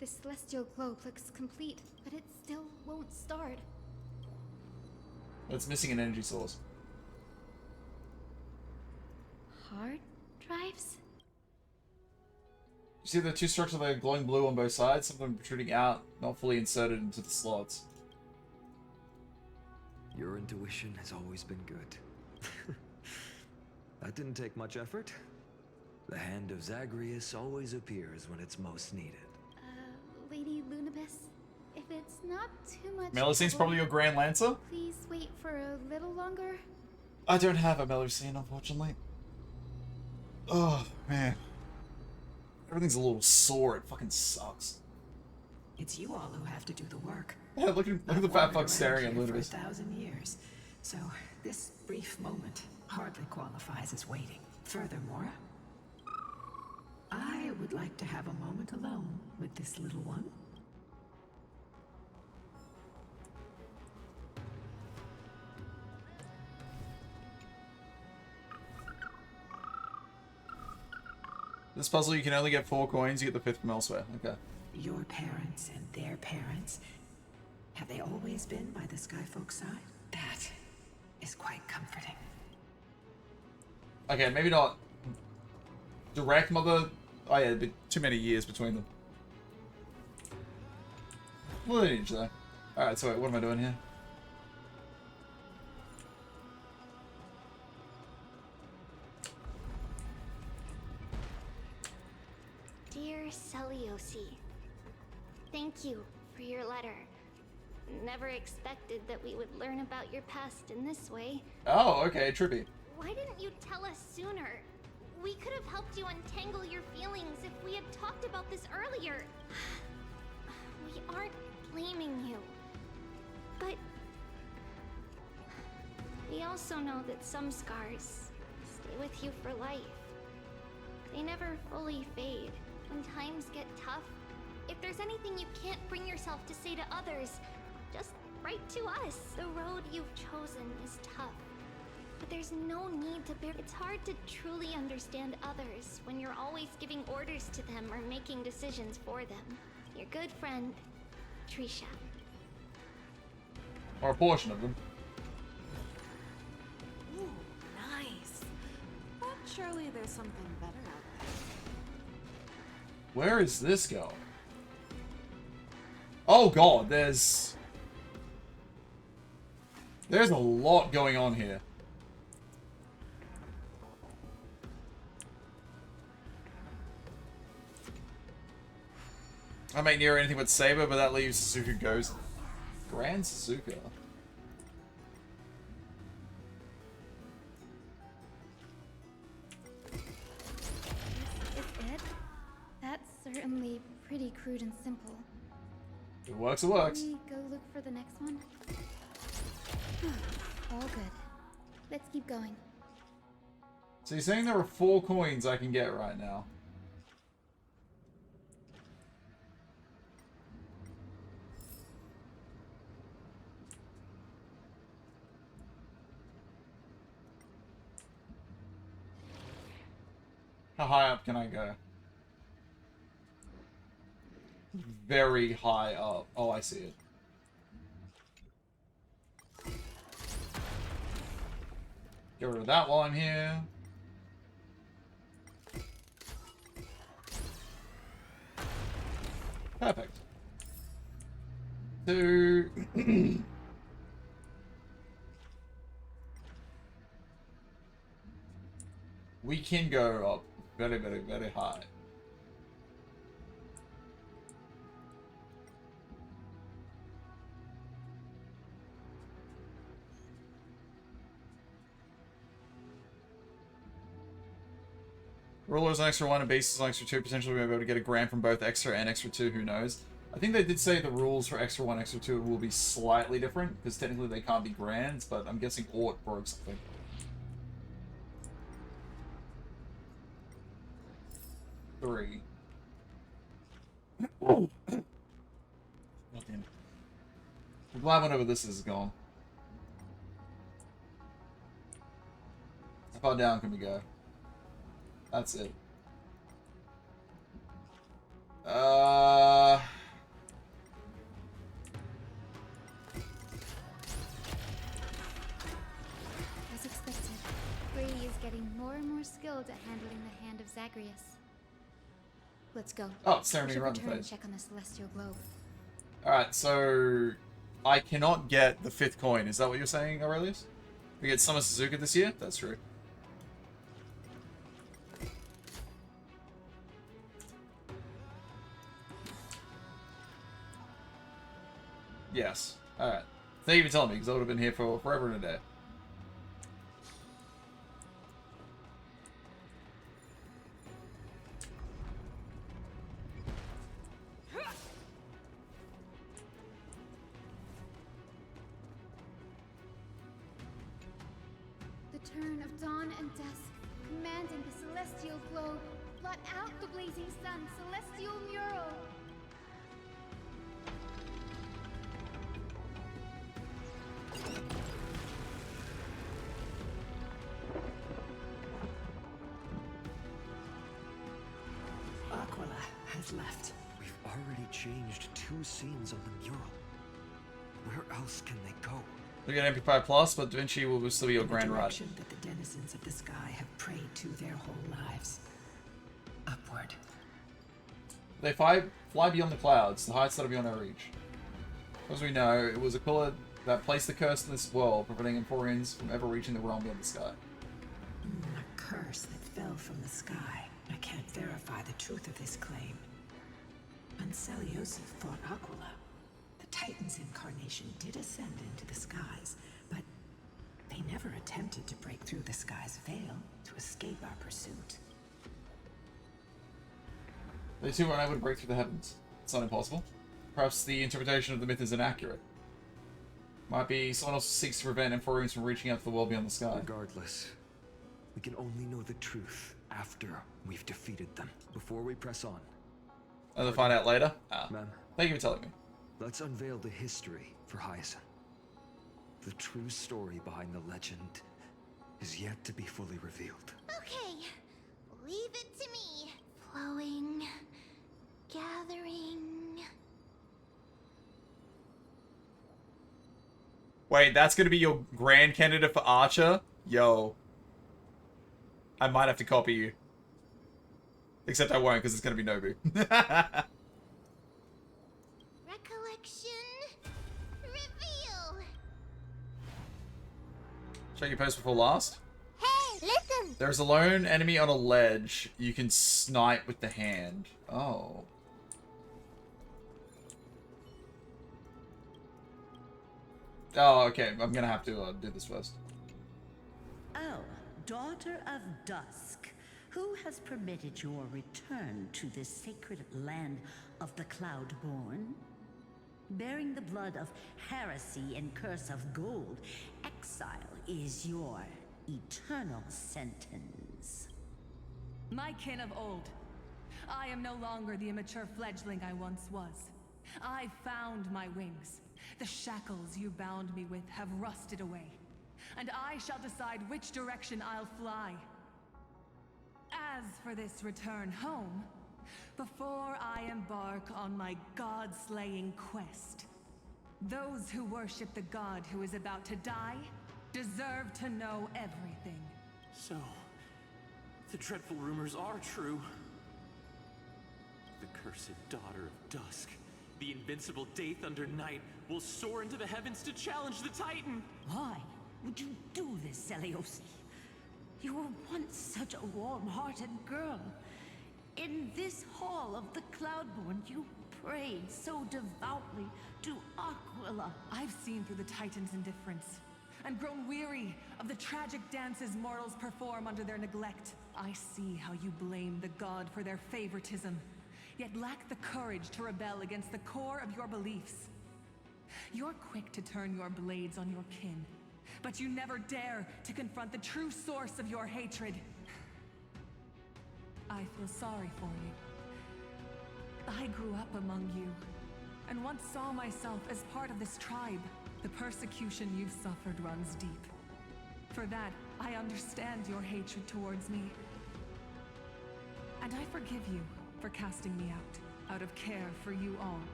This celestial globe looks complete, but it still won't start. It's missing an energy source. Hard drives? You see the two structures that are glowing blue on both sides? Some of them protruding out, not fully inserted into the slots. Your intuition has always been good. That didn't take much effort. The hand of Zagreus always appears when it's most needed. Lady Lunabis, if it's not too much Melusine's trouble, probably your Grand Lancer? please wait for a little longer. I don't have a Melusine, unfortunately. Oh, man. Everything's a little sore. It fucking sucks. It's you all who have to do the work. Yeah, look at the fat fuck staring at I've wandered around Lunabis. here for 1,000 years, so this brief moment hardly qualifies as waiting. Furthermore, I would like to have a moment alone with this little one. This puzzle, you can only get 4 coins. You get the 5th from elsewhere. Okay. Your parents and their parents, have they always been by the Skyfolk side? That is quite comforting. Okay, maybe not direct mother. Oh yeah, but too many years between them. Lineage though. Alright, so wait, what am I doing here? Dear Celiosi, thank you for your letter. Never expected that we would learn about your past in this way. Oh, okay, trippy. Why didn't you tell us sooner? We could have helped you untangle your feelings if we had talked about this earlier. We aren't blaming you. But we also know that some scars stay with you for life. They never fully fade. When times get tough, if there's anything you can't bring yourself to say to others, just write to us. The road you've chosen is tough, but there's no need to bear. It's hard to truly understand others when you're always giving orders to them or making decisions for them. Your good friend, Trisha. Or a portion of them. Ooh, nice. But surely there's something better out there. Where is this going? Oh god, there's a lot going on here. I might near anything but Saber, but that leaves Suzuka Ghost. Grand Suzuka. Is it? That's certainly pretty crude and simple. If it works, it works. Can we go look for the next one? All good. Let's keep going. So you're saying there are 4 coins I can get right now? How high up can I go? Very high up. Oh, I see it. Get rid of that while I'm here. Perfect. So... we can go up very, very, very high. Ruler's an extra 1 and base is an extra 2. Potentially we may be able to get a grand from both extra and extra 2, who knows. I think they did say the rules for extra 1, extra 2 will be slightly different, because technically they can't be grands, but I'm guessing Ort broke something. Three. Oh. God damn it. I'm glad whenever this is gone. How far down can we go? That's it. As expected, Brady is getting more and more skilled at handling the hand of Zagreus. Let's go. Oh, it's staring me We should around the return and face. check on the celestial globe. Alright, so... I cannot get the 5th coin. Is that what you're saying, Aurelius? We get Summer Suzuka this year? That's true. Yes. Alright. Thank you for telling me, because I would have been here for forever and a day. The turn of dawn and dusk, commanding the celestial globe. Blot out the blazing sun, celestial mural. Aquila has left. We've already changed 2 scenes on the mural. Where else can they go? We got MP5 Plus, but Da Vinci will still be your grand ride. Direction that the denizens of the sky have prayed to their whole lives. Upward. They fly beyond the clouds, the heights that are beyond our reach. As we know, it was Aquila that placed the curse in this world, preventing Emporians from ever reaching the realm beyond the sky. A curse that fell from the sky. I can't verify the truth of this claim. When Seleucus fought Aquila, the Titan's incarnation did ascend into the skies, but they never attempted to break through the sky's veil to escape our pursuit. They too were unable to break through the heavens. It's not impossible. Perhaps the interpretation of the myth is inaccurate. Might be someone else seeks to prevent Emporians from reaching out to the world beyond the sky. Regardless, we can only know the truth after we've defeated them. Before we press on. And they'll find out later? Ma'am. Thank you for telling me. Let's unveil the history for Hyacinth. The true story behind the legend is yet to be fully revealed. Okay, leave it to me. Flowing, gathering. Wait, that's gonna be your grand candidate for Archer? Yo. I might have to copy you. Except I won't, because it's gonna be Nobu. Recollection. Reveal. Check your post before last. Hey, listen. There's a lone enemy on a ledge you can snipe with the hand. Oh. Oh, okay. I'm gonna have to do this first. Oh, daughter of dusk, who has permitted your return to this sacred land of the Cloudborn? Bearing the blood of heresy and curse of gold, exile is your eternal sentence. My kin of old. I am no longer the immature fledgling I once was. I found my wings. The shackles you bound me with have rusted away, and I shall decide which direction I'll fly. As for this return home, before I embark on my god-slaying quest, those who worship the god who is about to die deserve to know everything. So, the dreadful rumors are true. The cursed daughter of dusk, the invincible Daith under night, will soar into the heavens to challenge the Titan! Why would you do this, Seleucus? You were once such a warm-hearted girl. In this hall of the Cloudborn, you prayed so devoutly to Aquila. I've seen through the Titan's indifference, and grown weary of the tragic dances mortals perform under their neglect. I see how you blame the god for their favoritism, yet lack the courage to rebel against the core of your beliefs. You're quick to turn your blades on your kin, but you never dare to confront the true source of your hatred. I feel sorry for you. I grew up among you, and once saw myself as part of this tribe. The persecution you've suffered runs deep. For that, I understand your hatred towards me. And I forgive you for casting me out of care for you all.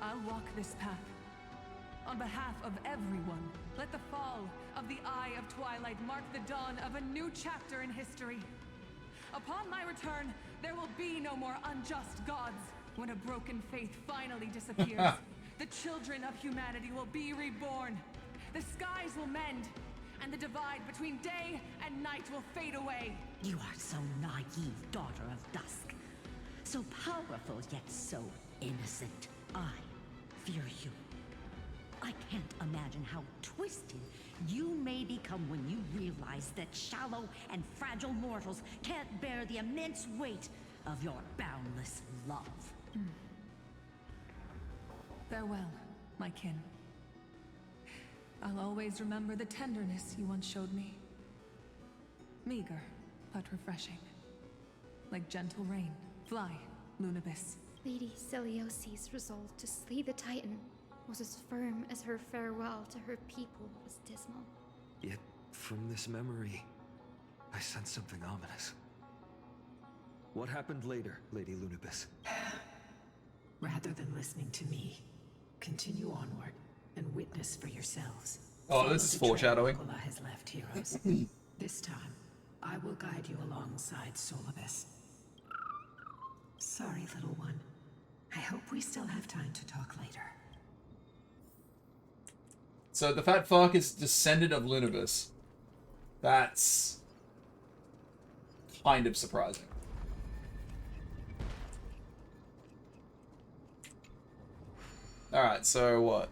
I'll walk this path. On behalf of everyone, let the fall of the Eye of Twilight mark the dawn of a new chapter in history. Upon my return, there will be no more unjust gods. When a broken faith finally disappears, the children of humanity will be reborn. The skies will mend, and the divide between day and night will fade away. You are so naive, daughter of dusk. So powerful, yet so innocent. I fear you. I can't imagine how twisted you may become when you realize that shallow and fragile mortals can't bear the immense weight of your boundless love. Farewell, my kin. I'll always remember the tenderness you once showed me. Meager, but refreshing. Like gentle rain. Fly, Lunibis. Lady Celiosi's resolve to slay the Titan was as firm as her farewell to her people was dismal. Yet, from this memory, I sense something ominous. What happened later, Lady Lunibis? Rather than listening to me, continue onward and witness for yourselves. Oh, this is foreshadowing. Aquila has left, heroes. This time, I will guide you alongside Solibus. Sorry, little one. I hope we still have time to talk later. So the fat fuck is descendant of Lunibus. That's kind of surprising. Alright, so what?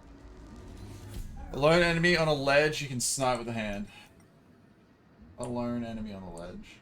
A lone enemy on a ledge you can snipe with a hand. A lone enemy on a ledge.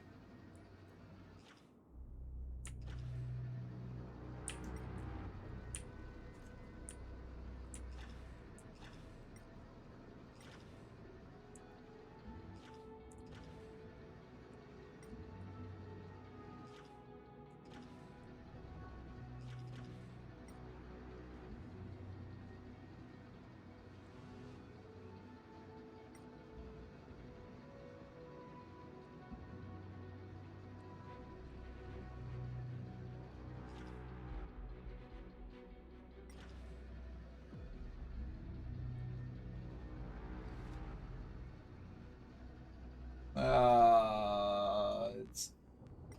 It's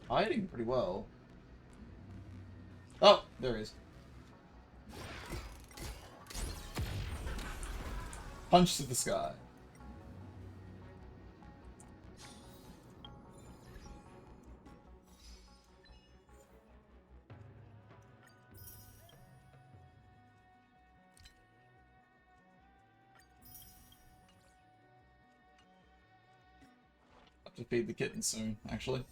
hiding pretty well. Oh, there he is. Punch to the sky. Have to feed the kitten soon, actually.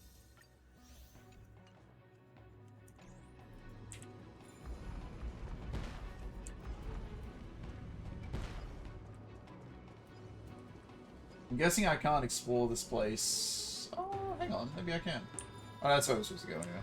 I'm guessing I can't explore this place. Oh, hang on. Maybe I can. Oh, that's where I was supposed to go anyway.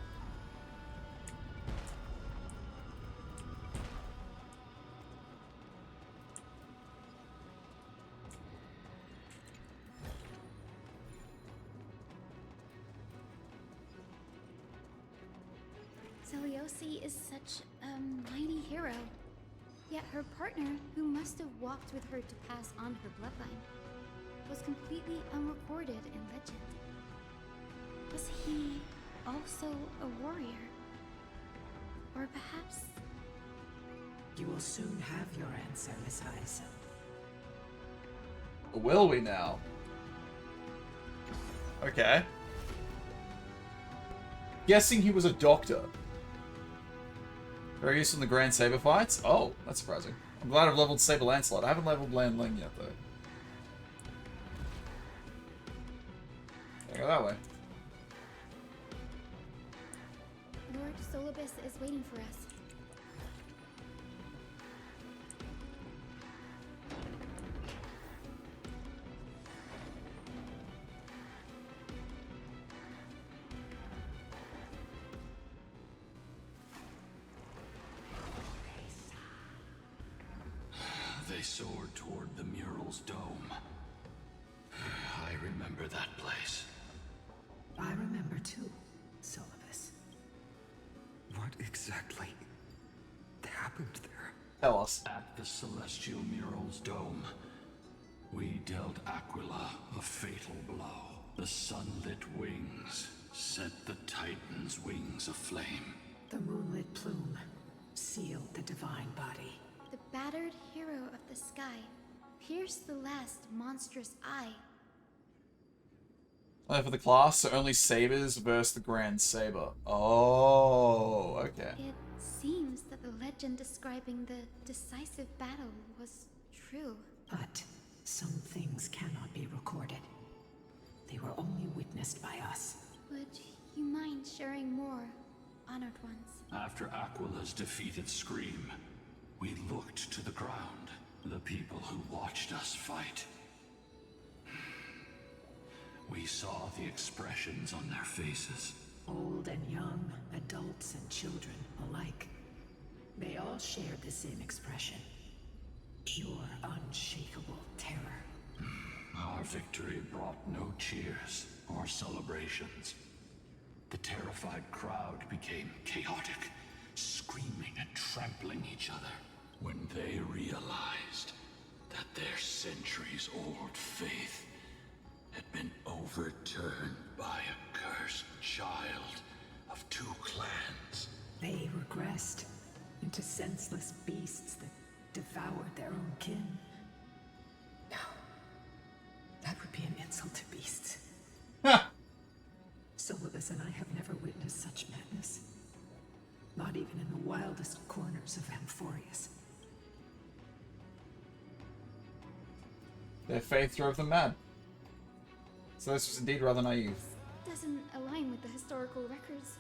Celiosi is such a mighty hero. Yet her partner, who must have walked with her to pass on her bloodline, was completely unrecorded in legend. Was he also a warrior? Or perhaps... You will soon have your answer, Miss Hyacinthe. Will we now? Okay. Guessing he was a doctor. Very useful in the Grand Saber fights? Oh, that's surprising. I'm glad I've leveled Saber Lancelot. I haven't leveled Lan Ling yet, though. Go that way. Lord Solibus is waiting for us. They soared toward the mural's dome. I remember that place. I remember too, Solibus. What exactly happened there? Tell us. At the celestial mural's dome, we dealt Aquila a fatal blow. The sunlit wings set the Titan's wings aflame. The moonlit plume sealed the divine body. The battered hero of the sky pierced the last monstrous eye. For the class, so only Sabers versus the Grand Saber. Oh, okay. It seems that the legend describing the decisive battle was true. But some things cannot be recorded. They were only witnessed by us. Would you mind sharing more, honored ones? After Aquila's defeated Scream, we looked to the ground, the people who watched us fight. We saw the expressions on their faces. Old and young, adults and children alike. They all shared the same expression. Pure, unshakable terror. Our victory brought no cheers or celebrations. The terrified crowd became chaotic, screaming and trampling each other when they realized that their centuries-old faith had been overturned by a cursed child of two clans. They regressed into senseless beasts that devoured their own kin. No. That would be an insult to beasts. Solidus and I have never witnessed such madness. Not even in the wildest corners of Amphorius. Their faith drove them mad. So this was indeed rather naive. Doesn't align with the historical records.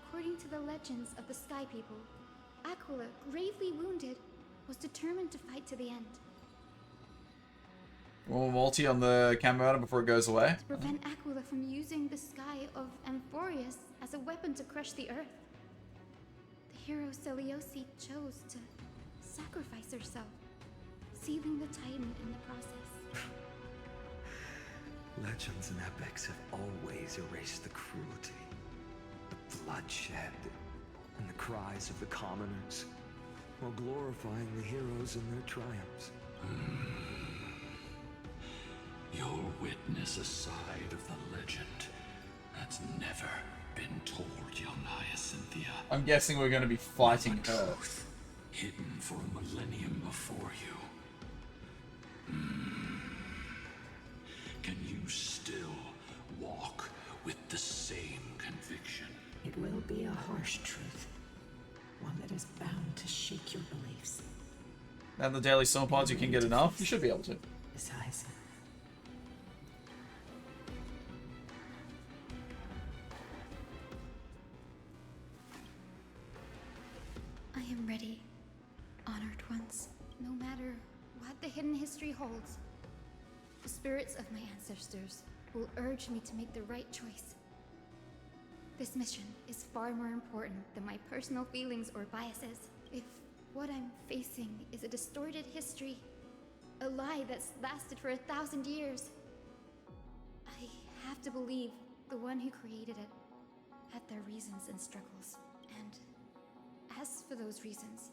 According to the legends of the Sky People, Aquila, gravely wounded, was determined to fight to the end. More multi on the camera before it goes away. To prevent Aquila from using the sky of Amphorius as a weapon to crush the earth. The hero Selioci chose to sacrifice herself, sealing the Titan in the process. Legends and epics have always erased the cruelty, the bloodshed, and the cries of the commoners, while glorifying the heroes and their triumphs. You'll witness a side of the legend that's never been told, young Hyacinthia. I'm guessing we're going to be fighting her. Truth hidden for a millennium before you. Can you still walk with the same conviction? It will be a harsh truth. One that is bound to shake your beliefs. And the daily soul pods, you can get enough. You should be able to. Besides, I am ready, honored ones. No matter what the hidden history holds, the spirits of my ancestors will urge me to make the right choice. This mission is far more important than my personal feelings or biases. If what I'm facing is a distorted history, a lie that's lasted for 1,000 years, I have to believe the one who created it had their reasons and struggles. And as for those reasons,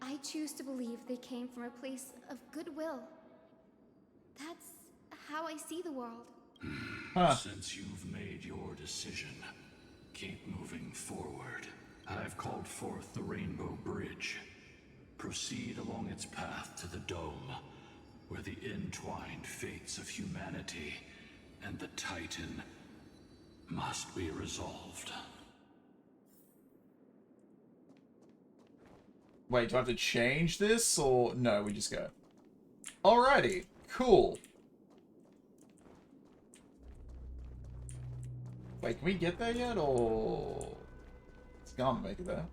I choose to believe they came from a place of goodwill. That's how I see the world. Since you've made your decision, keep moving forward. I've called forth the Rainbow Bridge. Proceed along its path to the Dome, where the entwined fates of humanity and the Titan must be resolved. Wait, do I have to change this, or no, we just go? Alrighty, cool. Wait, can we get there yet, or... It's gonna make it there.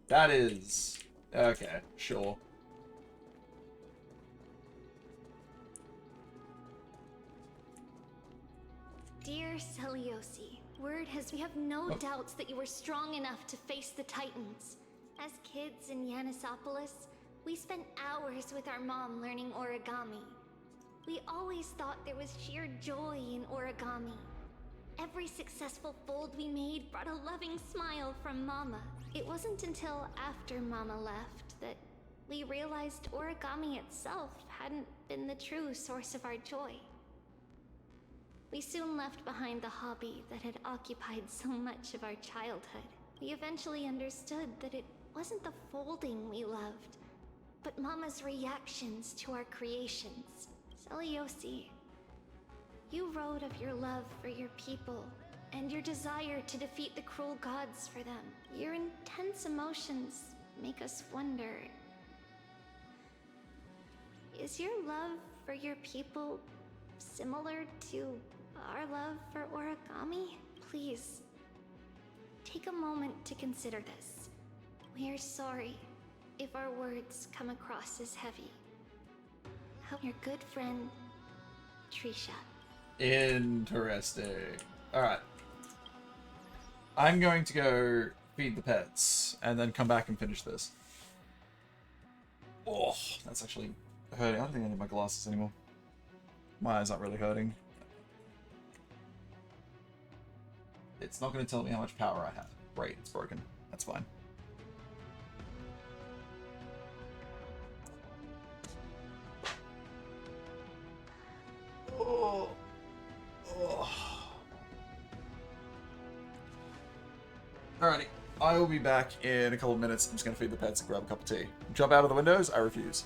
That is... Okay, sure. Dear Selioci, word has we have no doubts that you were strong enough to face the Titans. As kids in Yanisopolis, we spent hours with our mom learning origami. We always thought there was sheer joy in origami. Every successful fold we made brought a loving smile from Mama. It wasn't until after Mama left that we realized origami itself hadn't been the true source of our joy. We soon left behind the hobby that had occupied so much of our childhood. We eventually understood that it wasn't the folding we loved, but Mama's reactions to our creations. Selioci, you wrote of your love for your people and your desire to defeat the cruel gods for them. Your intense emotions make us wonder. Is your love for your people similar to our love for origami? Please, take a moment to consider this. We are sorry if our words come across as heavy. Your good friend, Trisha. Interesting. Alright. I'm going to go feed the pets, and then come back and finish this. Oh, that's actually hurting. I don't think I need my glasses anymore. My eyes aren't really hurting. It's not going to tell me how much power I have. Right, it's broken. That's fine. Oh. Oh. Alrighty, I will be back in a couple of minutes. I'm just going to feed the pets and grab a cup of tea. Jump out of the windows? I refuse.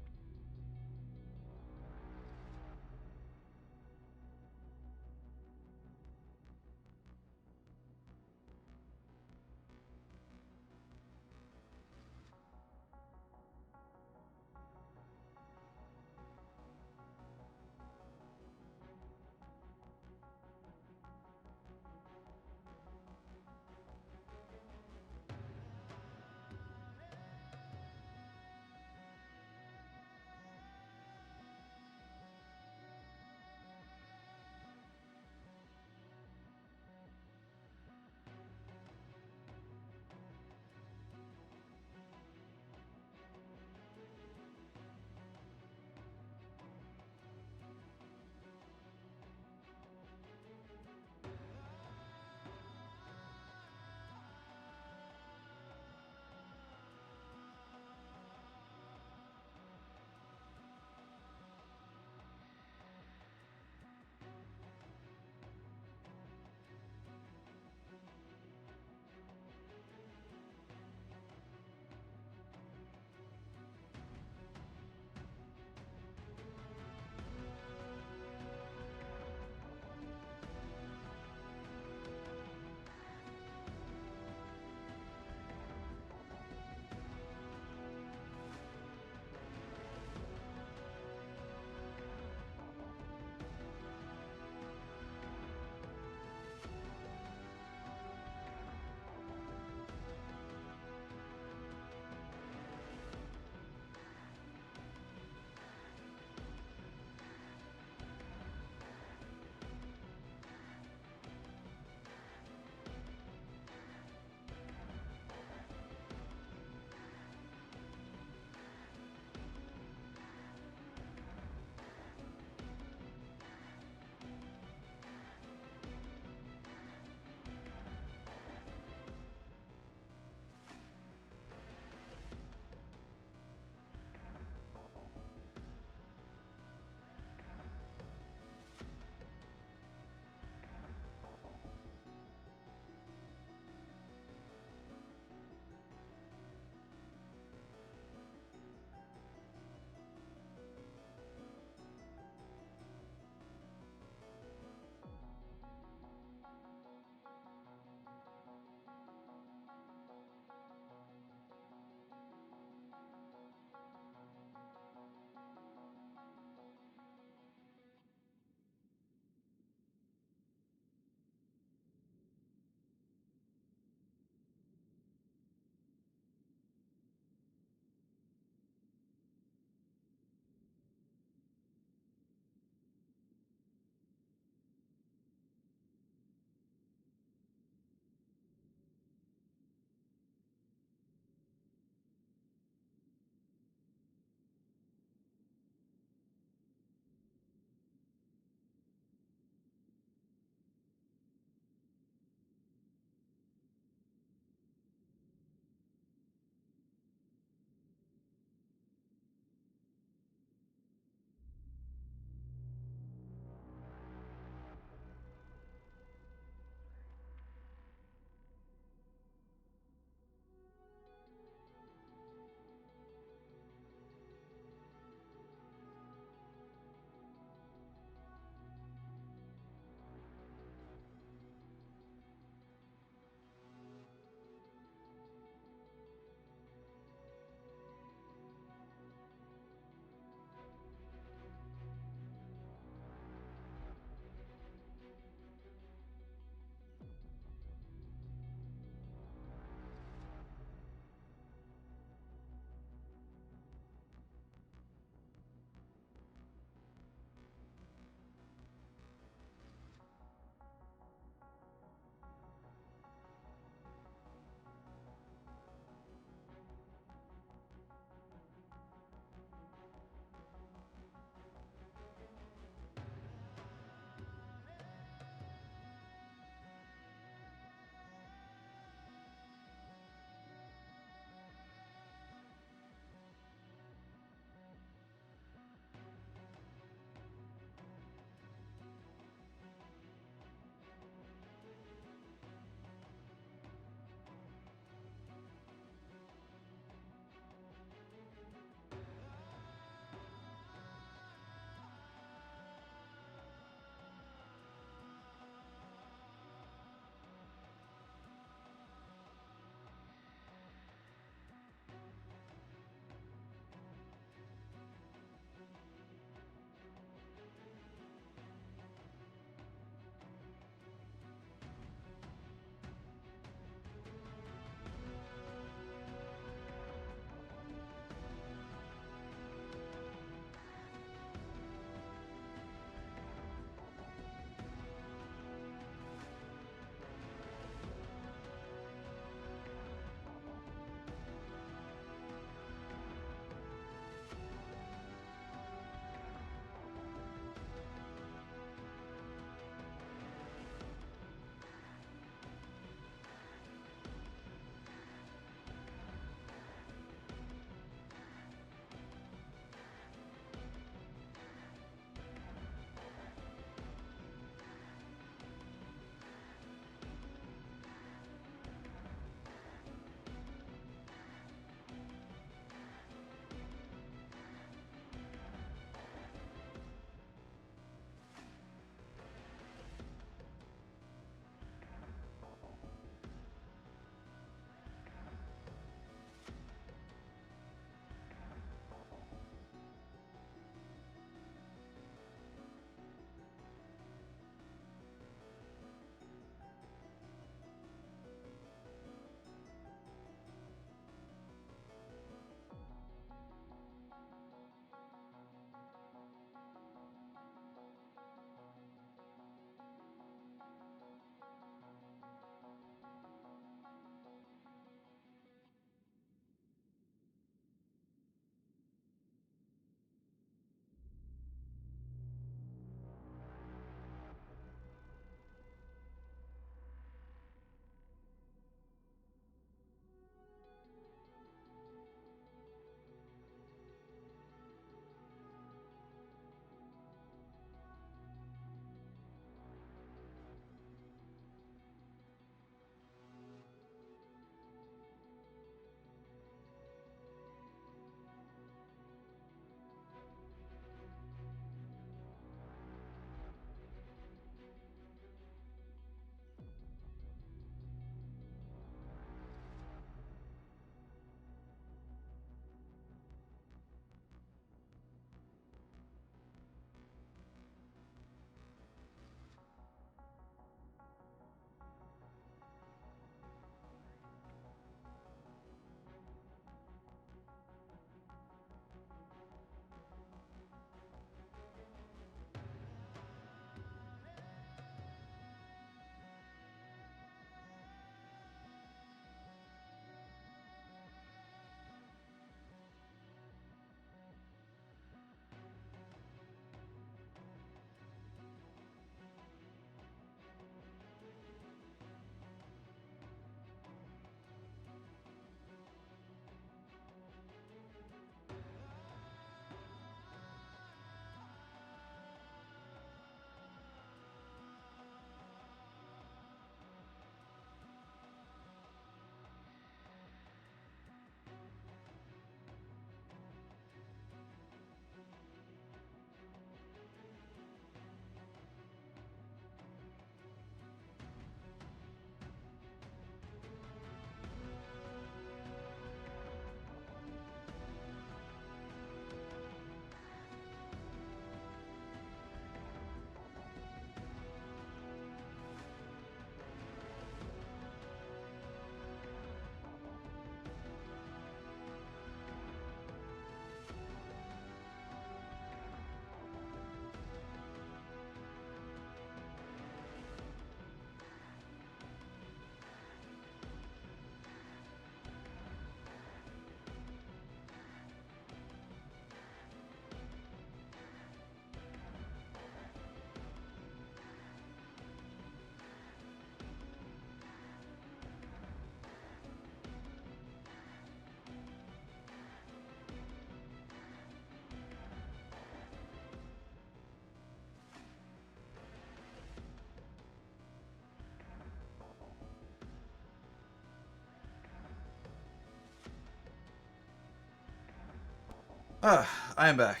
I am back.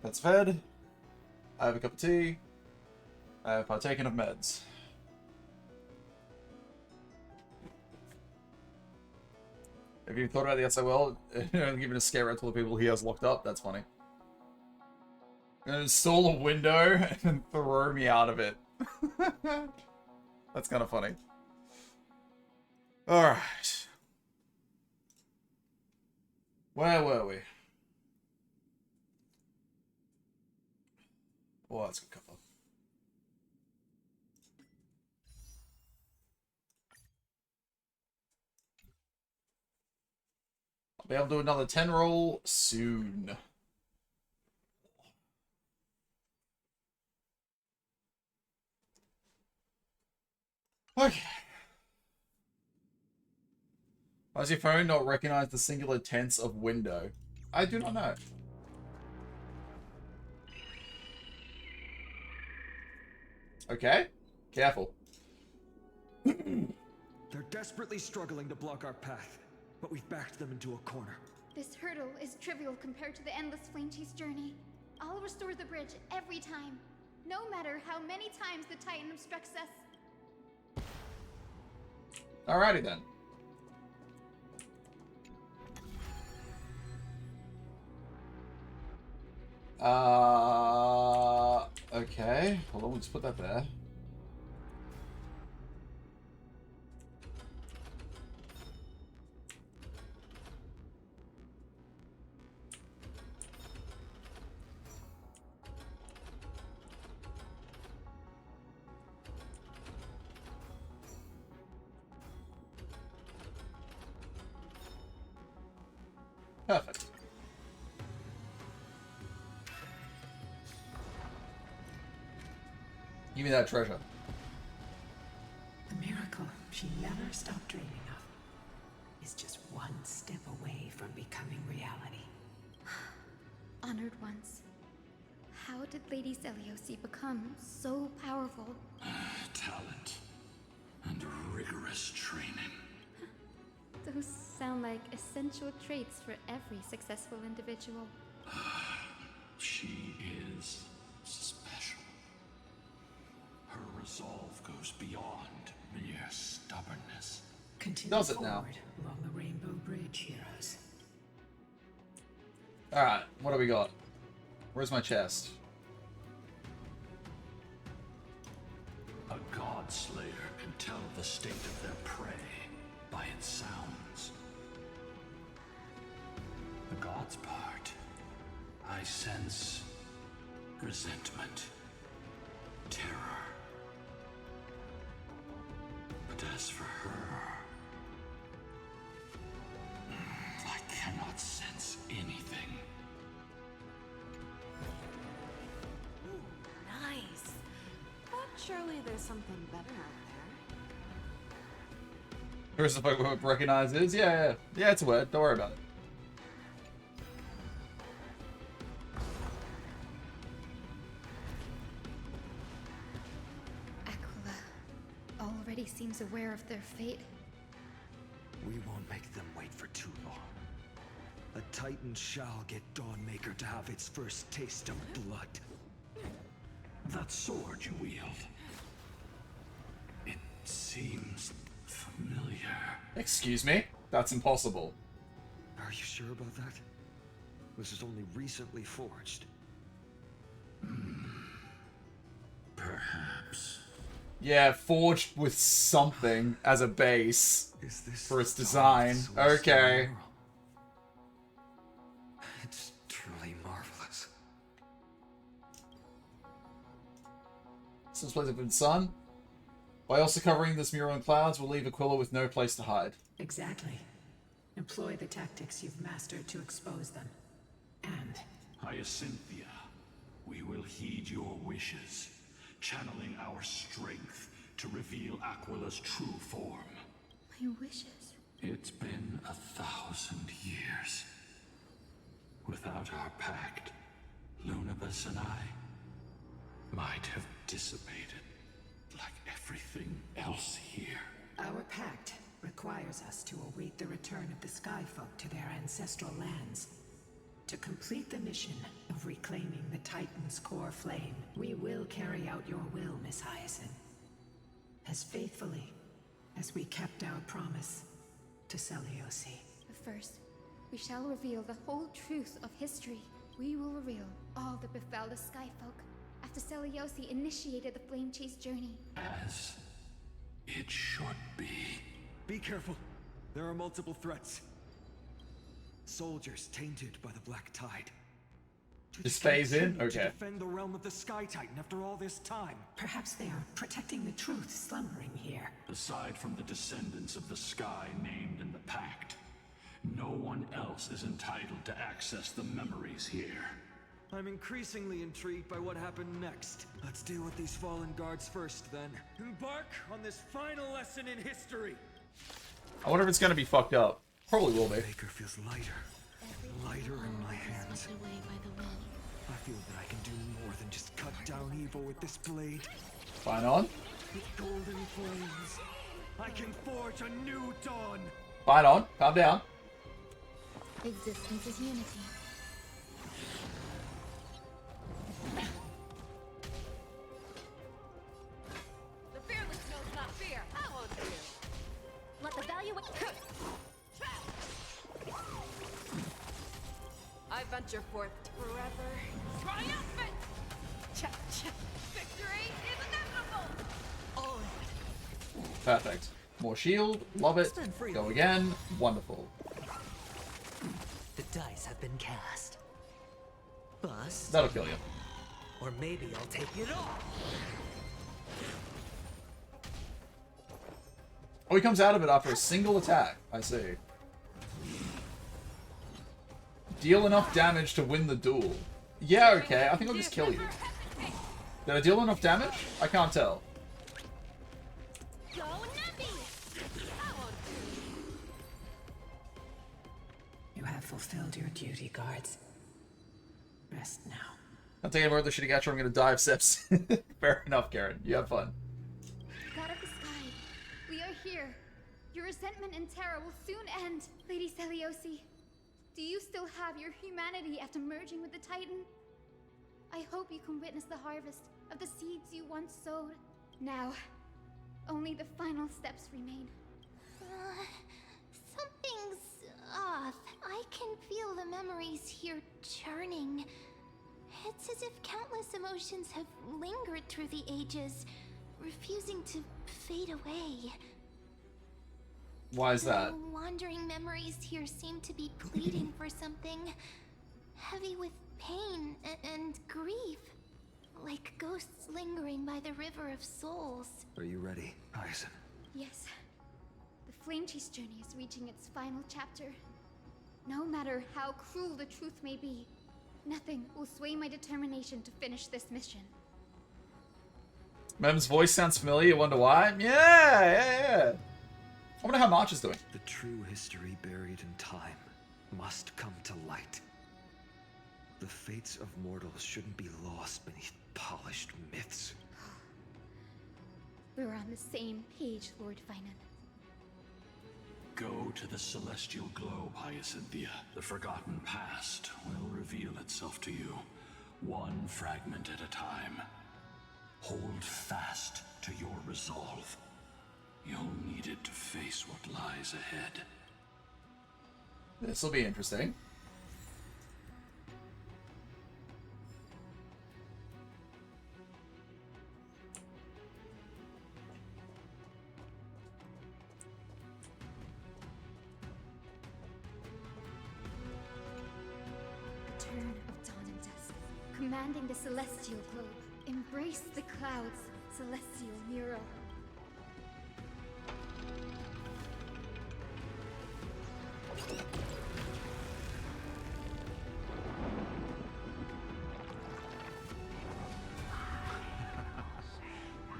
That's fed. I have a cup of tea. I have partaken of meds. Have you thought about the SOL? Giving a scare out to all the people he has locked up? That's funny. Gonna install a window and then throw me out of it. That's kind of funny. Alright. Where were we? Oh, that's a good cover. I'll be able to do another 10 roll soon. Okay. Why does your phone not recognize the singular tense of window? I do not know. Okay. Careful. They're desperately struggling to block our path, but we've backed them into a corner. This hurdle is trivial compared to the endless flame chase journey. I'll restore the bridge every time, no matter how many times the Titan obstructs us. Alrighty then. Okay. Hold on, we'll just put that there. Perfect. Give me that treasure. The miracle she never stopped dreaming of is just one step away from becoming reality. Honored ones. How did Lady Zeliosi become so powerful? Talent and rigorous training. Those sound like essential traits for every successful individual. She is special. Her resolve goes beyond mere stubbornness. Continue Does it forward now? along the Rainbow Bridge, heroes. Alright, what do we got? Where's my chest? A god slayer can tell the state of their prey by its sounds. The god's part, I sense resentment, terror. But as for her, I cannot sense anything. Nice. But surely there's something better out there. Where's the Pokemon recognizes? Yeah, it's a word. Don't worry about it. Aquila already seems aware of their fate. We won't make them wait for too long. A Titan shall get Dawnmaker to have its first taste of blood. That sword you wield, it seems familiar. Excuse me? That's impossible. Are you sure about that? This is only recently forged. Perhaps. Yeah, forged with something as a base Is this for its design. Okay. It's truly marvelous. Since place of the sun. By also covering this mural in clouds, will leave Aquila with no place to hide. Exactly. Employ the tactics you've mastered to expose them. And Hyacinthia, we will heed your wishes, channeling our strength to reveal Aquila's true form. My wishes. It's been 1,000 years. Without our pact, Lunabus and I might have dissipated like everything else here. our pact with requires us to await the return of the Skyfolk to their ancestral lands. To complete the mission of reclaiming the Titan's core flame, we will carry out your will, Miss Hyacinth. As faithfully as we kept our promise to Seliosi. But first, we shall reveal the whole truth of history. We will reveal all that befell the Skyfolk after Seliosi initiated the Flame Chase journey. As it should be. Be careful. There are multiple threats. Soldiers tainted by the Black Tide. Just phase in? To Okay. defend the realm of the Sky Titan after all this time. Perhaps they are protecting the truth slumbering here. Aside from the descendants of the sky named in the pact, no one else is entitled to access the memories here. I'm increasingly intrigued by what happened next. Let's deal with these fallen guards first, then. Embark on this final lesson in history. I wonder if it's gonna be fucked up. Probably will be. Baker feels lighter. Lighter in my hands. I feel that I can do more than just cut down evil with this blade. Fine on. With golden flames, I can forge a new dawn. Fine on. Calm down. Existence is unity. The fearless knows not fear. I won't fear. Let the value. I venture forth forever. Triumphant! Victory is inevitable! Oh. Perfect. More shield. Love it. Go again. Wonderful. The dice have been cast. Bust. That'll kill you. Or maybe I'll take it all. Oh, he comes out of it after a single attack. I see. Deal enough damage to win the duel. Yeah, okay. I think I'll just kill you. Did I deal enough damage? I can't tell. You have fulfilled your duty, guards. Rest now. I'll take any more of the shitty gacha, I'm gonna die of sepsis. Fair enough, Karen. You have fun. God of the sky, we are here. Your resentment and terror will soon end. Lady Seliosi, do you still have your humanity after merging with the Titan? I hope you can witness the harvest of the seeds you once sowed. Now, only the final steps remain. Something's off. I can feel the memories here churning. It's as if countless emotions have lingered through the ages, refusing to fade away. Why is that? The wandering memories here seem to be pleading for something, heavy with pain and grief, like ghosts lingering by the River of Souls. Are you ready, Hyacinth? Yes. The Flame Chase journey is reaching its final chapter. No matter how cruel the truth may be, nothing will sway my determination to finish this mission. Mem's voice sounds familiar. You wonder why? Yeah. I wonder how March is doing. The true history buried in time must come to light. The fates of mortals shouldn't be lost beneath polished myths. We're on the same page, Lord Finan. Go to the celestial globe, Hyacinthia. The forgotten past will reveal itself to you, one fragment at a time. Hold fast to your resolve. You'll need it to face what lies ahead. This will be interesting. Return of dawn and dusk, commanding the celestial globe. Embrace the clouds, celestial Nero.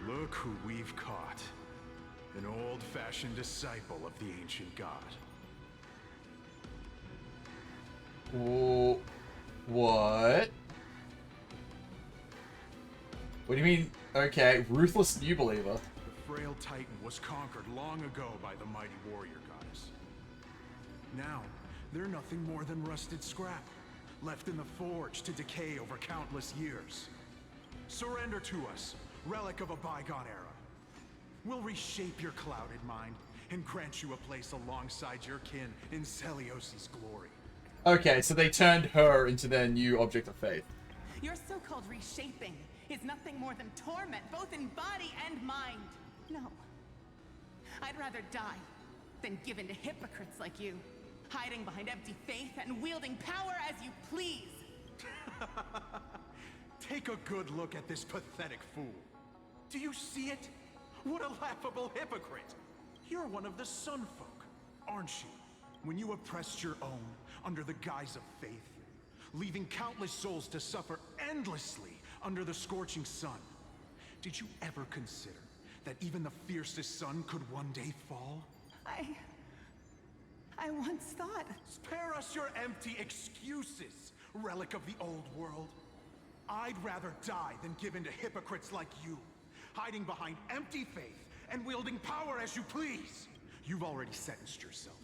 Look who we've caught. An old-fashioned disciple of the ancient god. Oh, what? What do you mean? Okay, ruthless new believer. The frail titan was conquered long ago by the mighty warrior goddess. Now, they're nothing more than rusted scrap, left in the forge to decay over countless years. Surrender to us, relic of a bygone era. We'll reshape your clouded mind and grant you a place alongside your kin in Celiosi's glory. Okay, so they turned her into their new object of faith. Your so-called reshaping is nothing more than torment, both in body and mind. No. I'd rather die than give in to hypocrites like you, hiding behind empty faith and wielding power as you please. Take a good look at this pathetic fool. Do you see it? What a laughable hypocrite! You're one of the Sun Folk, aren't you? When you oppressed your own under the guise of faith, leaving countless souls to suffer endlessly under the scorching sun. Did you ever consider that even the fiercest sun could one day fall? I once thought... Spare us your empty excuses, relic of the old world. I'd rather die than give in to hypocrites like you, hiding behind empty faith and wielding power as you please. You've already sentenced yourself.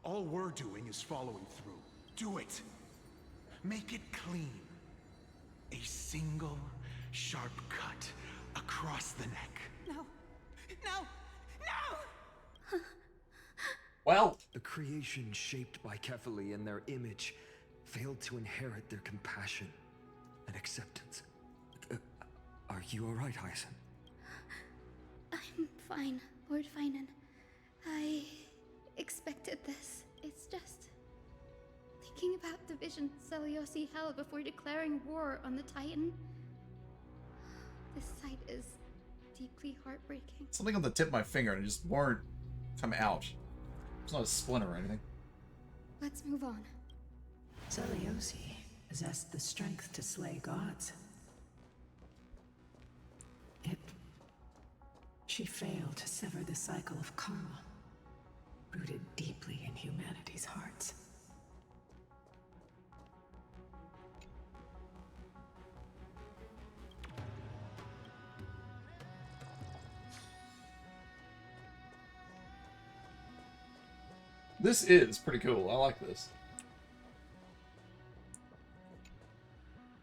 All we're doing is following through. Do it. Make it clean. A single, sharp cut across the neck. No. No! No! Well, the creation shaped by Kefali in their image failed to inherit their compassion and acceptance. Are you all right, Hyacinth? I'm fine, Lord Finan. I expected this. It's just thinking about the vision Celiosi held before declaring war on the Titan. This sight is deeply heartbreaking. Something on the tip of my finger and it just won't come out. It's not a splinter or anything. Let's move on. Celiosi possessed the strength to slay gods. Yet, she failed to sever the cycle of karma, rooted deeply in humanity's hearts. This is pretty cool. I like this.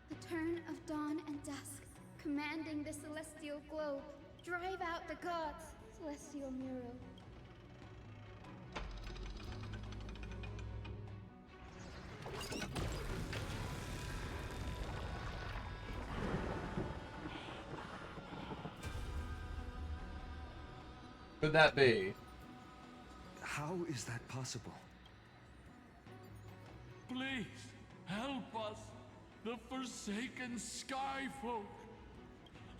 The turn of dawn and dusk, commanding the celestial globe. Drive out the gods, celestial Muro. Could that be? How is that possible? Please, help us, the Forsaken Skyfolk.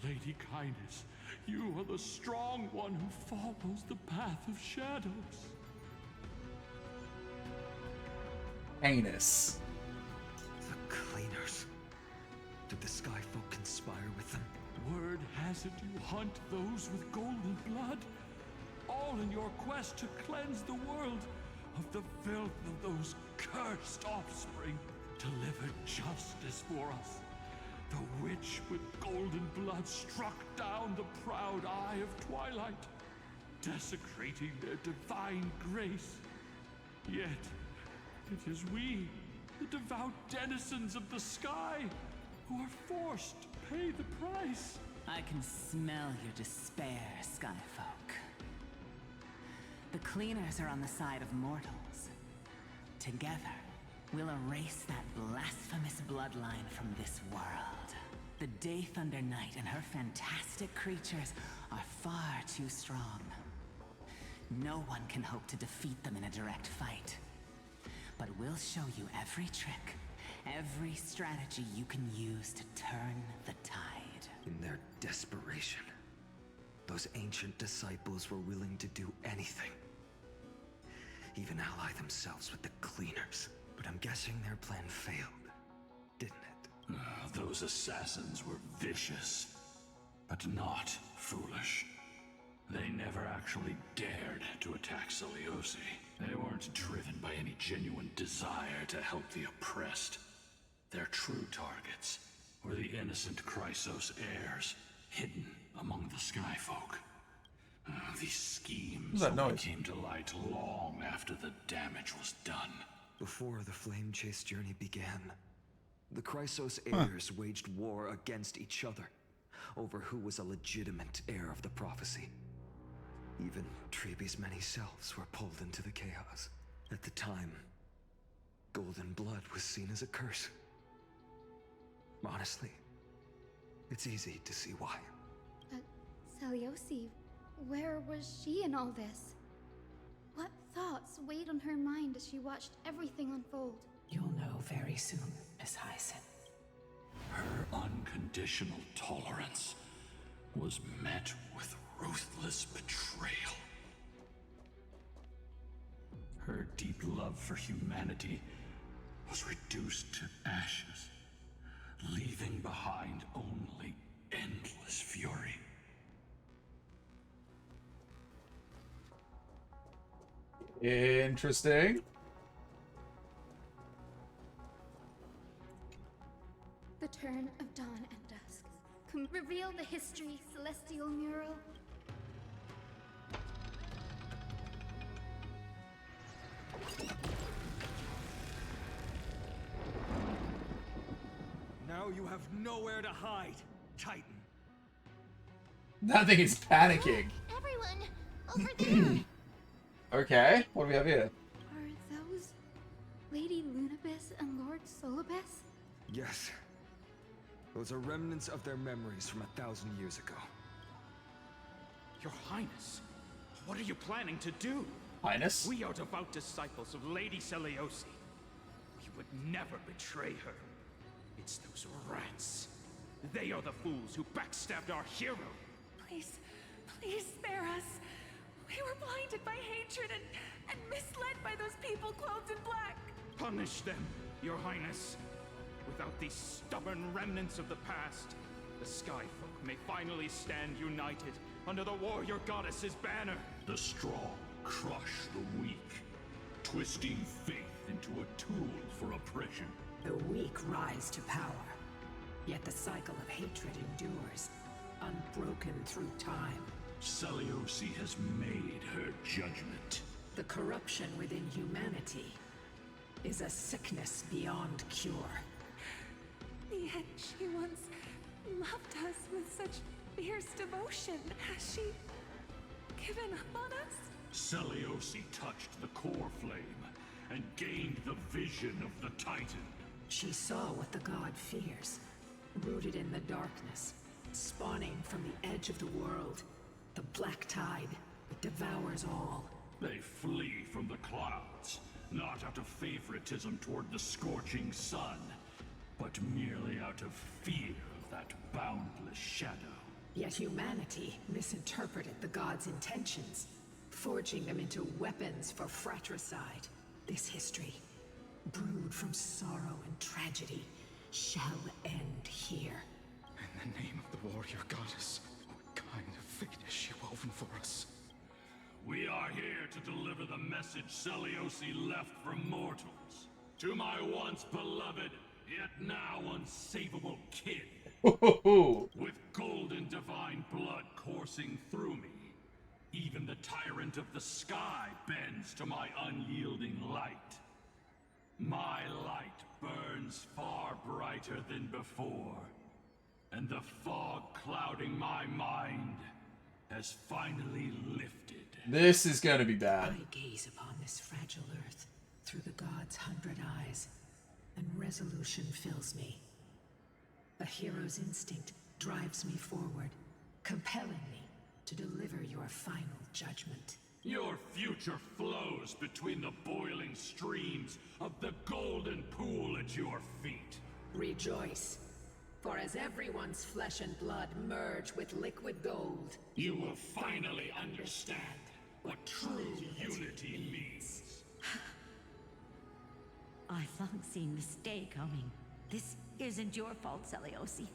Lady Kindness, you are the strong one who follows the path of shadows. Heinous. The Cleaners. Did the Skyfolk conspire with them? Word has it you hunt those with golden blood, all in your quest to cleanse the world of the filth of those cursed offspring. Deliver justice for us. The witch with golden blood struck down the proud eye of Twilight, desecrating their divine grace. Yet, it is we, the devout denizens of the sky, who are forced to pay the price. I can smell your despair, Skyfolk. The Cleaners are on the side of mortals. Together, we'll erase that blasphemous bloodline from this world. The Day Thunder Knight and her fantastic creatures are far too strong. No one can hope to defeat them in a direct fight. But we'll show you every trick, every strategy you can use to turn the tide. In their desperation, those ancient disciples were willing to do anything. Even ally themselves with the Cleaners. But I'm guessing their plan failed, didn't it? Those assassins were vicious, but not foolish. They never actually dared to attack Celiosi. They weren't driven by any genuine desire to help the oppressed. Their true targets were the innocent Chrysos heirs, hidden among the Skyfolk. These schemes What's that only noise? came to light long after the damage was done. Before the Flame Chase journey began, the Chrysos heirs waged war against each other over who was a legitimate heir of the prophecy. Even Trebi's many selves were pulled into the chaos. At the time, golden blood was seen as a curse. Honestly, it's easy to see why. But Seliosi, where was she in all this? What thoughts weighed on her mind as she watched everything unfold? You'll know very soon, Miss Hyson. Her unconditional tolerance was met with ruthless betrayal. Her deep love for humanity was reduced to ashes, leaving behind only endless fury. Interesting. The turn of dawn and dusk. Reveal the history, celestial mural. Now you have nowhere to hide, Titan. That thing is panicking. Everyone, over there. Okay, what do we have here? Are those Lady Lunabis and Lord Solibus? Yes. Those are remnants of their memories from 1,000 years ago. Your Highness, what are you planning to do? Highness? We are devout disciples of Lady Seliosi. We would never betray her. It's those rats. They are the fools who backstabbed our hero. Please, please spare us. We were blinded by hatred and misled by those people clothed in black. Punish them, Your Highness. Without these stubborn remnants of the past, the Skyfolk may finally stand united under the warrior goddess's banner. The strong crush the weak, twisting faith into a tool for oppression. The weak rise to power, yet the cycle of hatred endures, unbroken through time. Seliosi has made her judgment. The corruption within humanity is a sickness beyond cure. Yet she once loved us with such fierce devotion. Has she given up on us? Seliosi touched the core flame and gained the vision of the Titan. She saw what the god fears, rooted in the darkness, spawning from the edge of the world. The black tide that devours all. They flee from the clouds, not out of favoritism toward the scorching sun, but merely out of fear of that boundless shadow. Yet humanity misinterpreted the god's intentions, forging them into weapons for fratricide. This history, brewed from sorrow and tragedy, shall end here. In the name of the warrior goddess, what kind of fate has she woven for us? We are here to deliver the message Seliosi left for mortals. To my once beloved, yet now unsavable kid. With golden divine blood coursing through me, even the tyrant of the sky bends to my unyielding light. My light burns far brighter than before, and the fog clouding my mind has finally lifted. This is gonna be bad. I gaze upon this fragile earth through the god's 100 eyes, and resolution fills me. A hero's instinct drives me forward, compelling me to deliver your final judgment. Your future flows between the boiling streams of the golden pool at your feet. Rejoice, for as everyone's flesh and blood merge with liquid gold, you will finally understand what true unity means. I've long seen this day coming. This isn't your fault, Seliosi.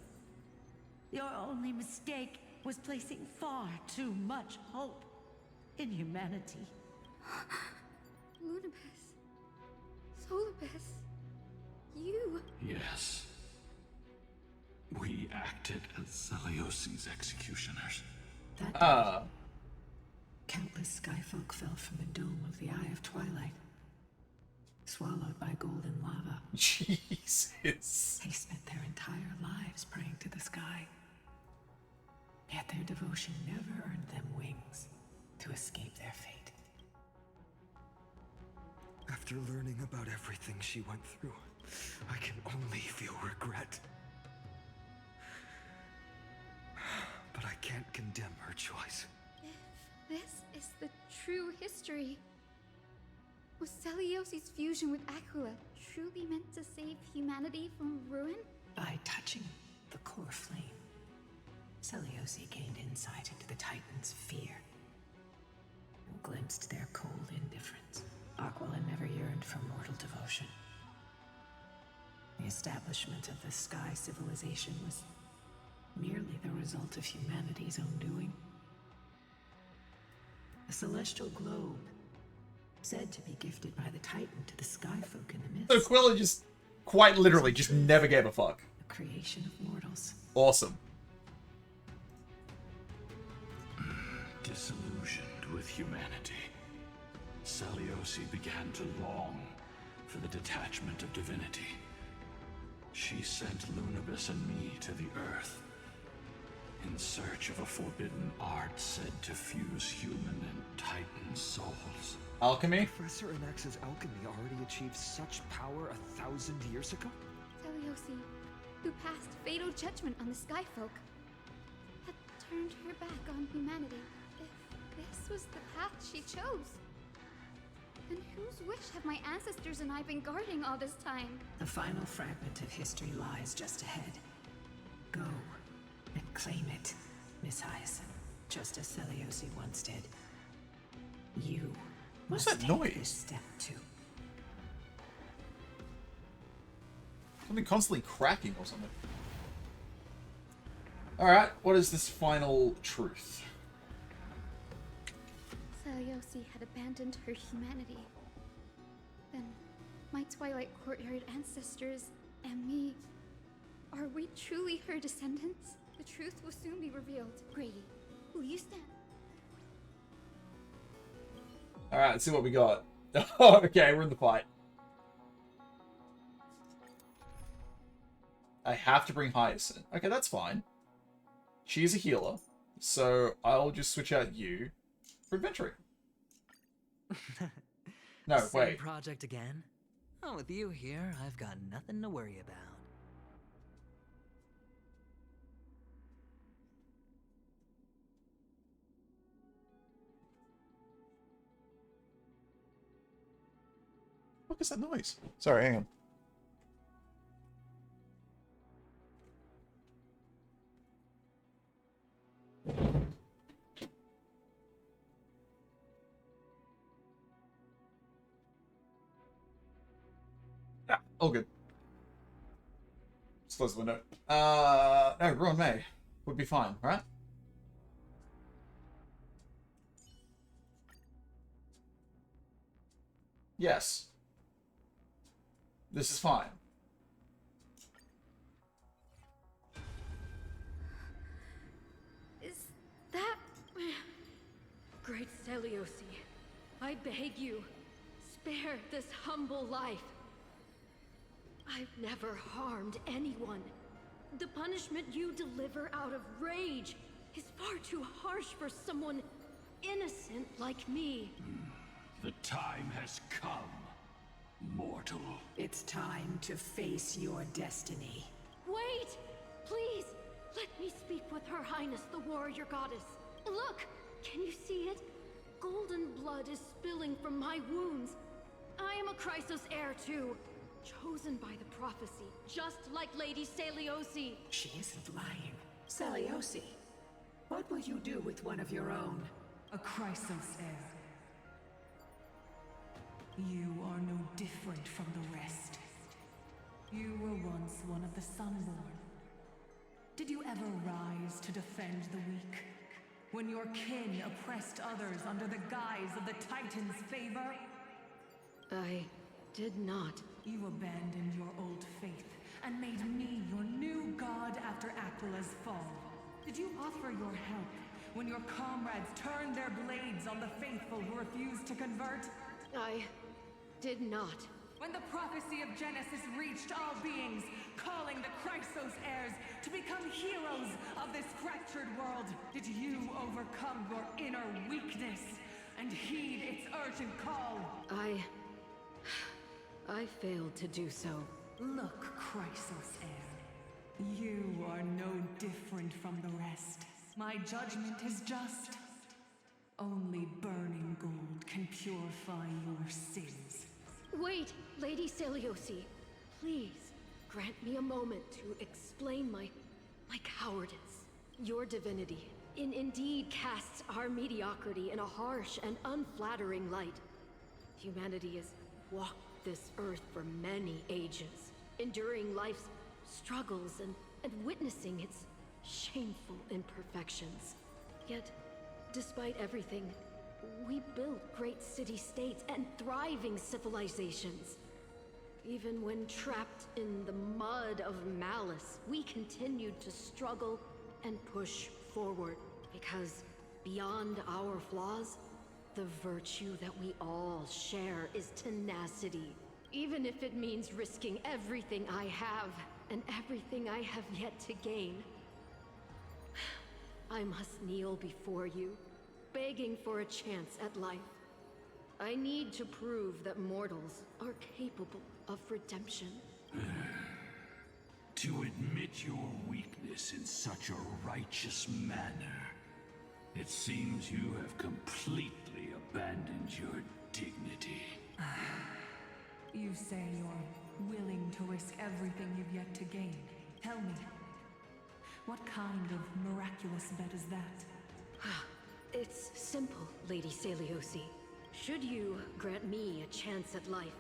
Your only mistake was placing far too much hope in humanity. Lunabis. Solibus. You. Yes. We acted as Seliosi's executioners. Countless skyfolk fell from the dome of the Eye of Twilight, swallowed by golden lava. Jesus. They spent their entire lives praying to the sky. Yet their devotion never earned them wings to escape their fate. After learning about everything she went through, I can only feel regret. But I can't condemn her choice. If this is the true history, was Celiosi's fusion with Aquila truly meant to save humanity from ruin? By touching the core flame, Celiosi gained insight into the Titans' fear and glimpsed their cold indifference. Aquila never yearned for mortal devotion. The establishment of the Sky civilization was merely the result of humanity's own doing. A celestial globe, said to be gifted by the Titan to the Skyfolk in the myths. So Aquila just, quite literally, just never gave a fuck. The creation of mortals. Awesome. Disillusioned with humanity, Celiosi began to long for the detachment of divinity. She sent Lunabis and me to the Earth in search of a forbidden art said to fuse human and Titan souls. Alchemy? Professor Anax's alchemy already achieved such power 1,000 years ago? Celiosi, who passed fatal judgment on the Skyfolk, had turned her back on humanity. If this was the path she chose, then whose wish have my ancestors and I been guarding all this time? The final fragment of history lies just ahead. Go and claim it, Miss Hyacinth, just as Celiosi once did. You What's must that take noise? this step too. Something constantly cracking or something. Alright, what is this final truth? Celiosi had abandoned her humanity. Then, my Twilight Courtyard ancestors and me, are we truly her descendants? The truth will soon be revealed. Grady, will you stand? Alright, let's see what we got. Oh, okay, we're in the fight. I have to bring Hyacinth. Okay, that's fine. She's a healer, so I'll just switch out you for adventuring. No, Same wait. project again? Oh, with you here, I've got nothing to worry about. What is that noise? Sorry, hang on. Ah, all good. Just close the window. No, Ruin May would be fine, right? Yes. This is fine. Is that... Great Celiosi, I beg you, spare this humble life. I've never harmed anyone. The punishment you deliver out of rage is far too harsh for someone innocent like me. The time has come, mortal. It's time to face your destiny. Wait! Please! Let me speak with Her Highness, the warrior goddess. Look! Can you see it? Golden blood is spilling from my wounds. I am a Chrysos heir too. Chosen by the prophecy, just like Lady Celiosi. She isn't lying. Celiosi, what will you do with one of your own? A Chrysos heir. You are no different from the rest. You were once one of the Sunborn. Did you ever rise to defend the weak? When your kin oppressed others under the guise of the Titan's favor? I did not. You abandoned your old faith and made me your new god after Aquila's fall. Did you offer your help when your comrades turned their blades on the faithful who refused to convert? I did not. When the prophecy of Genesis reached all beings, calling the Chrysos heirs to become heroes of this fractured world, did you overcome your inner weakness and heed its urgent call? I failed to do so. Look, Chrysos heir. You are no different from the rest. My judgment is just. Only burning gold can purify your sins. Wait, Lady Celiosi. Please, grant me a moment to explain my cowardice. Your divinity indeed casts our mediocrity in a harsh and unflattering light. Humanity has walked this earth for many ages, enduring life's struggles and witnessing its shameful imperfections. Yet, despite everything, we built great city-states and thriving civilizations. Even when trapped in the mud of malice, we continued to struggle and push forward. Because beyond our flaws, the virtue that we all share is tenacity. Even if it means risking everything I have and everything I have yet to gain. I must kneel before you, begging for a chance at life. I need to prove that mortals are capable of redemption. To admit your weakness in such a righteous manner, it seems you have completely abandoned your dignity. You say you're willing to risk everything you've yet to gain. Tell me, what kind of miraculous bet is that? It's simple, Lady Celiosi. Should you grant me a chance at life,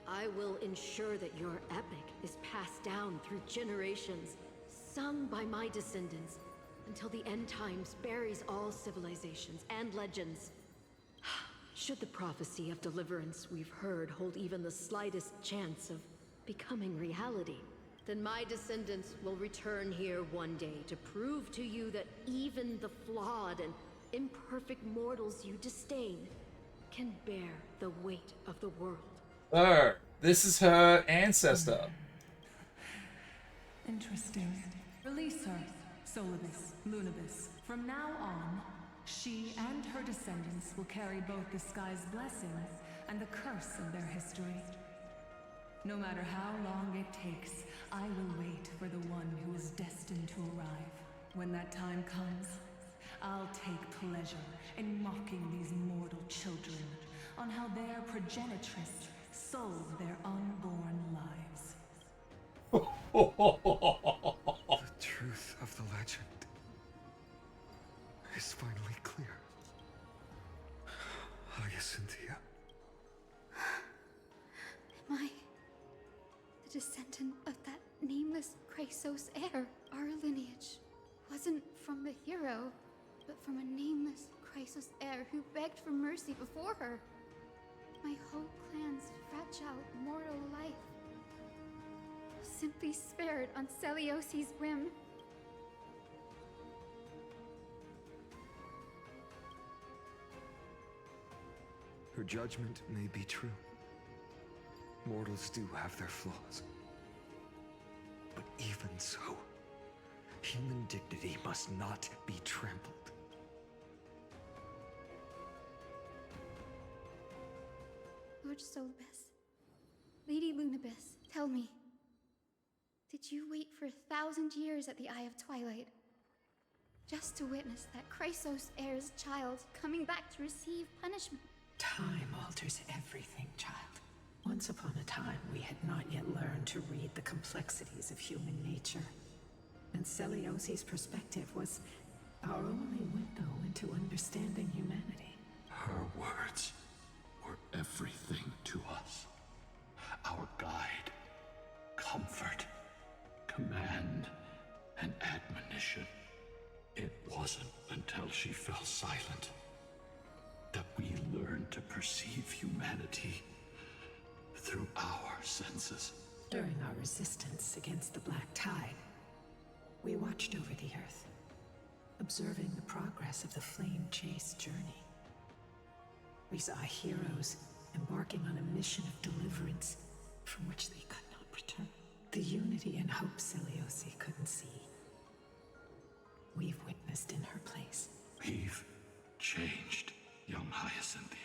I will ensure that your epic is passed down through generations, sung by my descendants, until the end times buries all civilizations and legends. Should the prophecy of deliverance we've heard hold even the slightest chance of becoming reality, then my descendants will return here one day to prove to you that even the flawed and imperfect mortals you disdain can bear the weight of the world. This is her ancestor. Interesting. Release her, Solibus, Lunibus. From now on, she and her descendants will carry both the sky's blessings and the curse of their history. No matter how long it takes, I will wait for the one who is destined to arrive. When that time comes, I'll take pleasure in mocking these mortal children on how their progenitress sold their unborn lives. The truth of the legend is finally clear. Hyacinthia. Am I the descendant of that nameless Chrysos heir? Our lineage wasn't from the hero, but from a nameless Chrysos heir who begged for mercy before her. My whole clan's fragile mortal life was simply spared on Celiosi's whim. Her judgment may be true. Mortals do have their flaws. But even so, human dignity must not be trampled. Lord Solibus, Lady Lunibus, tell me, did you wait for 1,000 years at the Eye of Twilight just to witness that Chrysos heir's child coming back to receive punishment? Time alters everything, child. Once upon a time, we had not yet learned to read the complexities of human nature. And Celiosi's perspective was our only window into understanding humanity. Her words were everything to us. Our guide, comfort, command, and admonition. It wasn't until she fell silent that we learned to perceive humanity through our senses. During our resistance against the Black Tide, we watched over the Earth. observing the progress of the Flame Chase journey. We saw heroes embarking on a mission of deliverance from which they could not return. The unity and hope Seliosi couldn't see, we've witnessed in her place. We've changed, young Hyacinthia.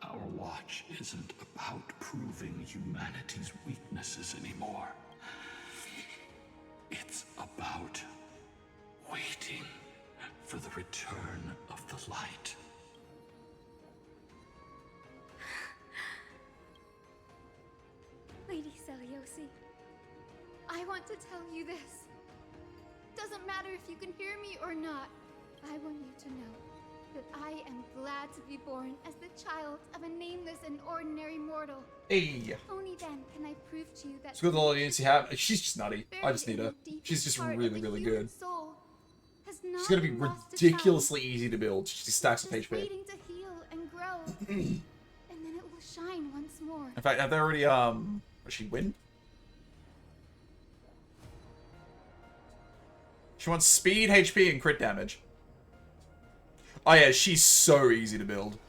Our watch isn't about proving humanity's weaknesses anymore. It's about waiting for the return of the light. Lady Seliosi, I want to tell you this. Doesn't matter if you can hear me or not. I want you to know that I am glad to be born as the child of a nameless and ordinary mortal. Hey. Only then can I prove to you that It's good the audience you have. She's just nutty. I just need her. She's just really, really good. She's gonna be ridiculously easy to build. She stacks of HP. waiting to heal and grow, and then it will shine once more. In fact, have they already does she win? She wants speed, HP, and crit damage. Oh yeah, she's so easy to build.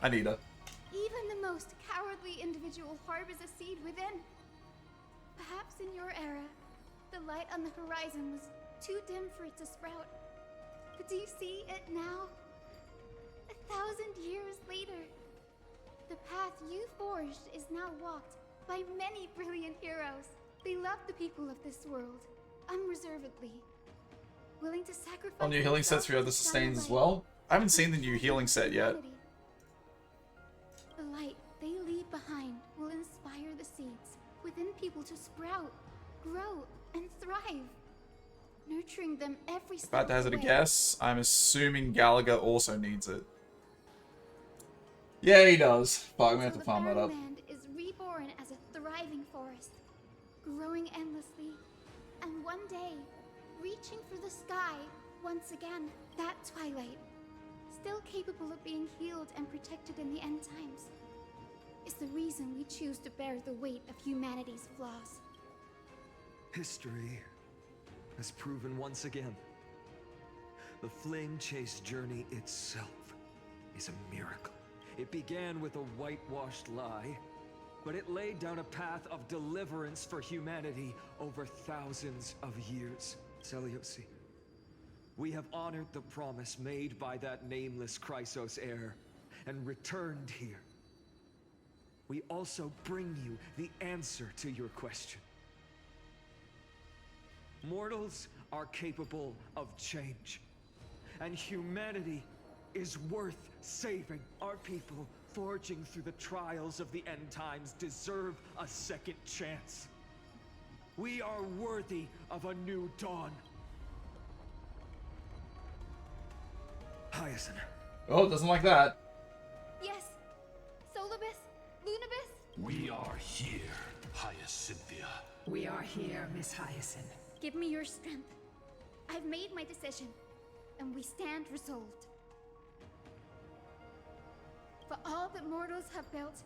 I need her. Even the most cowardly individual harbors a seed within. Perhaps in your era, the light on the horizon was too dim for it to sprout. But do you see it now? 1,000 years later, the path you forged is now walked by many brilliant heroes. They love the people of this world, unreservedly. Willing to sacrifice On new healing sets for your other sustains as well? I haven't seen the new healing set yet. The light they leave behind will inspire the seeds within people to sprout, grow, and thrive. Nurturing them every step About to hazard a guess. I'm assuming Gallagher also needs it. Yeah, he does. Fuck, I'm gonna have to farm that up. Land is reborn as a thriving forest, growing endlessly, and one day, reaching for the sky once again. That twilight, still capable of being healed and protected in the end times, is the reason we choose to bear the weight of humanity's flaws. History has proven once again, the Flame Chase journey itself is a miracle. It began with a whitewashed lie, but it laid down a path of deliverance for humanity over thousands of years. Seliosi, we have honored the promise made by that nameless Chrysos heir and returned here. We also bring you the answer to your question. Mortals are capable of change, and humanity is worth saving. Our people, forging through the trials of the end times, deserve a second chance. We are worthy of a new dawn. Hyacinth. Oh, doesn't like that. Yes, Solibus, Lunibus. We are here, Hyacinthia. We are here, Miss Hyacinth. Give me your strength. I've made my decision, and we stand resolved. For all that mortals have built,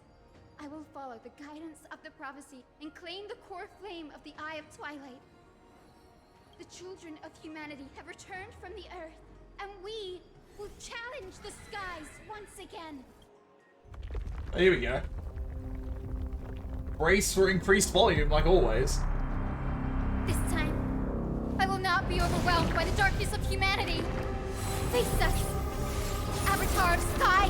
I will follow the guidance of the prophecy and claim the core flame of the Eye of Twilight. The children of humanity have returned from the earth, and we will challenge the skies once again. Oh, here we go. Brace for increased volume, like always. This time, I will not be overwhelmed by the darkness of humanity. Face us, Avatar of Sky!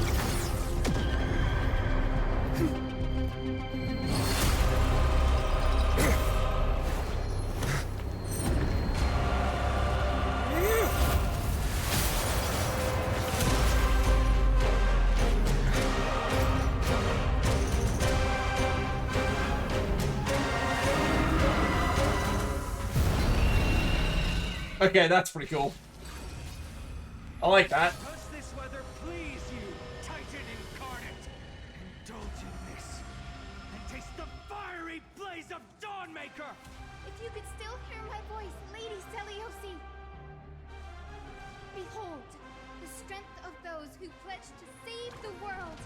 Okay, that's pretty cool. I like that. Does this weather please you, Titan incarnate? Indulge in this, and taste the fiery blaze of Dawnmaker! If you could still hear my voice, Lady Seliosi! Behold, the strength of those who pledge to save the world!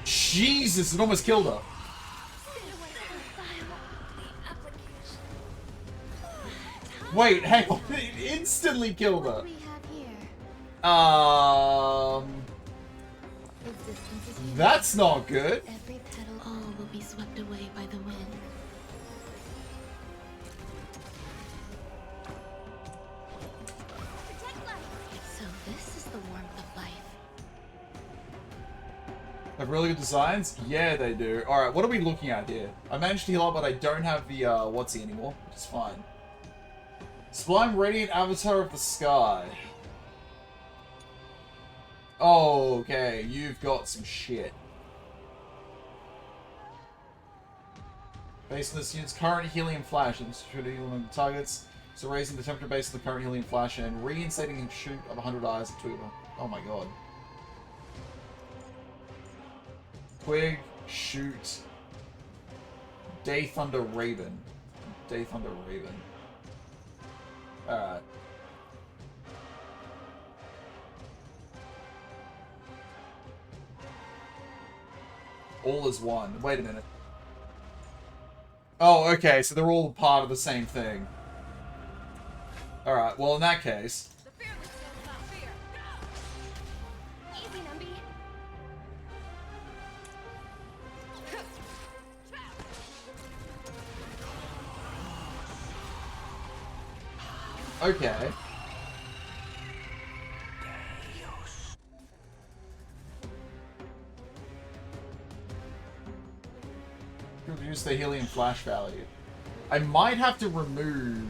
Jesus, it almost killed her. Wait, hang on. It instantly killed her. What do we have here? Existence is unique. That's not good. Every petal, all will be swept away by the wind. So this is the warmth of life. Have really good designs? Yeah, they do. Alright, what are we looking at here? I managed to heal up, but I don't have the, whatsy anymore, which is fine. Sublime Radiant Avatar of the Sky. Oh, okay, you've got some shit. Based on this unit's current helium flash, and should heal targets, so raising the temperature based on the current helium flash and reinstating a shoot of 100 eyes of Tuba. Oh my god. Quig, shoot, Day Thunder Raven. Day Thunder Raven. Alright. All is one. Wait a minute. Oh, okay, so they're all part of the same thing. Alright, well in that case... Easy, Numby. Okay. Reduce the helium flash value. I might have to remove...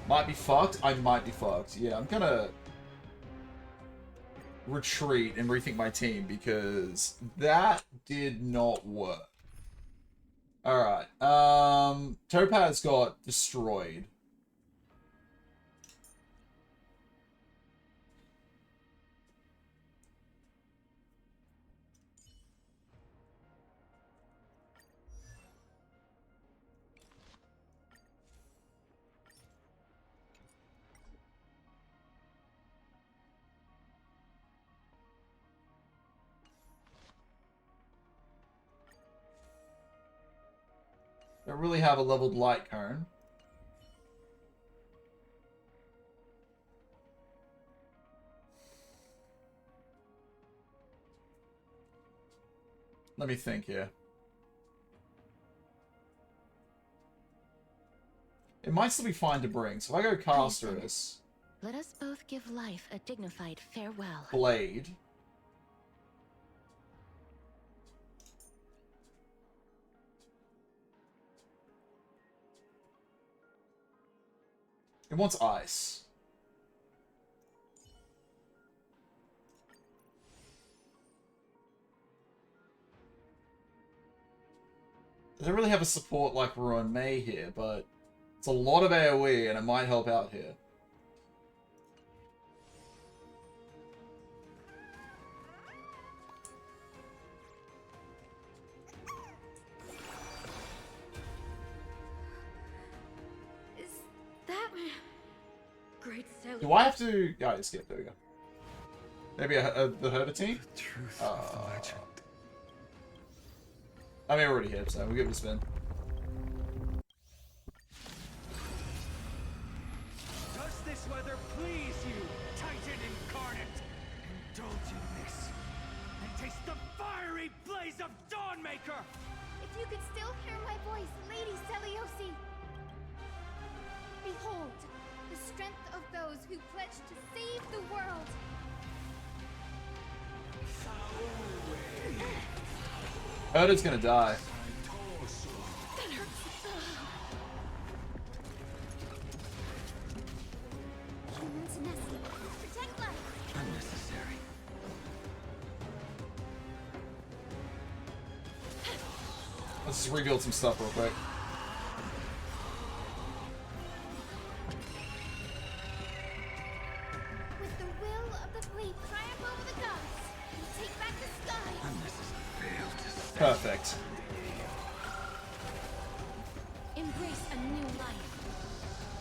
Might be fucked? I might be fucked. Yeah, I'm gonna... retreat and rethink my team because that did not work. Alright. Topaz got destroyed. Don't really have a leveled light cone. Let me think here. It might still be fine to bring, so if I go Casterus, Let us both give life a dignified farewell. Blade. It wants ice. I don't really have a support like Ruin May here, but it's a lot of AoE and it might help out here. Great Celios. Do I have to... Yeah, I skip. There we go. Maybe the Herder team? The truth of the legend. I mean, we're already here, so we'll give it a spin. Does this weather please you, Titan incarnate? Indulge in this, and taste the fiery blaze of Dawnmaker! If you could still hear my voice, Lady Celiosi! Behold, the strength of those who pledge to save the world! Herder's gonna die. Humans nestle. Protect life! Unnecessary. Let's just rebuild some stuff real quick. With the will of the fleet triumph over the gods, we take back the sky! Perfect. Embrace a new life.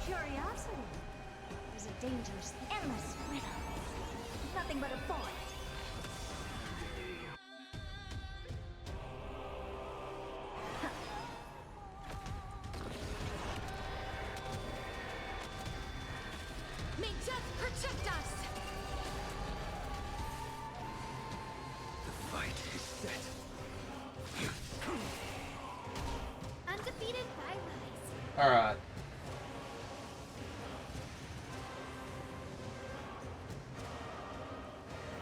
Curiosity is a dangerous, endless riddle. Nothing but a void.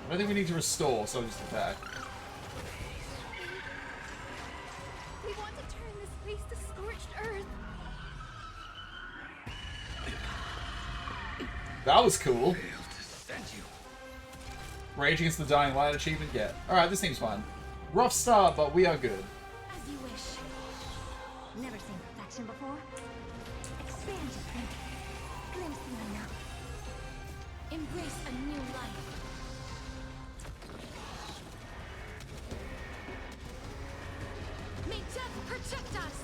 I don't think we need to restore, so just attack. We want to turn this place to scorched earth. That was cool. Rage Against the Dying Light achievement, yeah. Alright, this seems fun. Rough start, but we are good. As you wish. Never seen perfection before. Expand your thinking. Glimpse the unknown. Embrace a new life. May death protect us!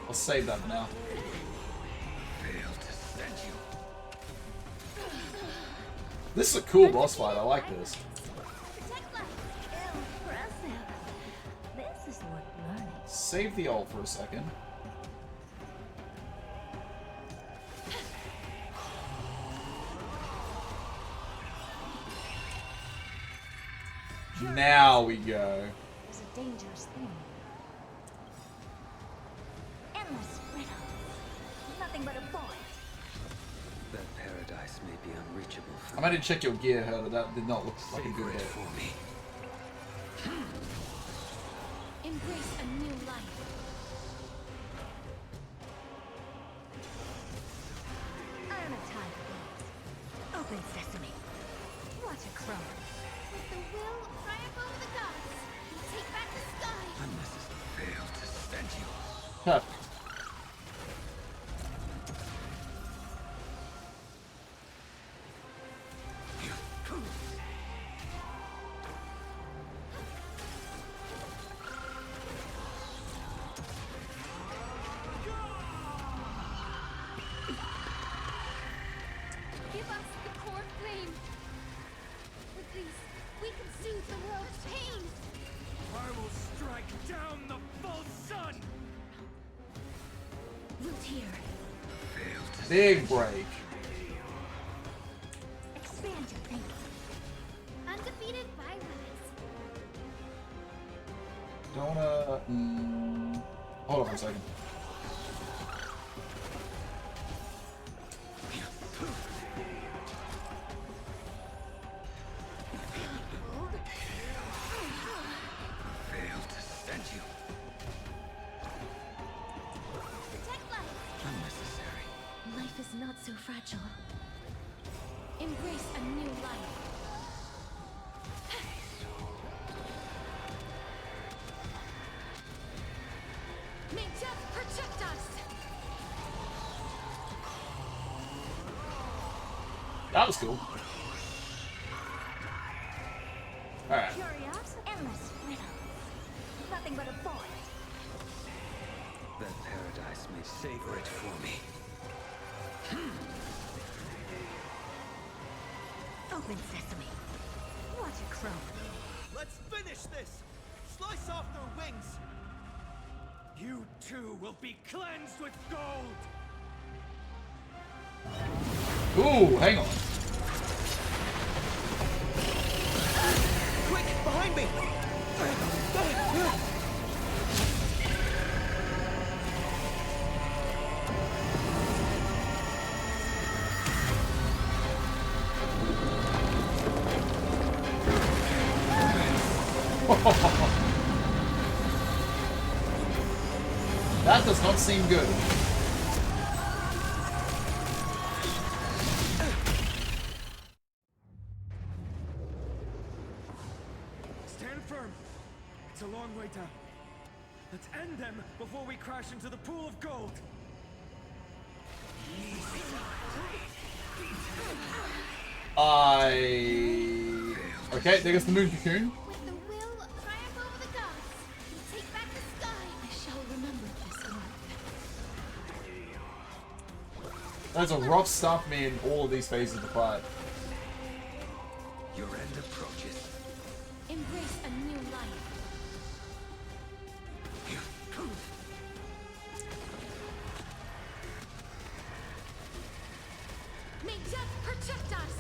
I'll save that for now. This is a cool boss fight, I like this. This is worth learning. Save the ult for a second. Now we go. It's a dangerous thing. Endless riddles. Nothing but a void. That paradise may be unreachable for I might need to check your gear, Herder. That did not look like a good hit. for me. Embrace a new life. I'm a tired of Open sesame. Watch a crow. With the will triumph over the gods. We take back the sky. Fail to stand you. Perfect. Give us the core flame. With these, we can soothe the world's pain. I will strike down the false sun! Root here. Big break. Expand your thinking. Undefeated Vyrus. Don't hold on for a second. Fail to stand you. Protect life. Unnecessary. Life is not so fragile. Embrace a new life. May death protect us! That was cool. Alright. Curiosity. Endless riddles. Nothing but a void. That paradise may savor it for me. Open sesame. Watch a crow. Let's finish this! Slice off their wings! You too will be cleansed with gold! Ooh, hang on. Quick, behind me! That does not seem good. Stand firm. It's a long way down. Let's end them before we crash into the pool of gold. Okay, there goes the moon cocoon. With the will triumph over the gods. We take back the sky. I shall remember this one. That's a rough start for me in all of these phases of the fight. Your end approaches. Embrace a new life. May death protect us!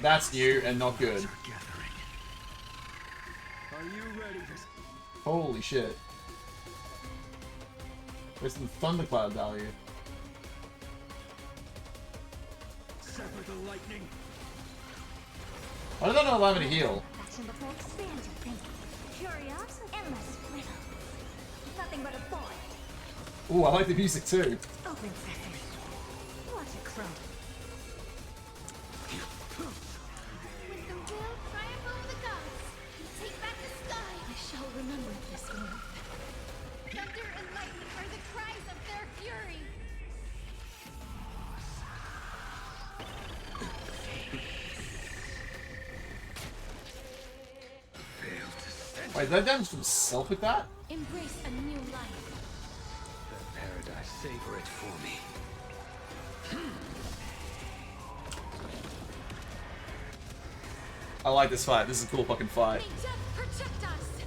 That's new and not good. Are you ready? Holy shit. There's some thundercloud value. Sever the lightning. I don't know allow me to heal. Action before expansion thinking. Curiosity, endless riddle. Nothing but a thought. Ooh, I like the music too. Open sesame. Watch it crumble. With the will triumph over the gods, take back the sky. I shall remember this one. Thunder and lightning are the cries of their fury. Wait, that damage himself with that? Embrace a new life. The paradise, savor it for me. I like this fight. This is a cool fucking fight. May death protect us.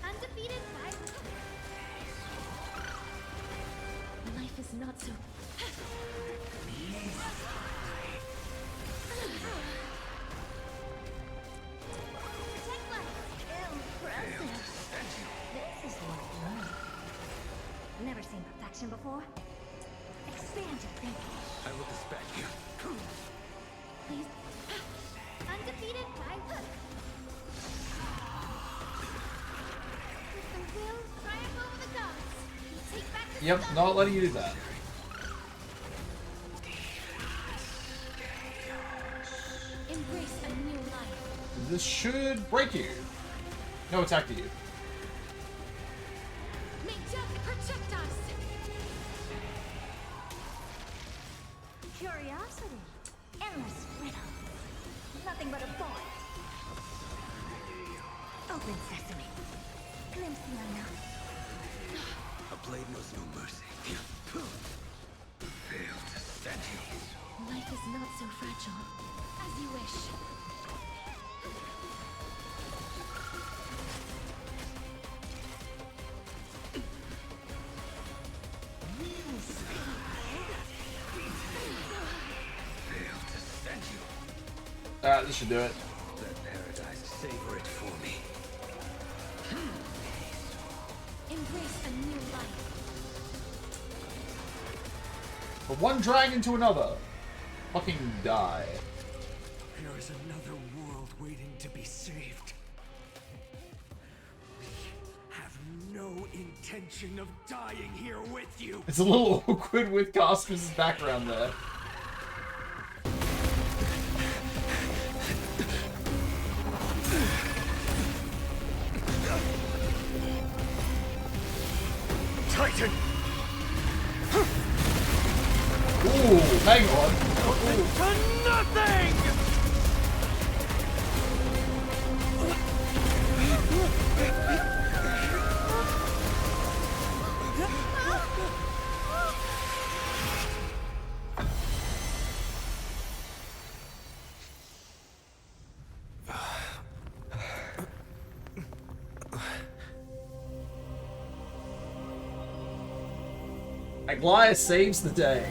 Undefeated by life is not so. Protect life. Impressive. This is what love. Never seen perfection before. Expand your thinking. I will dispatch you. Please. Undefeated by hook. With the will triumph over the gods. Take back the Yep, sky. not letting you do that. Embrace a new life. This should break you. No attack to you. May death protect us. Curiosity. Endless riddle. Nothing but a thought. Open sesame. Glimpse the unknown. A blade knows no mercy. Fail to stand you. Life is not so fragile. As you wish. Fail to stand you. Alright, this should do it. Let paradise savor it for me. Embrace a new life. From one dragon to another. Fucking die. There is another world waiting to be saved. We have no intention of dying here with you. It's a little awkward with Casper's background there. Titan! Ooh, hang on. To nothing! Aglaia saves the day.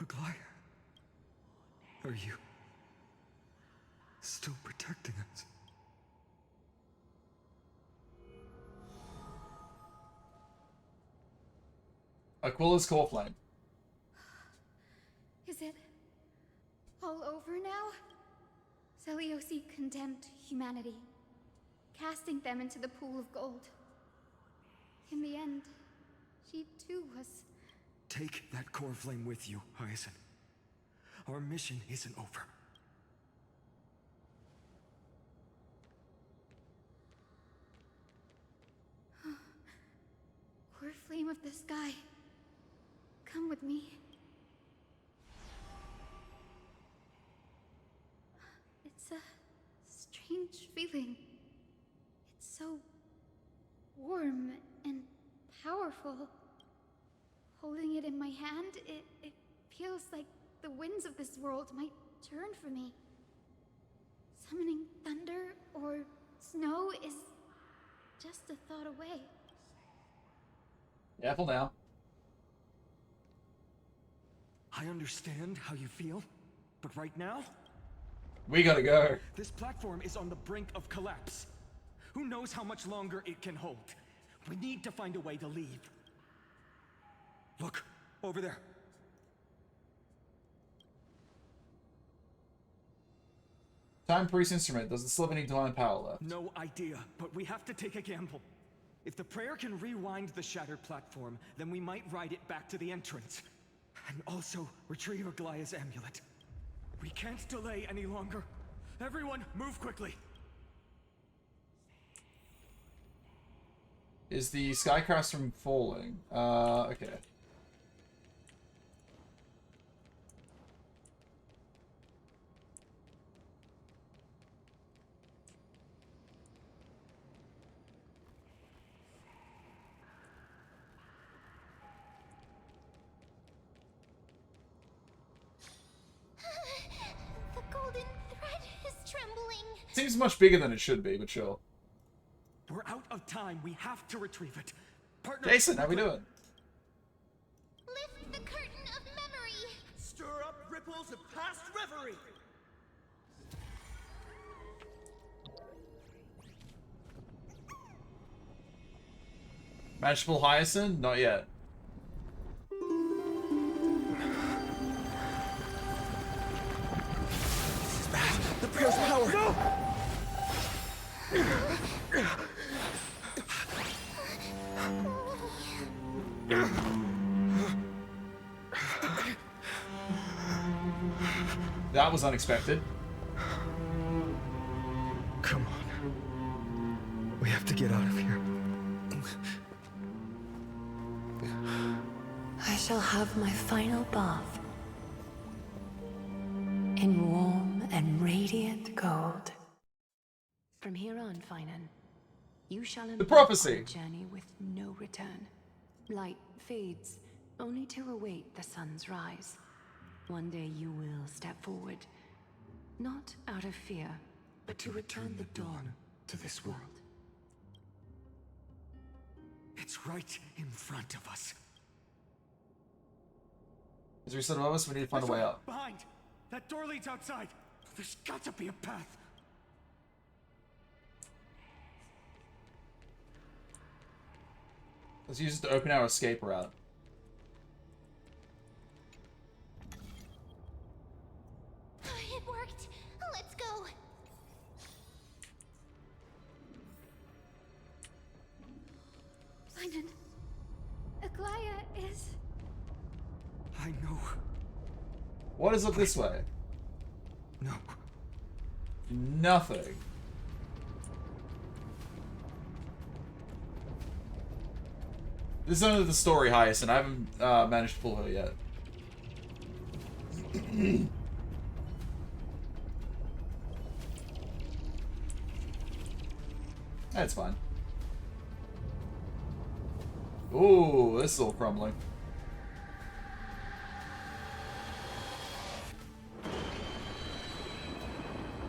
Aglaia, are you still protecting us? Aquila's core flame. Is it all over now? Seliosi condemned humanity, casting them into the pool of gold. In the end, she too was... Take that core flame with you, Hyacinth. Our mission isn't over. Core flame of the sky, come with me. It's a strange feeling. It's so warm and powerful. Holding it in my hand, it feels like the winds of this world might turn for me. Summoning thunder or snow is just a thought away. Careful now. I understand how you feel, but right now, we gotta go. This platform is on the brink of collapse. Who knows how much longer it can hold? We need to find a way to leave. Look, over there. Time priest instrument. Does it still have any divine power left? No idea, but we have to take a gamble. If the prayer can rewind the shattered platform, then we might ride it back to the entrance. And also retrieve Aglaya's amulet. We can't delay any longer. Everyone, move quickly. Is the skycrest from falling? Okay. The golden thread is trembling. Seems much bigger than it should be, but sure. We're out of time. We have to retrieve it. Partner, Jason, how we doing? Lift the curtain of memory. Stir up ripples of past reverie. Magical Hyacinth? Not yet. This is bad. The prayer's power. No! That was unexpected. Come on. We have to get out of here. I shall have my final bath in warm and radiant gold. From here on, Finan, you shall The embark prophecy. on a journey with no return. Light fades, only to await the sun's rise. One day you will step forward, not out of fear, but to return the dawn to this world. It's right in front of us. As we said above us, we need to find a way out. Behind! That door leads outside! There's got to be a path! Let's use it to open our escape route. It worked. Let's go. Finan, Aglaya is... I know. What is up this way? No. Nothing. This is only the story, Hyacinth. I haven't managed to pull her yet. That's fine. Ooh, this is all crumbling.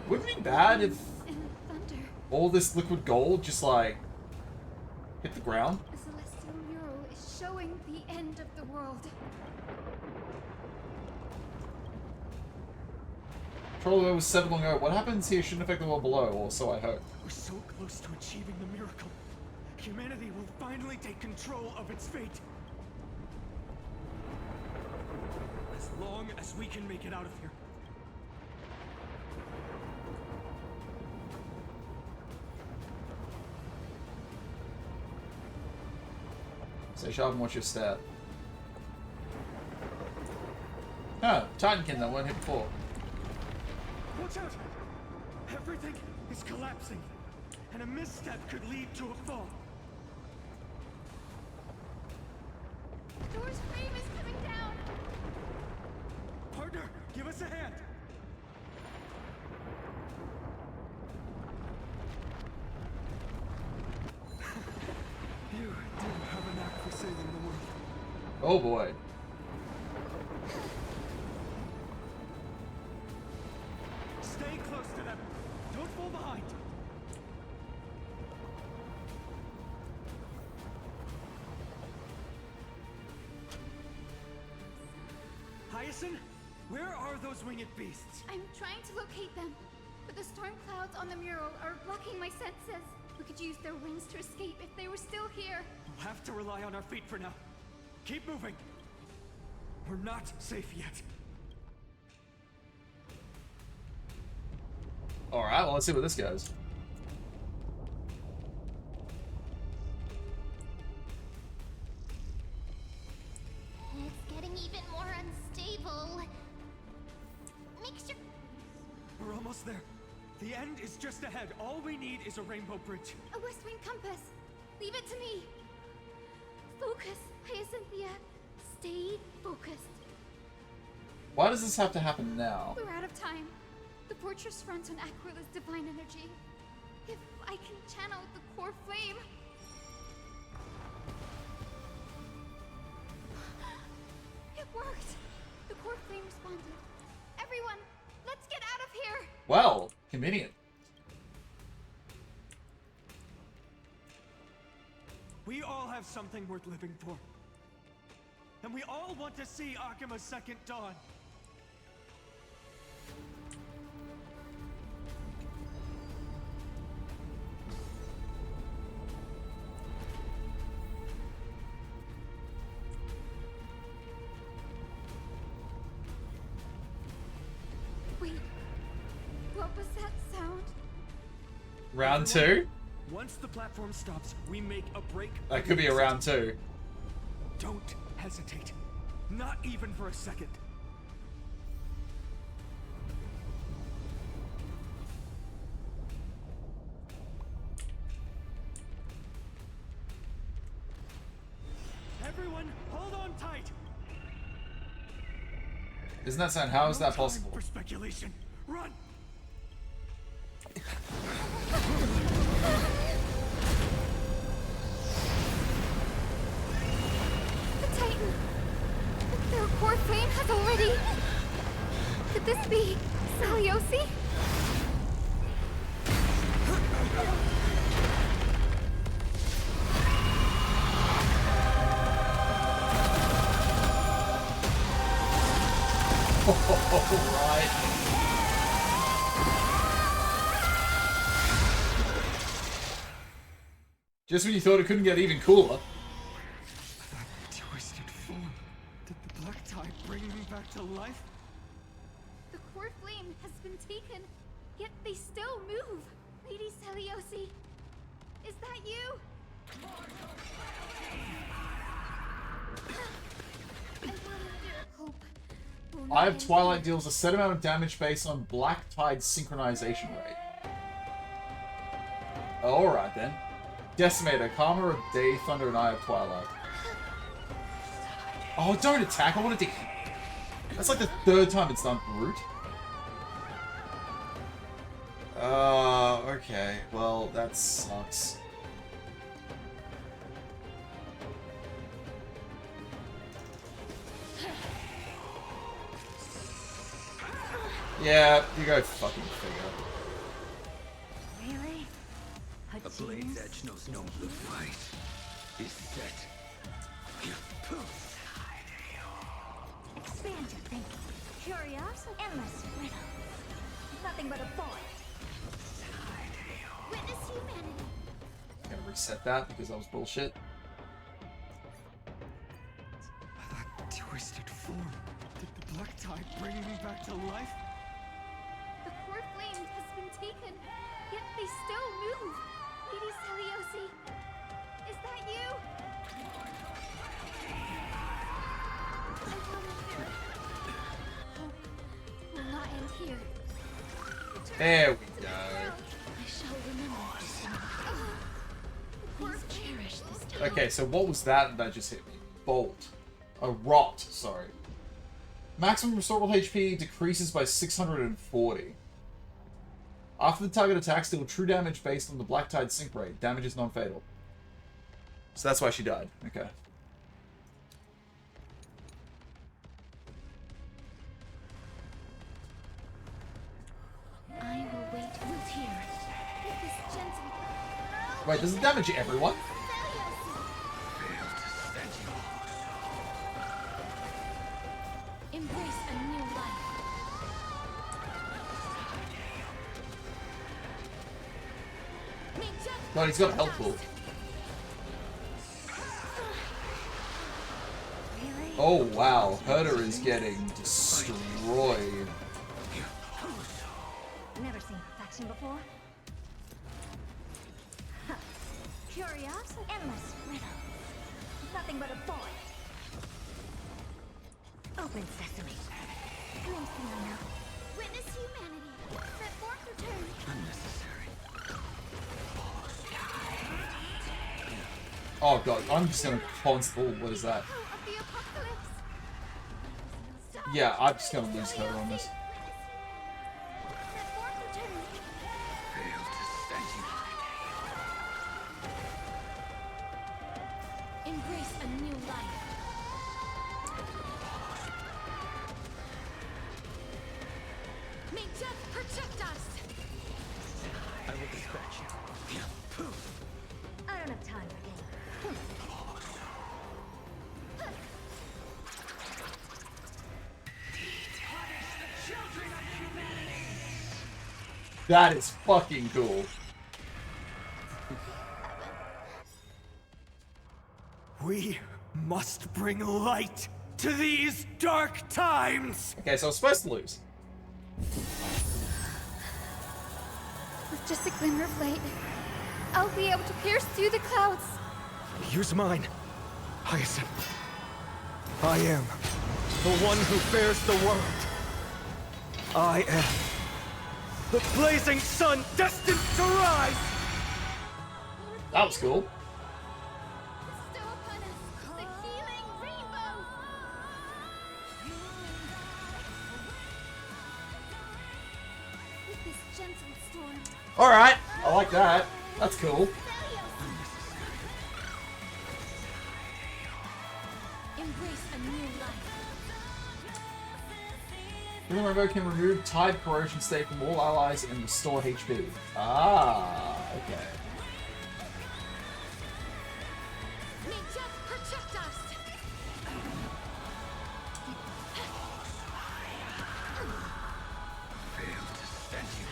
Wouldn't it be bad if all this liquid gold just like hit the ground? The celestial mural is showing the end of the world. Trollware was 7 long ago. What happens here shouldn't affect the world below, or so I hope. We're so close to achieving the miracle. Humanity will finally take control of its fate. As long as we can make it out of here. Stay sharp and watch your step. Ah, Titankin that one hit before. Watch out! Everything is collapsing, and a misstep could lead to a fall. The door's frame is coming down. Partner, give us a hand. You do have a knack for saving the world. Oh boy. Hyacinth, where are those winged beasts? I'm trying to locate them, but the storm clouds on the mural are blocking my senses. We could use their wings to escape if they were still here. We'll have to rely on our feet for now. Keep moving. We're not safe yet. Alright, well, let's see where this goes. It's getting even more unstable. Make sure. We're almost there. The end is just ahead. All we need is a rainbow bridge. A West Wind compass. Leave it to me. Focus, Hyacinthia. Stay focused. Why does this have to happen now? We're out of time. The fortress runs on Aquila's divine energy. If I can channel the core flame... It worked! The core flame responded. Everyone, let's get out of here! Well, convenient. We all have something worth living for. And we all want to see Akima's second dawn. Wait, what was that sound? Round 2? Once the platform stops, we make a break. That could be a round 2. Don't hesitate. Not even for a second. Everyone, hold on tight. Isn't that sound? How is that No time possible? for speculation. Run. The Titan! Their core flame has already... Could this be Saliosi? Alright. Just when you thought it couldn't get even cooler. Twisted form. Did the black tide bring me back to life? The core flame has been taken, yet they still move. Lady Saliosi, is that you? Hope will not Eye of end Twilight here. deals a set amount of damage based on Black Tide's synchronization rate. Alright then. Decimator, Karma of Day, Thunder, and Eye of Twilight. Oh, don't attack, I wanted to... That's like the 3rd time it's done Root. Okay. Well, that sucks. Yeah, you go fucking figure. Really? A blade's edge knows no blue fight. Is set. Expand your thinking. Curiosity, endless riddle. Nothing but a void. Witness humanity. Gonna reset that because that was bullshit. That twisted form. Did the black tide bring me back to life? The core flame has been taken, yet they still move. Lady Saliosi, is that you? Hope will not end here. There we go. I shall remember this one. Please cherish this time. Okay, so what was that just hit me? Bolt. A rot, sorry. Maximum restorable HP decreases by 640. After the target attacks, deal true damage based on the Black Tide sync rate. Damage is non-fatal. So that's why she died. Okay. I will wait with here. With this gentle... Wait, does it damage everyone? Embrace God, he's got a health pool. Oh wow, Herder is getting destroyed. Never seen perfection before. Huh. Curiosity, endless riddle. Nothing but a boy. Open sesame. Glimpsing on now. Witness humanity. Set forth return. Unnecessary. Oh god, I'm just gonna constantly. What is that? Of the apocalypse. Yeah, I'm just gonna lose Herder on this. Set forth return. Fail to stand you. Embrace a new life. May death protect us! I will dispatch you. I don't have time for games. That is fucking cool. We must bring light to these dark times! Okay, so I was supposed to lose. With just a glimmer of light, I'll be able to pierce through the clouds. Here's mine, Hyacinth. I am the one who bears the world. I am the blazing sun destined to rise! That was cool. Bestow upon us the healing rainbow. With this gentle storm. Alright, I like that. That's cool. Embrace a new life. Healing Rainbow can remove Tide Corrosion State from all allies and restore HP. Ah, okay. May death protect us! Fail to stand you.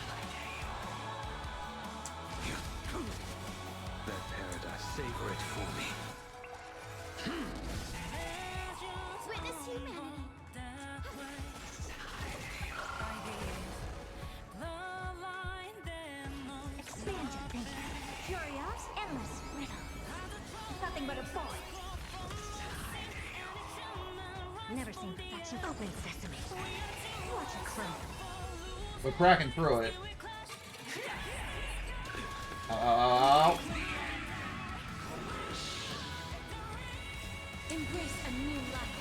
That paradise, savor it for me. Witness humanity. Expand your thinking. Curious, endless riddle. Nothing but a boy. Never seen perfection. Open sesame. Watch it crumble. We're cracking through it. Oh. Embrace a new life.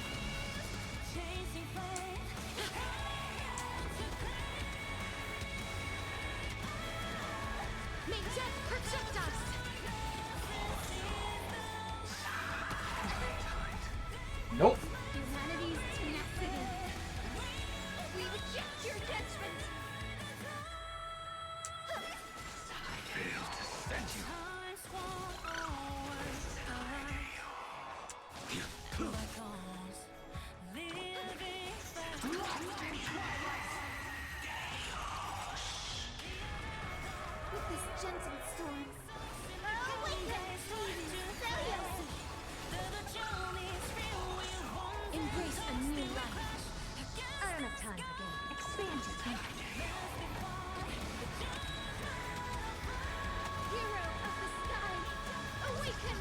May death protect us! Nope. Humanity's tenacity. We reject your judgment. Fail to stand you. With this gentle storm. Awaken! Celios! Embrace a new life. I don't have time for games. Expand your thinking. Hero of the sky, awaken!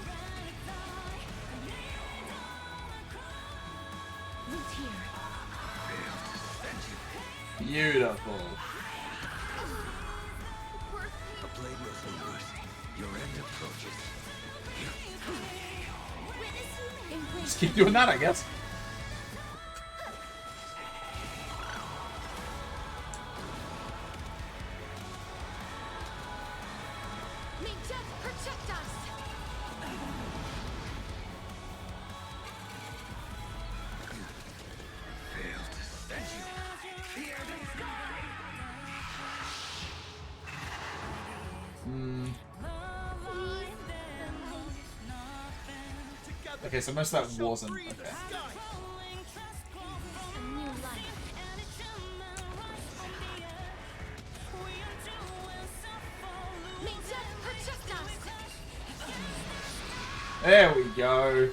Root here. Beautiful. A blade knows no mercy. Your end approaches. Just keep doing that, I guess. May death protect us! Fail to stand you. Fear the sky. Okay, so most of that wasn't. Okay. A new life. May death protect us! There we go.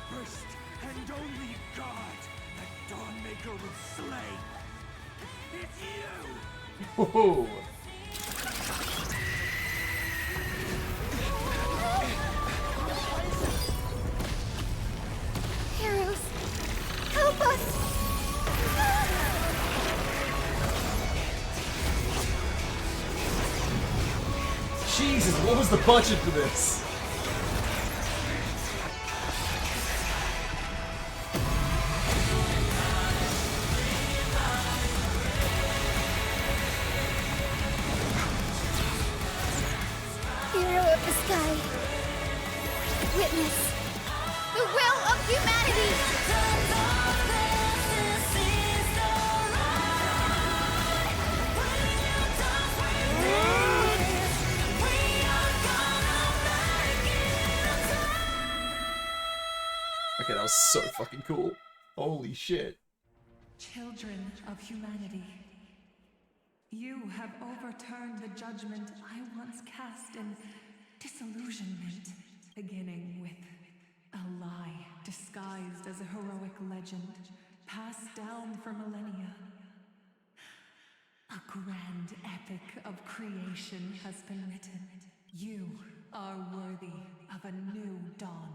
First and only God that Dawnmaker will slay. It's you! Whoa. Heroes, help us! Jesus, what was the budget for this? Hero of the sky, witness the will of humanity! Okay, that was so fucking cool. Holy shit. Children of humanity, you have overturned the judgment I once cast in disillusionment, beginning with a lie disguised as a heroic legend passed down for millennia. A grand epic of creation has been written. You are worthy of a new dawn.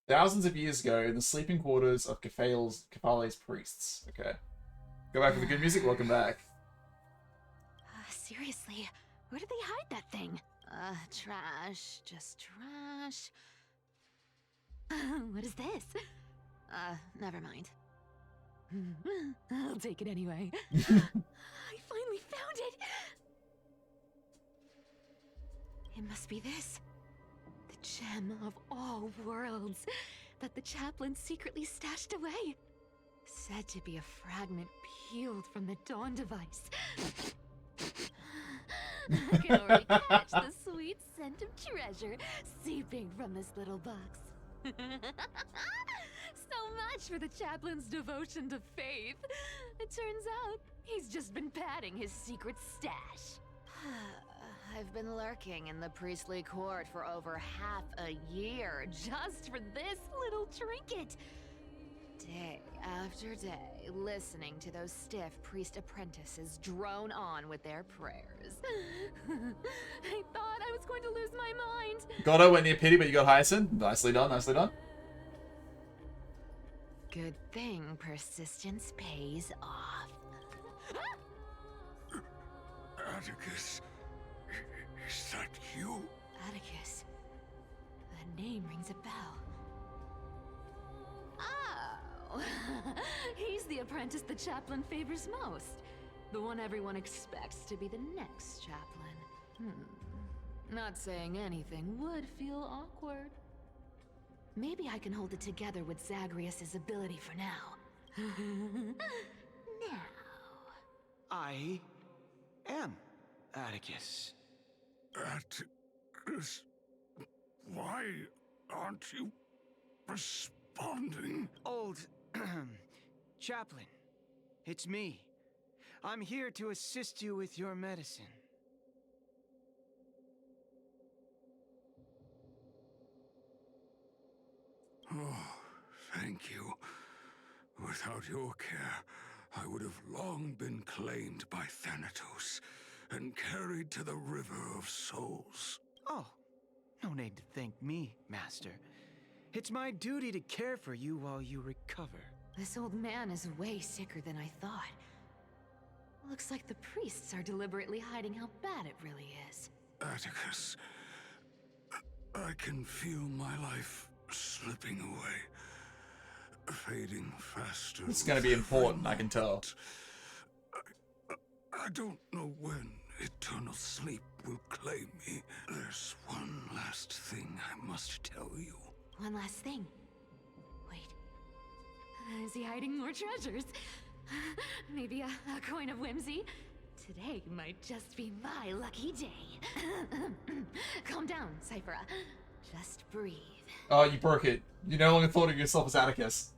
Thousands of years ago, in the sleeping quarters of Kefale's priests. Okay. Go back to the good music, welcome back. Seriously, where did they hide that thing? Trash. Just trash. What is this? Never mind. I'll take it anyway. I finally found it! It must be this. The gem of all worlds that the chaplain secretly stashed away. Said to be a fragment peeled from the Dawn device. I can already catch the sweet scent of treasure seeping from this little box. So much for the chaplain's devotion to faith. It turns out he's just been padding his secret stash. I've been lurking in the priestly court for over half a year just for this little trinket. Day after day, listening to those stiff priest apprentices drone on with their prayers. I thought I was going to lose my mind. Godo went near pity, but you got Hyacinth. Nicely done, nicely done. Good thing persistence pays off. Atticus, is that you? Atticus. That name rings a bell. Oh, he's the apprentice the chaplain favors most. The one everyone expects to be the next chaplain. Not saying anything would feel awkward. Maybe I can hold it together with Zagreus' ability for now. Now. I am Atticus. Atticus, why aren't you responding? Old chaplain, it's me. I'm here to assist you with your medicine. Oh, thank you. Without your care, I would have long been claimed by Thanatos and carried to the River of Souls. Oh, no need to thank me, Master. It's my duty to care for you while you recover. This old man is way sicker than I thought. Looks like the priests are deliberately hiding how bad it really is. Atticus, I can feel my life slipping away, fading faster. It's gonna be important, I can tell. I don't know when eternal sleep will claim me. There's one last thing I must tell you. One last thing. Wait. Is he hiding more treasures? Maybe a coin of whimsy? Today might just be my lucky day. Calm down, Cyphera. Just breathe. Oh, you broke it. You no longer thought of yourself as Atticus.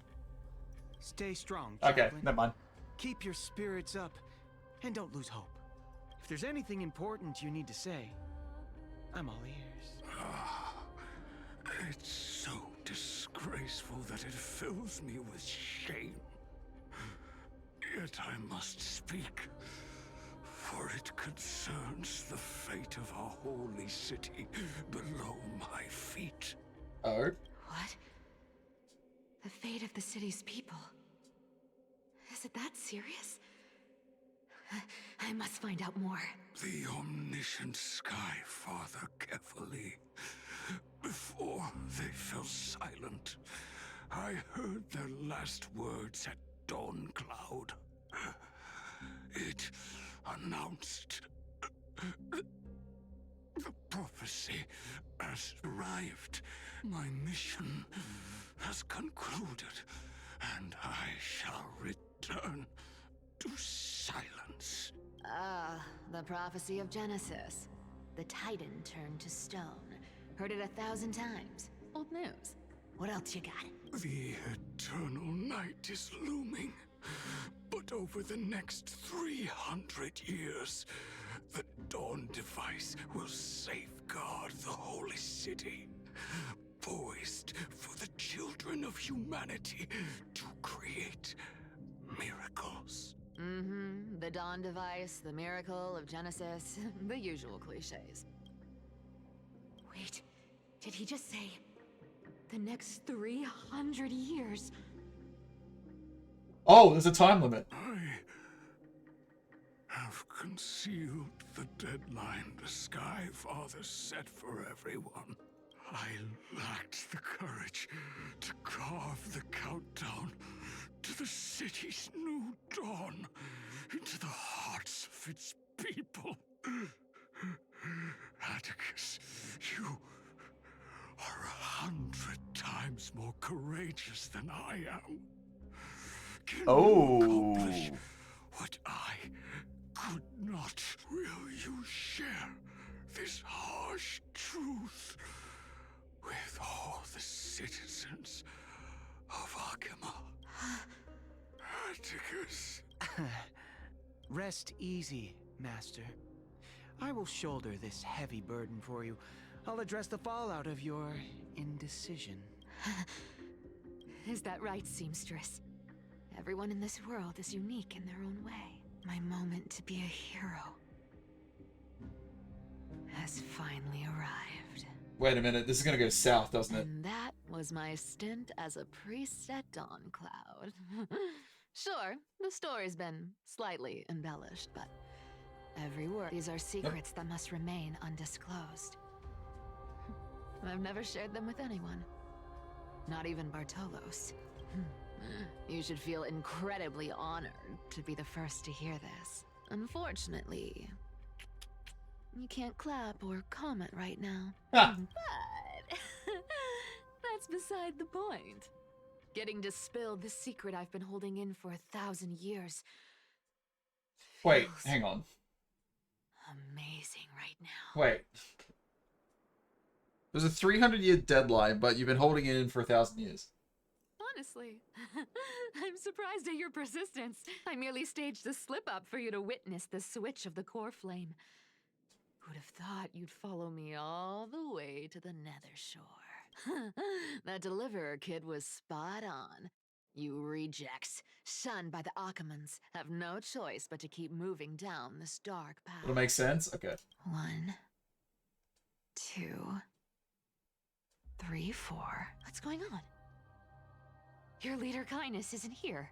Stay strong, Okay, Chaplain. never mind. Keep your spirits up, and don't lose hope. If there's anything important you need to say, I'm all ears. It's so disgraceful that it fills me with shame. Yet I must speak, for it concerns the fate of our holy city below my feet. Oh? What? The fate of the city's people? Is it that serious? I must find out more. The omniscient Sky Father carefully. Before they fell silent, I heard their last words at Dawn Cloud. It announced the prophecy has arrived. My mission has concluded, and I shall return to silence. Ah, the prophecy of Genesis. The Titan turned to stone. Heard it 1,000 times. Old news. What else you got? The eternal night is looming. But over the next 300 years, the Dawn device will safeguard the holy city, poised for the children of humanity to create miracles. Mm-hmm. The Dawn device, the miracle of Genesis, the usual cliches. Wait, did he just say the next 300 years? Oh, there's a time limit. I have concealed the deadline the Sky Father set for everyone. I lacked the courage to carve the countdown to the city's new dawn into the hearts of its people. Atticus, you are 100 times more courageous than I am. Can you accomplish what I could not? Will you share this harsh truth with all the citizens of Akima? Atticus. Rest easy, Master. I will shoulder this heavy burden for you. I'll address the fallout of your indecision. Is that right, Seamstress? Everyone in this world is unique in their own way. My moment to be a hero has finally arrived. Wait a minute, this is gonna go south, doesn't it? And that was my stint as a priest at Dawn Cloud. Sure, the story's been slightly embellished, but every word. These are secrets that must remain undisclosed. I've never shared them with anyone. Not even Bartolos. You should feel incredibly honored to be the first to hear this. Unfortunately, you can't clap or comment right now. But that's beside the point. Getting to spill the secret I've been holding in for 1,000 years. Wait, hang on. Amazing right now. Wait. There's a 300-year deadline, but you've been holding it in for 1,000 years. Honestly, I'm surprised at your persistence. I merely staged the slip-up for you to witness the switch of the core flame. Who'd have thought you'd follow me all the way to the Nether Shore? That deliverer kid was spot on. You rejects, shunned by the Akimans, have no choice but to keep moving down this dark path. It'll make sense? Okay. 1, 2, 3, 4. What's going on? Your leader Kindness isn't here.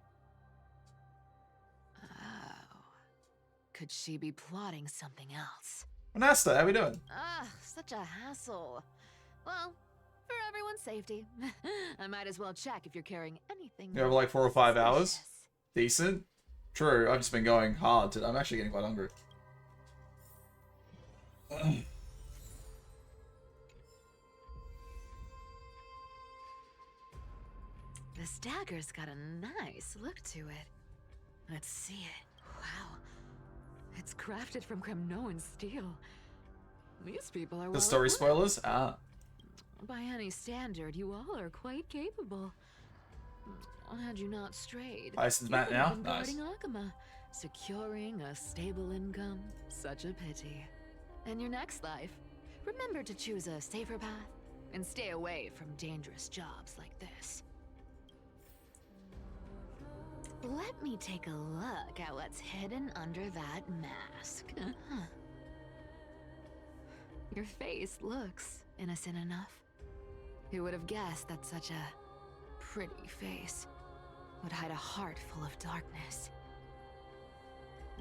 Oh. Could she be plotting something else? Nasta, how we doing? Ah, such a hassle. Well, for everyone's safety, I might as well check if you're carrying anything. You have like 4 or 5 hours? Decent. True, I've just been going hard. I'm actually getting quite hungry. This dagger's got a nice look to it. Let's see it. Wow. It's crafted from Kremnoan steel. These people are The well story equipped. spoilers? Ah. By any standard, you all are quite capable. Had you not strayed, Tyson's you back would now? have been Nice. guarding Akuma, securing a stable income. Such a pity. In your next life, remember to choose a safer path and stay away from dangerous jobs like this. Let me take a look at what's hidden under that mask. Your face looks innocent enough. Who would have guessed that such a pretty face would hide a heart full of darkness?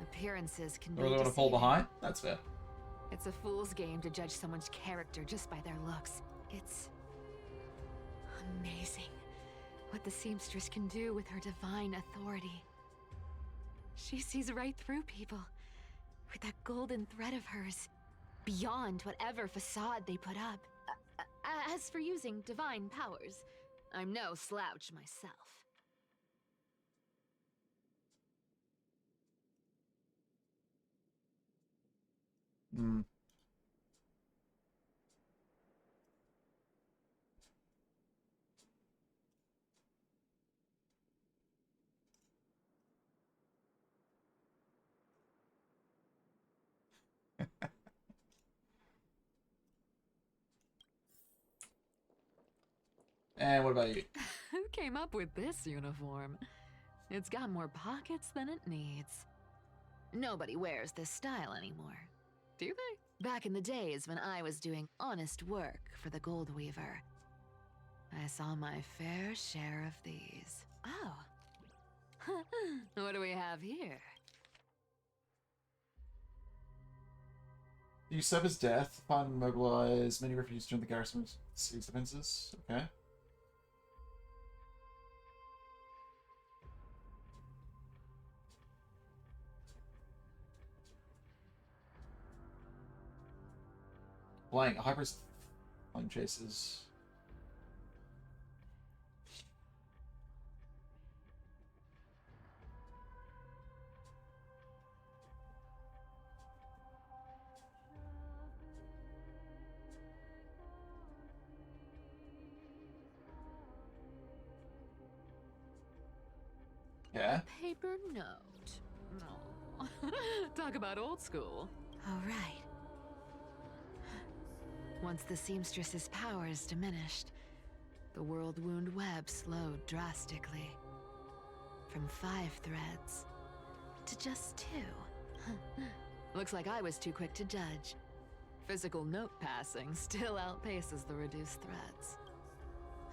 Appearances can be Really want to fall deceiving. behind? That's fair. It's a fool's game to judge someone's character just by their looks. It's amazing what the seamstress can do with her divine authority. She sees right through people with that golden thread of hers, beyond whatever facade they put up. As for using divine powers, I'm no slouch myself. Hmm. And what about you? Who came up with this uniform? It's got more pockets than it needs. Nobody wears this style anymore, do they? Back in the days when I was doing honest work for the Gold Weaver, I saw my fair share of these. Oh. What do we have here? You Sever's death, find and mobilize many refugees during the garrison siege defenses. Okay. Blank. Hyper's flame chases. Yeah. Paper note. No. Talk about old school. All right. Once the seamstress's powers diminished, the world wound web slowed drastically. From 5 threads to just 2. Looks like I was too quick to judge. Physical note passing still outpaces the reduced threads.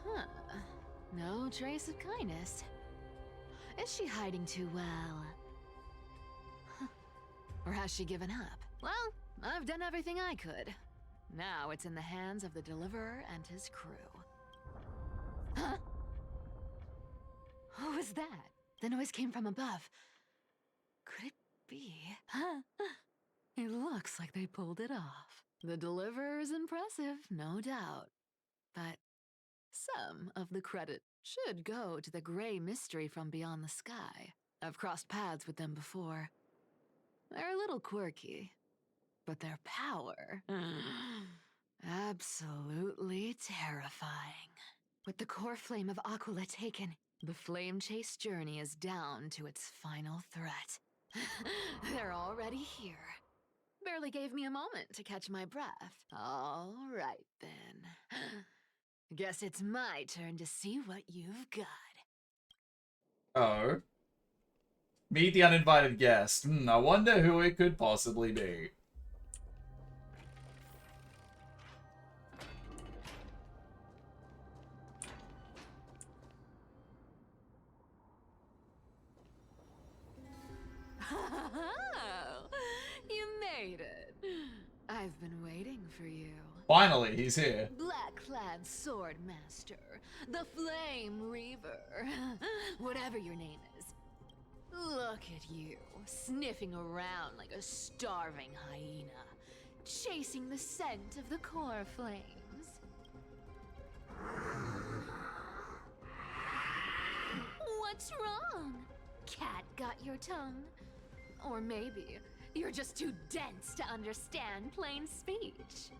Huh. No trace of kindness. Is she hiding too well? Huh. Or has she given up? Well, I've done everything I could. Now it's in the hands of the Deliverer and his crew. Huh? What was that? The noise came from above. Could it be? Huh? It looks like they pulled it off. The Deliverer is impressive, no doubt. But some of the credit should go to the gray mystery from beyond the sky. I've crossed paths with them before. They're a little quirky, but their power... absolutely terrifying. With the core flame of Aquila taken, the flame chase journey is down to its final threat. They're already here. Barely gave me a moment to catch my breath. All right, then. Guess it's my turn to see what you've got. Oh. Meet the uninvited guest. I wonder who it could possibly be. You made it. I've been waiting for you. Finally, he's here. Black-clad sword master, the Flame Reaver, whatever your name is. Look at you, sniffing around like a starving hyena, chasing the scent of the core flames. What's wrong? Cat got your tongue? Or maybe you're just too dense to understand plain speech.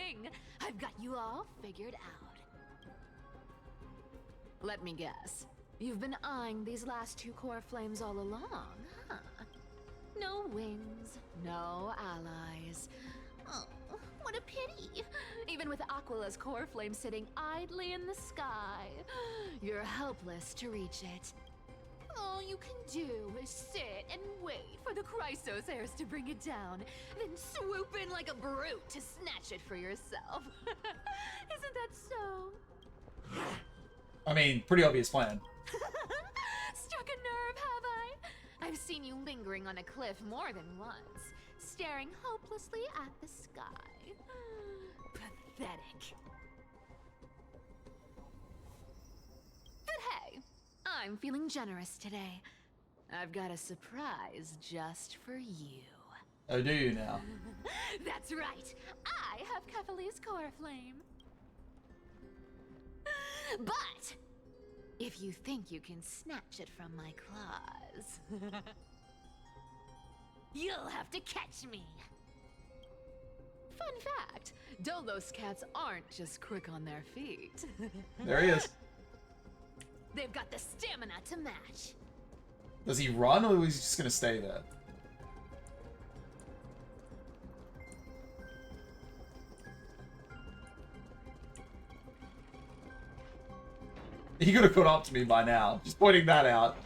thing. I've got you all figured out. Let me guess. You've been eyeing these last 2 core flames all along, huh? No wings, no allies. Oh, what a pity. Even with Aquila's core flame sitting idly in the sky, you're helpless to reach it. All you can do is sit and wait for the Chrysos heirs to bring it down, then swoop in like a brute to snatch it for yourself. Isn't that so? I mean, pretty obvious plan. Struck a nerve, have I? I've seen you lingering on a cliff more than once, staring hopelessly at the sky. Pathetic. But hey, I'm feeling generous today. I've got a surprise just for you. Oh, do you now? That's right. I have Kephales's core flame. But if you think you can snatch it from my claws, you'll have to catch me. Fun fact, Dolos cats aren't just quick on their feet. There he is. They've got the stamina to match. Does he run, or is he just gonna stay there? He could have caught up to me by now. Just pointing that out.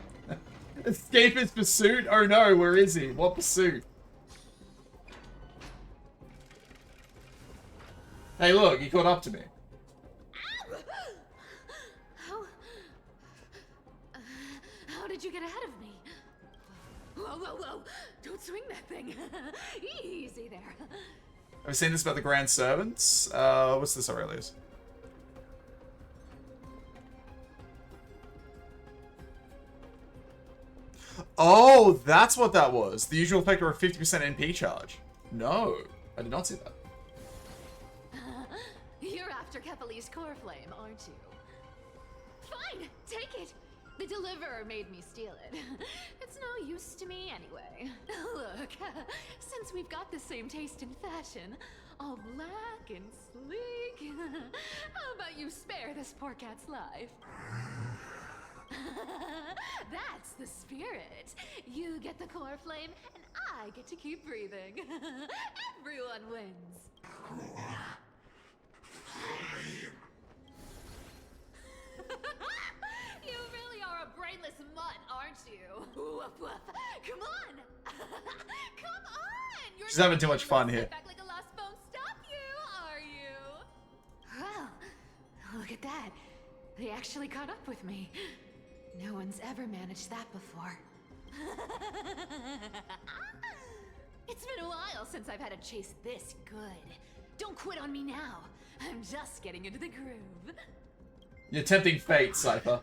Escape his pursuit? Oh no, where is he? What pursuit? Hey look, he caught up to me. How did you get ahead of me? Whoa, whoa, whoa! Don't swing that thing. Easy there. Have you seen this about the Grand Servants? What's this, Aurelius? Oh, that's what that was. The usual effect of a 50% NP charge. No, I did not see that. You're after Kephales's core flame, aren't you? Fine, take it. The deliverer made me steal it. It's no use to me anyway. Look, since we've got the same taste in fashion, all black and sleek, how about you spare this poor cat's life? That's the spirit. You get the core flame, and I get to keep breathing. Everyone wins. You really are a brainless mutt, aren't you? Woof woof. Come on! Come on! You're She's having too much fun here. back like a lost bone stop you, are you? Well, look at that. They actually caught up with me. No one's ever managed that before. It's been a while since I've had a chase this good. Don't quit on me now. I'm just getting into the groove. You're tempting fate, Cypher.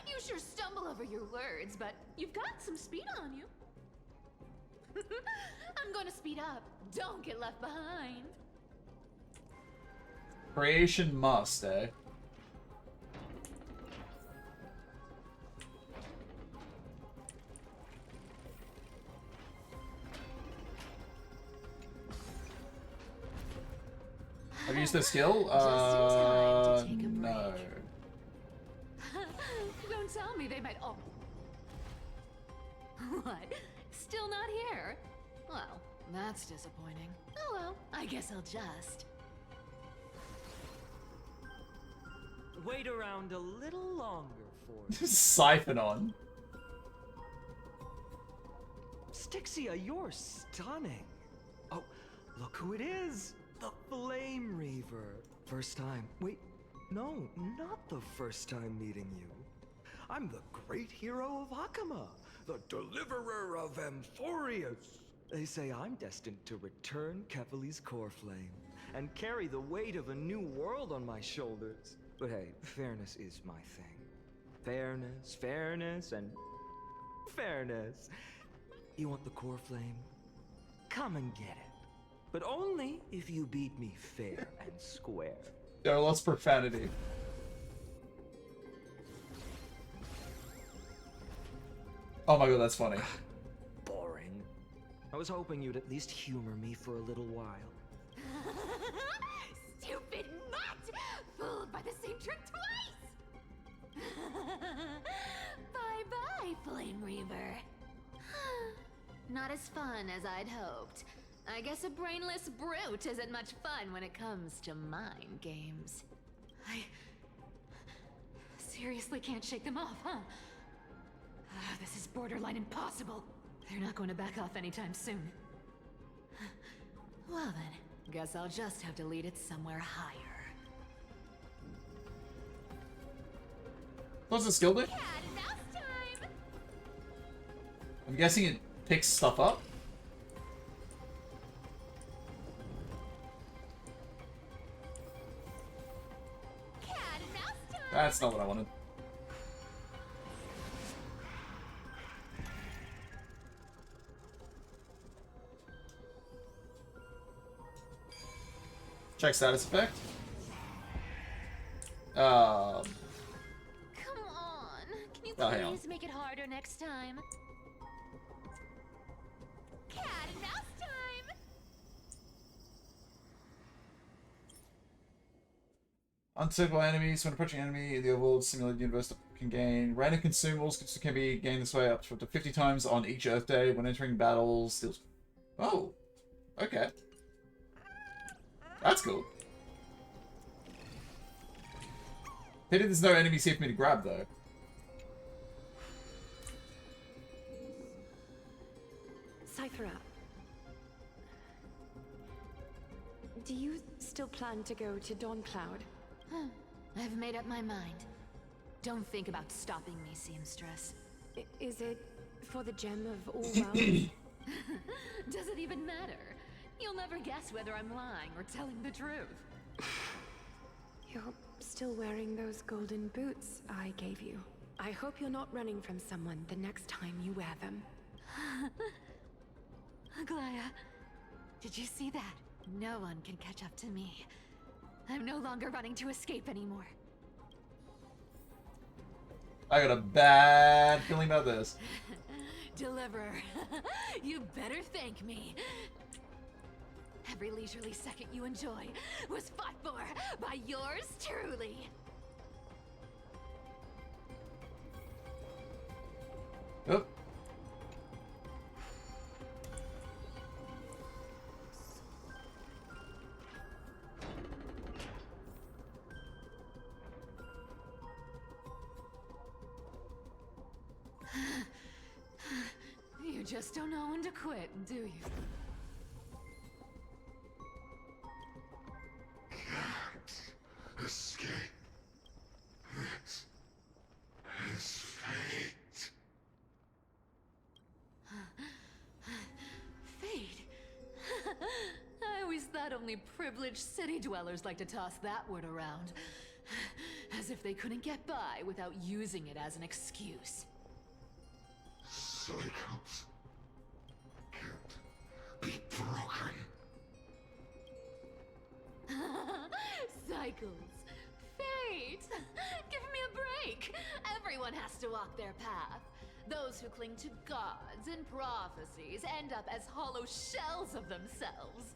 You sure stumble over your words, but you've got some speed on you. I'm going to speed up. Don't get left behind. Creation must, eh? Have you used the skill? No. Don't tell me they might. Oh. What? Still not here? Well, that's disappointing. Oh well, I guess I'll just. Wait around a little longer for Siphon on. Styxia, you're stunning. Oh, look who it is. The Flame Reaver. First time. Wait, no, not the first time meeting you. I'm the great hero of Hakama, the deliverer of Amphorius. They say I'm destined to return Kephales's core flame and carry the weight of a new world on my shoulders. But hey, fairness is my thing. Fairness, and fairness. You want the core flame? Come and get it. But only if you beat me fair and square. There are lots of profanity. Oh my god, that's funny. Boring. I was hoping you'd at least humor me for a little while. Stupid mutt! Fooled by the same trick twice! Bye-bye, Flame Reaver. Not as fun as I'd hoped. I guess a brainless brute isn't much fun when it comes to mind games. I seriously can't shake them off, huh? This is borderline impossible. They're not going to back off anytime soon. Well then, guess I'll just have to lead it somewhere higher. What's the skill do? Cat and mouse time! I'm guessing it picks stuff up. Cat and mouse time! That's not what I wanted. Check status effect. Come on. Can you Oh, hang on. please make it harder next time? Cat and mouse time! Untouchable enemies. When approaching an enemy in the overworld simulated universe can gain random consumables can be gained this way up to 50 times on each Earth day. When entering battles, steals. Oh, okay. That's cool. Pity there's no enemies here for me to grab though. Cyphera, do you still plan to go to Dawncloud? I've made up my mind. Don't think about stopping me, Seamstress. Is it for the gem of all worlds? Does it even matter? You'll never guess whether I'm lying or telling the truth. You're still wearing those golden boots I gave you. I hope you're not running from someone the next time you wear them. Aglaya, did you see that? No one can catch up to me. I'm no longer running to escape anymore. I got a bad feeling about this. Deliverer, you better thank me. Every leisurely second you enjoy was fought for by yours truly. Oh. You just don't know when to quit, do you? Escape. This fate. Fate? I always thought only privileged city dwellers like to toss that word around. As if they couldn't get by without using it as an excuse. Cycles can't be broken. Cycles. Fate! Give me a break! Everyone has to walk their path. Those who cling to gods and prophecies end up as hollow shells of themselves.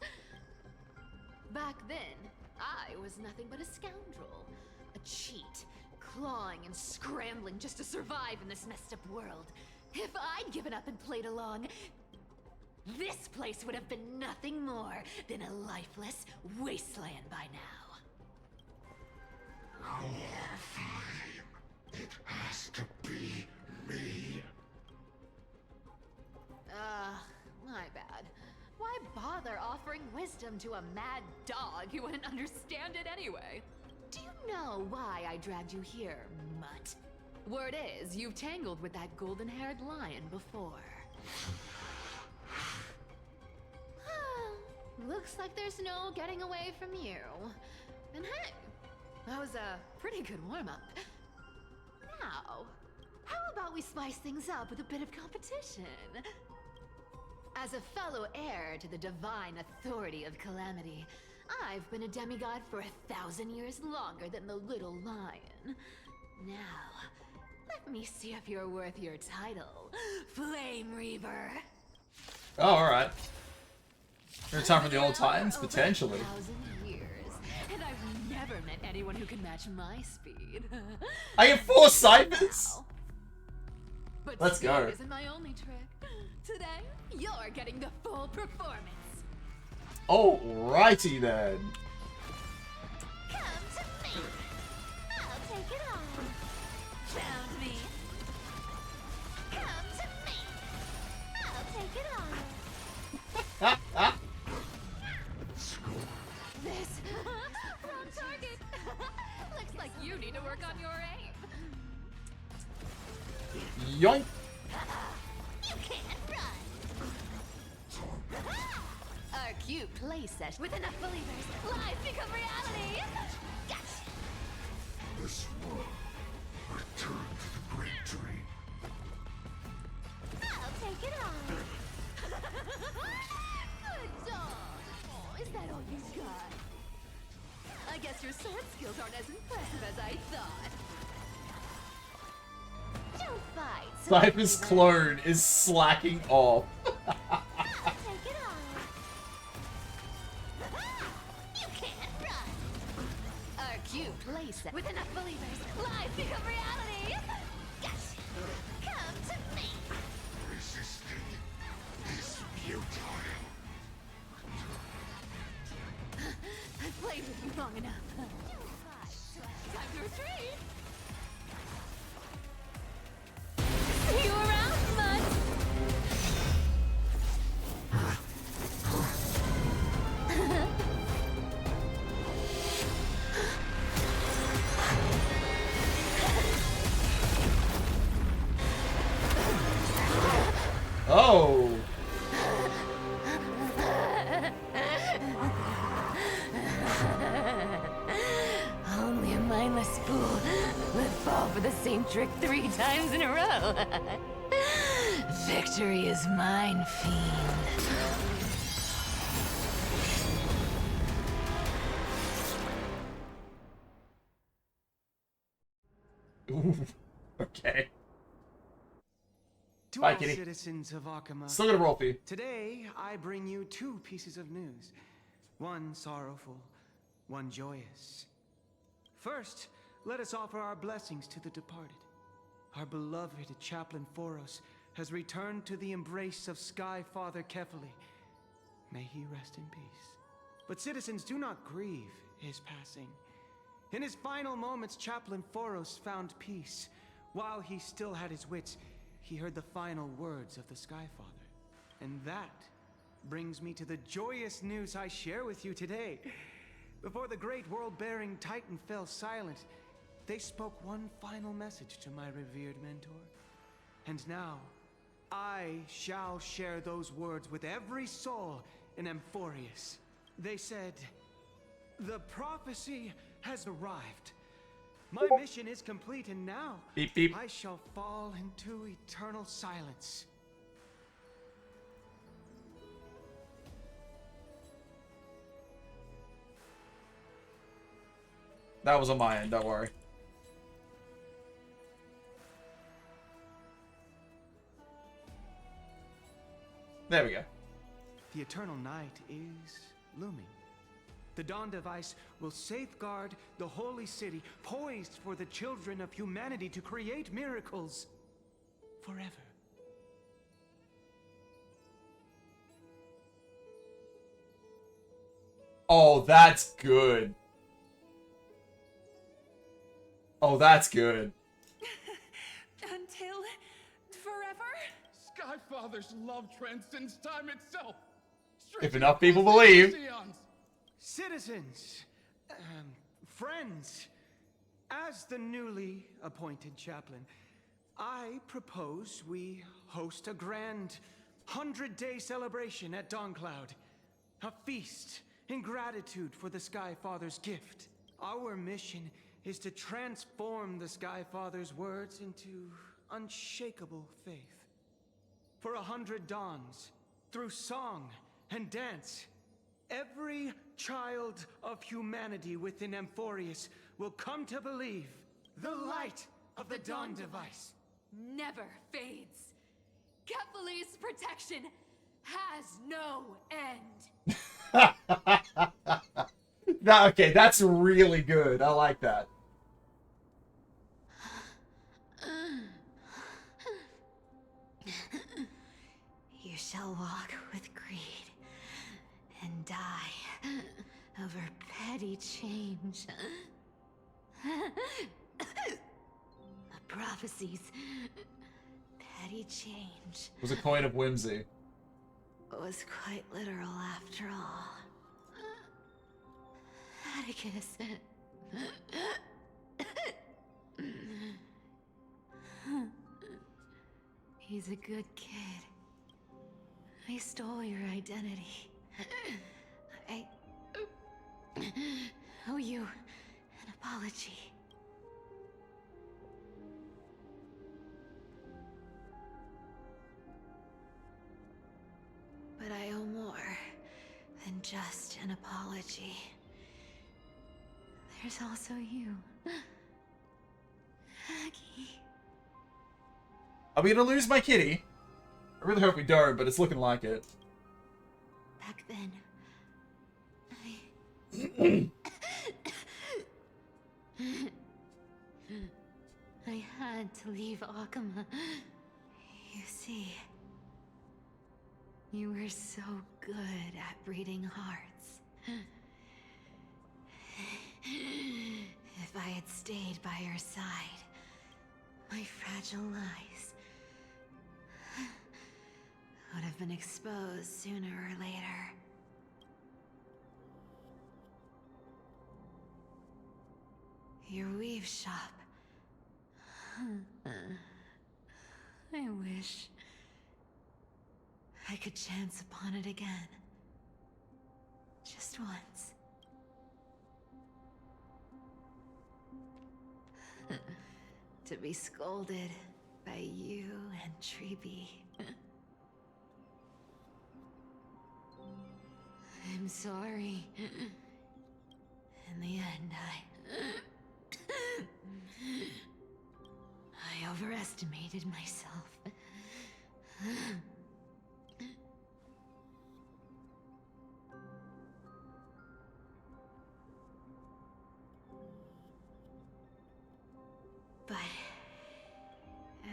Back then, I was nothing but a scoundrel. A cheat, clawing and scrambling just to survive in this messed up world. If I'd given up and played along, this place would have been nothing more than a lifeless wasteland by now. Our flame. It has to be me. My bad. Why bother offering wisdom to a mad dog who wouldn't understand it anyway? Do you know why I dragged you here, mutt? Word is, you've tangled with that golden-haired lion before. Looks like there's no getting away from you. And hey, that was a pretty good warm-up. Now, how about we spice things up with a bit of competition? As a fellow heir to the divine authority of Calamity, I've been a demigod for 1,000 years longer than the little lion. Now, Let me see if you're worth your title, Flame Reaver. Oh, alright. Return from the old times? Potentially. 1,000 years, and I've never met anyone who can match my speed. I get 4 ciphers? But Let's speed go. isn't my only trick. Today, you're getting the full performance. Alrighty then. Come to me. I'll take it on. Found me. Come to me. I'll take it on. This wrong target. Looks like you need to work on your aim. Yoink. You can't run. Our cute play session with enough believers. Lies become reality. Gotcha. This one, return to the great dream. I'll take it on. Good dog. Oh, is that all you got? I guess your sword skills aren't as impressive as I thought. Don't fight. Cypher's clone is slacking off. I'll take it on. You can't run. Our cute play set with enough believers. Lies become reality. Gotcha. Come to me. Resisting is futile. I've played with you long enough. Time to retreat. See you around, Mud. Oh. Only a mindless fool would fall for the same trick 3 times in a row. Victory is mine, fiend. Ooh. Okay. To Bye, all kitty. citizens of Akama, Still gonna roll for you. today I bring you 2 pieces of news. One sorrowful, one joyous. First, let us offer our blessings to the departed. Our beloved Chaplain Foros has returned to the embrace of Sky Father Kefali. May he rest in peace. But citizens, do not grieve his passing. In his final moments, Chaplain Foros found peace. While he still had his wits, he heard the final words of the Sky Father. And that brings me to the joyous news I share with you today. Before the great world-bearing Titan fell silent, they spoke one final message to my revered mentor. And now, I shall share those words with every soul in Amphorius. They said, "The prophecy has arrived. My mission is complete, and now Beep, beep. I shall fall into eternal silence." That was on my end, don't worry. There we go. The eternal night is looming. The dawn device will safeguard the holy city, poised for the children of humanity to create miracles forever. Oh, that's good. Oh, that's good. Until forever? Skyfather's love transcends time itself. If enough people believe. Citizens, friends, as the newly appointed chaplain, I propose we host a grand 100-day celebration at Dawncloud. A feast in gratitude for the Sky Father's gift. Our mission is to transform the Sky Father's words into unshakable faith. For 100 dawns, through song and dance, every child of humanity within Amphorius will come to believe the light of the Dawn device never fades. Kefali's protection has no end. Okay, that's really good. I like that. You shall walk with greed and die over petty change. The prophecies. Petty change. It was a coin of whimsy. Was quite literal after all. Atticus. He's a good kid. I stole your identity. I owe you an apology. But I owe more than just an apology. There's also you, Aggie. Are we gonna lose my kitty? I really hope we don't, but it's looking like it. Back then, I had to leave Akama. You see, you were so good at breeding hearts. If I had stayed by your side, my fragile lies would have been exposed sooner or later. Your weave shop. I wish I could chance upon it again. Just once. To be scolded by you and Treeby. I'm sorry. In the end, I overestimated myself. But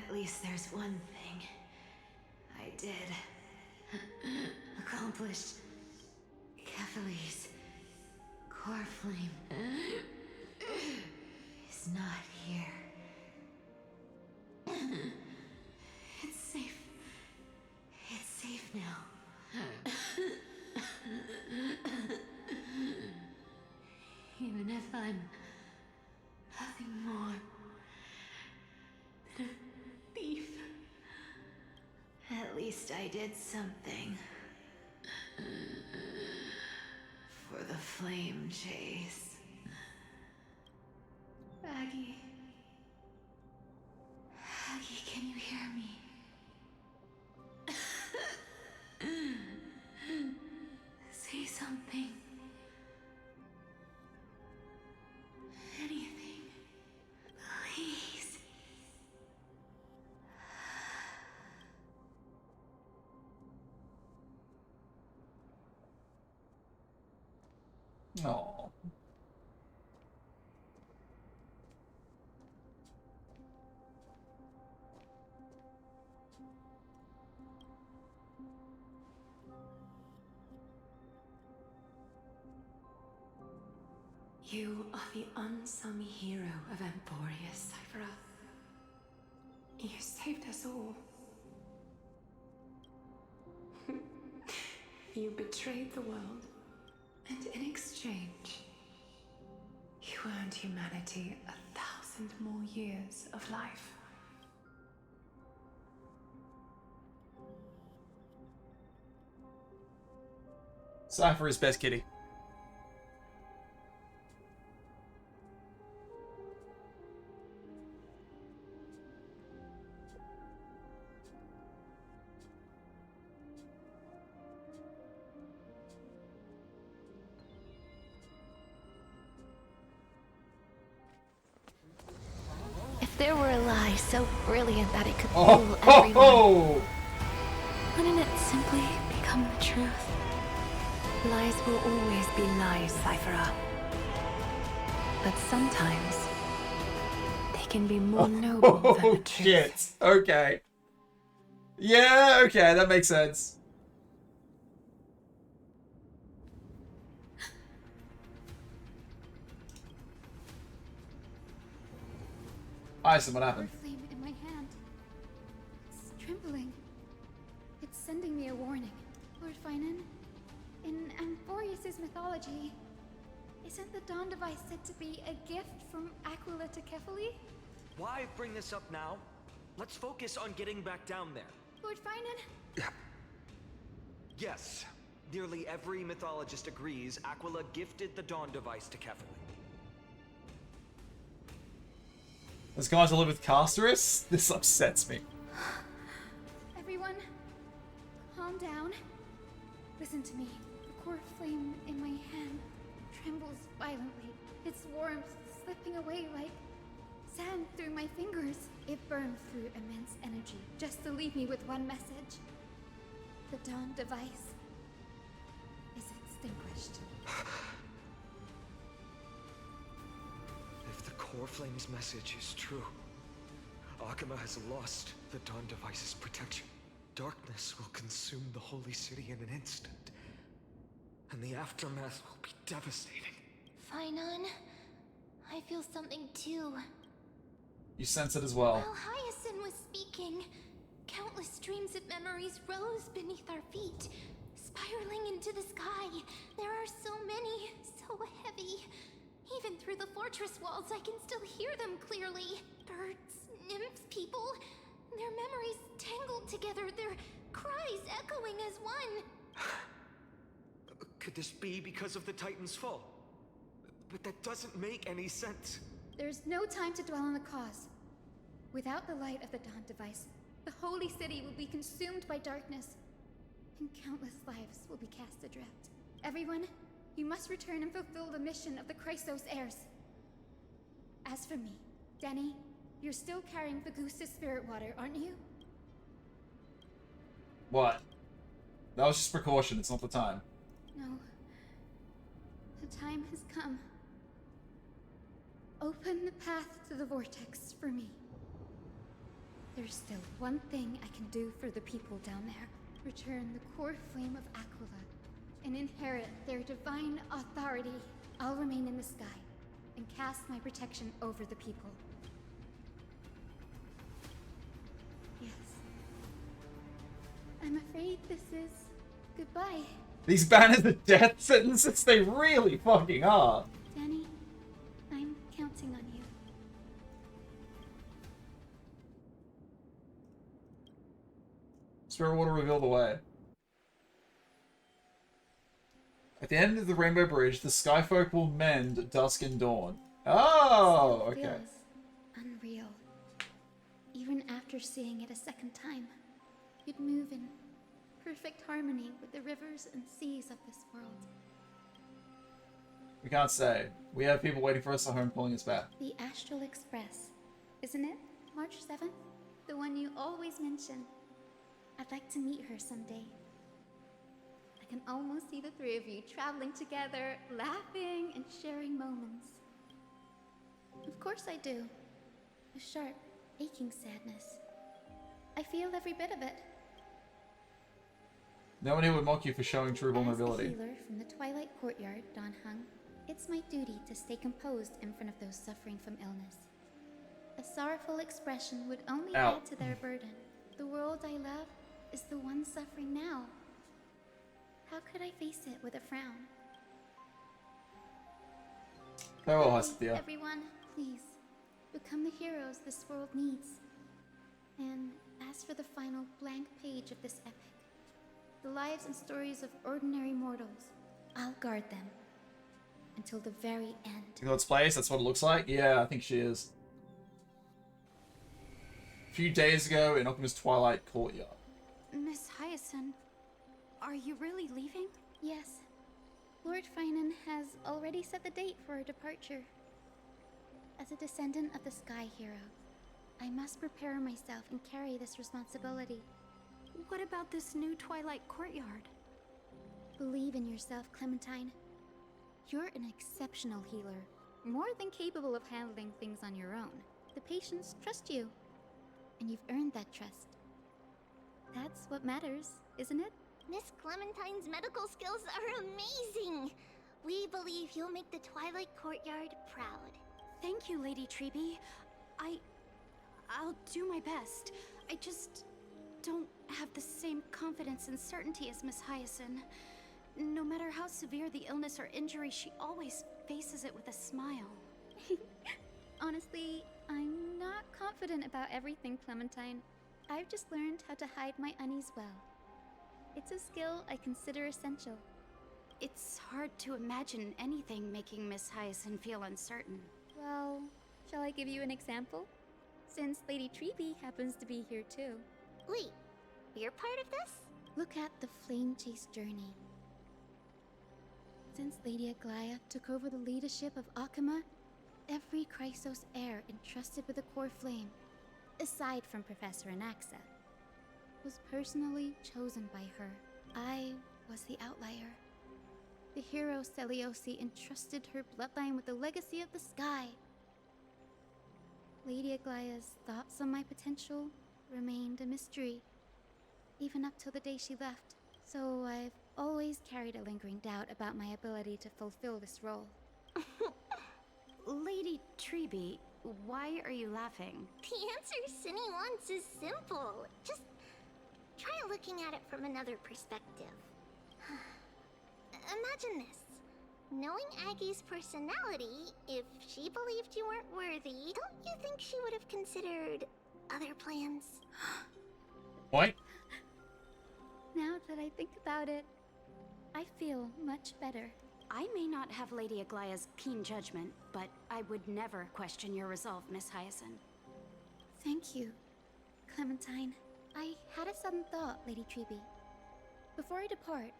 at least there's one thing I did accomplish. Kefali's core flame is not here. It's safe. It's safe now. Even if I'm nothing more than a thief. At least I did something. For the flame chase. Aggie. Aggie, can you hear me? Say something. Anything. Please. No. You are the unsung hero of Emporius, Cyphera. You saved us all. You betrayed the world, and in exchange, you earned humanity 1,000 more years of life. Cypher is best kitty. If there were a lie so brilliant that it could Oh, fool ho, everyone. ho! Wouldn't it simply become the truth? Lies will always be lies, Cyphera. But sometimes they can be more noble than the Oh truth. shit. Okay. Yeah, okay, that makes sense. Ison, what happened? Flame in my hand. It's trembling. It's sending me a warning. Lord Finan, in Amphorius's mythology, isn't the Dawn device said to be a gift from Aquila to Kefali? Why bring this up now? Let's focus on getting back down there. Lord Finan? Yes. Nearly every mythologist agrees Aquila gifted the Dawn device to Kefali. This guy to live with Casterus? This upsets me. Everyone, calm down. Listen to me. The core flame in my hand trembles violently. Its warmth slipping away like sand through my fingers. It burned through immense energy just to leave me with one message. The Dawn device is extinguished. If the Core Flame's message is true, Akama has lost the Dawn device's protection. Darkness will consume the Holy City in an instant, and the aftermath will be devastating. Finan, I feel something too. You sense it as well. While Hyacinth was speaking, countless streams of memories rose beneath our feet, spiraling into the sky. There are so many, so heavy. Even through the fortress walls, I can still hear them clearly. Birds, nymphs, people. Their memories tangled together, their cries echoing as one. Could this be because of the Titan's fall? But that doesn't make any sense. There's no time to dwell on the cause. Without the light of the Dawn device, the Holy City will be consumed by darkness, and countless lives will be cast adrift. Everyone, you must return and fulfill the mission of the Chrysos heirs. As for me, Denny, you're still carrying the Gusta's spirit water, aren't you? What? That was just precaution, it's not the time. No. The time has come. Open the path to the vortex for me. There's still one thing I can do for the people down there. Return the core flame of Aquila and inherit their divine authority. I'll remain in the sky and cast my protection over the people. Yes. I'm afraid this is goodbye. These banners are death sentences, they really fucking are. Danny, I'm counting on you. Spirit water reveal the way. At the end of the Rainbow Bridge, the Skyfolk will mend dusk and dawn. Oh, Still okay. feels unreal. Even after seeing it a second time, you'd move in perfect harmony with the rivers and seas of this world. We can't say. We have people waiting for us at home pulling us back. The Astral Express, isn't it? March 7th? The one you always mention. I'd like to meet her someday. I can almost see the three of you traveling together, laughing and sharing moments. Of course I do. A sharp, aching sadness. I feel every bit of it. No one here would mock you for showing true As a vulnerability. healer from the Twilight Courtyard, Dan Heng, it's my duty to stay composed in front of those suffering from illness. A sorrowful expression would only Ow. add to their burden. The world I love is the one suffering now. How could I face it with a frown? Farewell, Hestia. Everyone, please, become the heroes this world needs. And as for the final blank page of this epic, the lives and stories of ordinary mortals, I'll guard them until the very end. God's place, that's what it looks like? Yeah, I think she is. A few days ago in Okima's Twilight Courtyard. Miss Hyacinth, are you really leaving? Yes. Lord Finan has already set the date for our departure. As a descendant of the Sky Hero, I must prepare myself and carry this responsibility. What about this new Twilight Courtyard? Believe in yourself, Clementine. You're an exceptional healer, more than capable of handling things on your own. The patients trust you, and you've earned that trust. That's what matters, isn't it? Miss Clementine's medical skills are amazing! We believe you'll make the Twilight Courtyard proud. Thank you, Lady Treby. I'll do my best. I just don't have the same confidence and certainty as Miss Hyacinth. No matter how severe the illness or injury, she always faces it with a smile. Honestly, I'm not confident about everything, Clementine. I've just learned how to hide my unease well. It's a skill I consider essential. It's hard to imagine anything making Miss Hyacinth feel uncertain. Well, shall I give you an example? Since Lady Treby happens to be here too. Wait, you're part of this? Look at the Flame Chase journey. Since Lady Aglaya took over the leadership of Akama, every Chrysos heir entrusted with the core flame, aside from Professor Anaxa, was personally chosen by her. I was the outlier. The hero Celiosi entrusted her bloodline with the legacy of the sky. Lady Aglaya's thoughts on my potential remained a mystery, even up till the day she left. So I've always carried a lingering doubt about my ability to fulfill this role. Lady Treby, why are you laughing? The answer Cindy wants is simple. Just try looking at it from another perspective. Imagine this. Knowing Aggie's personality, if she believed you weren't worthy, don't you think she would have considered other plans? What? Now that I think about it, I feel much better. I may not have Lady Aglaya's keen judgment, but I would never question your resolve, Miss Hyacinth. Thank you, Clementine. I had a sudden thought, Lady Treby. Before I depart,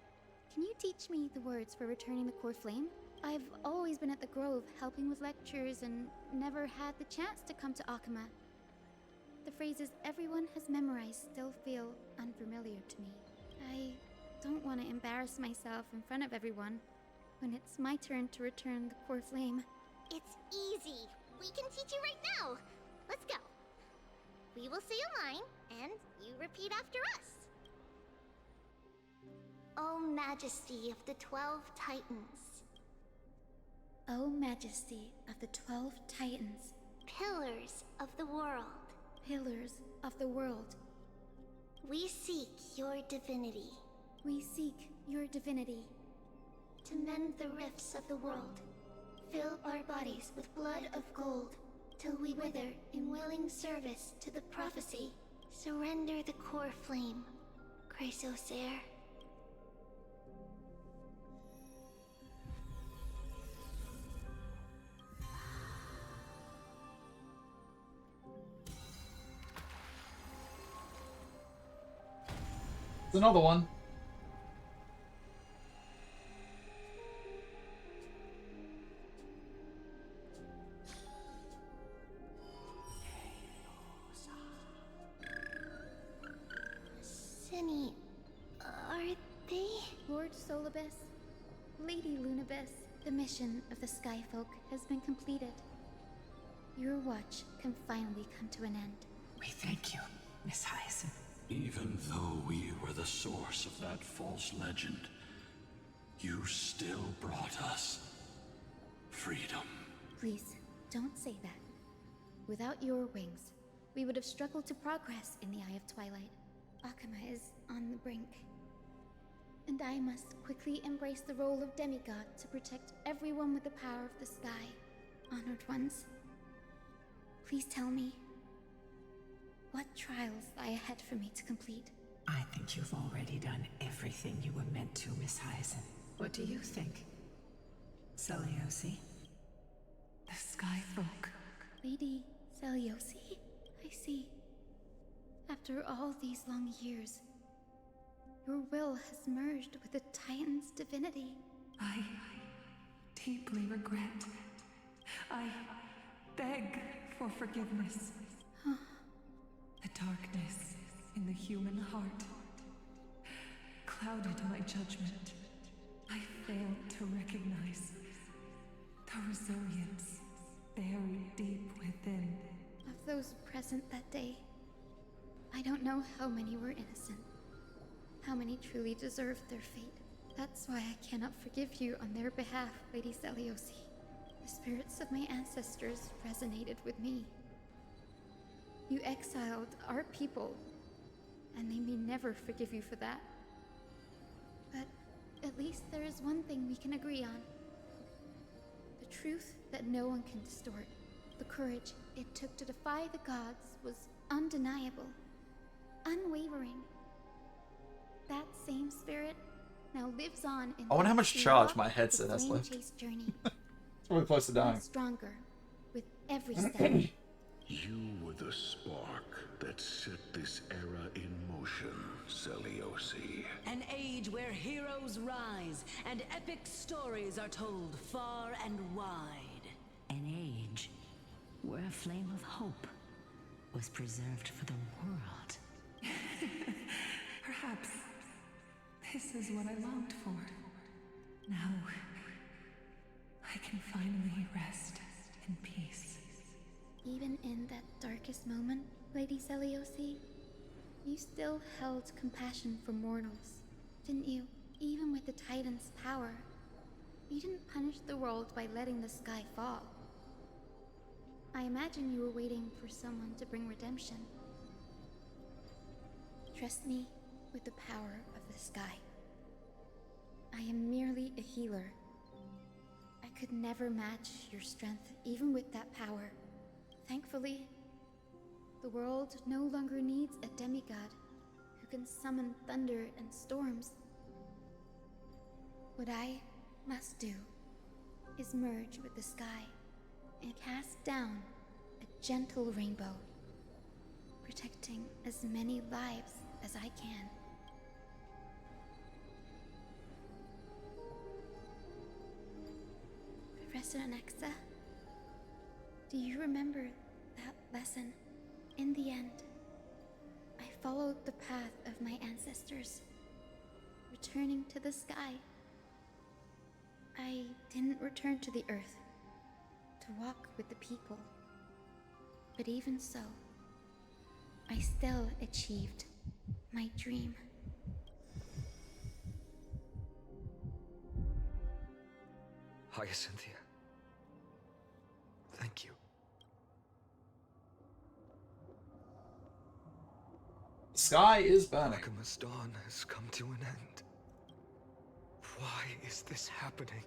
can you teach me the words for returning the core flame? I've always been at the Grove helping with lectures and never had the chance to come to Akama. The phrases everyone has memorized still feel unfamiliar to me. I don't want to embarrass myself in front of everyone when it's my turn to return the core flame. It's easy. We can teach you right now. Let's go. We will say a line, and you repeat after us. O Majesty of the 12 Titans. O Majesty of the 12 Titans. Pillars of the world. Pillars of the world. We seek your divinity. We seek your divinity. To mend the rifts of the world. Fill our bodies with blood of gold, till we wither in willing service to the prophecy. Surrender the core flame, Chrysos heir. It's another one. Cindy, are they? Lord Solibus, Lady Lunabis, the mission of the Skyfolk has been completed. Your watch can finally come to an end. We thank you, Miss Hyacinth. Even though we were the source of that false legend, you still brought us freedom. Please, don't say that. Without your wings, we would have struggled to progress in the Eye of Twilight. Akama is on the brink. And I must quickly embrace the role of demigod to protect everyone with the power of the sky. Honored ones, please tell me, what trials lie ahead for me to complete? I think you've already done everything you were meant to, Miss Hyacinth. What do you think, Celiosi? The Skyfolk. Lady Celiosi? I see. After all these long years, your will has merged with the Titan's divinity. I deeply regret. I beg for forgiveness. The darkness in the human heart clouded my judgment. I failed to recognize the resilience buried deep within. Of those present that day, I don't know how many were innocent, how many truly deserved their fate. That's why I cannot forgive you on their behalf, Lady Seliosi. The spirits of my ancestors resonated with me. You exiled our people, and they may never forgive you for that. But at least there is one thing we can agree on. The truth that no one can distort. The courage it took to defy the gods was undeniable, unwavering. That same spirit now lives on in I wonder how much the charge walk my of headset the has flame left. chase journey. It's probably close to dying. And stronger with every step. You were the spark that set this era in motion, Seliosi. An age where heroes rise and epic stories are told far and wide. An age where a flame of hope was preserved for the world. Perhaps this is what I longed for. Now, I can finally rest in peace. Even in that darkest moment, Lady Seliosi, you still held compassion for mortals, didn't you? Even with the Titan's power, you didn't punish the world by letting the sky fall. I imagine you were waiting for someone to bring redemption. Trust me with the power of the sky. I am merely a healer. I could never match your strength, even with that power. Thankfully, the world no longer needs a demigod who can summon thunder and storms. What I must do is merge with the sky and cast down a gentle rainbow, protecting as many lives as I can. Professor Anaxa, do you remember that lesson? In the end, I followed the path of my ancestors, returning to the sky. I didn't return to the earth to walk with the people, but even so, I still achieved my dream. Hyacinthia. Thank you. The sky is burning. Akima's dawn has come to an end. Why is this happening?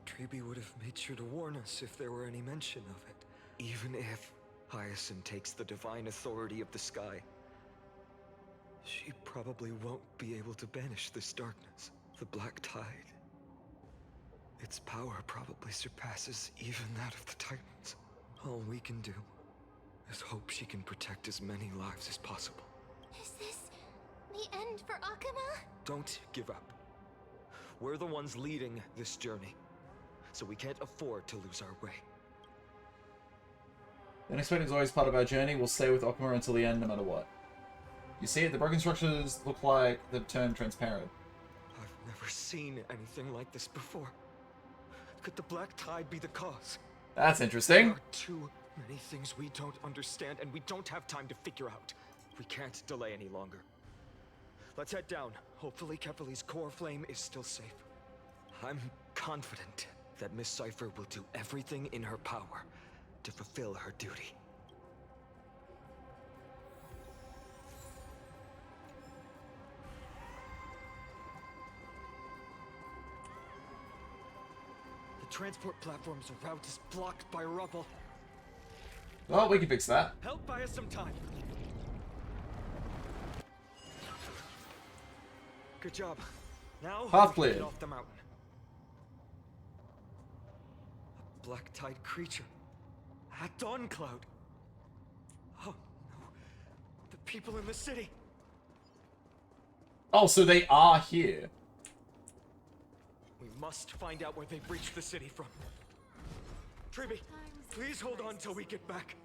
Treeby would have made sure to warn us if there were any mention of it. Even if Hyacinth takes the divine authority of the sky, she probably won't be able to banish this darkness. The Black Tide. Its power probably surpasses even that of the Titans. All we can do is hope she can protect as many lives as possible. Is this the end for Akuma? Don't give up. We're the ones leading this journey, so we can't afford to lose our way. The unexpected is always part of our journey. We'll stay with Okuma until the end, no matter what. You see it? The broken structures look like they've turned transparent. I've never seen anything like this before. Could the Black Tide be the cause? That's interesting. There are too many things we don't understand, and we don't have time to figure out. We can't delay any longer. Let's head down. Hopefully Kefali's core flame is still safe. I'm confident that Miss Cipher will do everything in her power to fulfill her duty. The transport platform's route is blocked by rubble. Well, we can fix that. Help buy us some time. Good job. Now Path we can cleared. get off the mountain. A Black Tide creature. At Dawn Cloud. Oh no. The people in the city. Oh, so they are here. We must find out where they've reached the city from. Triby, please hold on till we get back.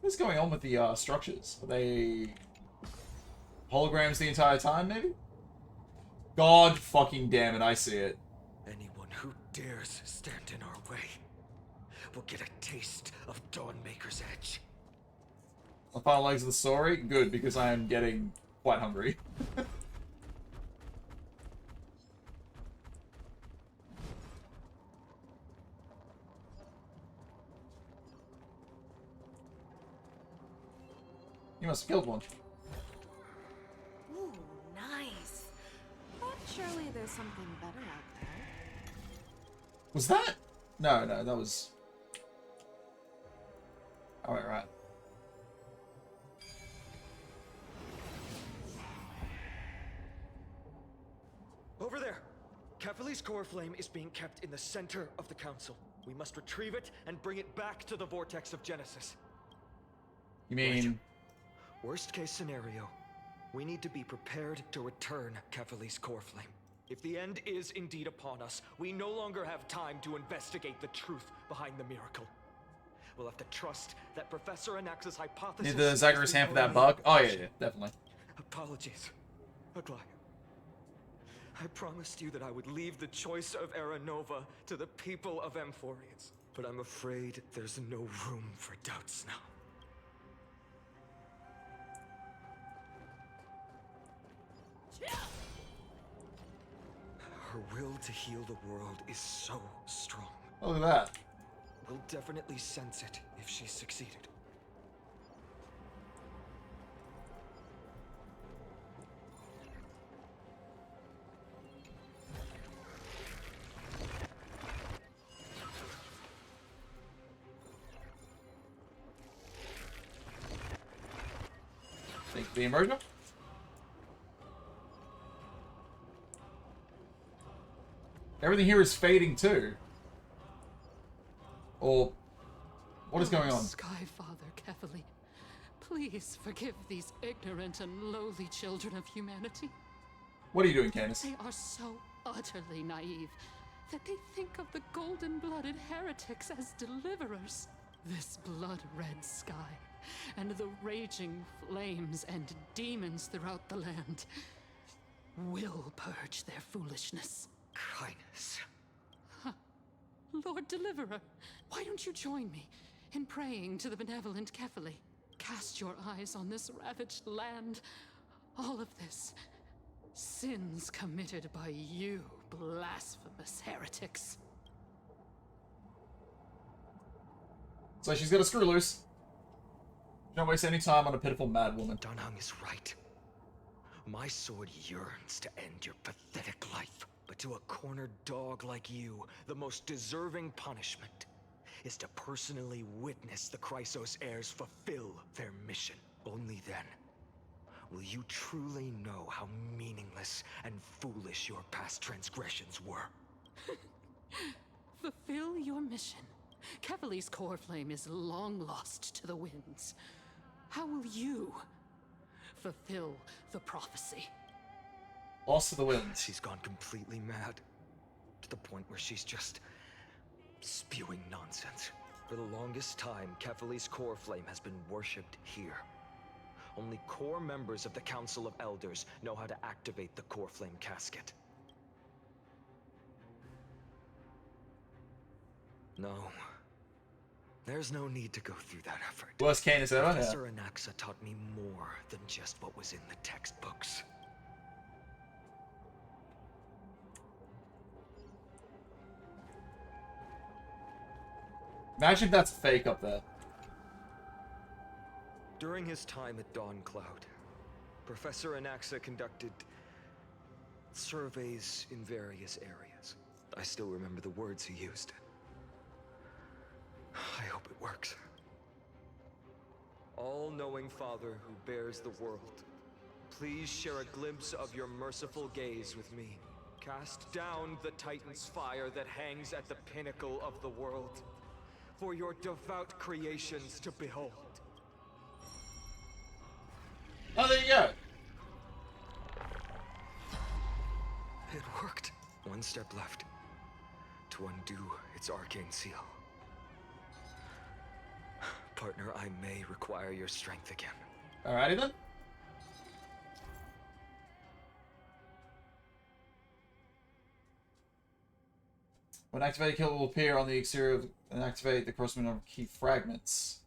What's going on with the structures? Are they holograms the entire time, maybe? God fucking damn it, I see it. Anyone who dares stand in our way will get a taste of Dawnmaker's edge. The final legs of the story? Good, because I am getting quite hungry. You must have killed one. Ooh, nice. But surely there's something better out there. Was that? No, that was... Oh, wait, right. Over there! Kefali's core flame is being kept in the center of the council. We must retrieve it and bring it back to the vortex of Genesis. You mean... Worst case scenario, we need to be prepared to return Kefali's core flame. If the end is indeed upon us, we no longer have time to investigate the truth behind the miracle. We'll have to trust that Professor Anax's hypothesis... Need the Zagreus hand for that bug? Oh, yeah, definitely. Apologies, Aglaia. I promised you that I would leave the choice of Era Nova to the people of Amphorians. But I'm afraid there's no room for doubts now. Her will to heal the world is so strong. Look at that. We'll definitely sense it if she succeeded. Take the immersion. Everything here is fading too. Or what is going on? Sky Father Kefali, please forgive these ignorant and lowly children of humanity. What are you doing, Candace? They are so utterly naive that they think of the golden-blooded heretics as deliverers. This blood-red sky and the raging flames and demons throughout the land will purge their foolishness. Kindness. Huh. Lord Deliverer, why don't you join me in praying to the benevolent Kefali? Cast your eyes on this ravaged land. All of this, sins committed by you, blasphemous heretics. So she's got a screw loose. Don't waste any time on a pitiful mad woman. Danheng is right. My sword yearns to end your pathetic life. But to a cornered dog like you, the most deserving punishment is to personally witness the Chrysos heirs fulfill their mission. Only then will you truly know how meaningless and foolish your past transgressions were. Fulfill your mission. Kefali's core flame is long lost to the winds. How will you fulfill the prophecy? Lost to the winds. She's gone completely mad. To the point where she's just spewing nonsense. For the longest time, Kefali's core flame has been worshipped here. Only core members of the Council of Elders know how to activate the core flame casket. No. There's no need to go through that effort. Worst Candace ever, yeah. Professor Anaxa taught me more than just what was in the textbooks. Imagine if that's fake up there. During his time at Dawncloud, Professor Anaxa conducted surveys in various areas. I still remember the words he used. I hope it works. All-knowing Father who bears the world, please share a glimpse of your merciful gaze with me. Cast down the Titan's fire that hangs at the pinnacle of the world, for your devout creations to behold. Oh, there you go. It worked. One step left to undo its arcane seal. Partner, I may require your strength again. Alrighty then. When activated, kill will appear on the exterior and activate the corresponding number of key fragments.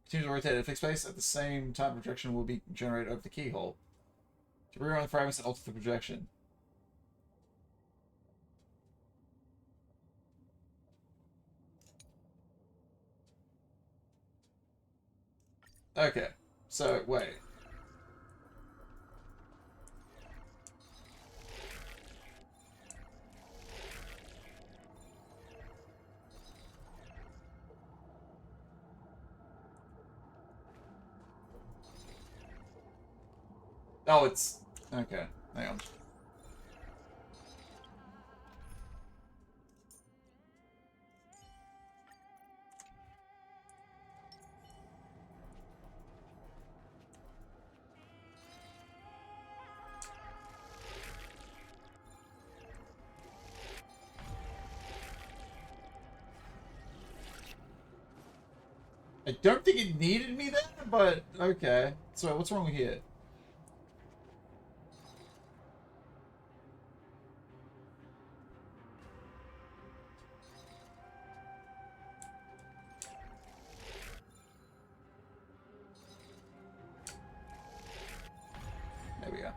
Continue to rotate at a fixed pace. At the same time, projection will be generated over the keyhole. To rerun the fragments and alter the projection. Okay, so wait. Oh, it's... Okay, hang on. I don't think it needed me there, but okay. So what's wrong here? There we go.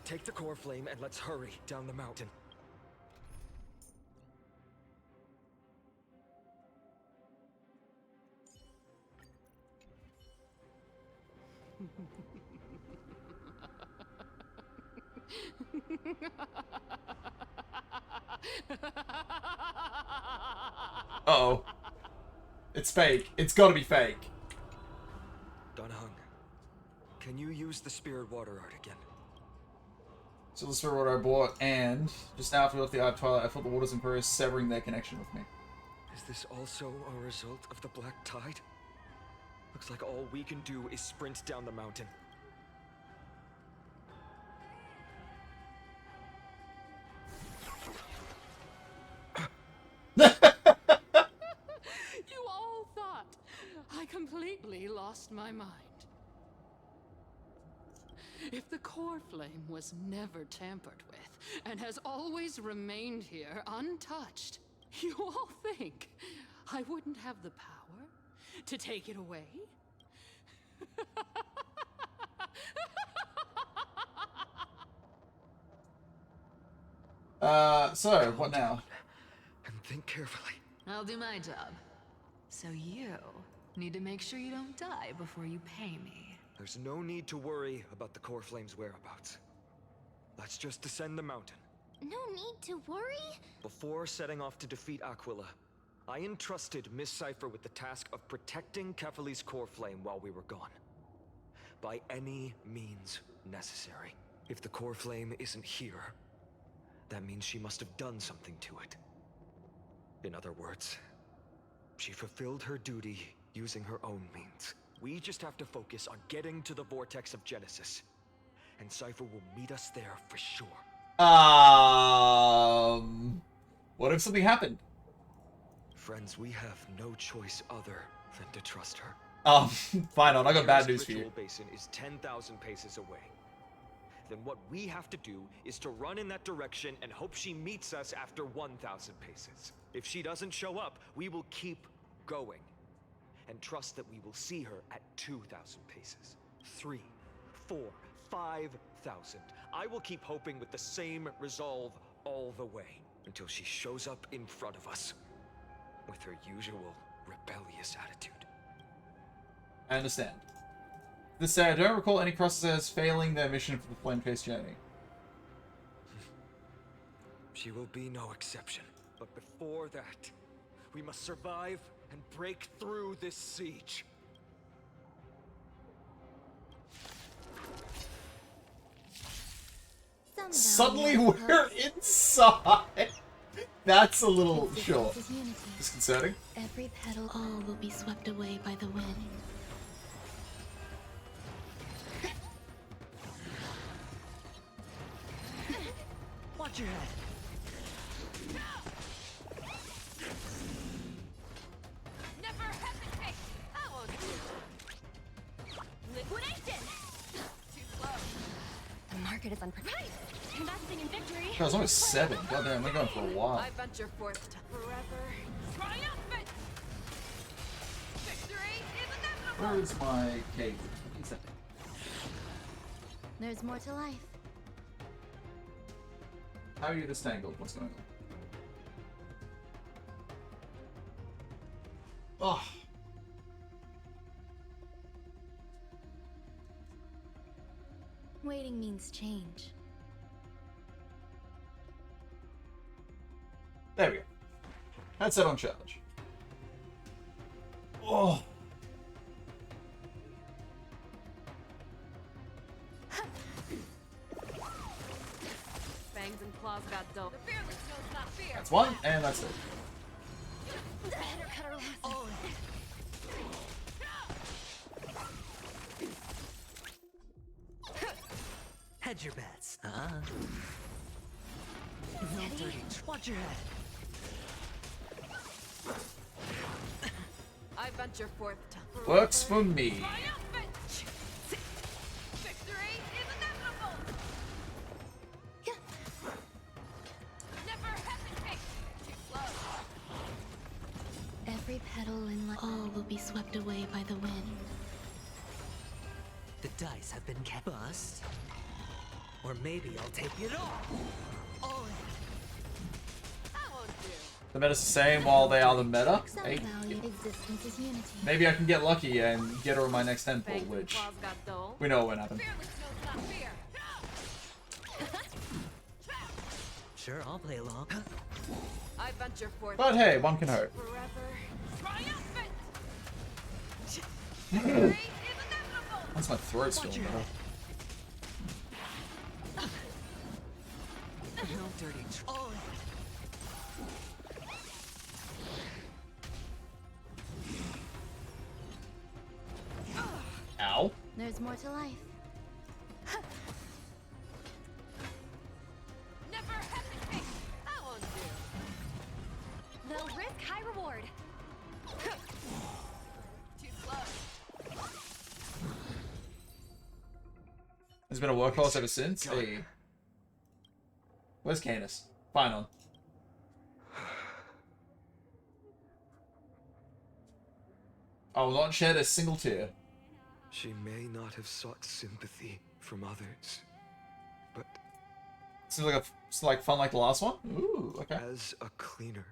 Take the core flame and let's hurry down the mountain. Uh-oh. It's fake. It's gotta be fake. Danheng, can you use the spirit water art again? So the spirit water I bought, and just now after we left the Eye of Twilight, I felt the waters in Paris severing their connection with me. Is this also a result of the Black Tide? Looks like all we can do is sprint down the mountain. You all thought I completely lost my mind. If the core flame was never tampered with and has always remained here untouched, you all think I wouldn't have the power to take it away? So, what now? And think carefully. I'll do my job. So you need to make sure you don't die before you pay me. There's no need to worry about the core flame's whereabouts. Let's just descend the mountain. No need to worry? Before setting off to defeat Aquila, I entrusted Miss Cipher with the task of protecting Kefali's core flame while we were gone. By any means necessary. If the core flame isn't here, that means she must have done something to it. In other words, she fulfilled her duty using her own means. We just have to focus on getting to the Vortex of Genesis. And Cipher will meet us there for sure. What if something happened? Friends, we have no choice other than to trust her. Fine on. I got bad news for The you. basin is 10,000 paces away. Then what we have to do is to run in that direction and hope she meets us after 1,000 paces. If she doesn't show up, we will keep going. And trust that we will see her at 2,000 paces. 3, 4, 5,000. I will keep hoping with the same resolve all the way. Until she shows up in front of us. With her usual rebellious attitude. I understand. This said, I don't recall any crosshairs failing their mission for the Flame Chase journey. She will be no exception. But before that, we must survive and break through this siege. Suddenly we're inside! That's a little short. Disconcerting. Every petal, all will be swept away by the wind. Watch your head. Never hesitate! I won't do. Liquidation! Too slow. The market is unpredictable. Right! Investing in victory. God, it's almost 7. Goddamn, we're going for a while. I venture forth to forever triumphant! Victory is inevitable! Where is my cave? There's more to life. How are you disentangled? What's going on? Oh. Waiting means change. There we go. Headset on charge. Oh. Fangs and claws got dull. The fearless knows not fear. That's one, and that's it. Hedge your bets. No dirty. Watch your head. I venture forth to Works for me. triumphant! Victory is inevitable! Never hesitate! Too slow. Every petal in life, all will be swept away by the wind. The dice have been kept. Bust. Or maybe I'll take it all. All in. I won't do. The meta's the same while they are the meta. Some Hey, value existence is unity. maybe I can get lucky and get her in my next temple, Fangs and which claws got dull. we know what happened. Fearless knows not fear. Sure, I'll play along. I venture forth. But hey, one can hurt. Forever triumphant! Once my throat's feeling better. No dirty. All in. Ow. There's more to life. Never hesitate! I won't do. They'll risk high reward. Too slow. There's been a workhorse ever since. Hey. Where's Canis? Fine on. I will not shed a single tear. She may not have sought sympathy from others, but Seems like fun like the last one. Ooh, okay. as a cleaner,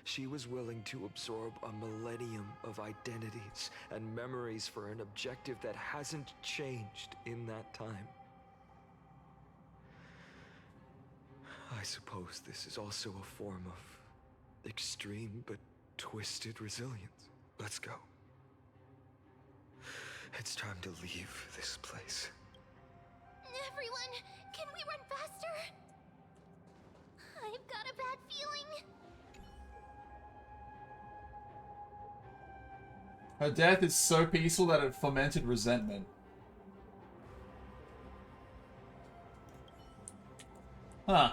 she was willing to absorb a millennium of identities and memories for an objective that hasn't changed in that time. I suppose this is also a form of extreme but twisted resilience. Let's go. It's time to leave this place. Everyone, can we run faster? I've got a bad feeling. Her death is so peaceful that it fomented resentment. Huh.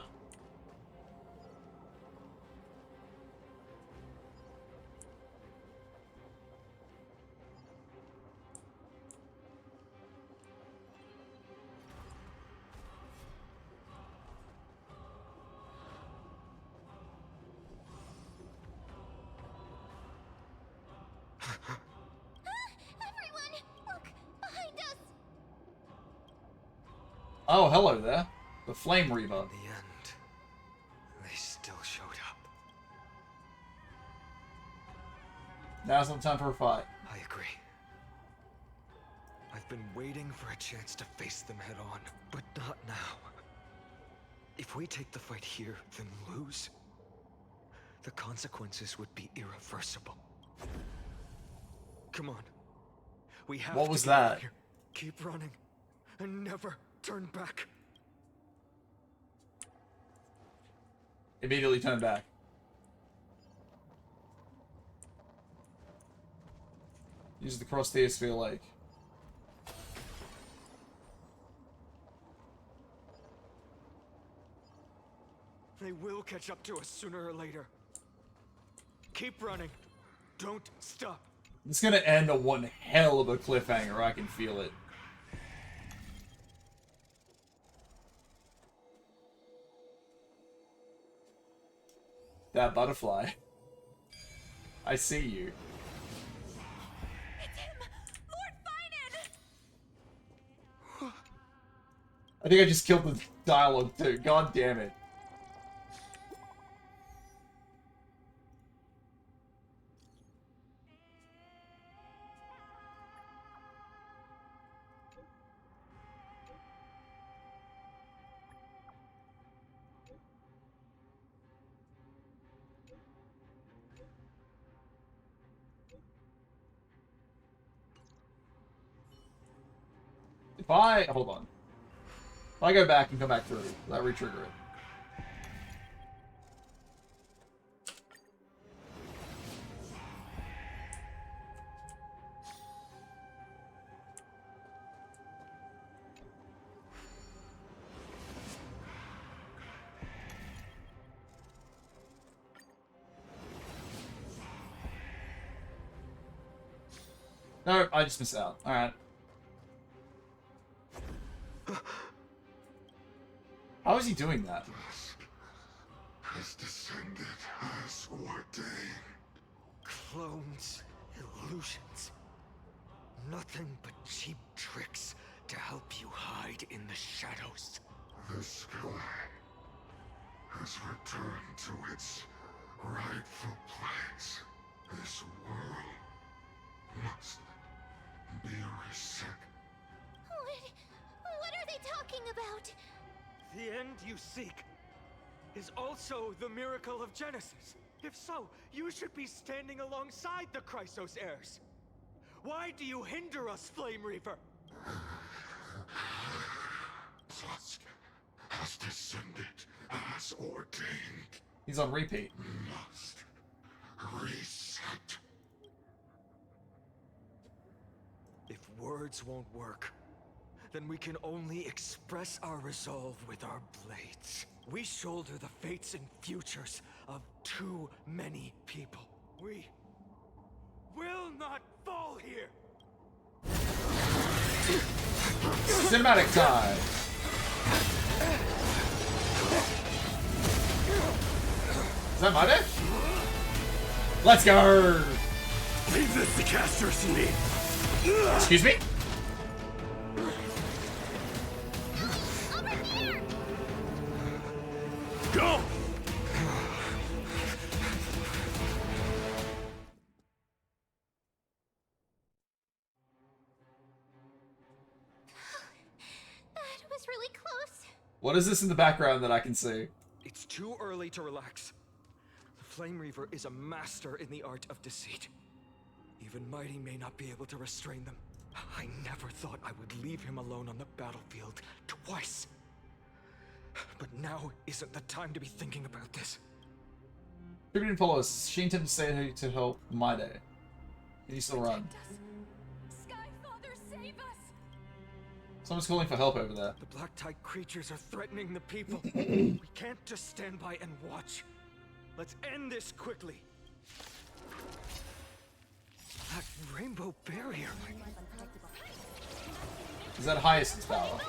Everyone, look behind us. Oh, hello there. The Flame Reaver. In the end, they still showed up. Now's not the time for a fight. I agree. I've been waiting for a chance to face them head on, but not now. If we take the fight here, then lose, the consequences would be irreversible. Come on. We have What to was get out of that? here. Keep running and never turn back. Immediately turn back. Use the cross Theosphere Lake. catch up to us sooner or later. Keep running. Don't stop. It's gonna end on one hell of a cliffhanger, I can feel it. That butterfly. I see you. It's him! Lord Finan! I think I just killed the dialogue too. God damn it. If I... hold on. If I go back and come back through, will that re-trigger it? No, I just missed out. Alright. How is he doing that? Has descended as ordained. Clones, illusions. Nothing but cheap tricks to help you hide in the shadows. The sky has returned to its rightful place. This world must be reset. What are they talking about? The end you seek is also the miracle of Genesis. If so, you should be standing alongside the Chrysos heirs. Why do you hinder us, Flame Reaver? Dusk has descended as ordained. He's on repeat. Must reset. If words won't work, then we can only express our resolve with our blades. We shoulder the fates and futures of too many people. We will not fall here! Cinematic time! Is that my deck? Let's go! Leave this to casters and me. Excuse me? Go! That was really close. What is this in the background that I can see? It's too early to relax. The Flame Reaver is a master in the art of deceit. Even Mighty may not be able to restrain them. I never thought I would leave him alone on the battlefield twice. But now isn't the time to be thinking about this. Who didn't follow us? She intended to stay to help my day. Can you still run? Skyfather, save us! Someone's calling for help over there. The black tide creatures are threatening the people. We can't just stand by and watch. Let's end this quickly. That rainbow barrier. Is that Hyacinth's power?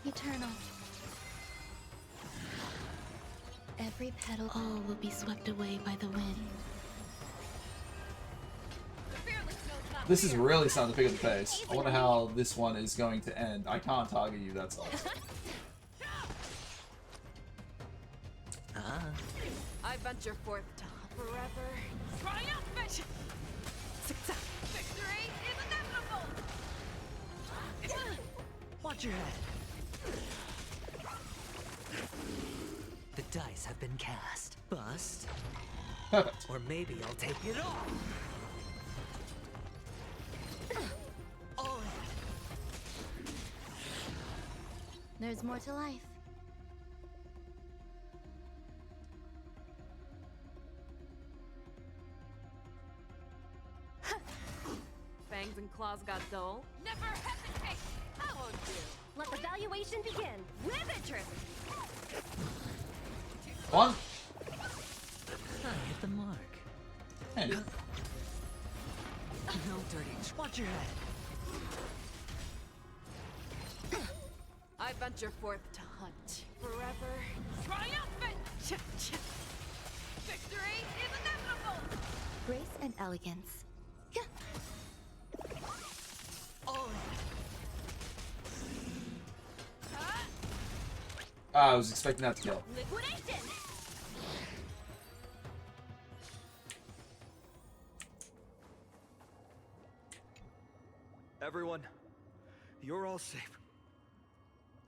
Eternal. Every petal, all will be swept away by the wind. This is really starting to pick up the pace. I wonder how this one is going to end. I can't target you, that's all. I venture forth to forever. Triumphant! Success! Victory is inevitable! Watch your head. The dice have been cast. Bust. Perfect. Or maybe I'll take it off. All There's more to life. Fangs and claws got dull. Never hesitate! I won't do. Let the valuation begin. Rivet trip! One. I hit the mark. Hey. No dirty. Watch your head. I venture forth to hunt. Forever triumphant! Victory is inevitable! Grace and elegance. I was expecting that to kill. Liquidation! Everyone, you're all safe.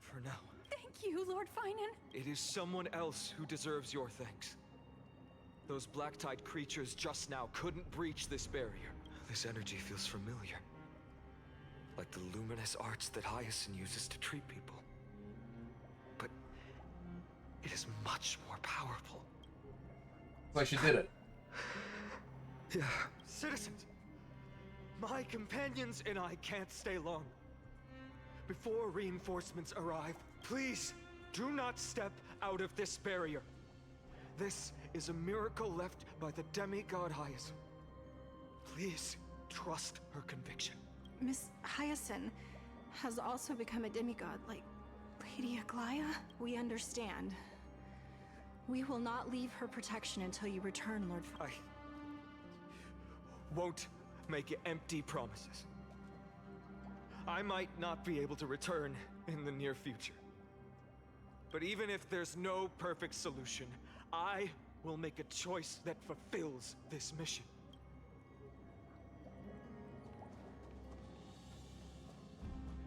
For now. Thank you, Lord Finan. It is someone else who deserves your thanks. Those black-tide creatures just now couldn't breach this barrier. This energy feels familiar. Like the luminous arts that Hyacinth uses to treat people. But it is much more powerful. Like she did it. Yeah. Citizens, my companions and I can't stay long. Before reinforcements arrive, please do not step out of this barrier. This is a miracle left by the demigod Hyacinth. Please trust her conviction. Miss Hyacinth has also become a demigod, like Lady Aglaya. We understand. We will not leave her protection until you return, Lord. I won't make empty promises. I might not be able to return in the near future. But even if there's no perfect solution, I will make a choice that fulfills this mission.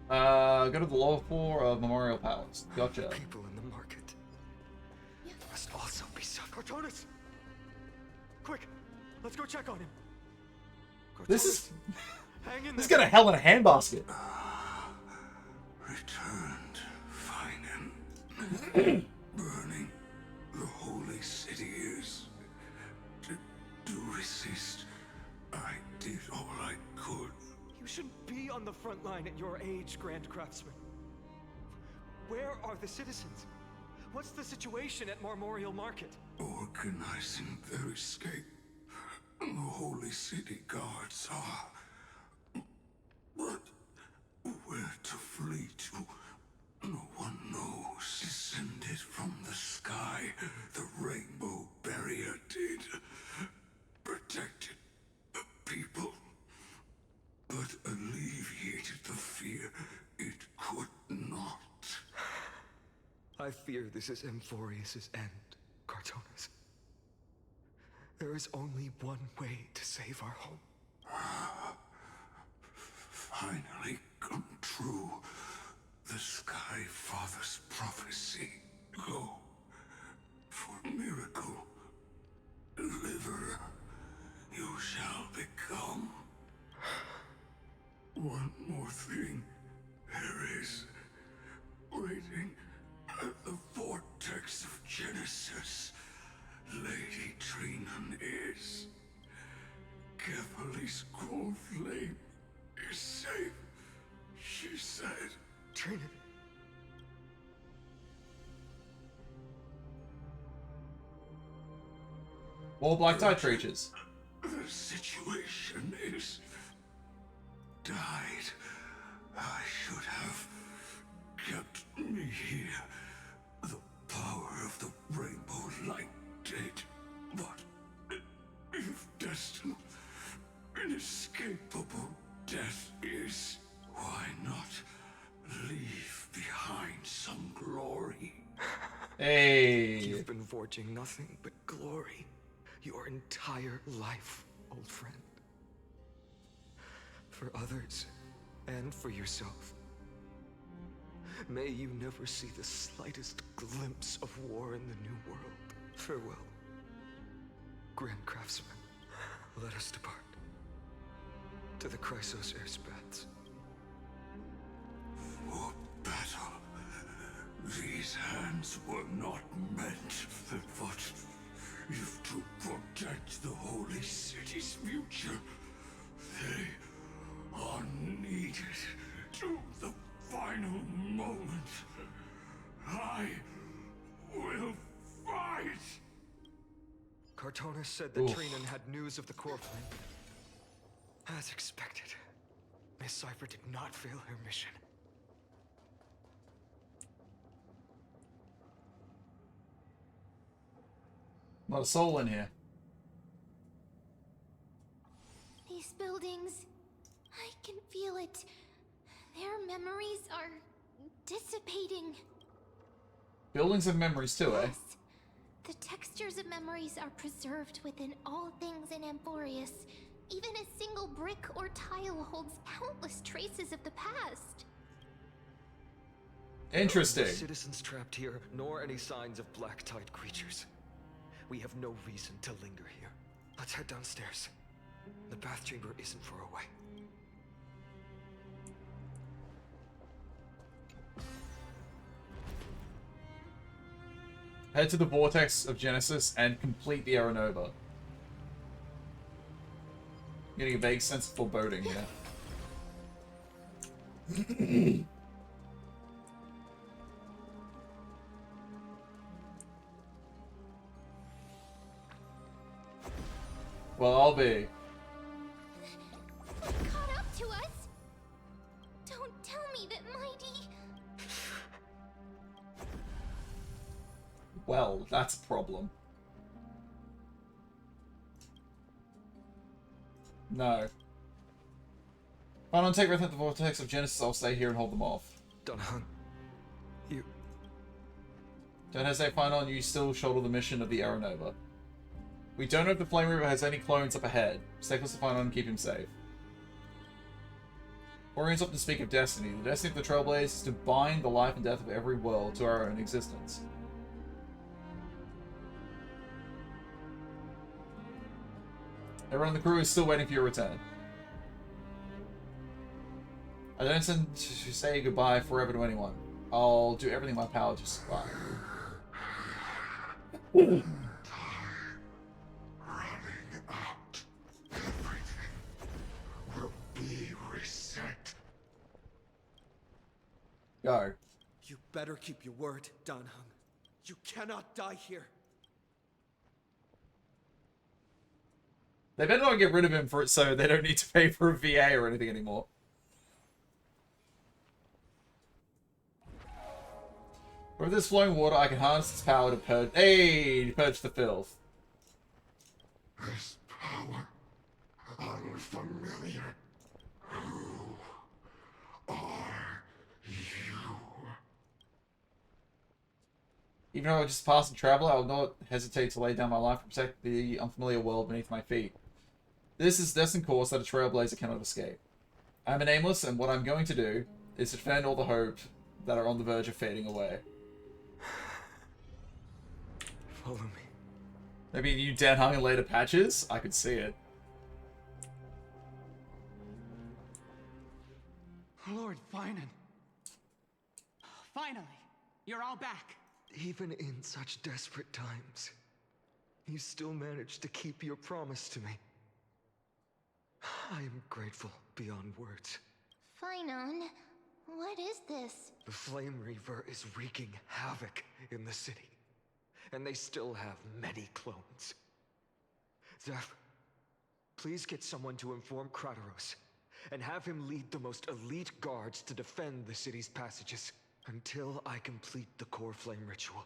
Go to the lower floor of Memorial Palace. Gotcha. People in the market must also be suffering. Cartonis! Quick, let's go check on him. This is... Hang in This there. got a hell in a handbasket. Returned, Finan. Burning the holy city is. To resist, I did all I could. You should be on the front line at your age, Grand Craftsman. Where are the citizens? What's the situation at Memorial Market? Organizing their escape. The holy city guards are. But where to flee to, no one knows. Descended from the sky, the rainbow barrier did. Protected the people, but alleviated the fear it could not. I fear this is Amphorius' end, Cartonis. There is only one way to save our home. Finally come true. The Sky Father's prophecy. Go. For miracle. Deliverer. You shall become. One more thing. There is. Waiting at the vortex of Genesis. Lady Trinan is. Kephal's cold flame is safe, she said. Trinan. All black tide creatures. The situation is died. I should have kept me here. The power of the rainbow light did. But if destined, inescapable death is, why not leave behind some glory? Hey. You've been forging nothing but glory your entire life, old friend. For others, and for yourself. May you never see the slightest glimpse of war in the New World. Farewell, Grand Craftsman. Let us depart. To the Chrysos Airspaths. For battle. These hands were not meant, but if to protect the holy city's future, they are needed to the final moment. I will fight! Cartonis said that Trinan had news of the core flame. As expected, Miss Cipher did not fail her mission. Not a soul in here. These buildings, I can feel it. Their memories are dissipating. Buildings have memories too, eh? Yes. The textures of memories are preserved within all things in Amphorius. Even a single brick or tile holds countless traces of the past. Interesting. No citizens trapped here, nor any signs of black tide creatures. We have no reason to linger here. Let's head downstairs. The bath chamber isn't far away. Head to the Vortex of Genesis and complete the Aeronova. Getting a vague sense of foreboding here. Well, I'll be. Caught up to us? Don't tell me that Mighty... Well, that's a problem. No. If I don't take Within the Vortex of Genesis, I'll stay here and hold them off. Dunhung. You... Don't hesitate, Finon, you still shoulder the mission of the Aeronova. We don't know if the Flame Reaver has any clones up ahead. Stay close to Finon and keep him safe. Orions often speak of destiny. The destiny of the Trailblazers is to bind the life and death of every world to our own existence. Everyone on the crew is still waiting for your return. I don't intend to say goodbye forever to anyone. I'll do everything in my power to survive. Running out. Everything will be reset. Go. You better keep your word, Danhung. You cannot die here. They better not get rid of him for it so they don't need to pay for a VA or anything anymore. With this flowing water, I can harness its power to purge the filth. This power, unfamiliar. Who are you? Even though I'm just a passing traveler, I will not hesitate to lay down my life to protect the unfamiliar world beneath my feet. This is the destined course that a trailblazer cannot escape. I am a nameless, and what I'm going to do is to defend all the hope that are on the verge of fading away. Follow me. Maybe you Danhung in later patches? I could see it. Lord Finan. Finally, you're all back. Even in such desperate times, you still managed to keep your promise to me. I am grateful beyond words. Finon, what is this? The Flame Reaver is wreaking havoc in the city, and they still have many clones. Zeph, please get someone to inform Krateros, and have him lead the most elite guards to defend the city's passages until I complete the Core Flame ritual.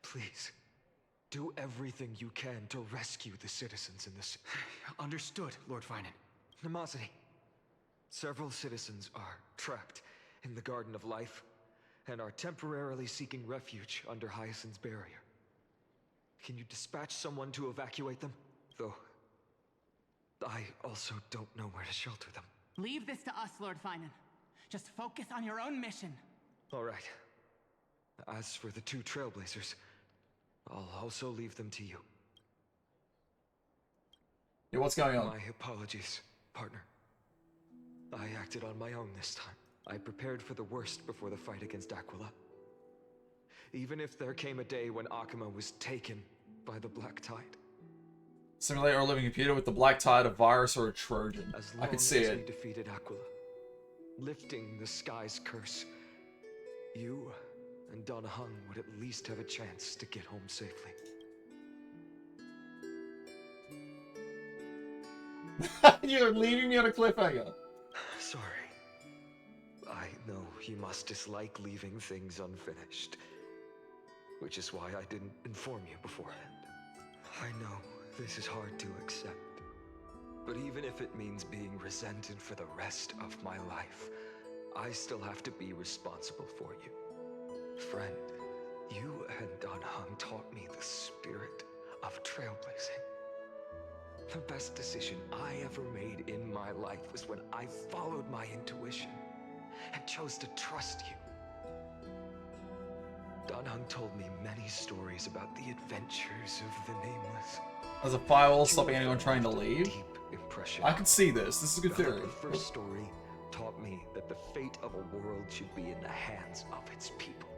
Please, do everything you can to rescue the citizens in this. Understood, Lord Finan. Nemosity. Several citizens are trapped in the Garden of Life and are temporarily seeking refuge under Hyacinth's barrier. Can you dispatch someone to evacuate them? Though, I also don't know where to shelter them. Leave this to us, Lord Finan. Just focus on your own mission. All right. As for the two Trailblazers, I'll also leave them to you. Yeah, what's going on? My apologies, partner. I acted on my own this time. I prepared for the worst before the fight against Aquila. Even if there came a day when Akuma was taken by the Black Tide. Simulate our living computer with the black tide, a virus, or a Trojan. As I long could see as we it. defeated Aquila, lifting the sky's curse, you and Donna Hung would at least have a chance to get home safely. You're leaving me on a cliffhanger. Sorry. I know you must dislike leaving things unfinished, which is why I didn't inform you beforehand. I know this is hard to accept, but even if it means being resented for the rest of my life, I still have to be responsible for you. Friend, you and Don Hung taught me the spirit of trailblazing. The best decision I ever made in my life was when I followed my intuition and chose to trust you. Don Hung told me many stories about the adventures of the Nameless. As a firewall stopping anyone trying to leave? Impression. I can see this. This is a good theory. The first story taught me that the fate of a world should be in the hands of its people.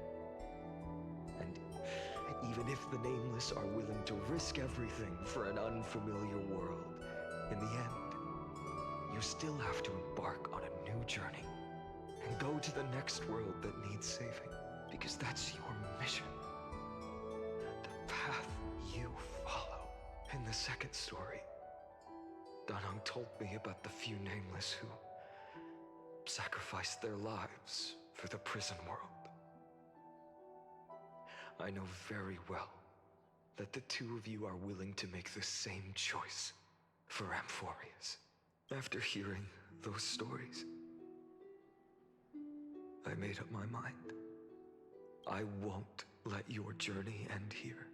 And even if the Nameless are willing to risk everything for an unfamiliar world, in the end, you still have to embark on a new journey and go to the next world that needs saving, because that's your mission. The path you follow. In the second story, Dan Heng told me about the few Nameless who sacrificed their lives for the prison world. I know very well that the two of you are willing to make the same choice for Amphorius. After hearing those stories, I made up my mind. I won't let your journey end here.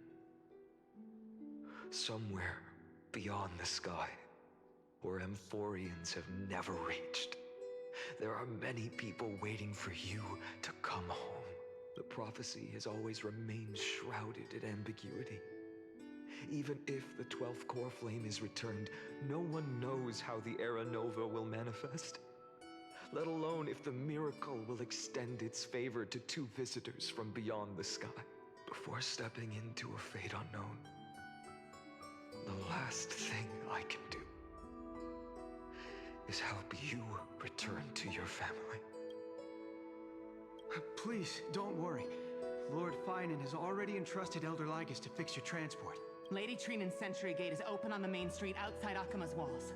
Somewhere beyond the sky, where Amphorians have never reached, there are many people waiting for you to come home. The prophecy has always remained shrouded in ambiguity. Even if the 12th core flame is returned, no one knows how the Era Nova will manifest, let alone if the miracle will extend its favor to two visitors from beyond the sky. Before stepping into a fate unknown, the last thing I can do is help you return to your family. Please, don't worry. Lord Finan has already entrusted Elder Lygus to fix your transport. Lady Trinan's Sentry Gate is open on the main street outside Akima's walls.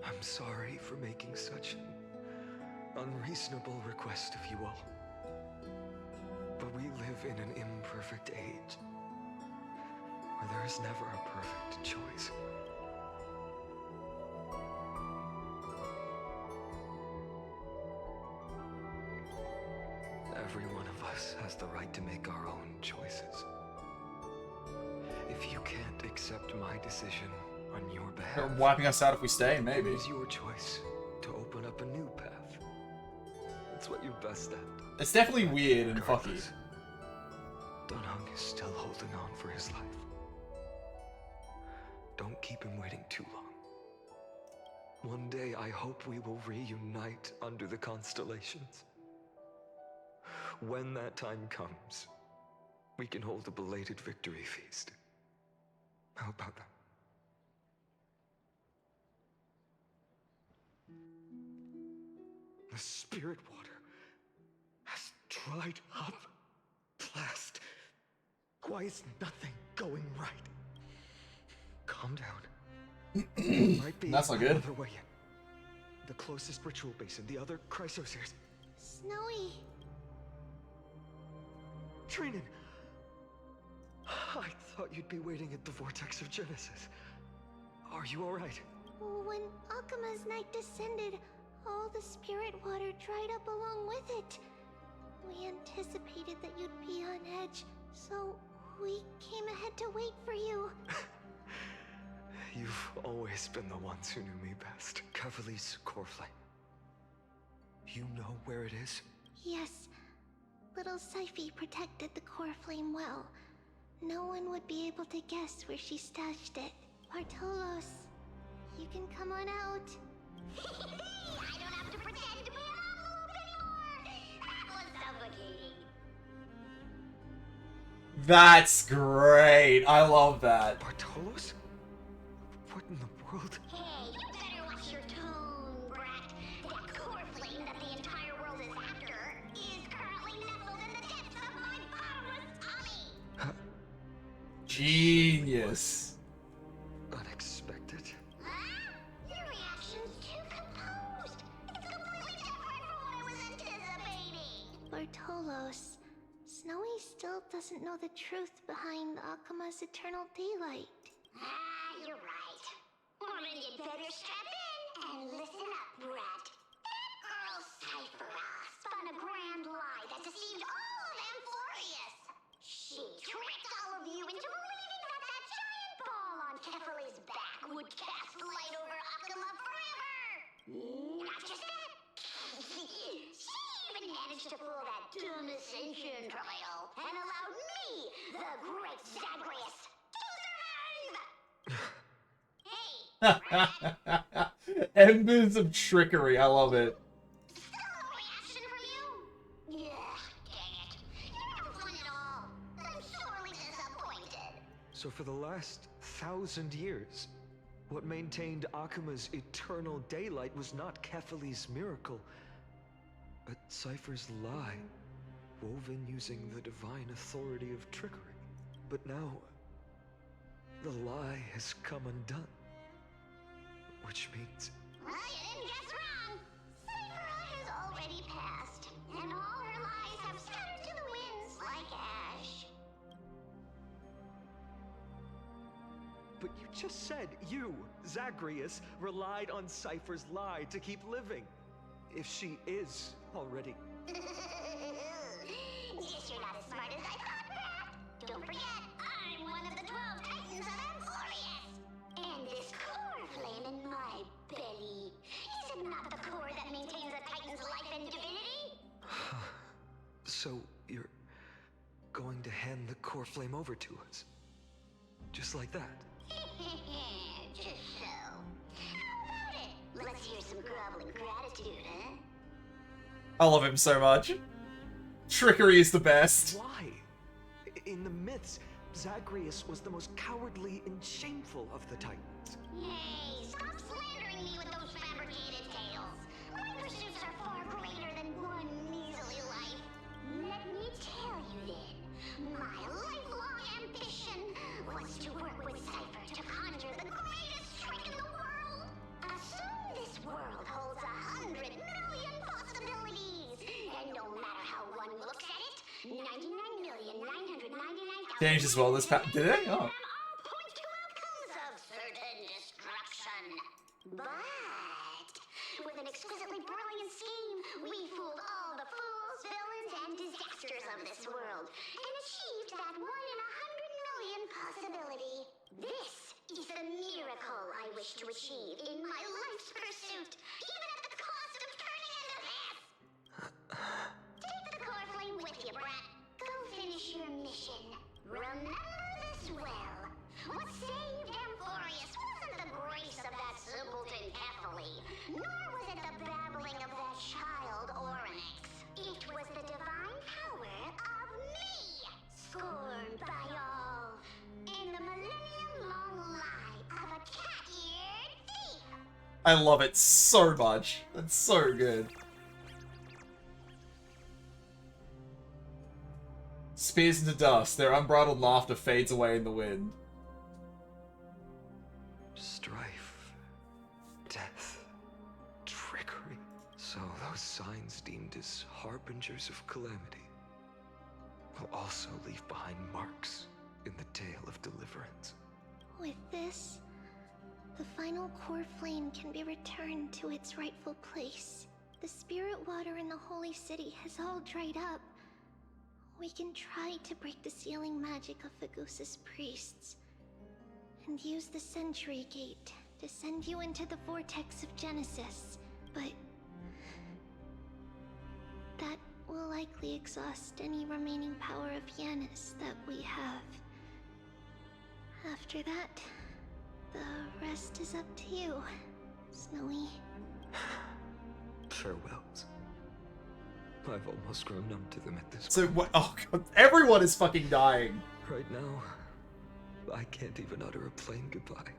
I'm sorry for making such an unreasonable request of you all. But we live in an imperfect age, where there is never a perfect choice. Every one of us has the right to make our own choices. If you can't accept my decision on your behalf, They're wiping us out if we stay, maybe. it is your choice to open up a new path. That's what you're best at. It's definitely weird and fucky. Dan Heng is still holding on for his life. Don't keep him waiting too long. One day I hope we will reunite under the constellations. When that time comes, we can hold a belated victory feast. How about that? The spirit water has dried up. Blast. Why is nothing going right? Calm down. Might be That's not good. another way in. The closest ritual basin, the other Chrysospheres. Snowy. Trinan! I thought you'd be waiting at the Vortex of Genesis. Are you alright? When Akima's night descended, all the spirit water dried up along with it. We anticipated that you'd be on edge, so we came ahead to wait for you. You've always been the ones who knew me best. Cavali's core flame. You know where it is? Yes. Little Syphe protected the core flame well. No one would be able to guess where she stashed it. Bartolos, you can come on out. I don't have to pretend to be an envelope anymore! That was suffocating. That's great. I love that. Bartolos? world? Hey, you better watch your tone, brat. That core flame that the entire world is after is currently nestled in the depths of my bottomless tummy. Genius. Unexpected. Your reaction's too composed. It's completely different from what I was anticipating. Bartolos, Snowy still doesn't know the truth behind Akuma's eternal daylight. You're right. Well, then you'd better strap in and listen up, brat. That girl Cyphera spun a grand lie that deceived all of Amphorius. She tricked all of you into believing that that giant ball on Kefali's back would cast light over Akuma forever. Not just that. She even managed to pull that dumb ascension trial and allowed me, the great Zagreus, to survive! Embers of trickery. I love it. Still no reaction from you? Yeah, dang it. You're not fun at all. I'm sorely disappointed. So for the last 1,000 years, what maintained Akuma's eternal daylight was not Kefali's miracle, but Cypher's lie, woven using the divine authority of trickery. But now, the lie has come undone. Which means... Well, you didn't guess wrong. Cyphera has already passed, and all her lies have scattered to the winds like ash. But you just said you, Zagreus, relied on Cypher's lie to keep living. If she is already... Guess you're not as smart as I thought, Brat. Don't forget, I'm one of the 12 Titans of Amphorius. And this core flame in my belly, is it not the core that maintains a Titan's life and divinity? So you're going to hand the core flame over to us? Just like that? Just so. How about it? Let's hear some groveling gratitude, huh? I love him so much. Trickery is the best. Why? In the myths, Zagreus was the most cowardly and shameful of the Titans. Hey, stop slandering me with those fabricated tales. My pursuits are far greater than one measly life. Let me tell you then, my lifelong ambition was to work with Cypher to conjure the greatest trick in the world. Assume this world holds 100 million possibilities, and no matter how one looks at it, 99,999,000 Changed as well this pack. Did they? Oh. point to outcomes of certain destruction. But with an exquisitely brilliant scheme, we fooled all the fools, villains, and disasters of this world, and achieved that 1 in 100 million possibility. This is the miracle I wish to achieve in my life's pursuit, even at the cost of turning into this. Take the core flame with you, brat. Go finish your mission. Remember this well. What saved Amphorius wasn't the grace of that simpleton Kefali, nor was it the babbling of that child Oryx. It was the divine power of me, scorned by all, and the millennium-long lie of a cat-eared thief. I love it so much. That's so good. Spears into dust. Their unbridled laughter fades away in the wind. Strife, death, trickery. So those signs deemed as harbingers of calamity will also leave behind marks in the tale of deliverance. With this, the final core flame can be returned to its rightful place. The spirit water in the holy city has all dried up. We can try to break the sealing magic of Fagusa's priests, and use the Century Gate to send you into the vortex of Genesis, but that will likely exhaust any remaining power of Yanis that we have. After that, the rest is up to you, Snowy. Farewells. I've almost grown numb to them at this So point. what? Oh god, everyone is fucking dying. Right now, I can't even utter a plain goodbye.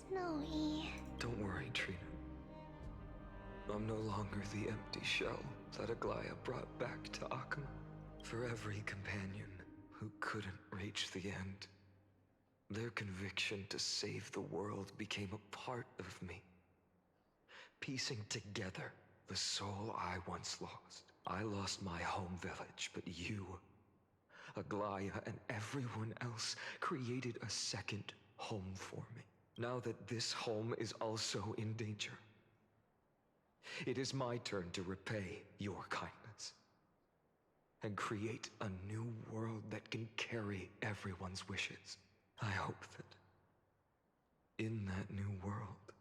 Snowy. Don't worry, Trina. I'm no longer the empty shell that Aglaya brought back to Akuma. For every companion who couldn't reach the end, their conviction to save the world became a part of me, piecing together the soul I once lost. I lost my home village, but you, Aglaya, and everyone else created a second home for me. Now that this home is also in danger, it is my turn to repay your kindness and create a new world that can carry everyone's wishes. I hope that in that new world,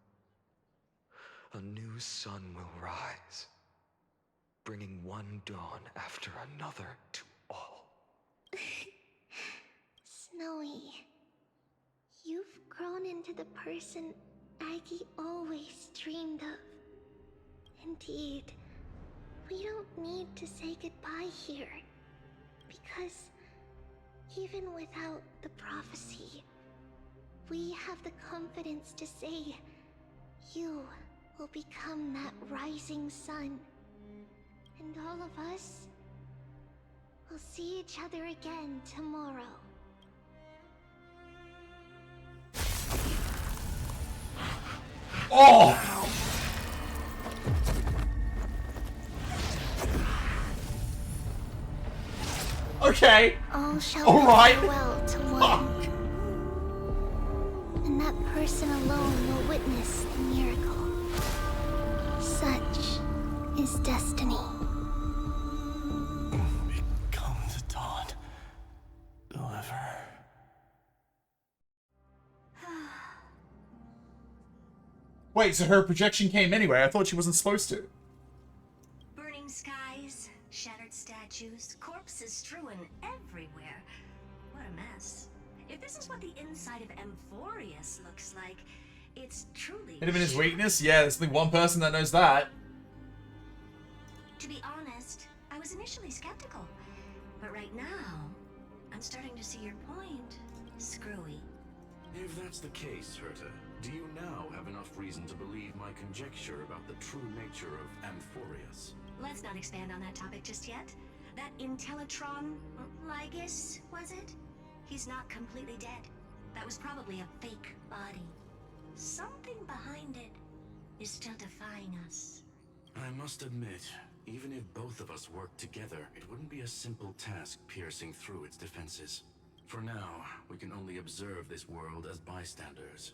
a new sun will rise, bringing one dawn after another to all. Snowy, you've grown into the person Aggie always dreamed of. Indeed, we don't need to say goodbye here, because even without the prophecy, we have the confidence to say you will become that rising sun. And all of us will see each other again tomorrow. Oh! Okay. All shall All right. go well to one. And that person alone will witness the miracle. Such is destiny. Become the dawn. Deliver. Wait, so her projection came anyway? I thought she wasn't supposed to. Burning skies, shattered statues, corpses strewn everywhere. What a mess. If this is what the inside of Amphorius looks like, it's truly... Hit him in his weakness? Yeah, there's only one person that knows that. To be honest, I was initially skeptical. But right now, I'm starting to see your point, Screwy. If that's the case, Herta, do you now have enough reason to believe my conjecture about the true nature of Amphorius? Let's not expand on that topic just yet. That Intellitron, Lygus, was it? He's not completely dead. That was probably a fake body. Something behind it is still defying us. I must admit, even if both of us worked together, it wouldn't be a simple task piercing through its defenses. For now, we can only observe this world as bystanders.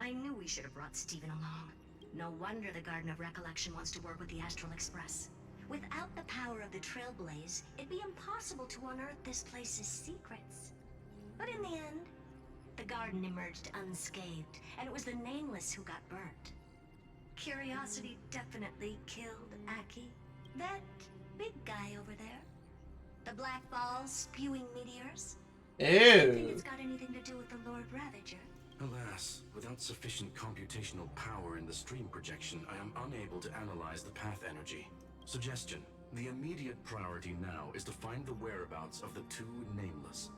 I knew we should have brought Steven along. No wonder the Garden of Recollection wants to work with the Astral Express. Without the power of the Trailblaze, it'd be impossible to unearth this place's secrets. But in the end, the garden emerged unscathed, and it was the Nameless who got burnt. Curiosity definitely killed Aki. That big guy over there. The black balls spewing meteors. Ew. I think it's got anything to do with the Lord Ravager. Alas, without sufficient computational power in the stream projection, I am unable to analyze the path energy. Suggestion. The immediate priority now is to find the whereabouts of the two Nameless.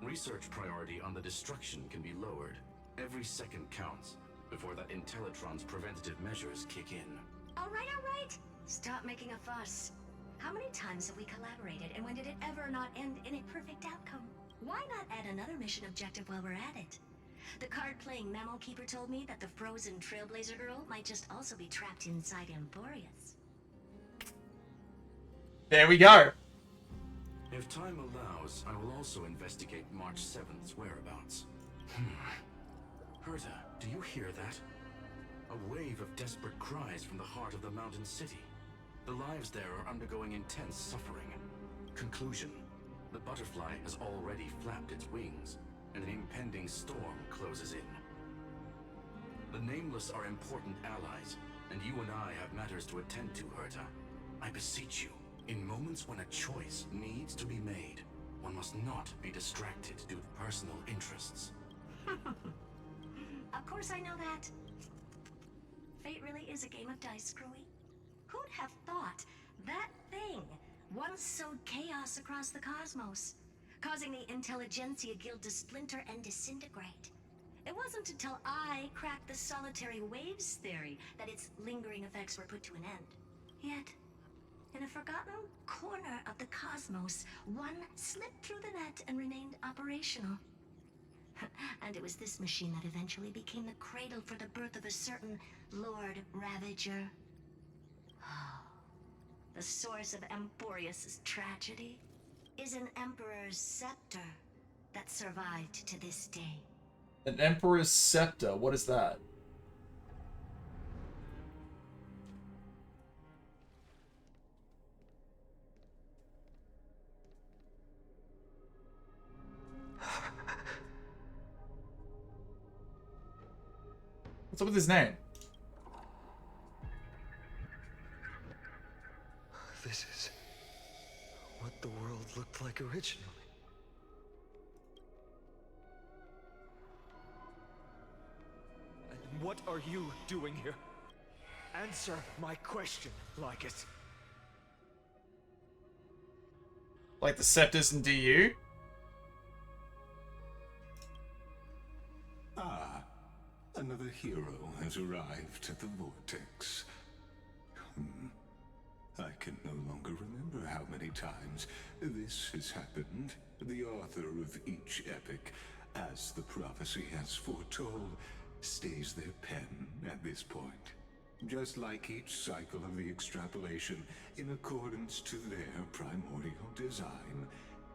Research priority on the destruction can be lowered. Every second counts, before that Intellitron's preventative measures kick in. All right. Stop making a fuss. How many times have we collaborated, and when did it ever not end in a perfect outcome? Why not add another mission objective while we're at it? The card-playing Mammal Keeper told me that the frozen Trailblazer girl might just also be trapped inside Amphorius. There we go. If time allows, I will also investigate March 7th's whereabouts. Herta, do you hear that? A wave of desperate cries from the heart of the mountain city. The lives there are undergoing intense suffering. Conclusion. The butterfly has already flapped its wings, and an impending storm closes in. The Nameless are important allies, and you and I have matters to attend to, Herta. I beseech you, in moments when a choice needs to be made, one must not be distracted due to personal interests. Of course I know that. Fate really is a game of dice, Screwy. Who'd have thought that thing once sowed chaos across the cosmos, causing the Intelligentsia Guild to splinter and disintegrate? It wasn't until I cracked the solitary waves theory that its lingering effects were put to an end. Yet, in a forgotten corner of the cosmos, one slipped through the net and remained operational. And it was this machine that eventually became the cradle for the birth of a certain Lord Ravager. The source of Emporius' tragedy is an Emperor's scepter that survived to this day. An Emperor's Scepter? What is that? What's up with his name? This is what the world looked like originally. And what are you doing here? Answer my question, Lycus. Like the Scepters in DU? Ah, another hero has arrived at the Vortex. I can no longer remember how many times this has happened. The author of each epic, as the prophecy has foretold, stays their pen at this point. Just like each cycle of the extrapolation, in accordance to their primordial design,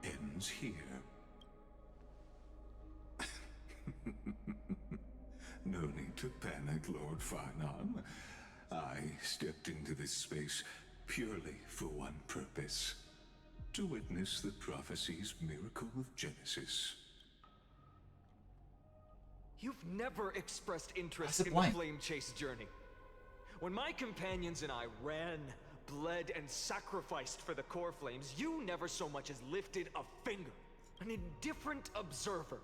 ends here. No need to panic, Lord Farnon. I stepped into this space purely for one purpose: to witness the prophecy's miracle of Genesis. You've never expressed interest How's it in blank? the Flame Chase journey. When my companions and I ran, bled, and sacrificed for the Core Flames, you never so much as lifted a finger. An indifferent observer.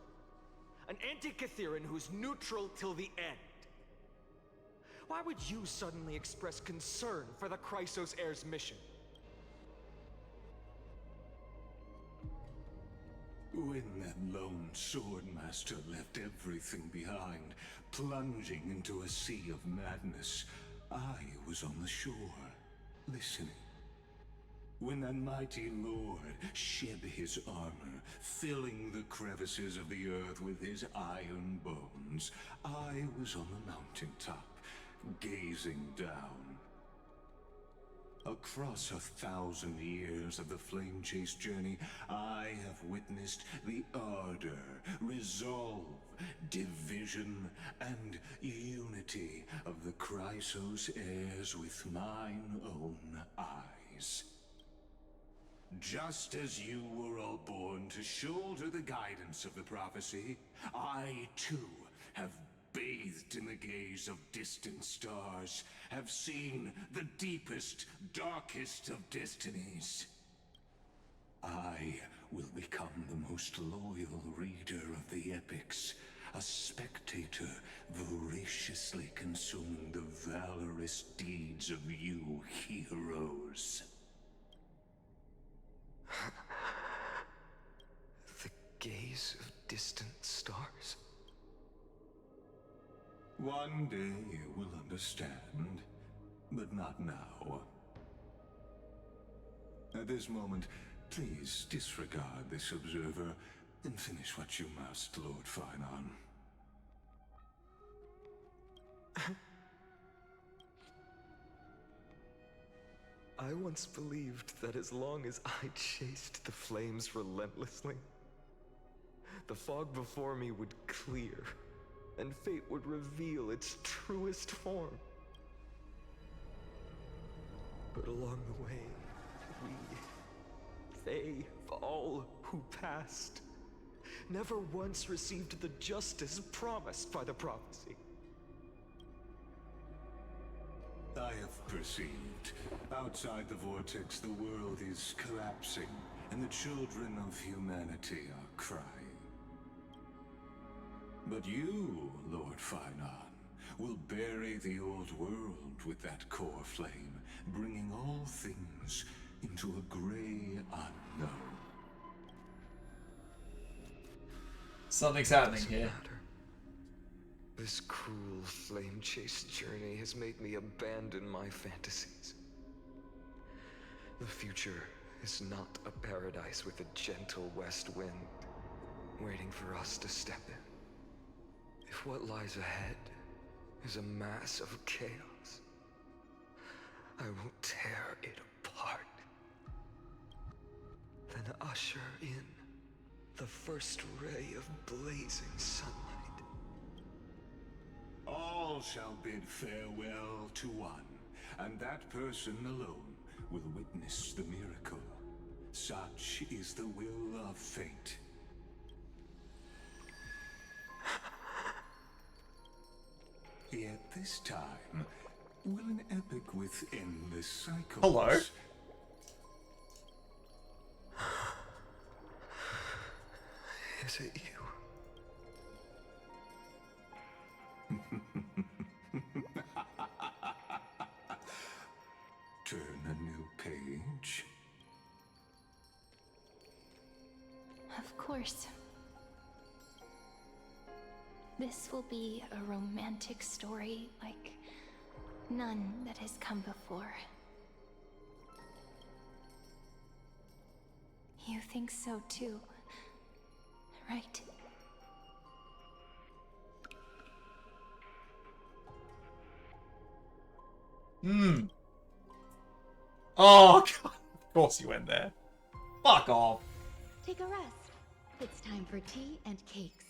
An Antikytheran who's neutral till the end. Why would you suddenly express concern for the Chrysos Heir's mission? When that lone swordmaster left everything behind, plunging into a sea of madness, I was on the shore, listening. When that mighty lord shed his armor, filling the crevices of the earth with his iron bones, I was on the mountaintop, gazing down. Across 1,000 years of the Flame Chase journey, I have witnessed the ardor, resolve, division, and unity of the Chrysos heirs with mine own eyes. Just as you were all born to shoulder the guidance of the prophecy, I too have bathed in the gaze of distant stars, have seen the deepest, darkest of destinies. I will become the most loyal reader of the epics, a spectator voraciously consuming the valorous deeds of you heroes. The gaze of distant stars. One day you will understand, but not now. At this moment, please disregard this observer and finish what you must, Lord Farnon. I once believed that as long as I chased the flames relentlessly, the fog before me would clear, and fate would reveal its truest form. But along the way, they, all who passed, never once received the justice promised by the prophecy. I have perceived. Outside the Vortex, the world is collapsing, and the children of humanity are crying. But you, Lord Farnon, will bury the old world with that core flame, bringing all things into a gray unknown. Something's happening here. This cruel flame chase journey has made me abandon my fantasies. The future is not a paradise with a gentle west wind waiting for us to step in. If what lies ahead is a mass of chaos, I will tear it apart. Then usher in the first ray of blazing sunlight. All shall bid farewell to one, and that person alone will witness the miracle. Such is the will of fate. Yet this time, will an epic with endless cycles... Hello? Is it you? Turn a new page? Of course. This will be a romantic story like none that has come before. You think so too, right? Oh, God. Of course you went there. Fuck off. Take a rest. It's time for tea and cakes.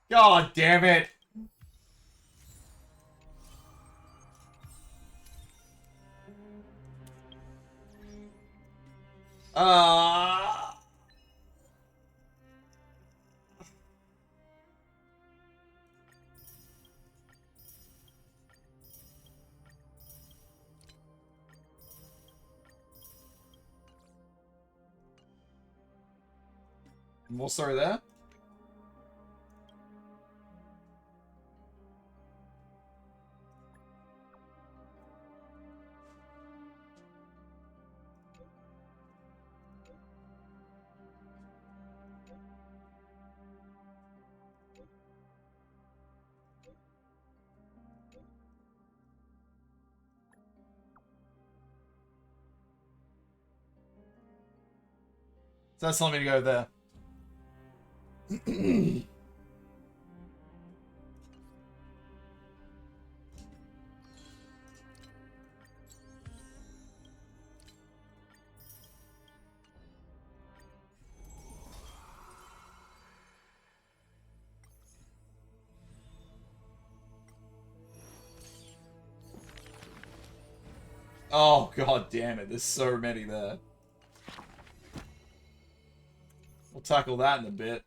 God damn it. More story there. So that's telling me to go there. Oh, god damn it. There's so many there. We'll tackle that in a bit.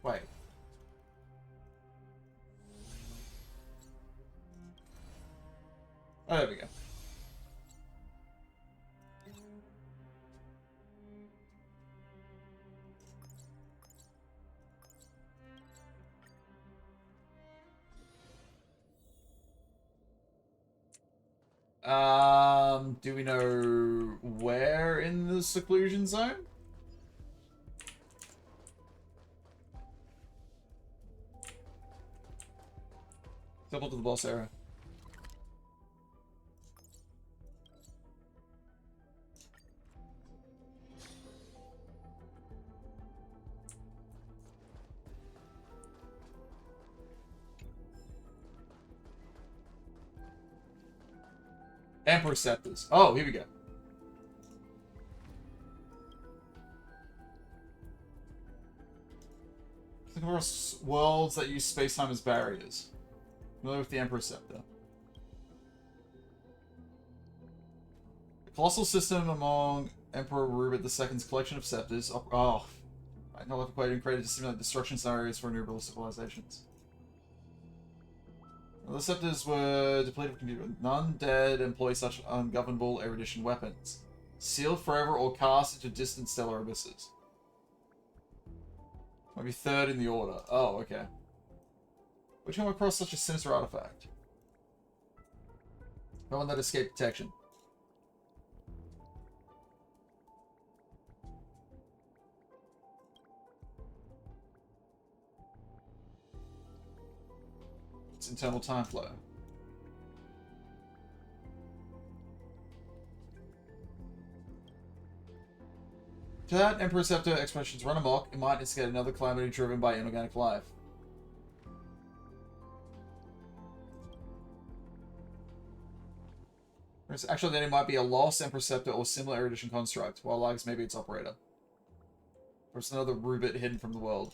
Wait. Oh, there we go. Do we know where in the seclusion zone? Double to the boss area. Emperor Scepters. Oh, here we go. Think across worlds that use space-time as barriers. Familiar with the Emperor Scepter. The colossal system among Emperor Rupert II's collection of scepters. Oh, not equated created to simulate destruction scenarios for renewable civilizations. The scepters were depleted of computer. None dared employ such ungovernable erudition weapons. Sealed forever or cast into distant stellar abysses. Might be third in the order. Oh, okay. Would you come across such a sinister artifact? No one that escaped detection. It's internal time flow. To that, Emperor Scepter expeditions run amok, it might instigate another calamity driven by inorganic life. Actually, then it might be a lost Emperor Scepter or similar erudition construct, while Lygus may be its operator. Or it's another Rubit hidden from the world.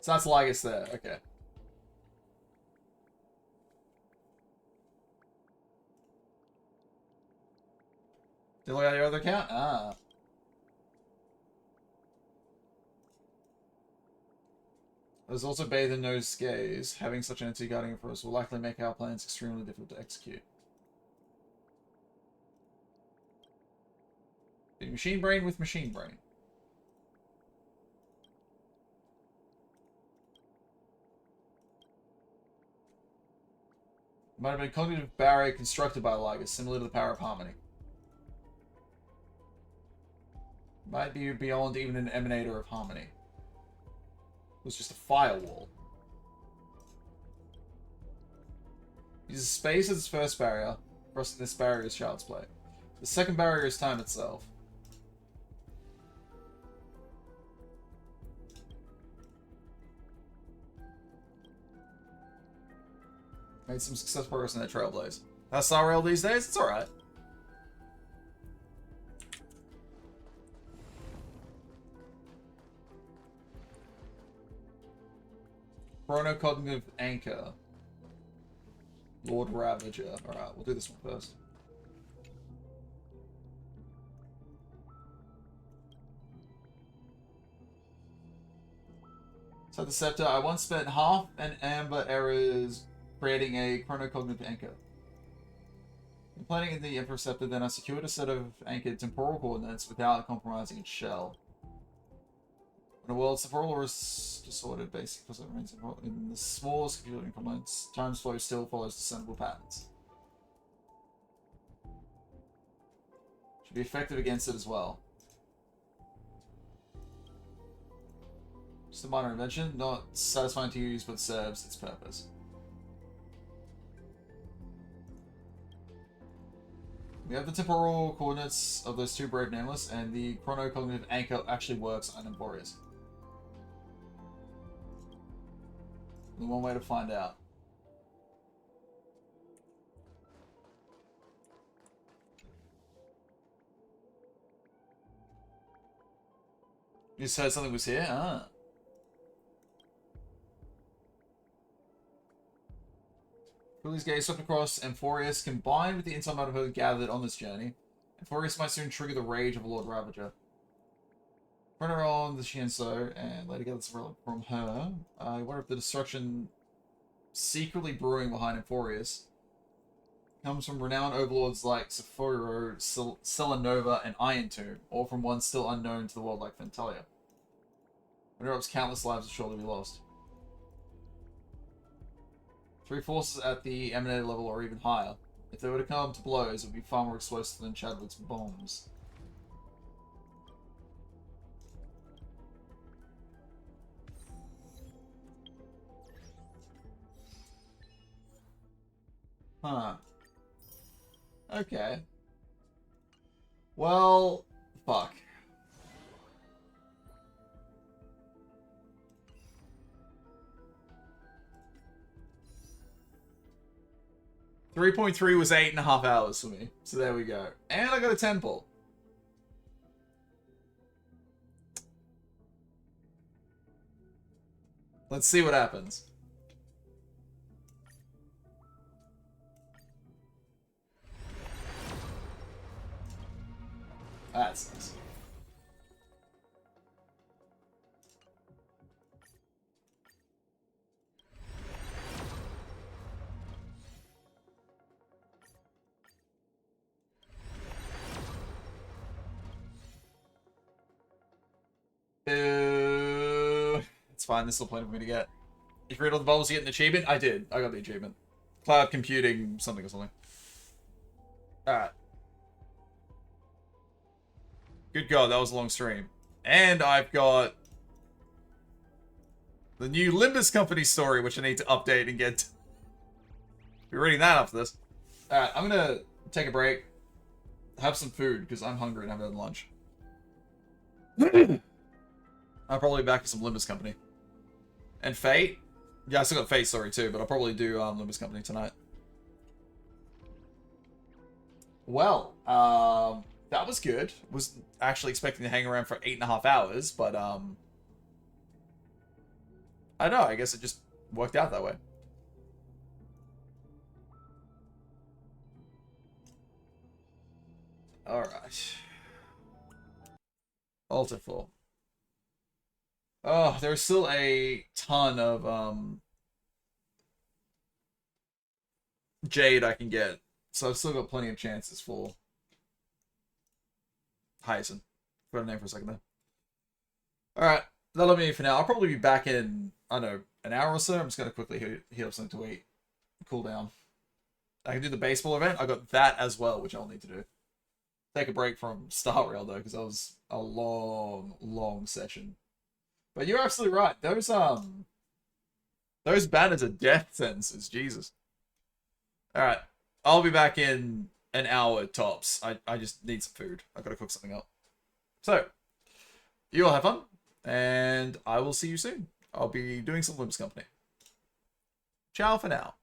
So that's Lygus there, okay. Did you look at your other account? Ah. There's also bathed in No's gaze. Having such an entity guarding for us will likely make our plans extremely difficult to execute. Machine brain with machine brain. Might have been a cognitive barrier constructed by Lygus, similar to the power of harmony. Might be beyond even an emanator of harmony. It was just a firewall. Uses space as its first barrier. Crossing this barrier is child's play. The second barrier is time itself. Made some successful progress in that Trailblaze. That's Star Rail these days? It's alright. Chronocognitive Anchor. Lord Ravager. Alright, we'll do this one first. So the Scepter, I once spent half an amber errors creating a chronocognitive anchor. In planning the Emperor Scepter, then I secured a set of anchored temporal coordinates without compromising its shell. When a world's temporal is disordered, basically because it remains in the smallest computing components, time's flow still follows discernible patterns. Should be effective against it as well. Just a minor invention, not satisfying to use, but serves its purpose. We have the temporal coordinates of those two Brave Nameless, and the chronocognitive anchor actually works on Emporius. Only one way to find out. You just heard something was here? Ah. Cooley's gaze swept across Emphorius, combined with the intel amount of her gathered on this journey. Emphorius might soon trigger the rage of Lord Ravager. Run her on the Shienso, and later get this relic from her. I wonder if the destruction secretly brewing behind Emphorius comes from renowned overlords like Sephiro, Selenova, and Iron Tomb, or from one still unknown to the world like Fentalia. Interrupts countless lives will surely be lost. 3 forces at the emanator level or even higher. If they were to come to blows, it would be far more explosive than Chadwick's bombs. Huh. Okay. Well, fuck. .3 was 8.5 hours for me. So there we go. And I got a temple. Let's see what happens. That's nice. It's fine. There's still plenty for me to get. If you read all the bubbles, you get an achievement. I did. I got the achievement. Cloud computing something or something. Alright. Good God, that was a long stream. And I've got the new Limbus Company story, which I need to update and get. Be reading that after this. Alright, I'm gonna take a break. Have some food, because I'm hungry and I haven't had lunch. I'll probably be back with some Limbus Company. And Fate? Yeah, I still got Fate story too, but I'll probably do Limbus Company tonight. Well, that was good. Was actually expecting to hang around for 8.5 hours, but I don't know, I guess it just worked out that way. Alright. Altar 4. Oh, there's still a ton of Jade I can get. So I've still got plenty of chances for Hyacinth. Forgot her name for a second there. Alright, that'll be it for now. I'll probably be back in, I don't know, an hour or so. I'm just going to quickly heat up something to eat. Cool down. I can do the baseball event. I got that as well, which I'll need to do. Take a break from Star Rail, though, because that was a long, long session. But you're absolutely right. Those banners are death sentences. Jesus. Alright. I'll be back in an hour tops. I just need some food. I gotta cook something up. So, you all have fun, and I will see you soon. I'll be doing some Limbus Company. Ciao for now.